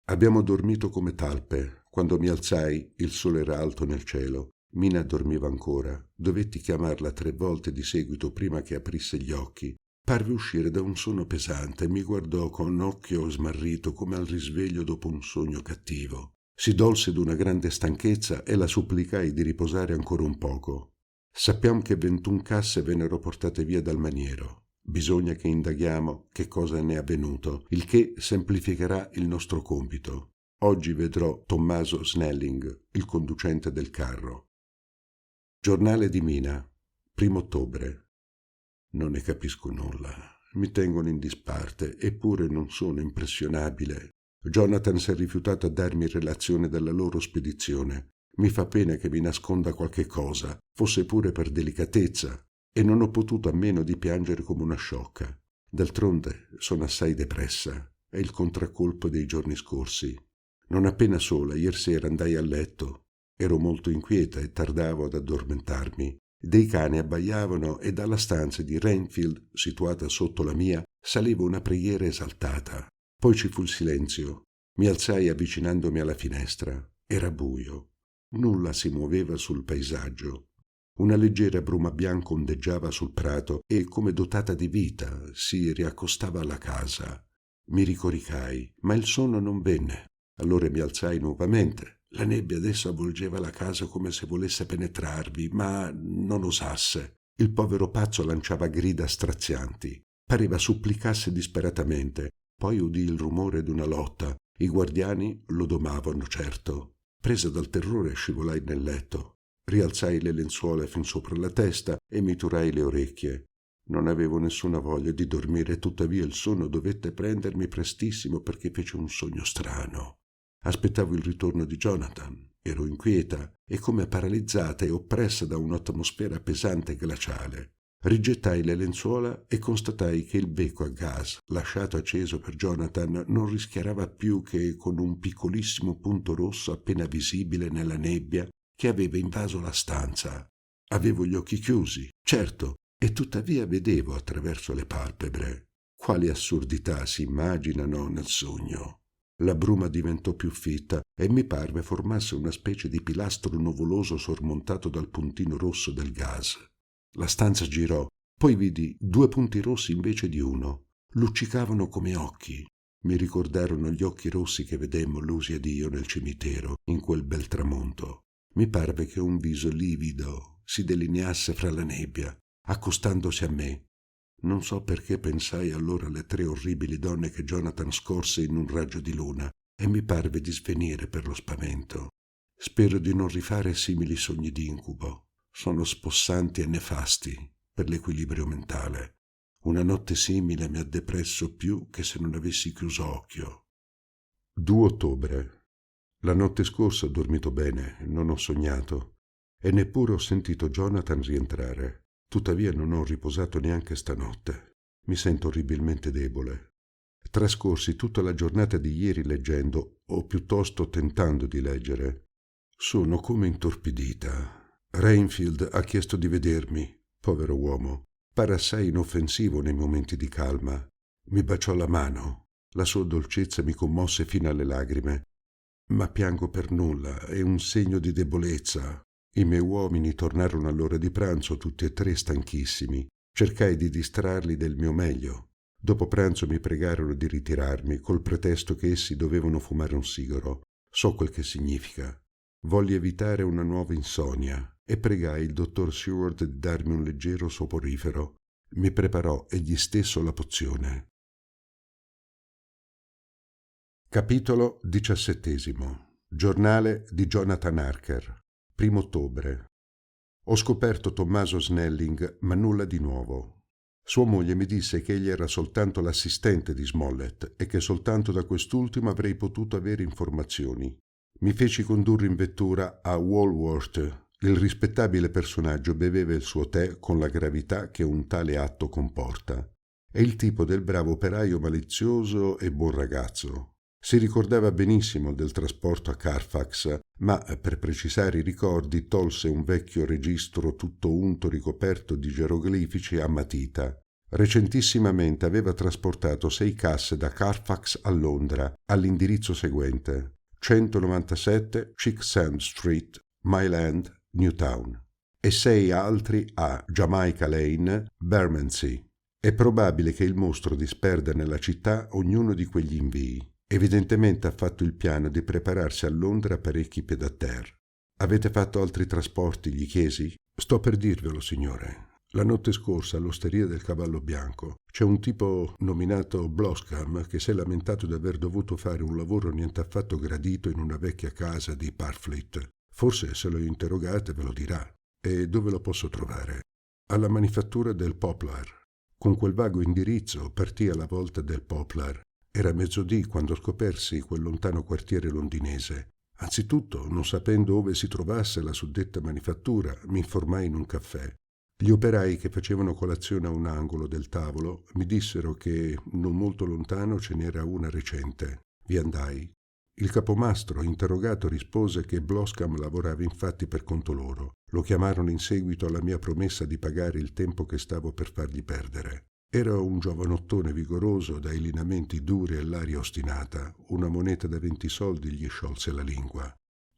Abbiamo dormito come talpe. Quando mi alzai, il sole era alto nel cielo. Mina dormiva ancora. Dovetti chiamarla 3 volte di seguito prima che aprisse gli occhi. Parve uscire da un sonno pesante e mi guardò con occhio smarrito come al risveglio dopo un sogno cattivo. Si dolse d'una grande stanchezza e la supplicai di riposare ancora un poco. Sappiamo che 21 casse vennero portate via dal maniero. Bisogna che indaghiamo che cosa ne è avvenuto, il che semplificherà il nostro compito. Oggi vedrò Tommaso Snelling, il conducente del carro. Giornale di Mina, 1 ottobre. Non ne capisco nulla. Mi tengono in disparte, eppure non sono impressionabile. Jonathan si è rifiutato a darmi relazione della loro spedizione. Mi fa pena che mi nasconda qualche cosa, fosse pure per delicatezza, e non ho potuto a meno di piangere come una sciocca. D'altronde sono assai depressa. È il contraccolpo dei giorni scorsi. Non appena sola, ieri sera andai a letto. Ero molto inquieta e tardavo ad addormentarmi. Dei cani abbaiavano e dalla stanza di Renfield, situata sotto la mia, saliva una preghiera esaltata. Poi ci fu il silenzio. Mi alzai avvicinandomi alla finestra. Era buio. Nulla si muoveva sul paesaggio. Una leggera bruma bianca ondeggiava sul prato e, come dotata di vita, si riaccostava alla casa. Mi ricoricai, ma il sonno non venne. Allora mi alzai nuovamente. La nebbia adesso avvolgeva la casa come se volesse penetrarvi, ma non osasse. Il povero pazzo lanciava grida strazianti. Pareva supplicasse disperatamente. Poi udì il rumore d'una lotta. I guardiani lo domavano, certo. Presa dal terrore scivolai nel letto. Rialzai le lenzuola fin sopra la testa e mi turai le orecchie. Non avevo nessuna voglia di dormire, tuttavia il sonno dovette prendermi prestissimo perché feci un sogno strano. Aspettavo il ritorno di Jonathan. Ero inquieta e come paralizzata e oppressa da un'atmosfera pesante e glaciale. Rigettai le lenzuola e constatai che il becco a gas lasciato acceso per Jonathan non rischiarava più che con un piccolissimo punto rosso appena visibile nella nebbia che aveva invaso la stanza. Avevo gli occhi chiusi, certo, e tuttavia vedevo attraverso le palpebre. Quali assurdità si immaginano nel sogno. La bruma diventò più fitta e mi parve formasse una specie di pilastro nuvoloso sormontato dal puntino rosso del gas. La stanza girò, poi vidi 2 punti rossi invece di uno. Luccicavano come occhi. Mi ricordarono gli occhi rossi che vedemmo Lucy ed io nel cimitero in quel bel tramonto. Mi parve che un viso livido si delineasse fra la nebbia, accostandosi a me. Non so perché pensai allora alle 3 orribili donne che Jonathan scorse in un raggio di luna e mi parve di svenire per lo spavento. Spero di non rifare simili sogni d'incubo. Sono spossanti e nefasti per l'equilibrio mentale. Una notte simile mi ha depresso più che se non avessi chiuso occhio. 2 ottobre. La notte scorsa ho dormito bene, non ho sognato e neppure ho sentito Jonathan rientrare. Tuttavia non ho riposato neanche stanotte. Mi sento orribilmente debole. Trascorsi tutta la giornata di ieri leggendo, o piuttosto tentando di leggere. Sono come intorpidita. Renfield ha chiesto di vedermi, povero uomo. Pare assai inoffensivo nei momenti di calma. Mi baciò la mano. La sua dolcezza mi commosse fino alle lagrime. Ma piango per nulla, è un segno di debolezza. I miei uomini tornarono all'ora di pranzo tutti e 3 stanchissimi. Cercai di distrarli del mio meglio. Dopo pranzo mi pregarono di ritirarmi, col pretesto che essi dovevano fumare un sigaro. So quel che significa. Volli evitare una nuova insonnia e pregai il dottor Seward di darmi un leggero soporifero. Mi preparò egli stesso la pozione. Capitolo 17. Giornale di Jonathan Harker. 1 ottobre. Ho scoperto Tommaso Snelling, ma nulla di nuovo. Sua moglie mi disse che egli era soltanto l'assistente di Smollett e che soltanto da quest'ultimo avrei potuto avere informazioni. Mi feci condurre in vettura a Walworth. Il rispettabile personaggio beveva il suo tè con la gravità che un tale atto comporta. È il tipo del bravo operaio malizioso e buon ragazzo. Si ricordava benissimo del trasporto a Carfax, ma per precisare i ricordi tolse un vecchio registro tutto unto ricoperto di geroglifici a matita. Recentissimamente aveva trasportato 6 casse da Carfax a Londra all'indirizzo seguente: 197 Chicksand Street, Mile End, Newtown, e 6 altri a Jamaica Lane, Bermondsey. È probabile che il mostro disperda nella città ognuno di quegli invii. Evidentemente ha fatto il piano di prepararsi a Londra parecchi pied-à-terre. Avete fatto altri trasporti? Gli chiesi. Sto per dirvelo, signore. La notte scorsa all'osteria del Cavallo Bianco c'è un tipo nominato Bloscombe che si è lamentato di aver dovuto fare un lavoro niente affatto gradito in una vecchia casa di Parfleet. Forse se lo interrogate ve lo dirà. E dove lo posso trovare? Alla manifattura del Poplar. Con quel vago indirizzo partì alla volta del Poplar. Era mezzodì quando scopersi quel lontano quartiere londinese. Anzitutto, non sapendo dove si trovasse la suddetta manifattura, mi informai in un caffè. Gli operai che facevano colazione a un angolo del tavolo mi dissero che non molto lontano ce n'era una recente. Vi andai. Il capomastro, interrogato, rispose che Bloscombe lavorava infatti per conto loro. Lo chiamarono in seguito alla mia promessa di pagare il tempo che stavo per fargli perdere. Era un giovanottone vigoroso, dai lineamenti duri e l'aria ostinata. Una moneta da 20 soldi gli sciolse la lingua.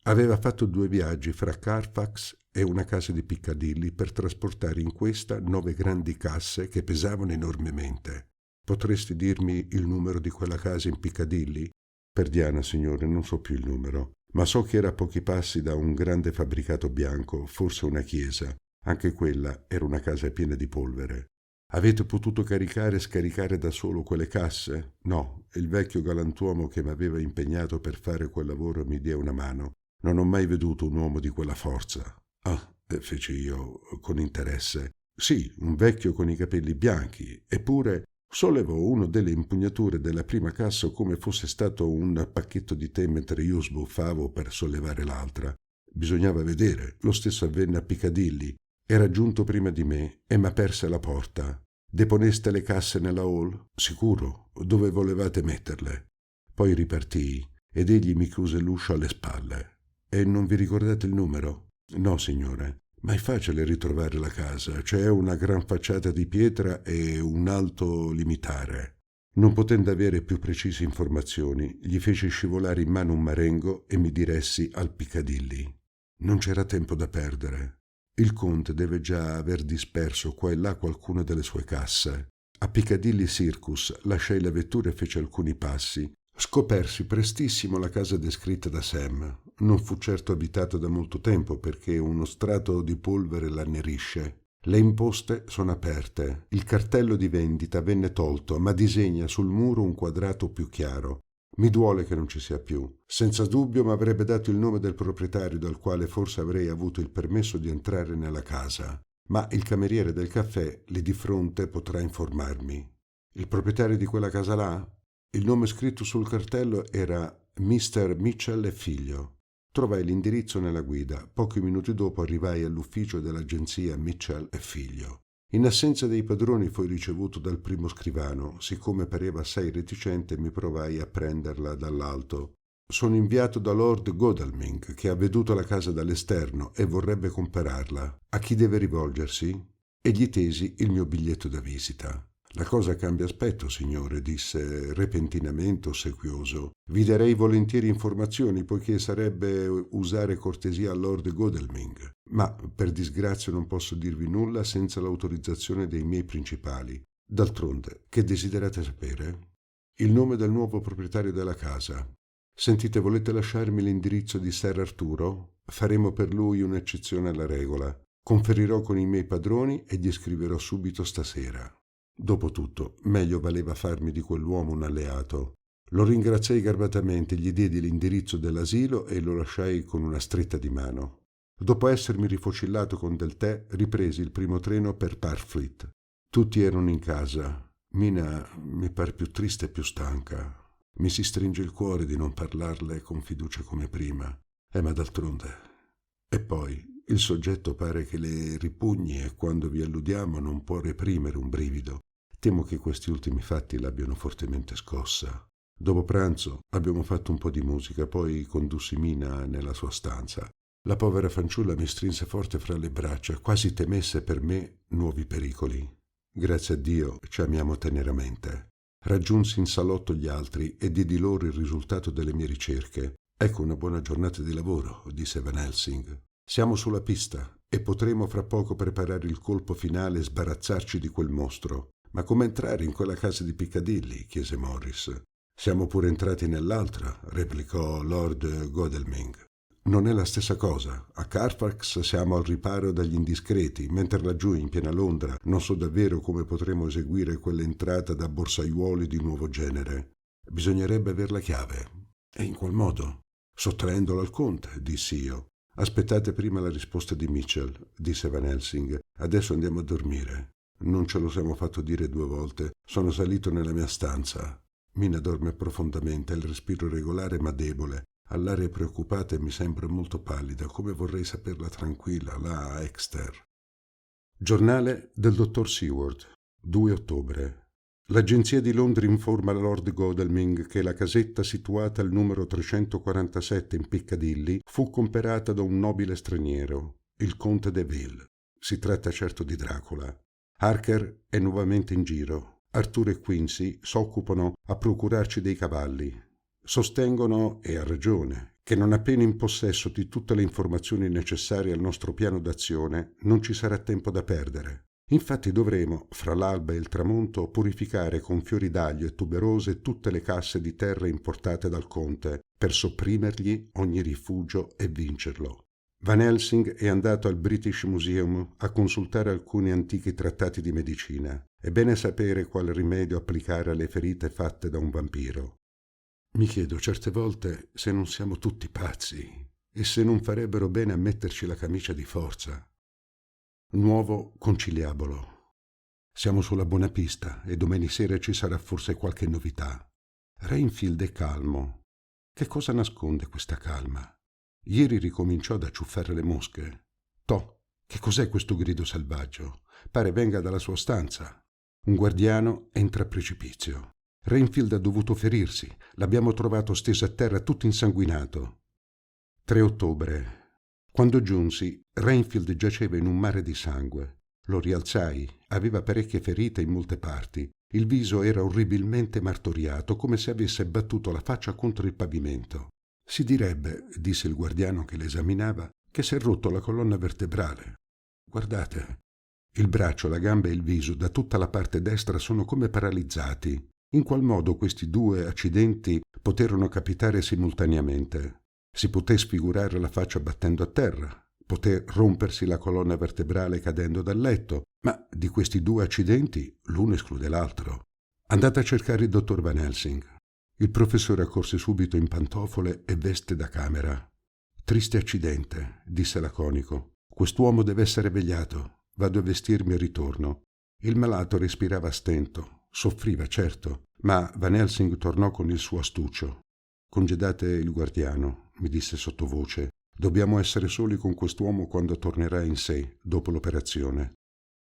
Aveva fatto 2 viaggi fra Carfax e una casa di Piccadilly per trasportare in questa 9 grandi casse che pesavano enormemente. Potresti dirmi il numero di quella casa in Piccadilly? Perdiana, signore, non so più il numero, ma so che era a pochi passi da un grande fabbricato bianco, forse una chiesa. Anche quella era una casa piena di polvere. Avete potuto caricare e scaricare da solo quelle casse? No, il vecchio galantuomo che mi aveva impegnato per fare quel lavoro mi diede una mano. Non ho mai veduto un uomo di quella forza. Ah, feci io con interesse. Sì, un vecchio con i capelli bianchi, eppure sollevò una delle impugnature della prima cassa come fosse stato un pacchetto di tè mentre io sbuffavo per sollevare l'altra. Bisognava vedere. Lo stesso avvenne a Piccadilly. Era giunto prima di me e m'aperse la porta. Deponeste le casse nella hall? Sicuro. Dove volevate metterle? Poi ripartii ed egli mi chiuse l'uscio alle spalle. E non vi ricordate il numero? No, signore. Ma è facile ritrovare la casa. C'è una gran facciata di pietra e un alto limitare. Non potendo avere più precise informazioni, gli feci scivolare in mano un marengo e mi diressi al Piccadilly. Non c'era tempo da perdere. Il conte deve già aver disperso qua e là qualcuna delle sue casse. A Piccadilly Circus lasciai la vettura e feci alcuni passi. Scopersi prestissimo la casa descritta da Sam. Non fu certo abitata da molto tempo perché uno strato di polvere l'annerisce. Le imposte sono aperte. Il cartello di vendita venne tolto, ma disegna sul muro un quadrato più chiaro. Mi duole che non ci sia più. Senza dubbio mi avrebbe dato il nome del proprietario dal quale forse avrei avuto il permesso di entrare nella casa. Ma il cameriere del caffè lì di fronte potrà informarmi. Il proprietario di quella casa là? Il nome scritto sul cartello era Mr. Mitchell e figlio. Trovai l'indirizzo nella guida. Pochi minuti dopo arrivai all'ufficio dell'agenzia Mitchell e figlio. In assenza dei padroni fui ricevuto dal primo scrivano. Siccome pareva assai reticente, mi provai a prenderla dall'alto. Sono inviato da Lord Godalming, che ha veduto la casa dall'esterno e vorrebbe comperarla. A chi deve rivolgersi? E gli tesi il mio biglietto da visita. La cosa cambia aspetto, signore, disse repentinamente ossequioso. Vi darei volentieri informazioni, poiché sarebbe usare cortesia a Lord Godalming. Ma, per disgrazia, non posso dirvi nulla senza l'autorizzazione dei miei principali. D'altronde, che desiderate sapere? Il nome del nuovo proprietario della casa. Sentite, volete lasciarmi l'indirizzo di Ser Arturo? Faremo per lui un'eccezione alla regola. Conferirò con i miei padroni e gli scriverò subito stasera. Dopotutto, meglio valeva farmi di quell'uomo un alleato. Lo ringraziai garbatamente, gli diedi l'indirizzo dell'asilo e lo lasciai con una stretta di mano. Dopo essermi rifocillato con del tè, ripresi il primo treno per Parfleet. Tutti erano in casa. Mina mi par più triste e più stanca. Mi si stringe il cuore di non parlarle con fiducia come prima. Ma d'altronde. E poi, il soggetto pare che le ripugni e quando vi alludiamo non può reprimere un brivido. Temo che questi ultimi fatti l'abbiano fortemente scossa. Dopo pranzo abbiamo fatto un po' di musica, poi condussi Mina nella sua stanza. La povera fanciulla mi strinse forte fra le braccia, quasi temesse per me nuovi pericoli. Grazie a Dio ci amiamo teneramente. Raggiunsi in salotto gli altri e diedi loro il risultato delle mie ricerche. Ecco una buona giornata di lavoro, disse Van Helsing. Siamo sulla pista e potremo fra poco preparare il colpo finale e sbarazzarci di quel mostro. Ma come entrare in quella casa di Piccadilly? Chiese Morris. Siamo pure entrati nell'altra, replicò Lord Godalming. Non è la stessa cosa. A Carfax siamo al riparo dagli indiscreti, mentre laggiù in piena Londra non so davvero come potremo eseguire quell'entrata da borsaiuoli di nuovo genere. Bisognerebbe aver la chiave. E in qual modo? Sottraendola al conte, dissi io. Aspettate prima la risposta di Mitchell, disse Van Helsing. Adesso andiamo a dormire. Non ce lo siamo fatto dire 2 volte. Sono salito nella mia stanza. Mina dorme profondamente, il respiro regolare ma debole. Ha l'aria preoccupata e mi sembra molto pallida, come vorrei saperla tranquilla, là a Exeter. Giornale del dottor Seward, 2 ottobre. L'agenzia di Londra informa Lord Godalming che la casetta situata al numero 347 in Piccadilly fu comperata da un nobile straniero, il conte de Ville. Si tratta certo di Dracula. Harker è nuovamente in giro. Arturo e Quincy s'occupano a procurarci dei cavalli. Sostengono, e a ragione, che non appena in possesso di tutte le informazioni necessarie al nostro piano d'azione non ci sarà tempo da perdere. Infatti dovremo, fra l'alba e il tramonto, purificare con fiori d'aglio e tuberose tutte le casse di terra importate dal conte per sopprimergli ogni rifugio e vincerlo. Van Helsing è andato al British Museum a consultare alcuni antichi trattati di medicina. È bene sapere quale rimedio applicare alle ferite fatte da un vampiro. Mi chiedo certe volte se non siamo tutti pazzi e se non farebbero bene a metterci la camicia di forza. Nuovo conciliabolo. Siamo sulla buona pista e domani sera ci sarà forse qualche novità. Rainfield è calmo. Che cosa nasconde questa calma? Ieri ricominciò ad acciuffare le mosche. Toh, che cos'è questo grido selvaggio? Pare venga dalla sua stanza. Un guardiano entra a precipizio. Rainfield ha dovuto ferirsi. L'abbiamo trovato steso a terra tutto insanguinato. 3 ottobre. Quando giunsi, Rainfield giaceva in un mare di sangue. Lo rialzai. Aveva parecchie ferite in molte parti. Il viso era orribilmente martoriato, come se avesse battuto la faccia contro il pavimento. Si direbbe, disse il guardiano che l'esaminava, che si è rotto la colonna vertebrale. Guardate. Il braccio, la gamba e il viso da tutta la parte destra sono come paralizzati. In qual modo questi 2 accidenti poterono capitare simultaneamente? Si poté sfigurare la faccia battendo a terra, poté rompersi la colonna vertebrale cadendo dal letto, ma di questi 2 accidenti l'uno esclude l'altro. Andate a cercare il dottor Van Helsing. Il professore accorse subito in pantofole e veste da camera. Triste accidente, disse laconico. Quest'uomo deve essere vegliato. Vado a vestirmi e ritorno. Il malato respirava a stento. Soffriva, certo, ma Van Helsing tornò con il suo astuccio. Congedate il guardiano, mi disse sottovoce. Dobbiamo essere soli con quest'uomo quando tornerà in sé, dopo l'operazione.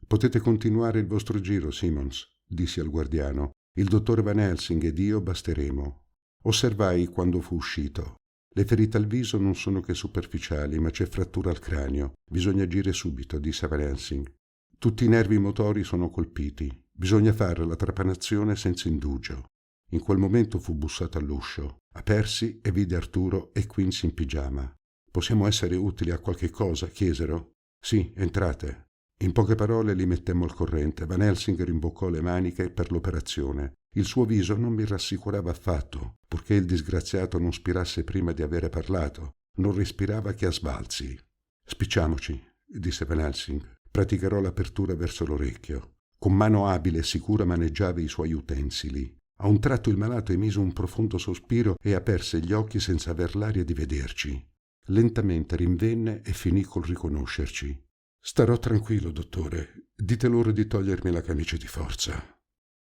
Potete continuare il vostro giro, Simmons, dissi al guardiano. Il dottor Van Helsing ed io basteremo. Osservai quando fu uscito. Le ferite al viso non sono che superficiali, ma c'è frattura al cranio. Bisogna agire subito, disse Van Helsing. Tutti i nervi motori sono colpiti. Bisogna fare la trepanazione senza indugio. In quel momento fu bussato all'uscio. Apersi e vide Arturo e Quincy in pigiama. Possiamo essere utili a qualche cosa? Chiesero. Sì, entrate. In poche parole li mettemmo al corrente. Van Helsing rimboccò le maniche per l'operazione. Il suo viso non mi rassicurava affatto, purché il disgraziato non spirasse prima di avere parlato. Non respirava che a sbalzi. Spicciamoci, disse Van Helsing. Praticherò l'apertura verso l'orecchio. Con mano abile e sicura maneggiava i suoi utensili. A un tratto il malato emise un profondo sospiro e aperse gli occhi senza aver l'aria di vederci. Lentamente rinvenne e finì col riconoscerci. «Starò tranquillo, dottore. Dite loro di togliermi la camicia di forza.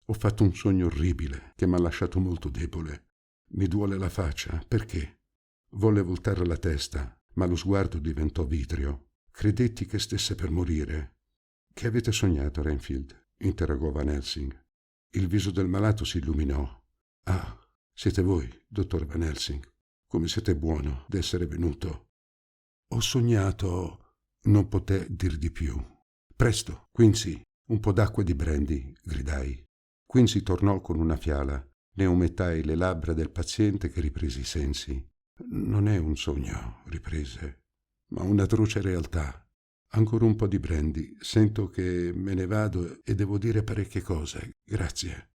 Ho fatto un sogno orribile che m'ha lasciato molto debole. Mi duole la faccia. Perché?» Volle voltare la testa, ma lo sguardo diventò vitreo. Credetti che stesse per morire. «Che avete sognato, Renfield?» interrogò Van Helsing. Il viso del malato si illuminò. «Ah, siete voi, dottor Van Helsing. Come siete buono d'essere venuto». «Ho sognato...» Non poté dir di più. «Presto, Quincy, un po' d'acqua e di brandy», gridai. Quincy tornò con una fiala. Ne umettai le labbra del paziente che riprese i sensi. «Non è un sogno», riprese, «ma un'atroce realtà. Ancora un po' di brandy. Sento che me ne vado e devo dire parecchie cose. Grazie.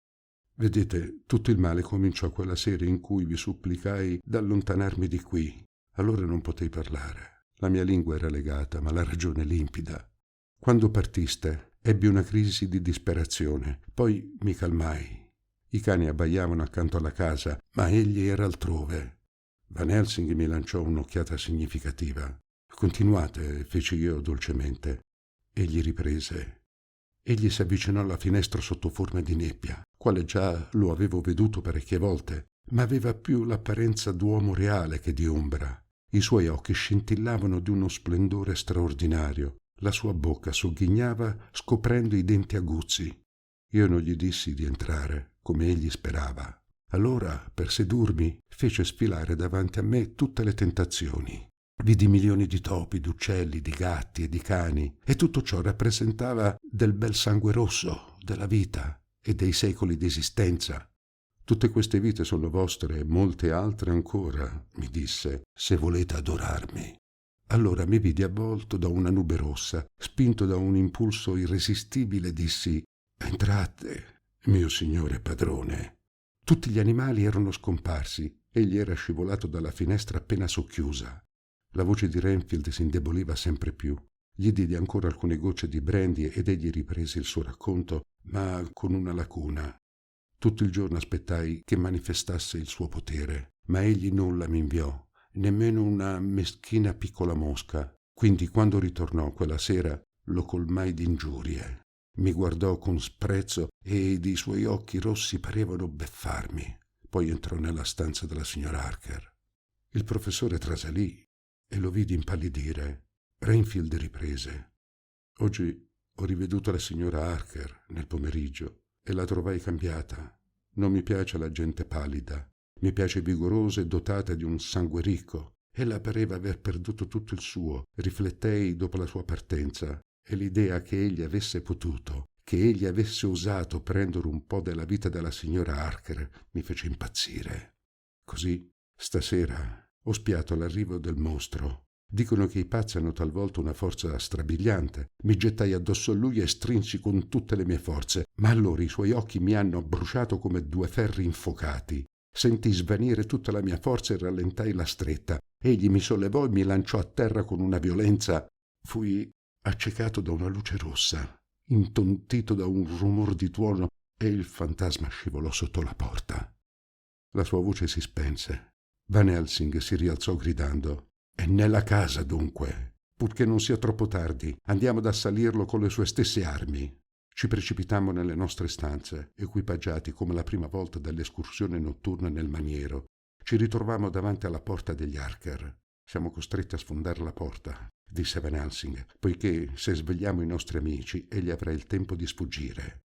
Vedete, tutto il male cominciò quella sera in cui vi supplicai d'allontanarmi di qui. Allora non potei parlare. La mia lingua era legata, ma la ragione limpida. Quando partiste, ebbi una crisi di disperazione. Poi mi calmai. I cani abbaiavano accanto alla casa, ma egli era altrove». Van Helsing mi lanciò un'occhiata significativa. «Continuate», feci io dolcemente. Egli riprese. Egli si avvicinò alla finestra sotto forma di nebbia, quale già lo avevo veduto parecchie volte, ma aveva più l'apparenza d'uomo reale che di ombra. I suoi occhi scintillavano di uno splendore straordinario. La sua bocca sogghignava scoprendo i denti aguzzi. Io non gli dissi di entrare, come egli sperava. Allora, per sedurmi, fece sfilare davanti a me tutte le tentazioni. Vidi milioni di topi, d'uccelli, di gatti e di cani, e tutto ciò rappresentava del bel sangue rosso, della vita e dei secoli d'esistenza. «Tutte queste vite sono vostre e molte altre ancora», mi disse, «se volete adorarmi». Allora mi vidi avvolto da una nube rossa. Spinto da un impulso irresistibile dissi: «Entrate, mio signore padrone». Tutti gli animali erano scomparsi. Egli era scivolato dalla finestra appena socchiusa. La voce di Renfield si indeboliva sempre più. Gli diedi ancora alcune gocce di brandy ed egli riprese il suo racconto, ma con una lacuna. Tutto il giorno aspettai che manifestasse il suo potere, ma egli nulla mi inviò, nemmeno una meschina piccola mosca. Quindi quando ritornò quella sera lo colmai di ingiurie. Mi guardò con sprezzo ed i suoi occhi rossi parevano beffarmi. Poi entrò nella stanza della signora Harker. Il professore trasalì e lo vidi impallidire. Renfield riprese: «Oggi ho riveduto la signora Harker nel pomeriggio e la trovai cambiata. Non mi piace la gente pallida. Mi piace vigorosa e dotata di un sangue ricco. Ella pareva aver perduto tutto il suo. Riflettei dopo la sua partenza e l'idea che egli avesse potuto, che egli avesse osato prendere un po' della vita della signora Harker mi fece impazzire. Così, stasera, ho spiato l'arrivo del mostro. Dicono che i pazzi hanno talvolta una forza strabiliante. Mi gettai addosso a lui e strinsi con tutte le mie forze, ma allora i suoi occhi mi hanno bruciato come due ferri infuocati. Sentii svanire tutta la mia forza e rallentai la stretta. Egli mi sollevò e mi lanciò a terra con una violenza. Fui accecato da una luce rossa, intontito da un rumor di tuono, e il fantasma scivolò sotto la porta. La sua voce si spense. Van Helsing si rialzò gridando: «È nella casa, dunque. Purché non sia troppo tardi, andiamo ad assalirlo con le sue stesse armi». Ci precipitammo nelle nostre stanze, equipaggiati come la prima volta dell'escursione notturna nel maniero. Ci ritrovammo davanti alla porta degli Harker. «Siamo costretti a sfondare la porta», disse Van Helsing, «poiché se svegliamo i nostri amici egli avrà il tempo di sfuggire».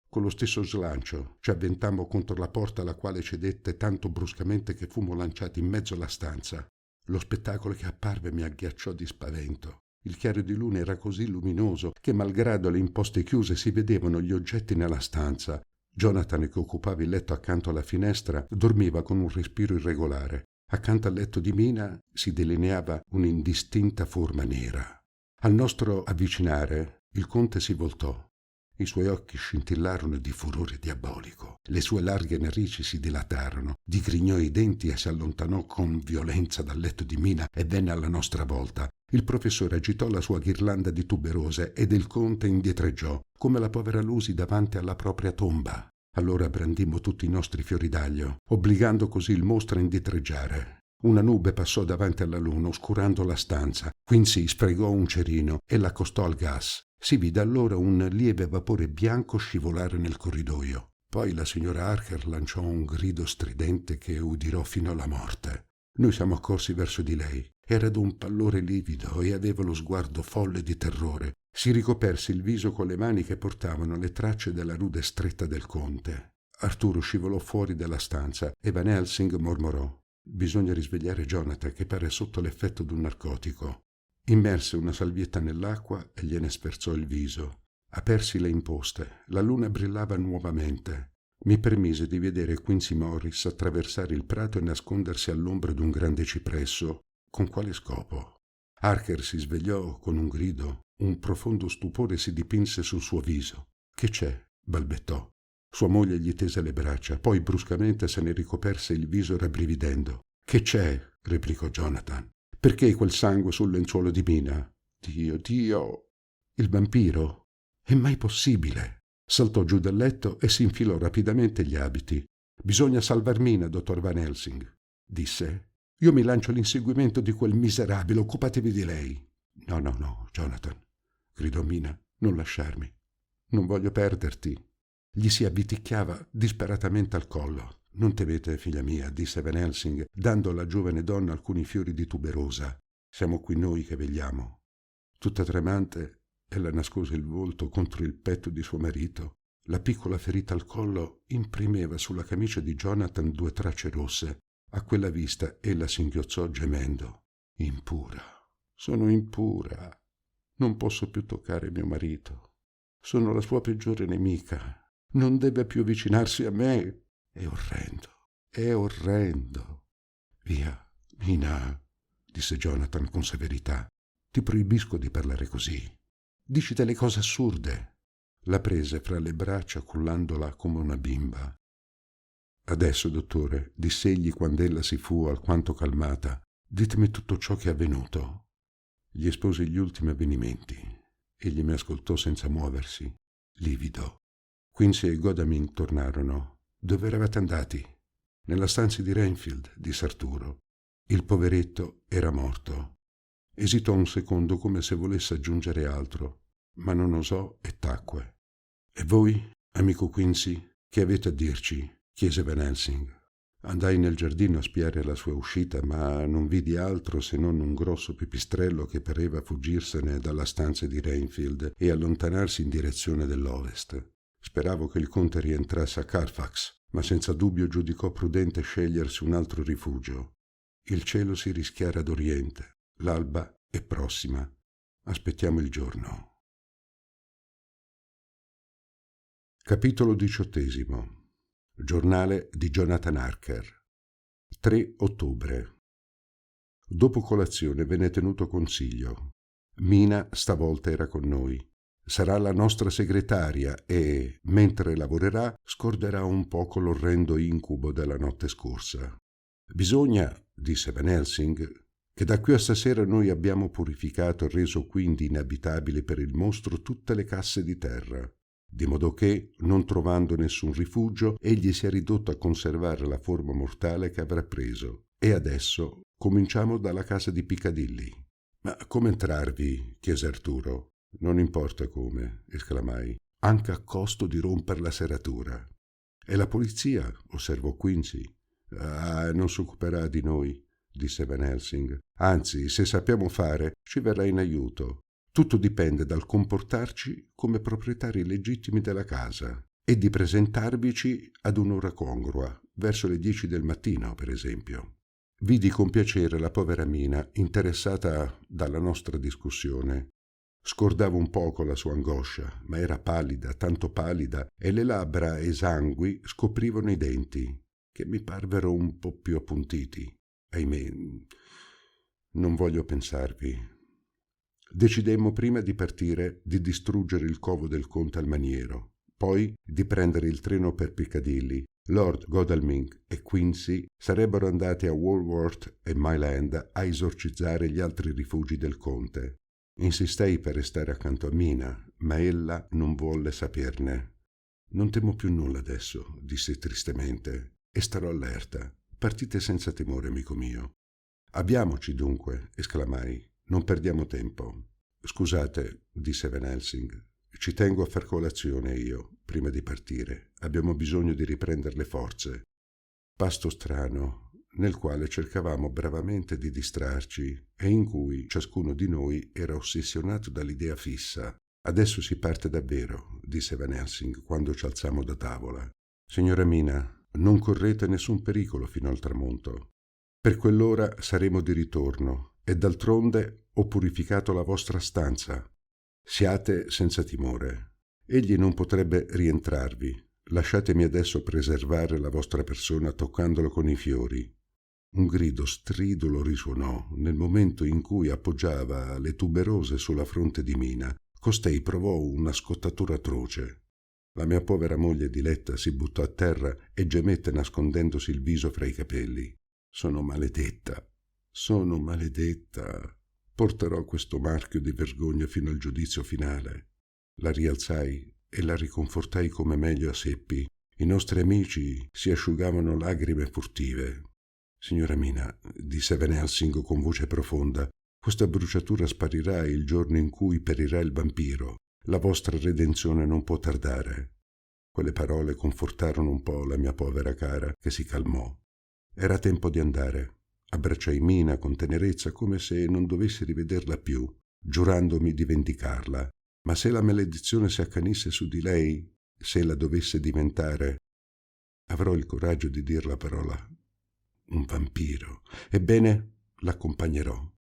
Con lo stesso slancio ci avventammo contro la porta, alla quale cedette tanto bruscamente che fummo lanciati in mezzo alla stanza. Lo spettacolo che apparve mi agghiacciò di spavento. Il chiaro di luna era così luminoso che, malgrado le imposte chiuse, si vedevano gli oggetti nella stanza. Jonathan, che occupava il letto accanto alla finestra, dormiva con un respiro irregolare. Accanto al letto di Mina si delineava un'indistinta forma nera. Al nostro avvicinare, il conte si voltò. I suoi occhi scintillarono di furore diabolico. Le sue larghe narici si dilatarono. Digrignò i denti e si allontanò con violenza dal letto di Mina e venne alla nostra volta. Il professore agitò la sua ghirlanda di tuberose ed il conte indietreggiò, come la povera Lucy davanti alla propria tomba. Allora brandimmo tutti i nostri fiori d'aglio, obbligando così il mostro a indietreggiare. Una nube passò davanti alla luna, oscurando la stanza. Quincy sfregò un cerino e l'accostò al gas. Si vide allora un lieve vapore bianco scivolare nel corridoio. Poi la signora Harker lanciò un grido stridente che udirò fino alla morte. Noi siamo accorsi verso di lei. Era d'un pallore livido e aveva lo sguardo folle di terrore. Si ricoperse il viso con le mani che portavano le tracce della rude stretta del conte. Arturo scivolò fuori dalla stanza e Van Helsing mormorò: «Bisogna risvegliare Jonathan, che pare sotto l'effetto d'un narcotico». Immerse una salvietta nell'acqua e gliene sferzò il viso. Apersi le imposte. La luna brillava nuovamente. Mi permise di vedere Quincy Morris attraversare il prato e nascondersi all'ombra d'un grande cipresso. Con quale scopo? Harker si svegliò con un grido. Un profondo stupore si dipinse sul suo viso. «Che c'è?» balbettò. Sua moglie gli tese le braccia, poi bruscamente se ne ricoperse il viso rabbrividendo. «Che c'è?» replicò Jonathan. «Perché quel sangue sul lenzuolo di Mina?» «Dio, Dio!» «Il vampiro?» «È mai possibile?» Saltò giù dal letto e si infilò rapidamente gli abiti. «Bisogna salvar Mina, dottor Van Helsing», disse. «Io mi lancio all'inseguimento di quel miserabile, occupatevi di lei». «No, no, no, Jonathan», gridò Mina, «non lasciarmi. Non voglio perderti». Gli si avviticchiava disperatamente al collo. «Non temete, figlia mia», disse Van Helsing, dando alla giovane donna alcuni fiori di tuberosa. «Siamo qui noi che vegliamo». Tutta tremante, ella nascose il volto contro il petto di suo marito. La piccola ferita al collo imprimeva sulla camicia di Jonathan 2 tracce rosse. A quella vista ella singhiozzò gemendo. «Impura, sono impura. Non posso più toccare mio marito. Sono la sua peggiore nemica. Non deve più avvicinarsi a me. È orrendo, è orrendo». «Via, Mina», disse Jonathan con severità. «Ti proibisco di parlare così. Dici delle cose assurde». La prese fra le braccia cullandola come una bimba. «Adesso, dottore», diss'egli quando ella si fu alquanto calmata, «ditemi tutto ciò che è avvenuto». Gli esposi gli ultimi avvenimenti. Egli mi ascoltò senza muoversi, livido. Quincy e Godalming tornarono. «Dove eravate andati?» «Nella stanza di Renfield», disse Arturo. Il poveretto era morto. Esitò un secondo come se volesse aggiungere altro, ma non osò e tacque. «E voi, amico Quincy, che avete a dirci?» chiese Van Helsing. Andai nel giardino a spiare la sua uscita, ma non vidi altro se non un grosso pipistrello che pareva fuggirsene dalla stanza di Renfield e allontanarsi in direzione dell'ovest. Speravo che il conte rientrasse a Carfax, ma senza dubbio giudicò prudente scegliersi un altro rifugio. Il cielo si rischiara ad oriente, l'alba è prossima. Aspettiamo il giorno. Capitolo 18. Giornale di Jonathan Harker. 3 ottobre. Dopo colazione venne tenuto consiglio. Mina stavolta era con noi. Sarà la nostra segretaria e, mentre lavorerà, scorderà un poco l'orrendo incubo della notte scorsa. «Bisogna», disse Van Helsing, «che da qui a stasera noi abbiamo purificato e reso quindi inabitabili per il mostro tutte le casse di terra, di modo che, non trovando nessun rifugio, egli sia ridotto a conservare la forma mortale che avrà preso. E adesso cominciamo dalla casa di Piccadilly». «Ma come entrarvi?» chiese Arturo. «Non importa come», esclamai, «anche a costo di romper la serratura». «E la polizia?» osservò Quincy. «Ah, non si occuperà di noi», disse Van Helsing. «Anzi, se sappiamo fare, ci verrà in aiuto. Tutto dipende dal comportarci come proprietari legittimi della casa e di presentarvici ad un'ora congrua, verso le 10 del mattino, per esempio». Vidi con piacere la povera Mina, interessata dalla nostra discussione. Scordavo un poco la sua angoscia, ma era pallida, tanto pallida, e le labbra esangui scoprivano i denti, che mi parvero un po' più appuntiti. Ahimè, non voglio pensarvi. Decidemmo prima di partire di distruggere il covo del conte al maniero, poi di prendere il treno per Piccadilly. Lord Godalming e Quincy sarebbero andati a Walworth e Mile End a esorcizzare gli altri rifugi del conte. Insistei per restare accanto a Mina, ma ella non volle saperne. Non temo più nulla adesso, disse tristemente, e starò allerta. Partite senza timore, amico mio. Abbiamoci dunque, esclamai. Non perdiamo tempo. Scusate, disse Van Helsing. Ci tengo a far colazione io, prima di partire. Abbiamo bisogno di riprendere le forze. Pasto strano, nel quale cercavamo bravamente di distrarci e in cui ciascuno di noi era ossessionato dall'idea fissa. Adesso si parte davvero, disse Van Helsing quando ci alzammo da tavola. Signora Mina, non correte nessun pericolo fino al tramonto. Per quell'ora saremo di ritorno e d'altronde ho purificato la vostra stanza. Siate senza timore. Egli non potrebbe rientrarvi. Lasciatemi adesso preservare la vostra persona toccandolo con i fiori. Un grido stridulo risuonò nel momento in cui appoggiava le tuberose sulla fronte di Mina. Costei provò una scottatura atroce. La mia povera moglie diletta si buttò a terra e gemette nascondendosi il viso fra i capelli. Sono maledetta. Porterò questo marchio di vergogna fino al giudizio finale. La rialzai e la riconfortai come meglio seppi. I nostri amici si asciugavano lagrime furtive. Signora Mina, disse Van Helsing con voce profonda, questa bruciatura sparirà il giorno in cui perirà il vampiro. La vostra redenzione non può tardare. Quelle parole confortarono un po' la mia povera cara, che si calmò. Era tempo di andare. Abbracciai Mina con tenerezza come se non dovessi rivederla più, giurandomi di vendicarla. Ma se la maledizione si accanisse su di lei, se la dovesse diventare, avrò il coraggio di dir la parola un vampiro. Ebbene, l'accompagnerò.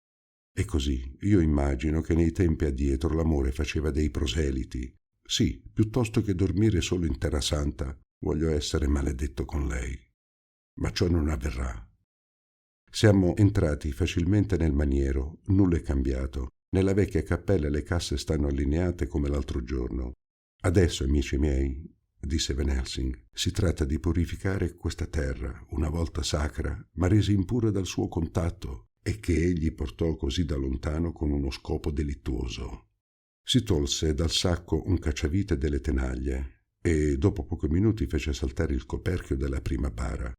E così io immagino che nei tempi addietro l'amore faceva dei proseliti. Sì, piuttosto che dormire solo in terra santa, voglio essere maledetto con lei. Ma ciò non avverrà. Siamo entrati facilmente nel maniero, nulla è cambiato. Nella vecchia cappella le casse stanno allineate come l'altro giorno. Adesso, amici miei, disse Van Helsing, si tratta di purificare questa terra, una volta sacra, ma resa impura dal suo contatto, e che egli portò così da lontano con uno scopo delittuoso. Si tolse dal sacco un cacciavite delle tenaglie e dopo pochi minuti fece saltare il coperchio della prima bara.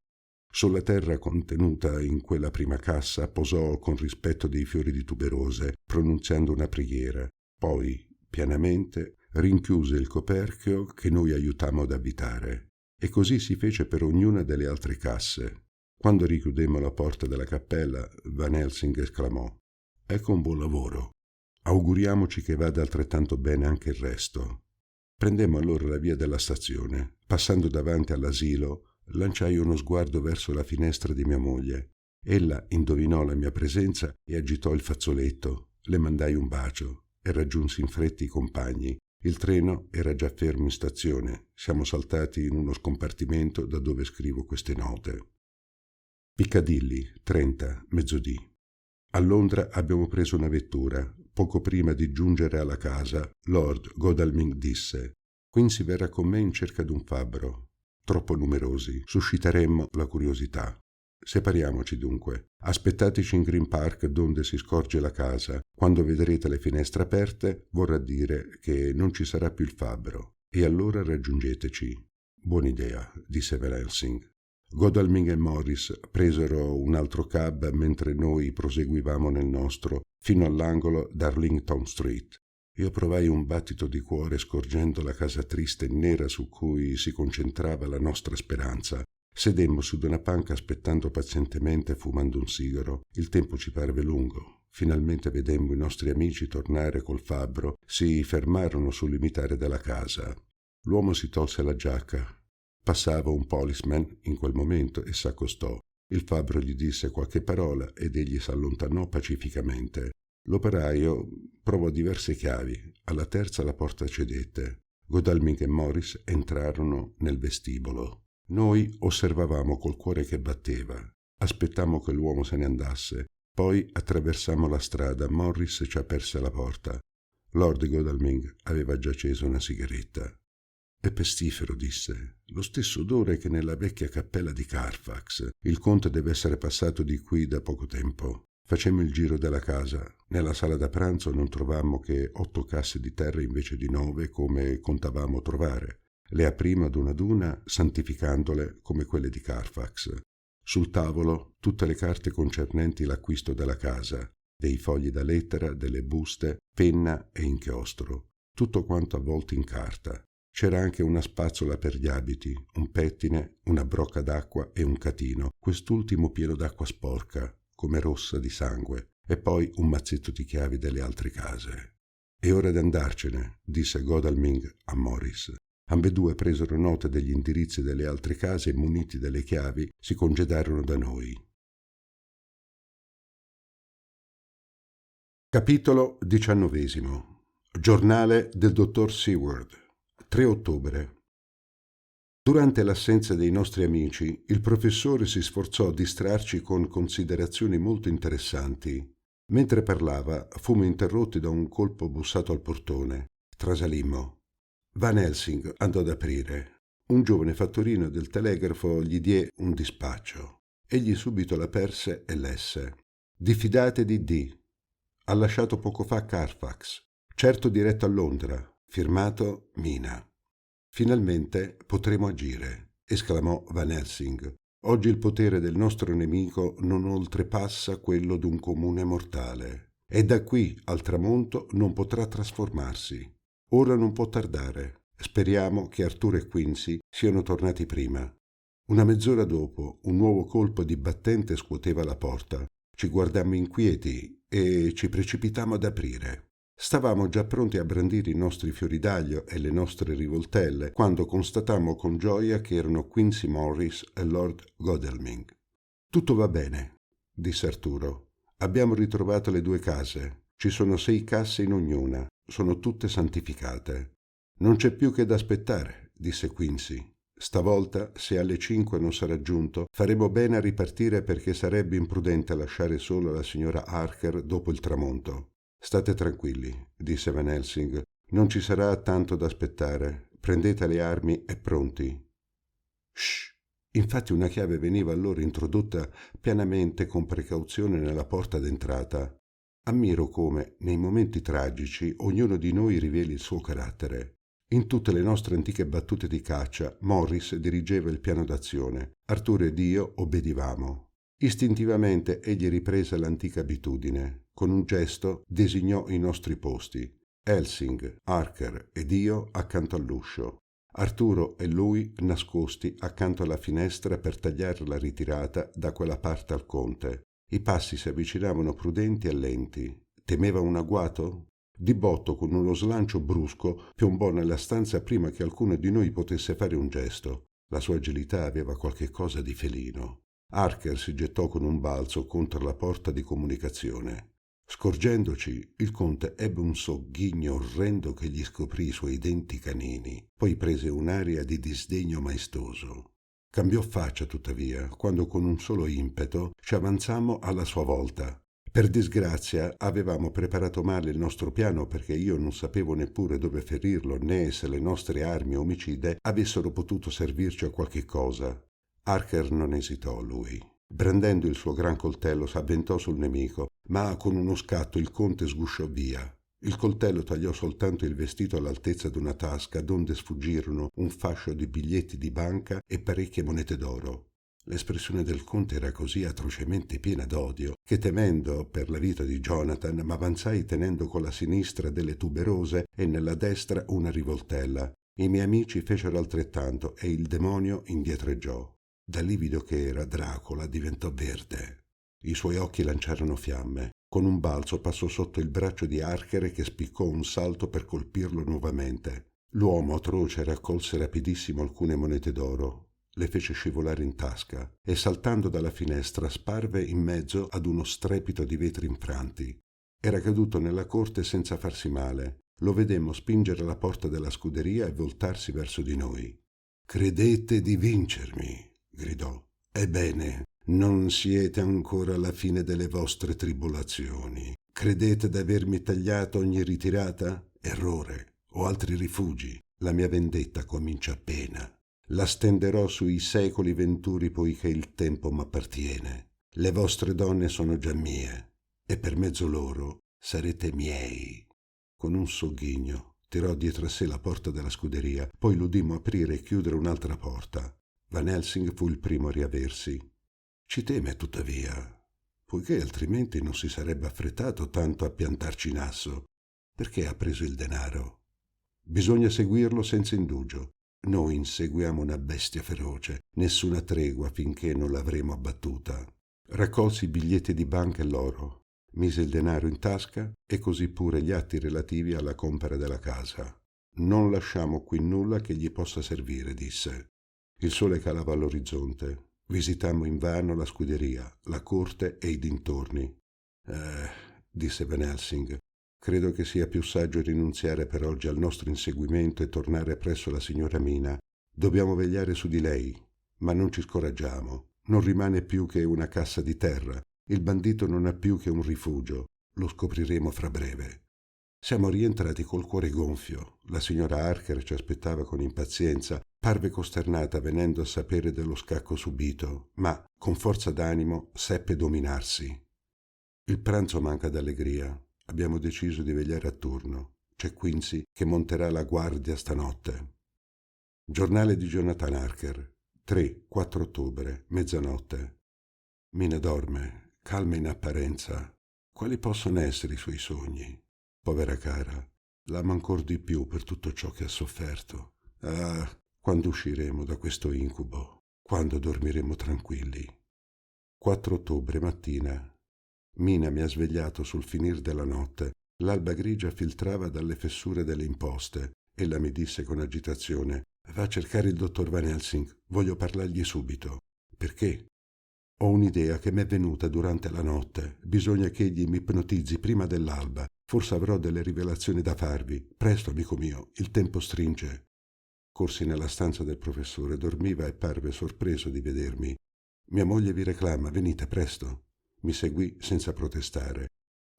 Sulla terra contenuta in quella prima cassa posò con rispetto dei fiori di tuberose, pronunziando una preghiera. Poi, pianamente, rinchiuse il coperchio che noi aiutammo ad avvitare. E così si fece per ognuna delle altre casse. Quando richiudemmo la porta della cappella, Van Helsing esclamò: «Ecco un buon lavoro. Auguriamoci che vada altrettanto bene anche il resto». Prendemmo allora la via della stazione. Passando davanti all'asilo, lanciai uno sguardo verso la finestra di mia moglie. Ella indovinò la mia presenza e agitò il fazzoletto. Le mandai un bacio e raggiunsi in fretta i compagni. Il treno era già fermo in stazione. Siamo saltati in uno scompartimento da dove scrivo queste note. Piccadilly, 30, mezzodì. A Londra abbiamo preso una vettura. Poco prima di giungere alla casa, Lord Godalming disse: «Quincy verrà con me in cerca d'un fabbro. Troppo numerosi, susciteremmo la curiosità. Separiamoci dunque. Aspettateci in Green Park, donde si scorge la casa. Quando vedrete le finestre aperte, vorrà dire che non ci sarà più il fabbro. E allora raggiungeteci». «Buona idea», disse Van Helsing. Godalming e Morris presero un altro cab mentre noi proseguivamo nel nostro fino all'angolo d'Arlington Street. Io provai un battito di cuore scorgendo la casa triste e nera su cui si concentrava la nostra speranza. Sedemmo su di una panca aspettando pazientemente, fumando un sigaro. Il tempo ci parve lungo. Finalmente vedemmo i nostri amici tornare col fabbro. Si fermarono sul limitare della casa. L'uomo si tolse la giacca. Passava un policeman in quel momento e s'accostò. Il fabbro gli disse qualche parola ed egli s'allontanò pacificamente. L'operaio provò diverse chiavi. Alla terza la porta cedette. Godalming e Morris entrarono nel vestibolo. Noi osservavamo col cuore che batteva. Aspettammo che l'uomo se ne andasse. Poi attraversammo la strada. Morris ci aperse la porta. Lord Godalming aveva già acceso una sigaretta. «È pestifero», disse. «Lo stesso odore che nella vecchia cappella di Carfax. Il conte deve essere passato di qui da poco tempo». Facemmo il giro della casa. Nella sala da pranzo non trovammo che 8 casse di terra invece di 9 come contavamo trovare. Le aprimo ad una, santificandole come quelle di Carfax. Sul tavolo tutte le carte concernenti l'acquisto della casa, dei fogli da lettera, delle buste, penna e inchiostro, tutto quanto avvolto in carta. C'era anche una spazzola per gli abiti, un pettine, una brocca d'acqua e un catino, quest'ultimo pieno d'acqua sporca, come rossa di sangue, e poi un mazzetto di chiavi delle altre case. «È ora di andarcene», disse Godalming a Morris. Ambedue presero nota degli indirizzi delle altre case e, muniti delle chiavi, si congedarono da noi. Capitolo 19. Giornale del dottor Seward. 3 ottobre. Durante l'assenza dei nostri amici, il professore si sforzò di distrarci con considerazioni molto interessanti. Mentre parlava, fummo interrotti da un colpo bussato al portone. Trasalimmo. Van Helsing andò ad aprire. Un giovane fattorino del telegrafo gli diè un dispaccio. Egli subito l'aperse e lesse. «Diffidate di D. Ha lasciato poco fa Carfax. Certo diretto a Londra. Firmato Mina». «Finalmente potremo agire», esclamò Van Helsing. «Oggi il potere del nostro nemico non oltrepassa quello d'un comune mortale. E da qui al tramonto non potrà trasformarsi. Ora non può tardare. Speriamo che Arturo e Quincy siano tornati prima». Una mezz'ora dopo, un nuovo colpo di battente scuoteva la porta. Ci guardammo inquieti e ci precipitammo ad aprire. Stavamo già pronti a brandire i nostri fiori d'aglio e le nostre rivoltelle, quando constatammo con gioia che erano Quincy Morris e Lord Godalming. «Tutto va bene», disse Arturo. «Abbiamo ritrovato le 2 case. Ci sono 6 casse in ognuna. Sono tutte santificate». «Non c'è più che da aspettare», disse Quincy. «Stavolta, se alle 5 non sarà giunto, faremo bene a ripartire perché sarebbe imprudente lasciare solo la signora Harker dopo il tramonto». «State tranquilli», disse Van Helsing. «Non ci sarà tanto da aspettare. Prendete le armi e pronti». «Shh!» Infatti una chiave veniva allora introdotta pianamente con precauzione nella porta d'entrata. Ammiro come, nei momenti tragici, ognuno di noi riveli il suo carattere. In tutte le nostre antiche battute di caccia, Morris dirigeva il piano d'azione. Arturo ed io obbedivamo. Istintivamente egli riprese l'antica abitudine. Con un gesto designò i nostri posti. Helsing, Harker ed io accanto all'uscio. Arturo e lui nascosti accanto alla finestra per tagliare la ritirata da quella parte al conte. I passi si avvicinavano prudenti e lenti. Temeva un agguato? Di botto, con uno slancio brusco, piombò nella stanza prima che alcuno di noi potesse fare un gesto. La sua agilità aveva qualche cosa di felino. Harker si gettò con un balzo contro la porta di comunicazione. Scorgendoci, il conte ebbe un sogghigno orrendo che gli scoprì i suoi denti canini. Poi prese un'aria di disdegno maestoso. Cambiò faccia, tuttavia, quando con un solo impeto ci avanzammo alla sua volta. Per disgrazia avevamo preparato male il nostro piano perché io non sapevo neppure dove ferirlo né se le nostre armi omicide avessero potuto servirci a qualche cosa. Harker non esitò, lui. Brandendo il suo gran coltello s'avventò sul nemico, ma con uno scatto il conte sgusciò via. Il coltello tagliò soltanto il vestito all'altezza d'una tasca, donde sfuggirono un fascio di biglietti di banca e parecchie monete d'oro. L'espressione del conte era così atrocemente piena d'odio che, temendo per la vita di Jonathan, m'avanzai tenendo con la sinistra delle tuberose e nella destra una rivoltella. I miei amici fecero altrettanto e il demonio indietreggiò. Da livido che era, Dracula diventò verde. I suoi occhi lanciarono fiamme. Con un balzo passò sotto il braccio di Harker che spiccò un salto per colpirlo nuovamente. L'uomo atroce raccolse rapidissimo alcune monete d'oro. Le fece scivolare in tasca e saltando dalla finestra sparve in mezzo ad uno strepito di vetri infranti. Era caduto nella corte senza farsi male. Lo vedemmo spingere la porta della scuderia e voltarsi verso di noi. «Credete di vincermi», gridò. «Ebbene, non siete ancora alla fine delle vostre tribolazioni. Credete d'avermi tagliato ogni ritirata? Errore. Ho altri rifugi. La mia vendetta comincia appena. La stenderò sui secoli venturi poiché il tempo m'appartiene. Le vostre donne sono già mie e per mezzo loro sarete miei». Con un sogghigno Tirò dietro a sé la porta della scuderia, poi l'udimmo aprire e chiudere un'altra porta. Van Helsing fu il primo a riaversi. Ci teme, tuttavia, poiché altrimenti non si sarebbe affrettato tanto a piantarci in asso. Perché ha preso il denaro? Bisogna seguirlo senza indugio. Noi inseguiamo una bestia feroce, nessuna tregua finché non l'avremo abbattuta. Raccolsi i biglietti di banca e l'oro, mise il denaro in tasca e così pure gli atti relativi alla compera della casa. Non lasciamo qui nulla che gli possa servire, disse. Il sole calava all'orizzonte. Visitammo invano la scuderia, la corte e i dintorni. Disse Van Helsing, credo che sia più saggio rinunziare per oggi al nostro inseguimento e tornare presso la signora Mina. Dobbiamo vegliare su di lei, ma non ci scoraggiamo. Non rimane più che una cassa di terra. Il bandito non ha più che un rifugio. Lo scopriremo fra breve. Siamo rientrati col cuore gonfio. La signora Harker ci aspettava con impazienza. Parve costernata venendo a sapere dello scacco subito, ma con forza d'animo seppe dominarsi. Il pranzo manca d'allegria. Abbiamo deciso di vegliare a turno. C'è Quincy che monterà la guardia stanotte. Giornale di Jonathan Harker, 3-4 ottobre, mezzanotte. Mina dorme, calma in apparenza. Quali possono essere i suoi sogni? Povera cara, l'ama ancor di più per tutto ciò che ha sofferto. Ah, quando usciremo da questo incubo? Quando dormiremo tranquilli? 4 ottobre mattina. Mina mi ha svegliato sul finir della notte. L'alba grigia filtrava dalle fessure delle imposte. Ella mi disse con agitazione: va a cercare il dottor Van Helsing, voglio parlargli subito. Perché? Ho un'idea che mi è venuta durante la notte. Bisogna che egli mi ipnotizzi prima dell'alba. Forse avrò delle rivelazioni da farvi. Presto, amico mio, il tempo stringe. Corsi nella stanza del professore, dormiva e parve sorpreso di vedermi. Mia moglie vi reclama, venite presto. Mi seguì senza protestare.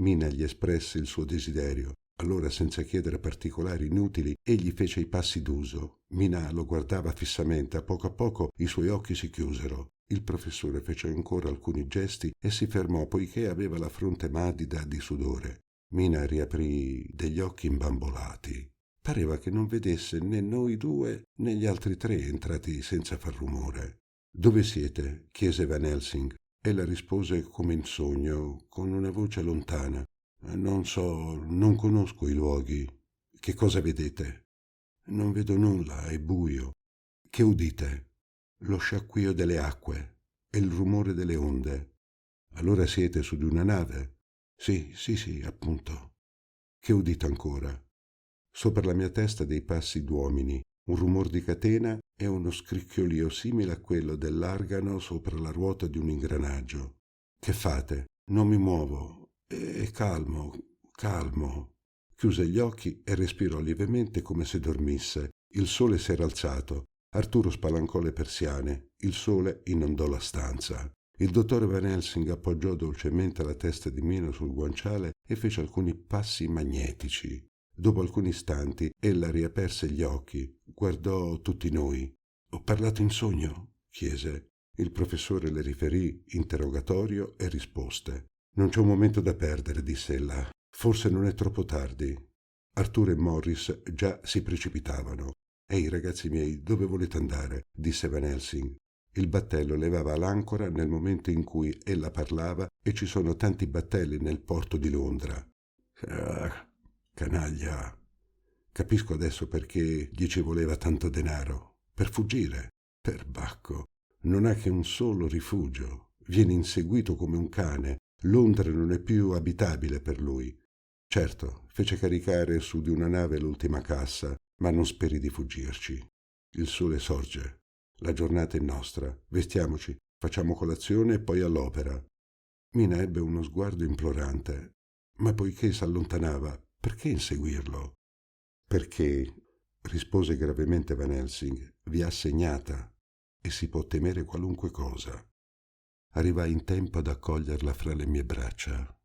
Mina gli espresse il suo desiderio. Allora, senza chiedere particolari inutili, egli fece i passi d'uso. Mina lo guardava fissamente. A poco i suoi occhi si chiusero. Il professore fece ancora alcuni gesti e si fermò poiché aveva la fronte madida di sudore. Mina riaprì degli occhi imbambolati. Pareva che non vedesse né noi due né gli altri tre entrati senza far rumore. «Dove siete?» chiese Van Helsing. Ella rispose come in sogno, con una voce lontana. «Non so, non conosco i luoghi. Che cosa vedete?» «Non vedo nulla, è buio». «Che udite?» «Lo sciacquio delle acque e il rumore delle onde». «Allora siete su di una nave?» Sì, appunto». «Che udite ancora?» Sopra la mia testa dei passi d'uomini, un rumor di catena e uno scricchiolio simile a quello dell'argano sopra la ruota di un ingranaggio. «Che fate?» «Non mi muovo. È calmo, calmo». Chiuse gli occhi e respirò lievemente come se dormisse. Il sole s'era alzato. Arturo spalancò le persiane. Il sole inondò la stanza. Il dottor Van Helsing appoggiò dolcemente la testa di Mina sul guanciale e fece alcuni passi magnetici. Dopo alcuni istanti ella riaperse gli occhi, guardò tutti noi. «Ho parlato in sogno?» chiese. Il professore le riferì interrogatorio e risposte. «Non c'è un momento da perdere», disse ella. «Forse non è troppo tardi». Arturo e Morris già si precipitavano. «Ehi, ragazzi miei, dove volete andare?» disse Van Helsing. Il battello levava l'ancora nel momento in cui ella parlava e ci sono tanti battelli nel porto di Londra. «Ah, canaglia. Capisco adesso perché gli ci voleva tanto denaro. Per fuggire. Perbacco. Non ha che un solo rifugio. Viene inseguito come un cane. Londra non è più abitabile per lui. Certo, fece caricare su di una nave l'ultima cassa, ma non speri di fuggirci. Il sole sorge. La giornata è nostra. Vestiamoci, facciamo colazione e poi all'opera». Mina ebbe uno sguardo implorante. Ma poiché s'allontanava, perché inseguirlo? «Perché», rispose gravemente Van Helsing, «vi ha segnata e si può temere qualunque cosa». Arrivai in tempo ad accoglierla fra le mie braccia.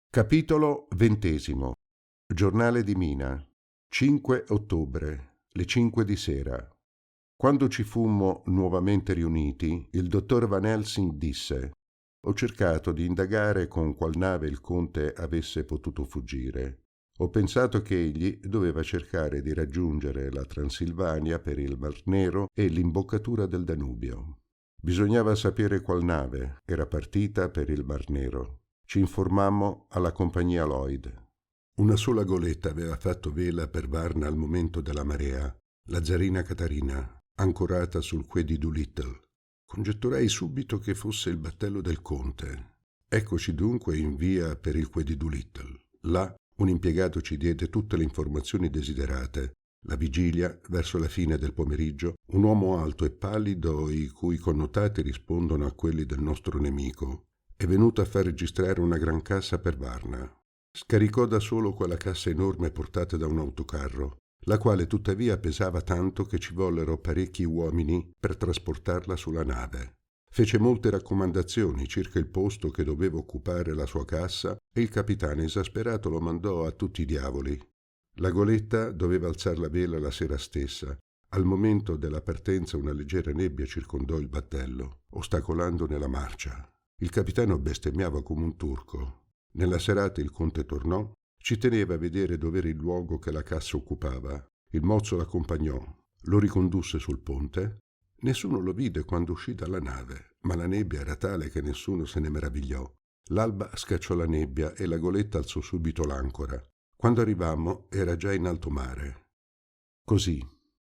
Capitolo 20. Giornale di Mina. 5 ottobre, le 5 di sera. Quando ci fummo nuovamente riuniti, il dottor Van Helsing disse: Ho cercato di indagare con qual nave il conte avesse potuto fuggire. Ho pensato che egli doveva cercare di raggiungere la Transilvania per il Mar Nero e l'imboccatura del Danubio. Bisognava sapere qual nave era partita per il Mar Nero. Ci informammo alla compagnia Lloyd. Una sola goletta aveva fatto vela per Varna al momento della marea, la Zarina Catarina, ancorata sul quai di Doolittle. Congetturai subito che fosse il battello del conte. Eccoci dunque in via per il quai di Doolittle. Là un impiegato ci diede tutte le informazioni desiderate. La vigilia, verso la fine del pomeriggio, un uomo alto e pallido, i cui connotati rispondono a quelli del nostro nemico, è venuto a far registrare una gran cassa per Varna. Scaricò da solo quella cassa enorme portata da un autocarro, la quale tuttavia pesava tanto che ci vollero parecchi uomini per trasportarla sulla nave. Fece molte raccomandazioni circa il posto che doveva occupare la sua cassa e il capitano esasperato lo mandò a tutti i diavoli. La goletta doveva alzar la vela la sera stessa. Al momento della partenza una leggera nebbia circondò il battello, ostacolandone la marcia. Il capitano bestemmiava come un turco. Nella serata il conte tornò. Ci teneva a vedere dov'era il luogo che la cassa occupava. Il mozzo l'accompagnò, lo ricondusse sul ponte. Nessuno lo vide quando uscì dalla nave, ma la nebbia era tale che nessuno se ne meravigliò. L'alba scacciò la nebbia e la goletta alzò subito l'ancora. Quando arrivammo era già in alto mare. Così,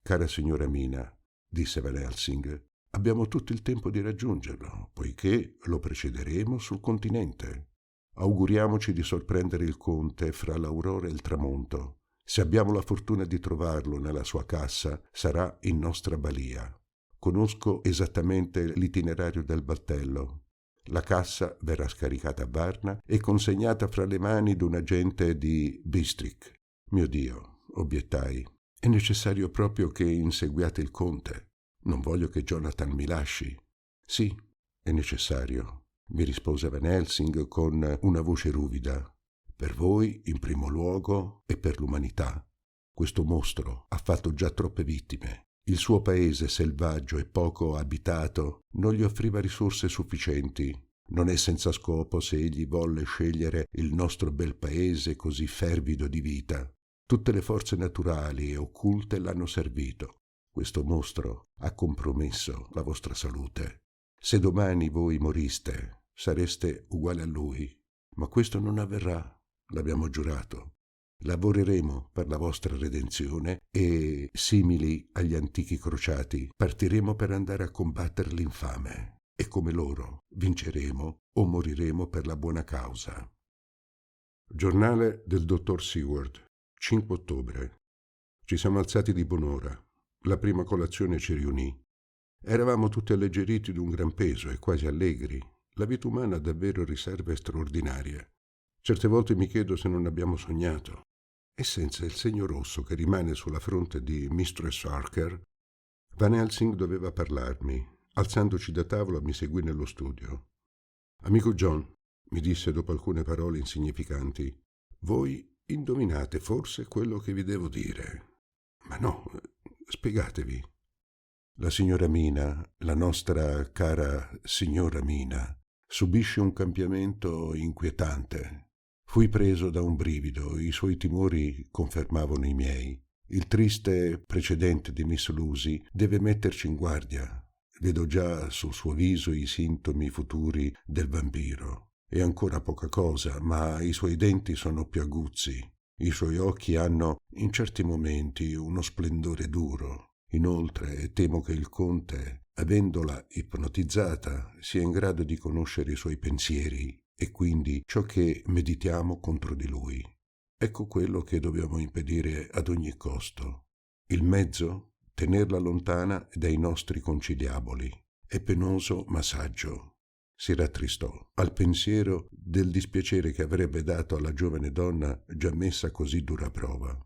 cara signora Mina, disse Van Helsing, abbiamo tutto il tempo di raggiungerlo, poiché lo precederemo sul continente. Auguriamoci di sorprendere il conte fra l'aurora e il tramonto. Se abbiamo la fortuna di trovarlo nella sua cassa, sarà in nostra balia. Conosco esattamente l'itinerario del battello. La cassa verrà scaricata a Varna e consegnata fra le mani d'un agente di Bistrik. Mio Dio, obiettai, è necessario proprio che inseguiate il conte. Non voglio che Jonathan mi lasci. Sì, è necessario, mi rispose Van Helsing con una voce ruvida. Per voi, in primo luogo, e per l'umanità. Questo mostro ha fatto già troppe vittime. Il suo paese selvaggio e poco abitato non gli offriva risorse sufficienti. Non è senza scopo se egli volle scegliere il nostro bel paese così fervido di vita. Tutte le forze naturali e occulte l'hanno servito. Questo mostro ha compromesso la vostra salute. Se domani voi moriste, sareste uguali a lui. Ma questo non avverrà, l'abbiamo giurato. Lavoreremo per la vostra redenzione e, simili agli antichi crociati, partiremo per andare a combattere l'infame e come loro vinceremo o moriremo per la buona causa. Giornale del dottor Seward, 5 ottobre. Ci siamo alzati di buon'ora. La prima colazione ci riunì. Eravamo tutti alleggeriti d'un gran peso e quasi allegri. La vita umana ha davvero riserve straordinarie. Certe volte mi chiedo se non abbiamo sognato. E senza il segno rosso che rimane sulla fronte di Mistress Harker, Van Helsing doveva parlarmi. Alzandoci da tavola mi seguì nello studio. Amico John, mi disse dopo alcune parole insignificanti, voi indovinate forse quello che vi devo dire. Ma no, spiegatevi. La signora Mina, la nostra cara signora Mina, subisce un cambiamento inquietante. Fui preso da un brivido, i suoi timori confermavano i miei. Il triste precedente di Miss Lucy deve metterci in guardia. Vedo già sul suo viso i sintomi futuri del vampiro. È ancora poca cosa, ma i suoi denti sono più aguzzi. I suoi occhi hanno, in certi momenti, uno splendore duro. Inoltre, temo che il conte, avendola ipnotizzata, sia in grado di conoscere i suoi pensieri e quindi ciò che meditiamo contro di lui. Ecco quello che dobbiamo impedire ad ogni costo. Il mezzo? Tenerla lontana dai nostri conciliaboli. È penoso ma saggio. Si rattristò al pensiero del dispiacere che avrebbe dato alla giovane donna già messa a così dura prova.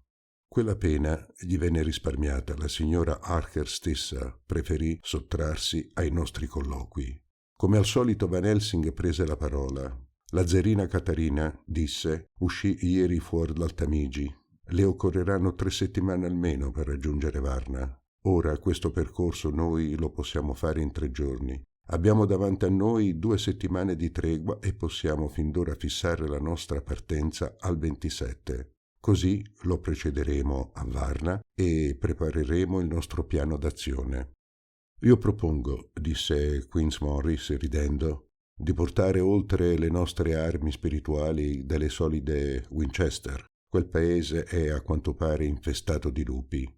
Quella pena gli venne risparmiata. La signora Harker stessa preferì sottrarsi ai nostri colloqui. Come al solito Van Helsing prese la parola. La Zarina Catarina, disse, uscì ieri fuori dal-Tamigi. Le occorreranno 3 settimane almeno per raggiungere Varna. Ora questo percorso noi lo possiamo fare in 3 giorni. Abbiamo davanti a noi 2 settimane di tregua e possiamo fin d'ora fissare la nostra partenza al 27. Così lo precederemo a Varna e prepareremo il nostro piano d'azione. Io propongo, disse Queen's Morris ridendo, di portare oltre le nostre armi spirituali delle solide Winchester. Quel paese è a quanto pare infestato di lupi.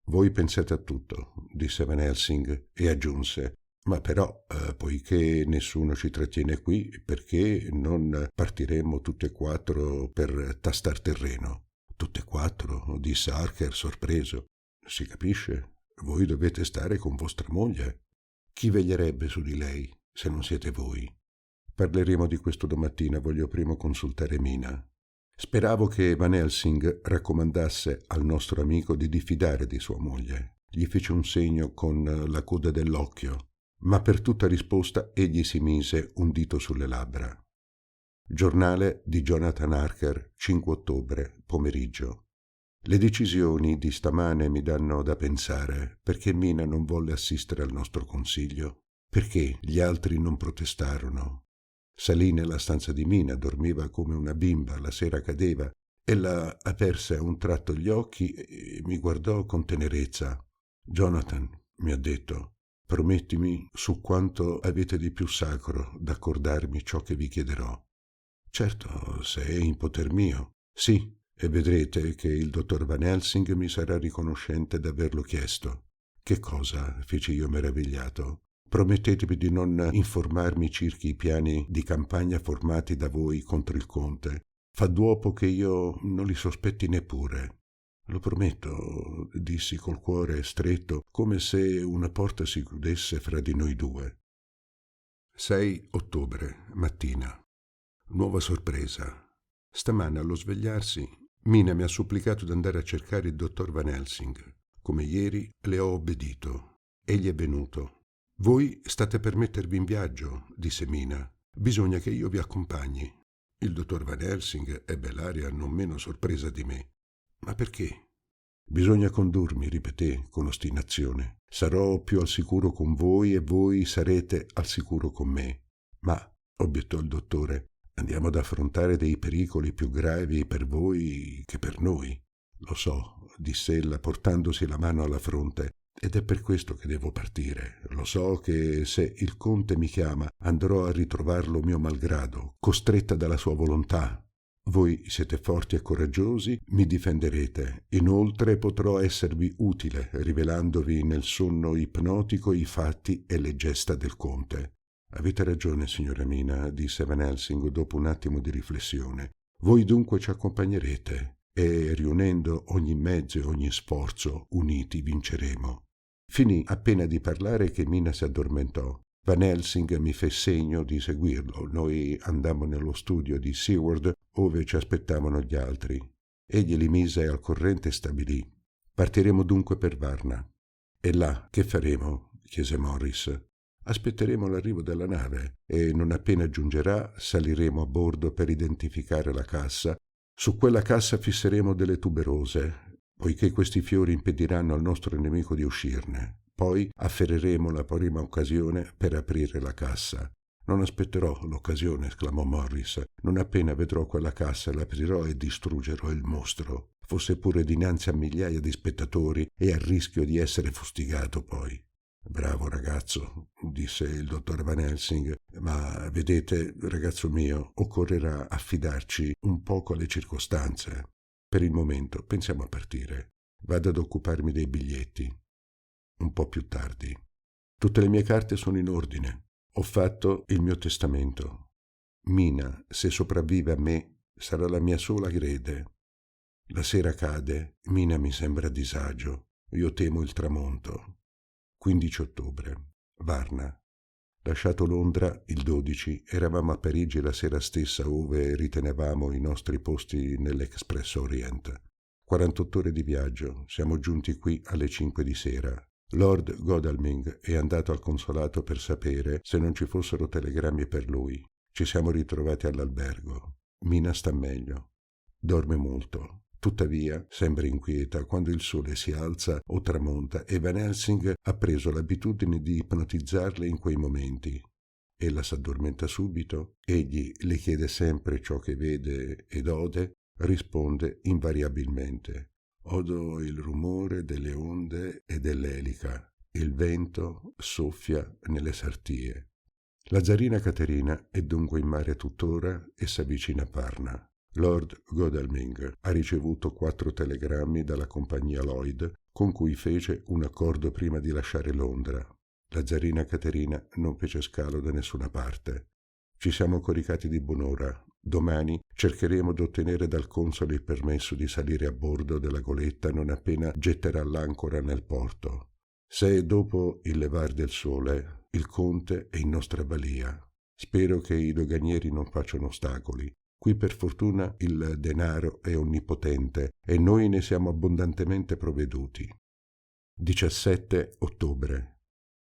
Voi pensate a tutto, disse Van Helsing e aggiunse, ma però, poiché nessuno ci trattiene qui, perché non partiremmo tutte e 4 per tastar terreno? Tutte e 4, disse Harker sorpreso. Si capisce? Voi dovete stare con vostra moglie. Chi veglierebbe su di lei, se non siete voi? Parleremo di questo domattina, voglio prima consultare Mina. Speravo che Van Helsing raccomandasse al nostro amico di diffidare di sua moglie. Gli fece un segno con la coda dell'occhio, ma per tutta risposta egli si mise un dito sulle labbra. Giornale di Jonathan Harker, 5 ottobre, pomeriggio. Le decisioni di stamane mi danno da pensare. Perché Mina non volle assistere al nostro consiglio? Perché gli altri non protestarono? Salì nella stanza di Mina, dormiva come una bimba, la sera cadeva. Ella aperse a un tratto gli occhi e mi guardò con tenerezza. Jonathan, mi ha detto, promettimi su quanto avete di più sacro d'accordarmi ciò che vi chiederò. Certo, se è in poter mio. Sì, e vedrete che il dottor Van Helsing mi sarà riconoscente d'averlo chiesto. Che cosa? Feci io meravigliato. Promettetemi di non informarmi circa i piani di campagna formati da voi contro il conte. Fa duopo che io non li sospetti neppure. Lo prometto, dissi col cuore stretto, come se una porta si chiudesse fra di noi due. 6 ottobre, mattina. Nuova sorpresa. Stamane allo svegliarsi, Mina mi ha supplicato di andare a cercare il dottor Van Helsing. Come ieri le ho obbedito. Egli è venuto. Voi state per mettervi in viaggio, disse Mina. Bisogna che io vi accompagni. Il dottor Van Helsing ebbe l'aria non meno sorpresa di me. Ma perché? Bisogna condurmi, ripeté con ostinazione. Sarò più al sicuro con voi e voi sarete al sicuro con me. Ma, obiettò il dottore, andiamo ad affrontare dei pericoli più gravi per voi che per noi. Lo so, disse ella portandosi la mano alla fronte, ed è per questo che devo partire. Lo so che se il conte mi chiama andrò a ritrovarlo mio malgrado, costretta dalla sua volontà. Voi siete forti e coraggiosi, mi difenderete. Inoltre potrò esservi utile, rivelandovi nel sonno ipnotico i fatti e le gesta del conte. Avete ragione, signora Mina, disse Van Helsing dopo un attimo di riflessione. Voi dunque ci accompagnerete e, riunendo ogni mezzo e ogni sforzo, uniti vinceremo. Finì appena di parlare che Mina si addormentò. Van Helsing mi fe segno di seguirlo. Noi andammo nello studio di Seward, ove ci aspettavano gli altri. Egli li mise al corrente e stabilì. Partiremo dunque per Varna. E là che faremo? Chiese Morris. Aspetteremo l'arrivo della nave e non appena giungerà saliremo a bordo per identificare la cassa. Su quella cassa fisseremo delle tuberose, poiché questi fiori impediranno al nostro nemico di uscirne. Poi afferreremo la prima occasione per aprire la cassa. Non aspetterò l'occasione, esclamò Morris. Non appena vedrò quella cassa l'aprirò e distruggerò il mostro, fosse pure dinanzi a migliaia di spettatori e a rischio di essere fustigato poi. Bravo ragazzo, disse il dottor Van Helsing, ma vedete, ragazzo mio, occorrerà affidarci un poco alle circostanze. Per il momento pensiamo a partire. Vado ad occuparmi dei biglietti. Un po' più tardi. Tutte le mie carte sono in ordine. Ho fatto il mio testamento. Mina, se sopravvive a me, sarà la mia sola erede. La sera cade, Mina mi sembra a disagio. Io temo il tramonto. 15 ottobre. Varna. Lasciato Londra il 12, eravamo a Parigi la sera stessa ove ritenevamo i nostri posti nell'Express Orient. 48 ore di viaggio, siamo giunti qui alle 5 di sera. Lord Godalming è andato al consolato per sapere se non ci fossero telegrammi per lui. Ci siamo ritrovati all'albergo. Mina sta meglio. Dorme molto. Tuttavia, sembra inquieta quando il sole si alza o tramonta e Van Helsing ha preso l'abitudine di ipnotizzarle in quei momenti. Ella s'addormenta subito, egli le chiede sempre ciò che vede ed ode, risponde invariabilmente: «Odo il rumore delle onde e dell'elica, il vento soffia nelle sartie». La zarina Caterina è dunque in mare tuttora e s'avvicina a Varna. Lord Godalming ha ricevuto 4 telegrammi dalla compagnia Lloyd con cui fece un accordo prima di lasciare Londra. La zarina Caterina non fece scalo da nessuna parte. Ci siamo coricati di buon'ora. Domani cercheremo di ottenere dal console il permesso di salire a bordo della goletta non appena getterà l'ancora nel porto. Se dopo il levar del sole, il conte è in nostra balia. Spero che i doganieri non facciano ostacoli. Qui per fortuna il denaro è onnipotente e noi ne siamo abbondantemente provveduti. 17 ottobre.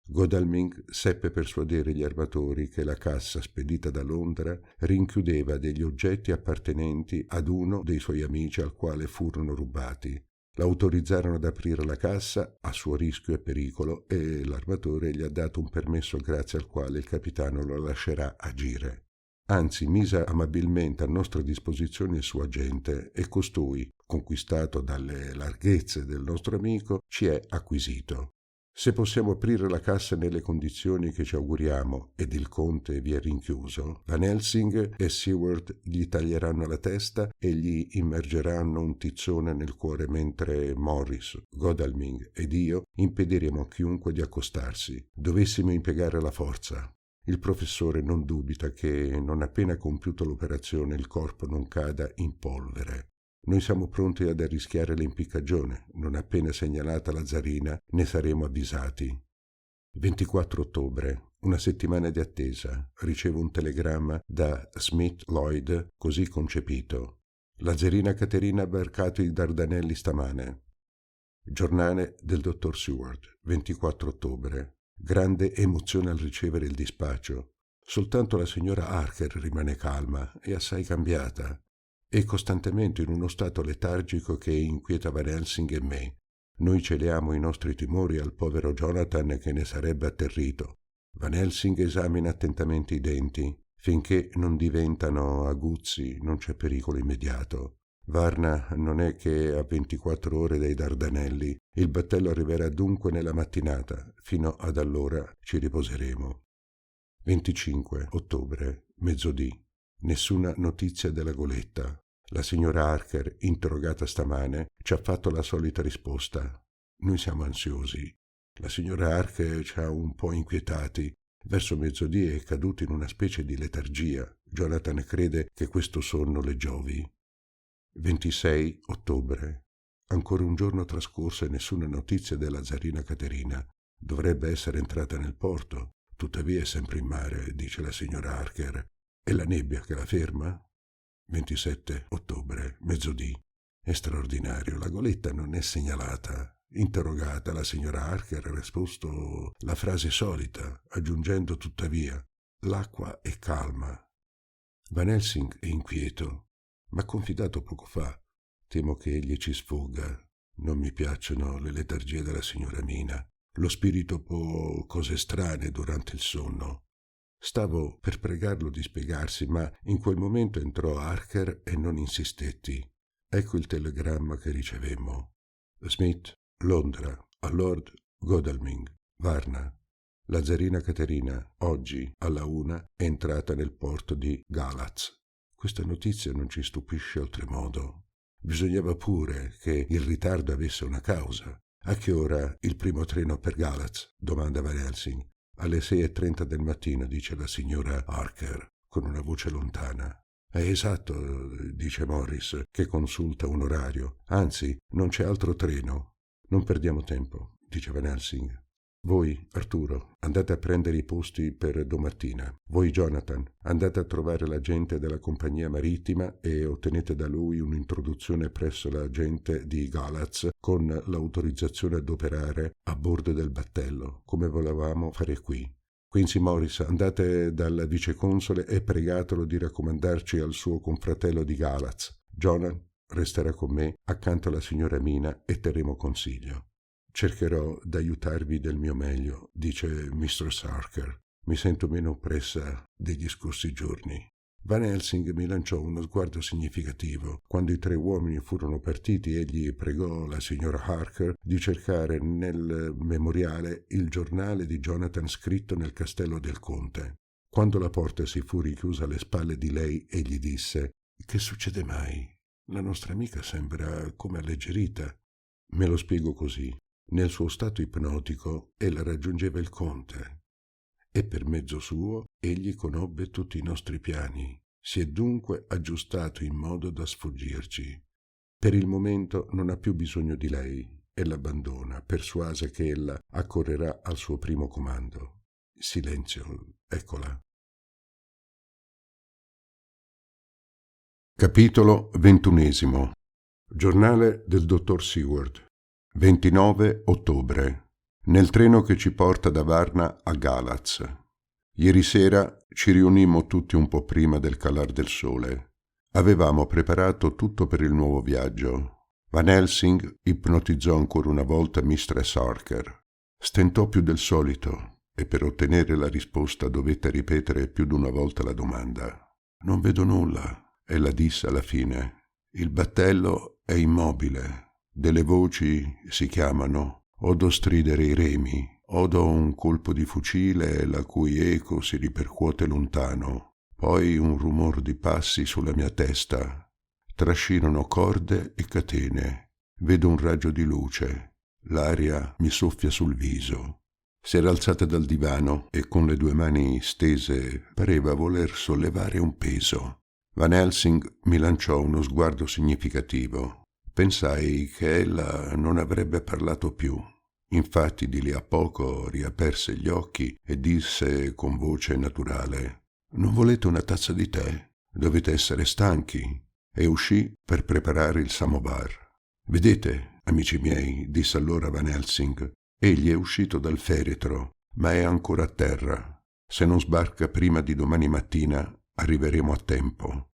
Godalming seppe persuadere gli armatori che la cassa spedita da Londra rinchiudeva degli oggetti appartenenti ad uno dei suoi amici al quale furono rubati. L'autorizzarono ad aprire la cassa a suo rischio e pericolo e l'armatore gli ha dato un permesso grazie al quale il capitano lo lascerà agire. Anzi, mise amabilmente a nostra disposizione il suo agente e costui, conquistato dalle larghezze del nostro amico, ci è acquisito. Se possiamo aprire la cassa nelle condizioni che ci auguriamo ed il conte vi è rinchiuso, Van Helsing e Seward gli taglieranno la testa e gli immergeranno un tizzone nel cuore mentre Morris, Godalming ed io impediremo a chiunque di accostarsi. Dovessimo impiegare la forza. Il professore non dubita che, non appena compiuto l'operazione, il corpo non cada in polvere. Noi siamo pronti ad arrischiare l'impiccagione. Non appena segnalata la zarina, ne saremo avvisati. 24 ottobre. Una settimana di attesa. Ricevo un telegramma da Smith Lloyd, così concepito. La zarina Caterina ha varcato i Dardanelli stamane. Giornale del dottor Seward, 24 ottobre. Grande emozione al ricevere il dispaccio. Soltanto la signora Harker rimane calma e assai cambiata. È costantemente in uno stato letargico che inquieta Van Helsing e me. Noi celiamo i nostri timori al povero Jonathan che ne sarebbe atterrito. Van Helsing esamina attentamente i denti. Finché non diventano aguzzi non c'è pericolo immediato. Varna non è che a 24 ore dai Dardanelli. Il battello arriverà dunque nella mattinata. Fino ad allora ci riposeremo. 25 ottobre, mezzodì. Nessuna notizia della goletta. La signora Harker, interrogata stamane, ci ha fatto la solita risposta. Noi siamo ansiosi. La signora Harker ci ha un po' inquietati. Verso mezzodì è caduto in una specie di letargia. Jonathan crede che questo sonno le giovi. 26 ottobre. Ancora un giorno trascorso e nessuna notizia della zarina Caterina. Dovrebbe essere entrata nel porto. Tuttavia è sempre in mare, dice la signora Harker. È la nebbia che la ferma? 27 ottobre, mezzodì. È straordinario, la goletta non è segnalata. Interrogata, la signora Harker ha risposto la frase solita, aggiungendo tuttavia: l'acqua è calma. Van Helsing è inquieto. M'ha confidato poco fa. Temo che egli ci sfugga. Non mi piacciono le letargie della signora Mina. Lo spirito può cose strane durante il sonno. Stavo per pregarlo di spiegarsi, ma in quel momento entrò Harker e non insistetti. Ecco il telegramma che ricevemmo. Smith, Londra, a Lord Godalming, Varna. La zarina Caterina, oggi alla 1, è entrata nel porto di Galatz. Questa notizia non ci stupisce oltremodo. Bisognava pure che il ritardo avesse una causa. A che ora il primo treno per Galatz? Domanda Van Helsing. Alle 6:30 del mattino, dice la signora Harker, con una voce lontana. È esatto, dice Morris, che consulta un orario. Anzi, non c'è altro treno. Non perdiamo tempo, dice Van Helsing. Voi, Arturo, andate a prendere i posti per domattina. Voi, Jonathan, andate a trovare l'agente della compagnia marittima e ottenete da lui un'introduzione presso l'agente di Galatz con l'autorizzazione ad operare a bordo del battello, come volevamo fare qui. Quincy Morris, andate dal viceconsole e pregatelo di raccomandarci al suo confratello di Galatz. Jonathan, resterà con me accanto alla signora Mina e terremo consiglio. Cercherò d'aiutarvi del mio meglio, dice Mistress Harker. Mi sento meno oppressa degli scorsi giorni. Van Helsing mi lanciò uno sguardo significativo. Quando i 3 uomini furono partiti, egli pregò la signora Harker di cercare nel memoriale il giornale di Jonathan scritto nel castello del conte. Quando la porta si fu richiusa alle spalle di lei, egli disse: «Che succede mai? La nostra amica sembra come alleggerita». Me lo spiego così. Nel suo stato ipnotico ella raggiungeva il conte e per mezzo suo egli conobbe tutti i nostri piani. Si è dunque aggiustato in modo da sfuggirci. Per il momento non ha più bisogno di lei e l'abbandona, persuasa che ella accorrerà al suo primo comando. Silenzio, eccola. Capitolo 21. Giornale del dottor Seward. 29 ottobre. Nel treno che ci porta da Varna a Galatz. Ieri sera ci riunimmo tutti un po' prima del calar del sole. Avevamo preparato tutto per il nuovo viaggio. Van Helsing ipnotizzò ancora una volta Mistress Harker. Stentò più del solito e per ottenere la risposta dovette ripetere più d'una volta la domanda. «Non vedo nulla», ella disse alla fine. «Il battello è immobile. Delle voci si chiamano. Odo stridere i remi, odo un colpo di fucile la cui eco si ripercuote lontano, poi un rumor di passi sulla mia testa. Trascinano corde e catene, vedo un raggio di luce, l'aria mi soffia sul viso». Si era alzata dal divano e con le 2 mani stese pareva voler sollevare un peso. Van Helsing mi lanciò uno sguardo significativo. Pensai che ella non avrebbe parlato più. Infatti di lì a poco riaperse gli occhi e disse con voce naturale: «Non volete una tazza di tè? Dovete essere stanchi». E uscì per preparare il samovar. «Vedete, amici miei», disse allora Van Helsing, «egli è uscito dal feretro, ma è ancora a terra. Se non sbarca prima di domani mattina, arriveremo a tempo».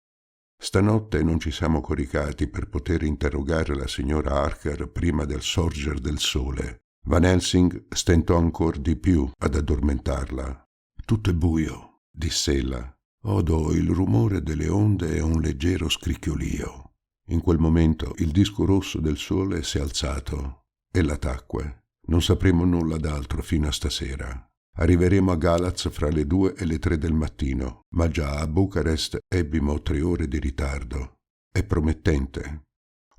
Stanotte non ci siamo coricati per poter interrogare la signora Harker prima del sorger del sole. Van Helsing stentò ancor di più ad addormentarla. «Tutto è buio», diss'ella. «Odo il rumore delle onde e un leggero scricchiolio». In quel momento il disco rosso del sole si è alzato. Ella tacque. «Non sapremo nulla d'altro fino a stasera. Arriveremo a Galatz fra le 2 e le 3 del mattino, ma già a Bucarest ebbimo 3 ore di ritardo. È promettente».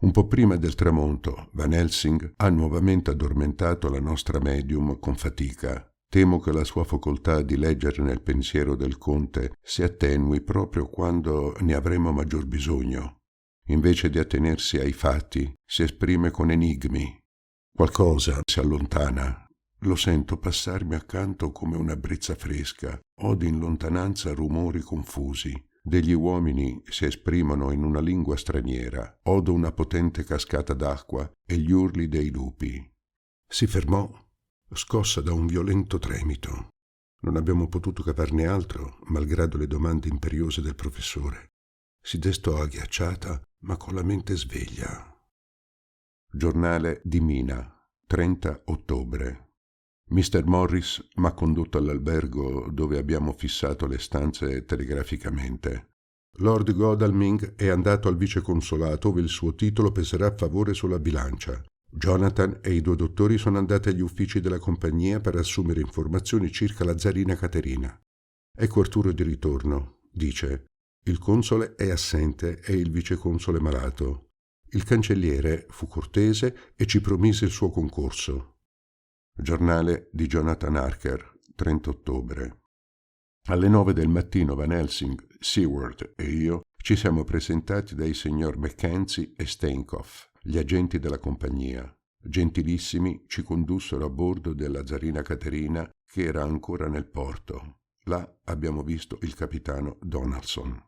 Un po' prima del tramonto, Van Helsing ha nuovamente addormentato la nostra medium con fatica. Temo che la sua facoltà di leggere nel pensiero del conte si attenui proprio quando ne avremo maggior bisogno. Invece di attenersi ai fatti, si esprime con enigmi. Qualcosa si allontana. Lo sento passarmi accanto come una brezza fresca. Odo in lontananza rumori confusi. Degli uomini si esprimono in una lingua straniera. Odo una potente cascata d'acqua e gli urli dei lupi. Si fermò, scossa da un violento tremito. Non abbiamo potuto cavarne altro, malgrado le domande imperiose del professore. Si destò agghiacciata, ma con la mente sveglia. Giornale di Mina, 30 ottobre. Mr. Morris m'ha condotto all'albergo dove abbiamo fissato le stanze telegraficamente. Lord Godalming è andato al viceconsolato ove il suo titolo peserà a favore sulla bilancia. Jonathan e i 2 dottori sono andati agli uffici della compagnia per assumere informazioni circa la zarina Caterina. Ecco Arturo di ritorno, dice. Il console è assente e il viceconsole malato. Il cancelliere fu cortese e ci promise il suo concorso. Giornale di Jonathan Harker, 30 ottobre. Alle 9 del mattino Van Helsing, Seward e io ci siamo presentati dai signor Mackenzie e Steinkoff, gli agenti della compagnia. Gentilissimi ci condussero a bordo della zarina Caterina che era ancora nel porto. Là abbiamo visto il capitano Donaldson.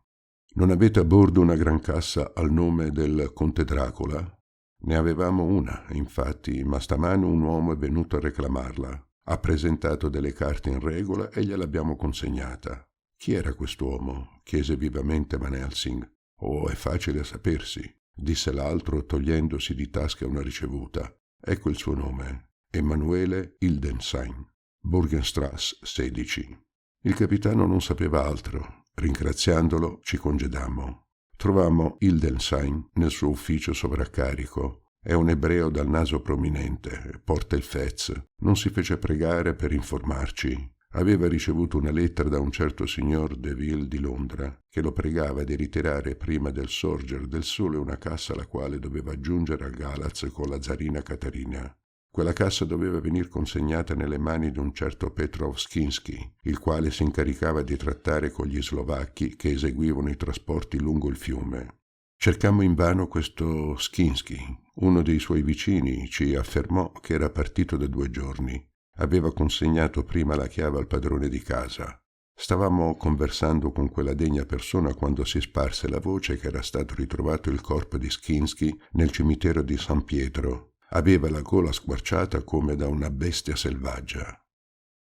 «Non avete a bordo una gran cassa al nome del conte Dracula?» «Ne avevamo una, infatti, ma stamane un uomo è venuto a reclamarla. Ha presentato delle carte in regola e gliel'abbiamo consegnata». «Chi era quest'uomo?» chiese vivamente Van Helsing. «Oh, è facile a sapersi. disse l'altro togliendosi di tasca una ricevuta. Ecco il suo nome, Emanuele Hildesheim, Burgenstrasse 16. Il capitano non sapeva altro. Ringraziandolo ci congedammo. Trovammo Hildesheim nel suo ufficio sovraccarico. È un ebreo dal naso prominente, porta il fez. Non si fece pregare per informarci. Aveva ricevuto una lettera da un certo signor Deville di Londra, che lo pregava di ritirare prima del sorgere del sole una cassa alla quale doveva aggiungere al Galaz con la zarina Caterina. Quella cassa doveva venir consegnata nelle mani di un certo Petrov Skinski, il quale si incaricava di trattare con gli slovacchi che eseguivano i trasporti lungo il fiume. Cercammo invano questo Skinski. Uno dei suoi vicini ci affermò che era partito da 2 giorni. Aveva consegnato prima la chiave al padrone di casa. Stavamo conversando con quella degna persona quando si sparse la voce che era stato ritrovato il corpo di Skinski nel cimitero di San Pietro. Aveva la gola squarciata come da una bestia selvaggia.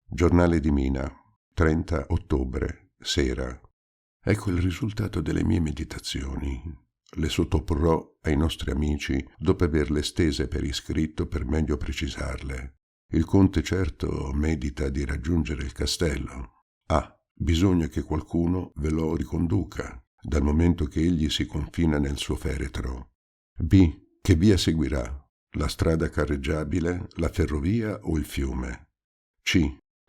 Giornale di Mina, 30 ottobre, sera. Ecco il risultato delle mie meditazioni. Le sottoporrò ai nostri amici dopo averle stese per iscritto per meglio precisarle. Il conte certo medita di raggiungere il castello. Bisogna che qualcuno ve lo riconduca, dal momento che egli si confina nel suo feretro. Che via seguirà? La strada carreggiabile, la ferrovia o il fiume?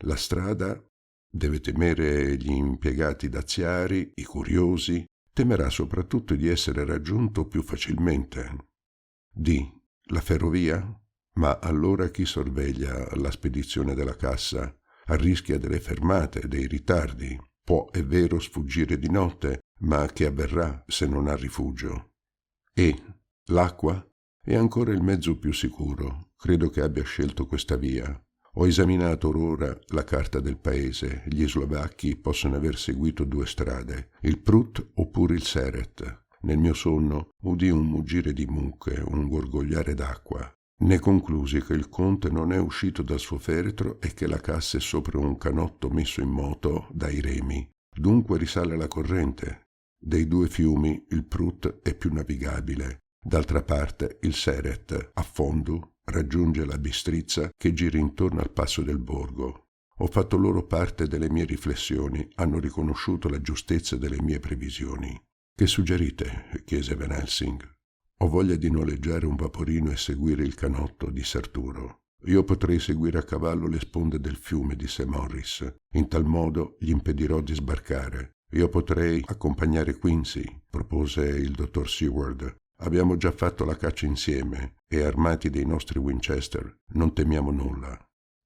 La strada deve temere gli impiegati daziari, i curiosi, temerà soprattutto di essere raggiunto più facilmente. La ferrovia? Ma allora chi sorveglia la spedizione della cassa? Arrischia delle fermate, dei ritardi. Può, è vero, sfuggire di notte, ma che avverrà se non ha rifugio? L'acqua? È ancora il mezzo più sicuro. Credo che abbia scelto questa via. Ho esaminato ora la carta del paese. Gli slovacchi possono aver seguito 2 strade, il Prut oppure il Seret. Nel mio sonno udì un muggire di mucche, un gorgogliare d'acqua. Ne conclusi che il conte non è uscito dal suo feretro e che la cassa è sopra un canotto messo in moto dai remi. Dunque risale la corrente. Dei 2 fiumi il Prut è più navigabile. D'altra parte il Seret, a fondo, raggiunge la Bistrizza che gira intorno al passo del borgo. Ho fatto loro parte delle mie riflessioni, hanno riconosciuto la giustezza delle mie previsioni. Che suggerite? Chiese Van Helsing. Ho voglia di noleggiare un vaporino e seguire il canotto, disse Arturo. Io potrei seguire a cavallo le sponde del fiume, disse Morris. In tal modo gli impedirò di sbarcare. Io potrei accompagnare Quincy, propose il dottor Seward. Abbiamo già fatto la caccia insieme e armati dei nostri Winchester non temiamo nulla.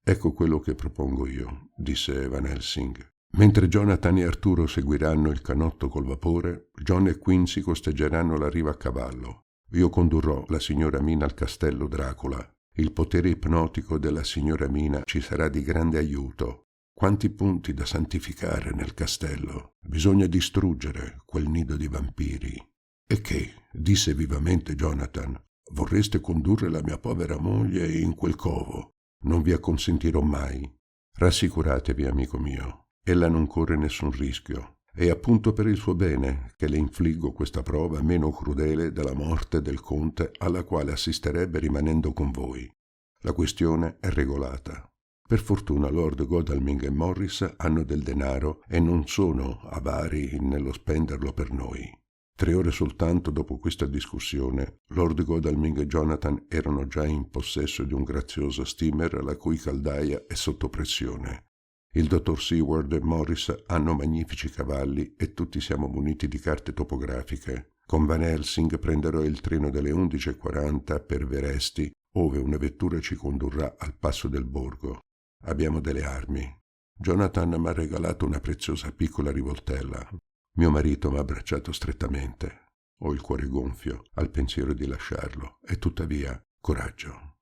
Ecco quello che propongo io, disse Van Helsing. Mentre Jonathan e Arturo seguiranno il canotto col vapore, John e Quincy costeggeranno la riva a cavallo. Io condurrò la signora Mina al castello Dracula. Il potere ipnotico della signora Mina ci sarà di grande aiuto. Quanti punti da santificare nel castello. Bisogna distruggere quel nido di vampiri. E che, disse vivamente Jonathan, vorreste condurre la mia povera moglie in quel covo. Non vi acconsentirò mai. Rassicuratevi, amico mio. Ella non corre nessun rischio. È appunto per il suo bene che le infliggo questa prova meno crudele della morte del conte alla quale assisterebbe rimanendo con voi. La questione è regolata. Per fortuna Lord Godalming e Morris hanno del denaro e non sono avari nello spenderlo per noi. 3 ore soltanto dopo questa discussione, Lord Godalming e Jonathan erano già in possesso di un grazioso steamer la cui caldaia è sotto pressione. Il dottor Seward e Morris hanno magnifici cavalli e tutti siamo muniti di carte topografiche. Con Van Helsing prenderò il treno delle 11:40 per Veresti, ove una vettura ci condurrà al passo del borgo. Abbiamo delle armi. Jonathan m'ha regalato una preziosa piccola rivoltella. Mio marito m'ha abbracciato strettamente. Ho il cuore gonfio al pensiero di lasciarlo e tuttavia coraggio.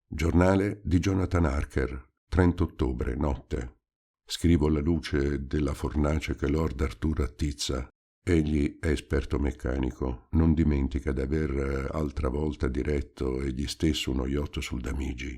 Giornale di Jonathan Harker, 30 ottobre, notte. Scrivo alla luce della fornace che Lord Arturo attizza. Egli è esperto meccanico, non dimentica d'aver altra volta diretto egli stesso uno yacht sul Damigi.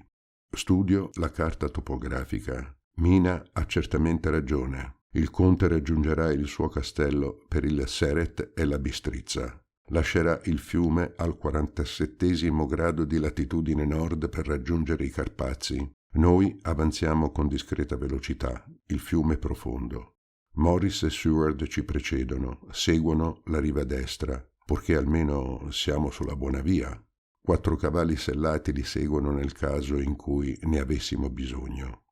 Studio la carta topografica. Mina ha certamente ragione. Il conte raggiungerà il suo castello per il Seret e la Bistrizza. Lascerà il fiume al 47° grado di latitudine nord per raggiungere i Carpazi. Noi avanziamo con discreta velocità, il fiume è profondo. Morris e Seward ci precedono, seguono la riva destra, purché almeno siamo sulla buona via. 4 cavalli sellati li seguono nel caso in cui ne avessimo bisogno.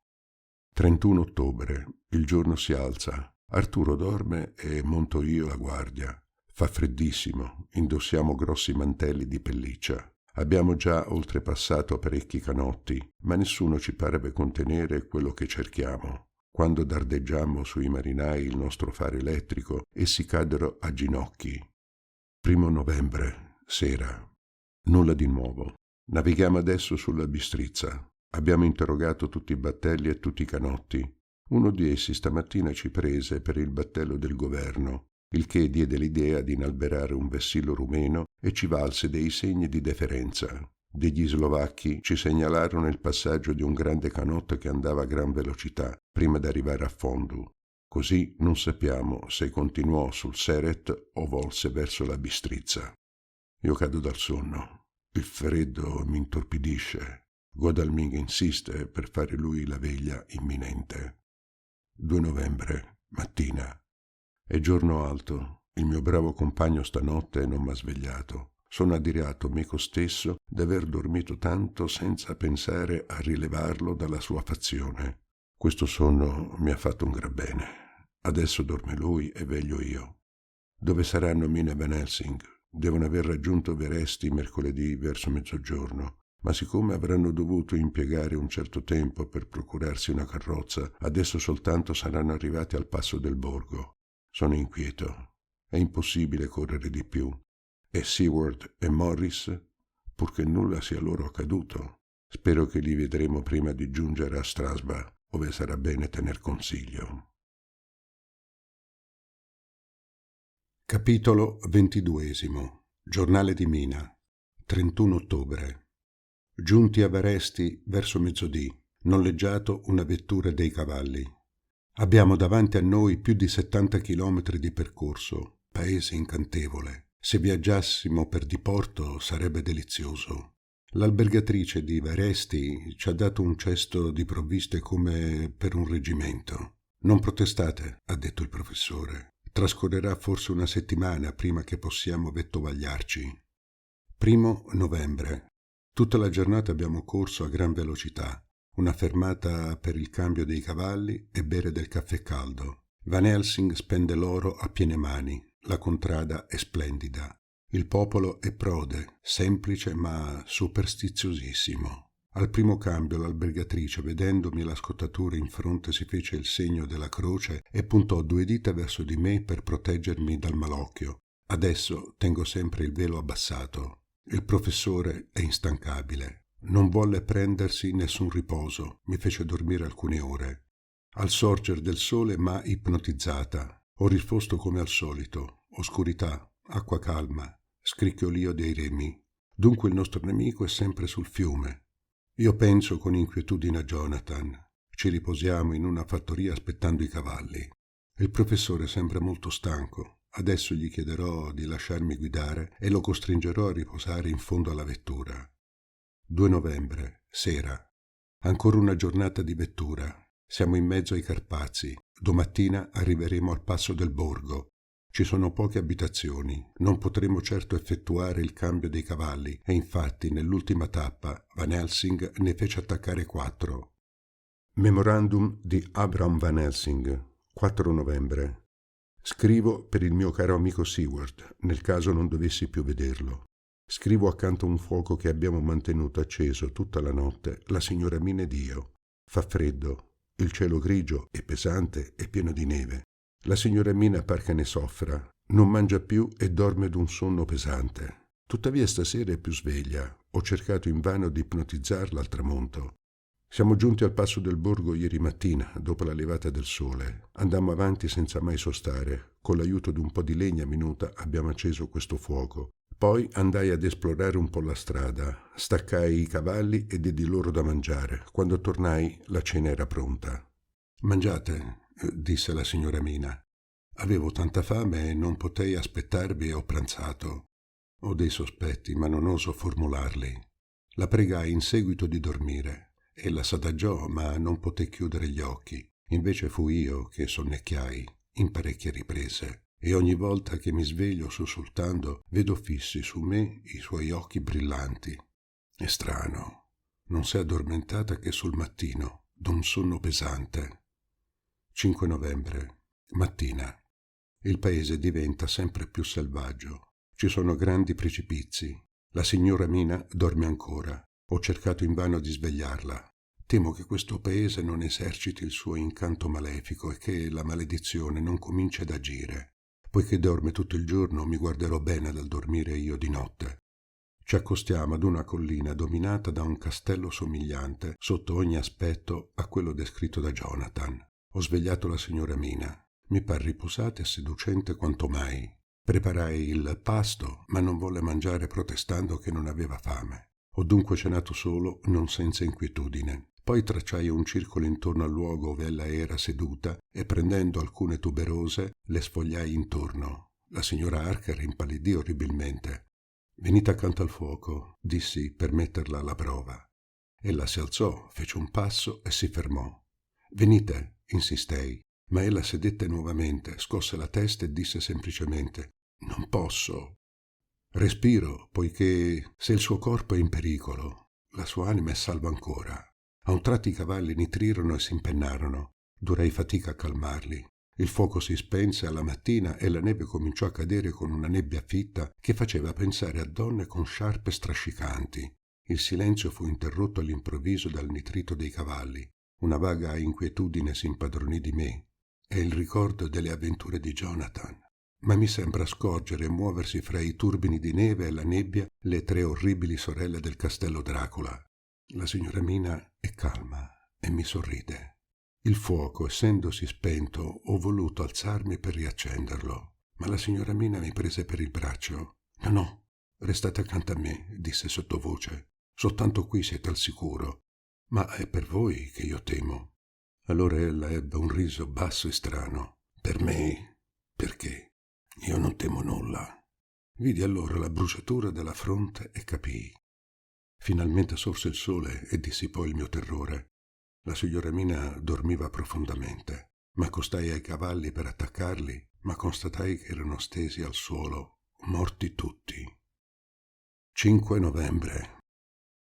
31 ottobre, il giorno si alza. Arturo dorme e monto io la guardia. Fa freddissimo, indossiamo grossi mantelli di pelliccia. Abbiamo già oltrepassato parecchi canotti, ma nessuno ci parve contenere quello che cerchiamo. Quando dardeggiammo sui marinai il nostro faro elettrico, essi caddero a ginocchi. 1 novembre, sera. Nulla di nuovo. Navighiamo adesso sulla Bistrizza. Abbiamo interrogato tutti i battelli e tutti i canotti. Uno di essi stamattina ci prese per il battello del governo, il che diede l'idea di inalberare un vessillo rumeno e ci valse dei segni di deferenza. Degli slovacchi ci segnalarono il passaggio di un grande canotto che andava a gran velocità prima d'arrivare a fondo. Così non sappiamo se continuò sul Seret o volse verso la Bistrizza. Io cado dal sonno. Il freddo mi intorpidisce. Godalming insiste per fare lui la veglia imminente. 2 novembre, mattina. È giorno alto. Il mio bravo compagno stanotte non m'ha svegliato. Sono addirato meco stesso d'aver dormito tanto senza pensare a rilevarlo dalla sua fazione. Questo sonno mi ha fatto un gran bene. Adesso dorme lui e veglio io. Dove saranno Mina e Van Helsing? Devono aver raggiunto Veresti mercoledì verso mezzogiorno, ma siccome avranno dovuto impiegare un certo tempo per procurarsi una carrozza, adesso soltanto saranno arrivati al passo del borgo. Sono inquieto. È impossibile correre di più. E Seward e Morris? Purché nulla sia loro accaduto. Spero che li vedremo prima di giungere a Strasburg, ove sarà bene tener consiglio. Capitolo 22. Giornale di Mina. 31 ottobre. Giunti a Veresti verso mezzodì, noleggiato una vettura dei cavalli. Abbiamo davanti a noi più di 70 chilometri di percorso, paese incantevole. Se viaggiassimo per diporto sarebbe delizioso. L'albergatrice di Veresti ci ha dato un cesto di provviste come per un reggimento. Non protestate, ha detto il professore. Trascorrerà forse una settimana prima che possiamo vettovagliarci. 1 novembre. Tutta la giornata abbiamo corso a gran velocità. Una fermata per il cambio dei cavalli e bere del caffè caldo. Van Helsing spende l'oro a piene mani. La contrada è splendida. Il popolo è prode, semplice ma superstiziosissimo. Al primo cambio l'albergatrice, vedendomi la scottatura in fronte, si fece il segno della croce e puntò 2 dita verso di me per proteggermi dal malocchio. Adesso tengo sempre il velo abbassato. Il professore è instancabile. Non volle prendersi nessun riposo. Mi fece dormire alcune ore. Al sorger del sole m'ha ipnotizzata. Ho risposto come al solito. Oscurità, acqua calma, scricchiolio dei remi. Dunque il nostro nemico è sempre sul fiume. Io penso con inquietudine a Jonathan. Ci riposiamo in una fattoria aspettando i cavalli. Il professore sembra molto stanco. Adesso gli chiederò di lasciarmi guidare e lo costringerò a riposare in fondo alla vettura. 2 novembre, sera. Ancora una giornata di vettura. Siamo in mezzo ai Carpazi. Domattina arriveremo al passo del borgo. Ci sono poche abitazioni. Non potremo certo effettuare il cambio dei cavalli e infatti nell'ultima tappa Van Helsing ne fece attaccare 4. Memorandum di Abraham Van Helsing, 4 novembre. Scrivo per il mio caro amico Seward, nel caso non dovessi più vederlo. Scrivo accanto a un fuoco che abbiamo mantenuto acceso tutta la notte, la signora Mina ed io. Fa freddo, il cielo grigio e pesante e pieno di neve. La signora Mina par che ne soffra, non mangia più e dorme d'un sonno pesante. Tuttavia stasera è più sveglia. Ho cercato invano di ipnotizzarla al tramonto. Siamo giunti al passo del borgo ieri mattina, dopo la levata del sole. Andammo avanti senza mai sostare. Con l'aiuto di un po' di legna minuta abbiamo acceso questo fuoco. Poi andai ad esplorare un po' la strada. Staccai i cavalli e diedi loro da mangiare. Quando tornai la cena era pronta. «Mangiate», disse la signora Mina. «Avevo tanta fame e non potei aspettarvi e ho pranzato. Ho dei sospetti, ma non oso formularli. La pregai in seguito di dormire. Ella s'adagiò, ma non poté chiudere gli occhi. Invece fui io che sonnecchiai in parecchie riprese, e ogni volta che mi sveglio sussultando vedo fissi su me i suoi occhi brillanti. È strano, non s'è addormentata che sul mattino, d'un sonno pesante. 5 novembre, mattina. Il paese diventa sempre più selvaggio. Ci sono grandi precipizi. La signora Mina dorme ancora. Ho cercato invano di svegliarla. Temo che questo paese non eserciti il suo incanto malefico e che la maledizione non cominci ad agire. Poiché dorme tutto il giorno, mi guarderò bene dal dormire io di notte. Ci accostiamo ad una collina dominata da un castello somigliante, sotto ogni aspetto, a quello descritto da Jonathan. Ho svegliato la signora Mina. Mi par riposata e seducente quanto mai. Preparai il pasto, ma non volle mangiare protestando che non aveva fame. Ho dunque cenato solo, non senza inquietudine. Poi tracciai un circolo intorno al luogo ove ella era seduta e prendendo alcune tuberose le sfogliai intorno. La signora Harker impallidì orribilmente. «Venite accanto al fuoco», dissi per metterla alla prova. Ella si alzò, fece un passo e si fermò. «Venite», insistei, ma ella sedette nuovamente, scosse la testa e disse semplicemente «Non posso». Respiro, poiché se il suo corpo è in pericolo, la sua anima è salva ancora. A un tratto i cavalli nitrirono e si impennarono. Durai fatica a calmarli. Il fuoco si spense alla mattina e la neve cominciò a cadere con una nebbia fitta che faceva pensare a donne con sciarpe strascicanti. Il silenzio fu interrotto all'improvviso dal nitrito dei cavalli. Una vaga inquietudine si impadronì di me. È il ricordo delle avventure di Jonathan. Ma mi sembra scorgere e muoversi fra i turbini di neve e la nebbia le 3 orribili sorelle del castello Dracula. La signora Mina è calma e mi sorride. Il fuoco, essendosi spento, ho voluto alzarmi per riaccenderlo, ma la signora Mina mi prese per il braccio. «No, no, restate accanto a me», disse sottovoce. «Soltanto qui siete al sicuro, ma è per voi che io temo». Allora ella ebbe un riso basso e strano. «Per me? Perché? Io non temo nulla». Vidi allora la bruciatura della fronte e capii. Finalmente sorse il sole e dissipò il mio terrore. La signora Mina dormiva profondamente. M'accostai ai cavalli per attaccarli, ma constatai che erano stesi al suolo, morti tutti. 5 novembre.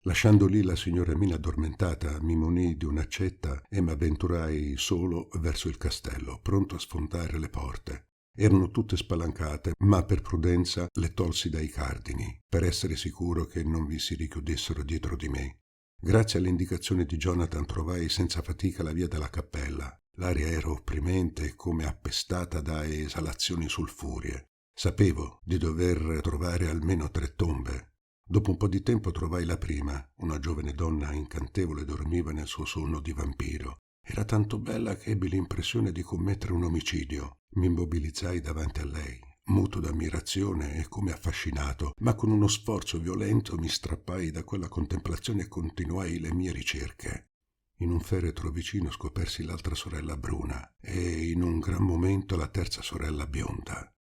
Lasciando lì la signora Mina addormentata, mi munii di un'accetta e m'avventurai solo verso il castello, pronto a sfondare le porte. Erano tutte spalancate, ma per prudenza le tolsi dai cardini, per essere sicuro che non vi si richiudessero dietro di me. Grazie alle indicazioni di Jonathan trovai senza fatica la via della cappella. L'aria era opprimente e come appestata da esalazioni sulfurie. Sapevo di dover trovare almeno 3 tombe. Dopo un po' di tempo trovai la prima. Una giovane donna incantevole dormiva nel suo sonno di vampiro. Era tanto bella che ebbi l'impressione di commettere un omicidio. Mi immobilizzai davanti a lei, muto d'ammirazione e come affascinato, ma con uno sforzo violento mi strappai da quella contemplazione e continuai le mie ricerche. In un feretro vicino scopersi l'altra sorella bruna e in un gran momento la terza sorella bionda.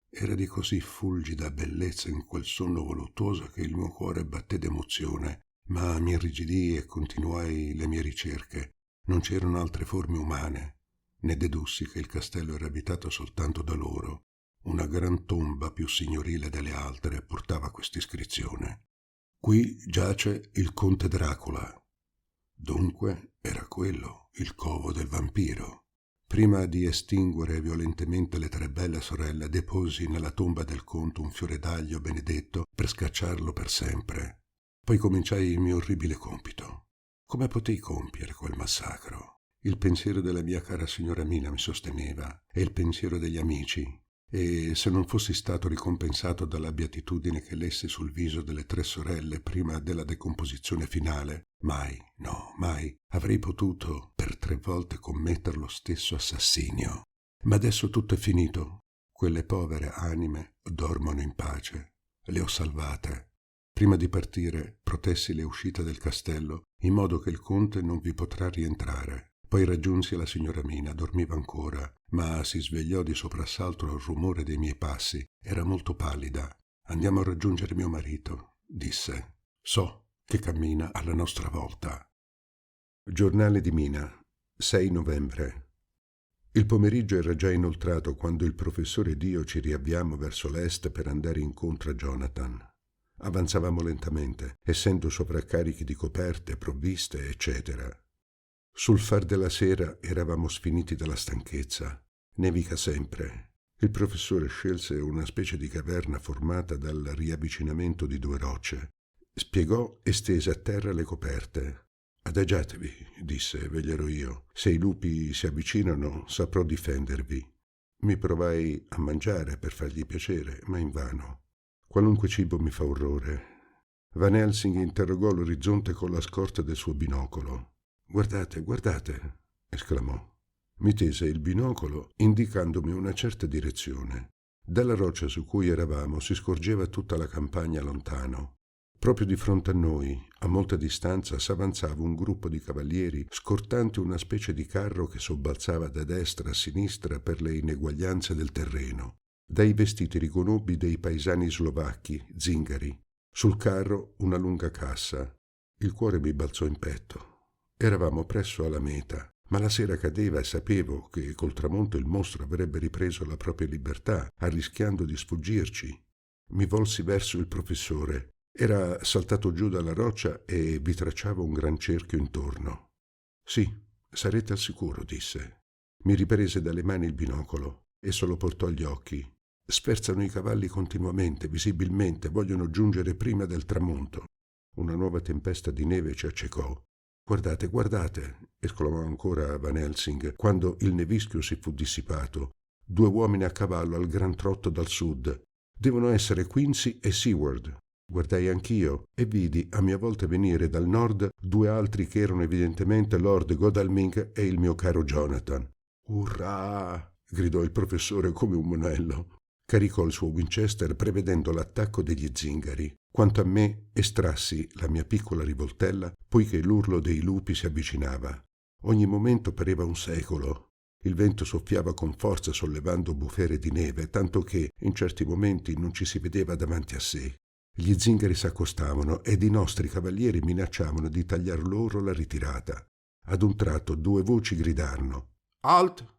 Era di così fulgida bellezza in quel sonno voluttuoso che il mio cuore batté d'emozione, ma mi irrigidii e continuai le mie ricerche. Non c'erano altre forme umane. Ne dedussi che il castello era abitato soltanto da loro. Una gran tomba più signorile delle altre portava quest'iscrizione. Qui giace il conte Dracula. Dunque era quello il covo del vampiro. Prima di estinguere violentemente le 3 belle sorelle, deposi nella tomba del conte un fiore d'aglio benedetto per scacciarlo per sempre. Poi cominciai il mio orribile compito. Come potei compiere quel massacro? Il pensiero della mia cara signora Mina mi sosteneva, e il pensiero degli amici, e se non fossi stato ricompensato dalla beatitudine che lesse sul viso delle 3 sorelle prima della decomposizione finale, mai, no, mai avrei potuto per 3 volte commettere lo stesso assassinio. Ma adesso tutto è finito. Quelle povere anime dormono in pace. Le ho salvate. Prima di partire protessi le uscite del castello, in modo che il conte non vi potrà rientrare. Poi raggiunsi la signora Mina, dormiva ancora, ma si svegliò di soprassalto al rumore dei miei passi. Era molto pallida. Andiamo a raggiungere mio marito, disse. So che cammina alla nostra volta. Giornale di Mina, 6 novembre. Il pomeriggio era già inoltrato quando il professore ed io ci riavviamo verso l'est per andare incontro a Jonathan. Avanzavamo lentamente, essendo sovraccarichi di coperte, provviste, eccetera. Sul far della sera eravamo sfiniti dalla stanchezza. Nevica sempre. Il professore scelse una specie di caverna formata dal riavvicinamento di 2 rocce. Spiegò e stese a terra le coperte. «Adagiatevi», disse, «veglierò io. Se i lupi si avvicinano, saprò difendervi». Mi provai a mangiare per fargli piacere, ma invano. Qualunque cibo mi fa orrore. Van Helsing interrogò l'orizzonte con la scorta del suo binocolo. «Guardate, guardate», esclamò. Mi tese il binocolo indicandomi una certa direzione. Dalla roccia su cui eravamo si scorgeva tutta la campagna lontano. Proprio di fronte a noi, a molta distanza, s'avanzava un gruppo di cavalieri scortante una specie di carro che sobbalzava da destra a sinistra per le ineguaglianze del terreno. Dai vestiti riconobbi dei paesani slovacchi, zingari. Sul carro una lunga cassa. Il cuore mi balzò in petto. Eravamo presso alla meta, ma la sera cadeva e sapevo che col tramonto il mostro avrebbe ripreso la propria libertà, arrischiando di sfuggirci. Mi volsi verso il professore. Era saltato giù dalla roccia e vi tracciava un gran cerchio intorno. «Sì, sarete al sicuro», disse. Mi riprese dalle mani il binocolo. Esso lo portò agli occhi. «Sferzano i cavalli continuamente, visibilmente, vogliono giungere prima del tramonto». Una nuova tempesta di neve ci accecò. «Guardate, guardate», esclamò ancora Van Helsing, quando il nevischio si fu dissipato. 2 uomini a cavallo al gran trotto dal sud. Devono essere Quincy e Seward. Guardai anch'io e vidi a mia volta venire dal nord 2 altri che erano evidentemente Lord Godalming e il mio caro Jonathan. «Urrà!» gridò il professore come un monello. Caricò il suo Winchester prevedendo l'attacco degli zingari. Quanto a me, estrassi la mia piccola rivoltella, poiché l'urlo dei lupi si avvicinava. Ogni momento pareva un secolo. Il vento soffiava con forza sollevando bufere di neve, tanto che in certi momenti non ci si vedeva davanti a sé. Gli zingari s'accostavano ed i nostri cavalieri minacciavano di tagliar loro la ritirata. Ad un tratto 2 voci gridarono. «Halt!»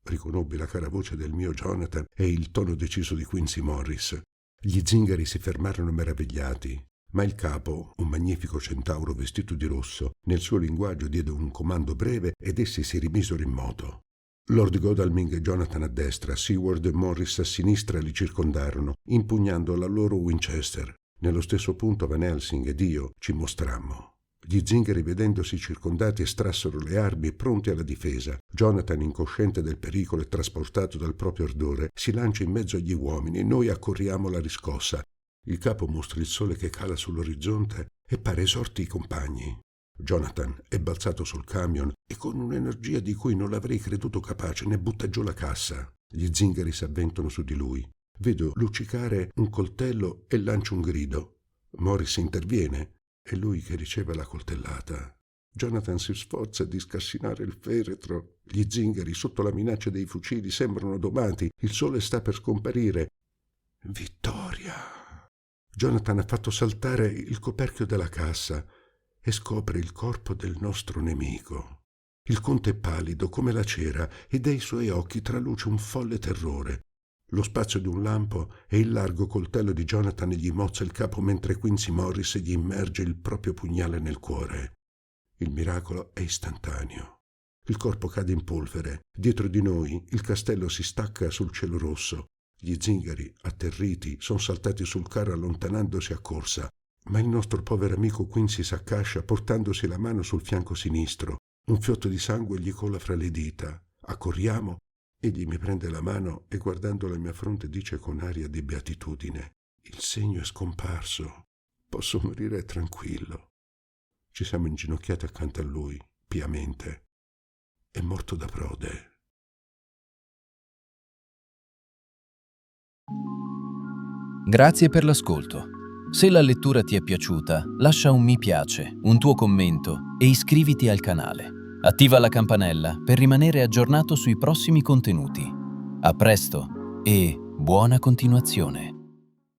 Riconobbi la cara voce del mio Jonathan e il tono deciso di Quincy Morris. Gli zingari si fermarono meravigliati, ma il capo, un magnifico centauro vestito di rosso, nel suo linguaggio diede un comando breve ed essi si rimisero in moto. Lord Godalming e Jonathan a destra, Seward e Morris a sinistra li circondarono, impugnando la loro Winchester. Nello stesso punto Van Helsing ed io ci mostrammo. Gli zingari, vedendosi circondati, estrassero le armi pronti alla difesa. Jonathan, incosciente del pericolo e trasportato dal proprio ardore, si lancia in mezzo agli uomini e noi accorriamo alla riscossa. Il capo mostra il sole che cala sull'orizzonte e pare esorti i compagni. Jonathan è balzato sul camion e con un'energia di cui non l'avrei creduto capace ne butta giù la cassa. Gli zingari s'avventono su di lui. Vedo luccicare un coltello e lancio un grido. Morris interviene. È lui che riceve la coltellata. Jonathan si sforza di scassinare il feretro. Gli zingari, sotto la minaccia dei fucili, sembrano domati. Il sole sta per scomparire. Vittoria! Jonathan ha fatto saltare il coperchio della cassa e scopre il corpo del nostro nemico. Il conte è pallido come la cera e dai suoi occhi traluce un folle terrore. Lo spazio di un lampo e il largo coltello di Jonathan gli mozza il capo mentre Quincy Morris gli immerge il proprio pugnale nel cuore. Il miracolo è istantaneo. Il corpo cade in polvere. Dietro di noi il castello si stacca sul cielo rosso. Gli zingari, atterriti, sono saltati sul carro allontanandosi a corsa, ma il nostro povero amico Quincy s'accascia portandosi la mano sul fianco sinistro. Un fiotto di sangue gli cola fra le dita. Accorriamo. Egli mi prende la mano e guardando la mia fronte dice con aria di beatitudine: «Il segno è scomparso. Posso morire tranquillo». Ci siamo inginocchiati accanto a lui, piamente. È morto da prode. Grazie per l'ascolto. Se la lettura ti è piaciuta, lascia un mi piace, un tuo commento e iscriviti al canale. Attiva la campanella per rimanere aggiornato sui prossimi contenuti. A presto e buona continuazione!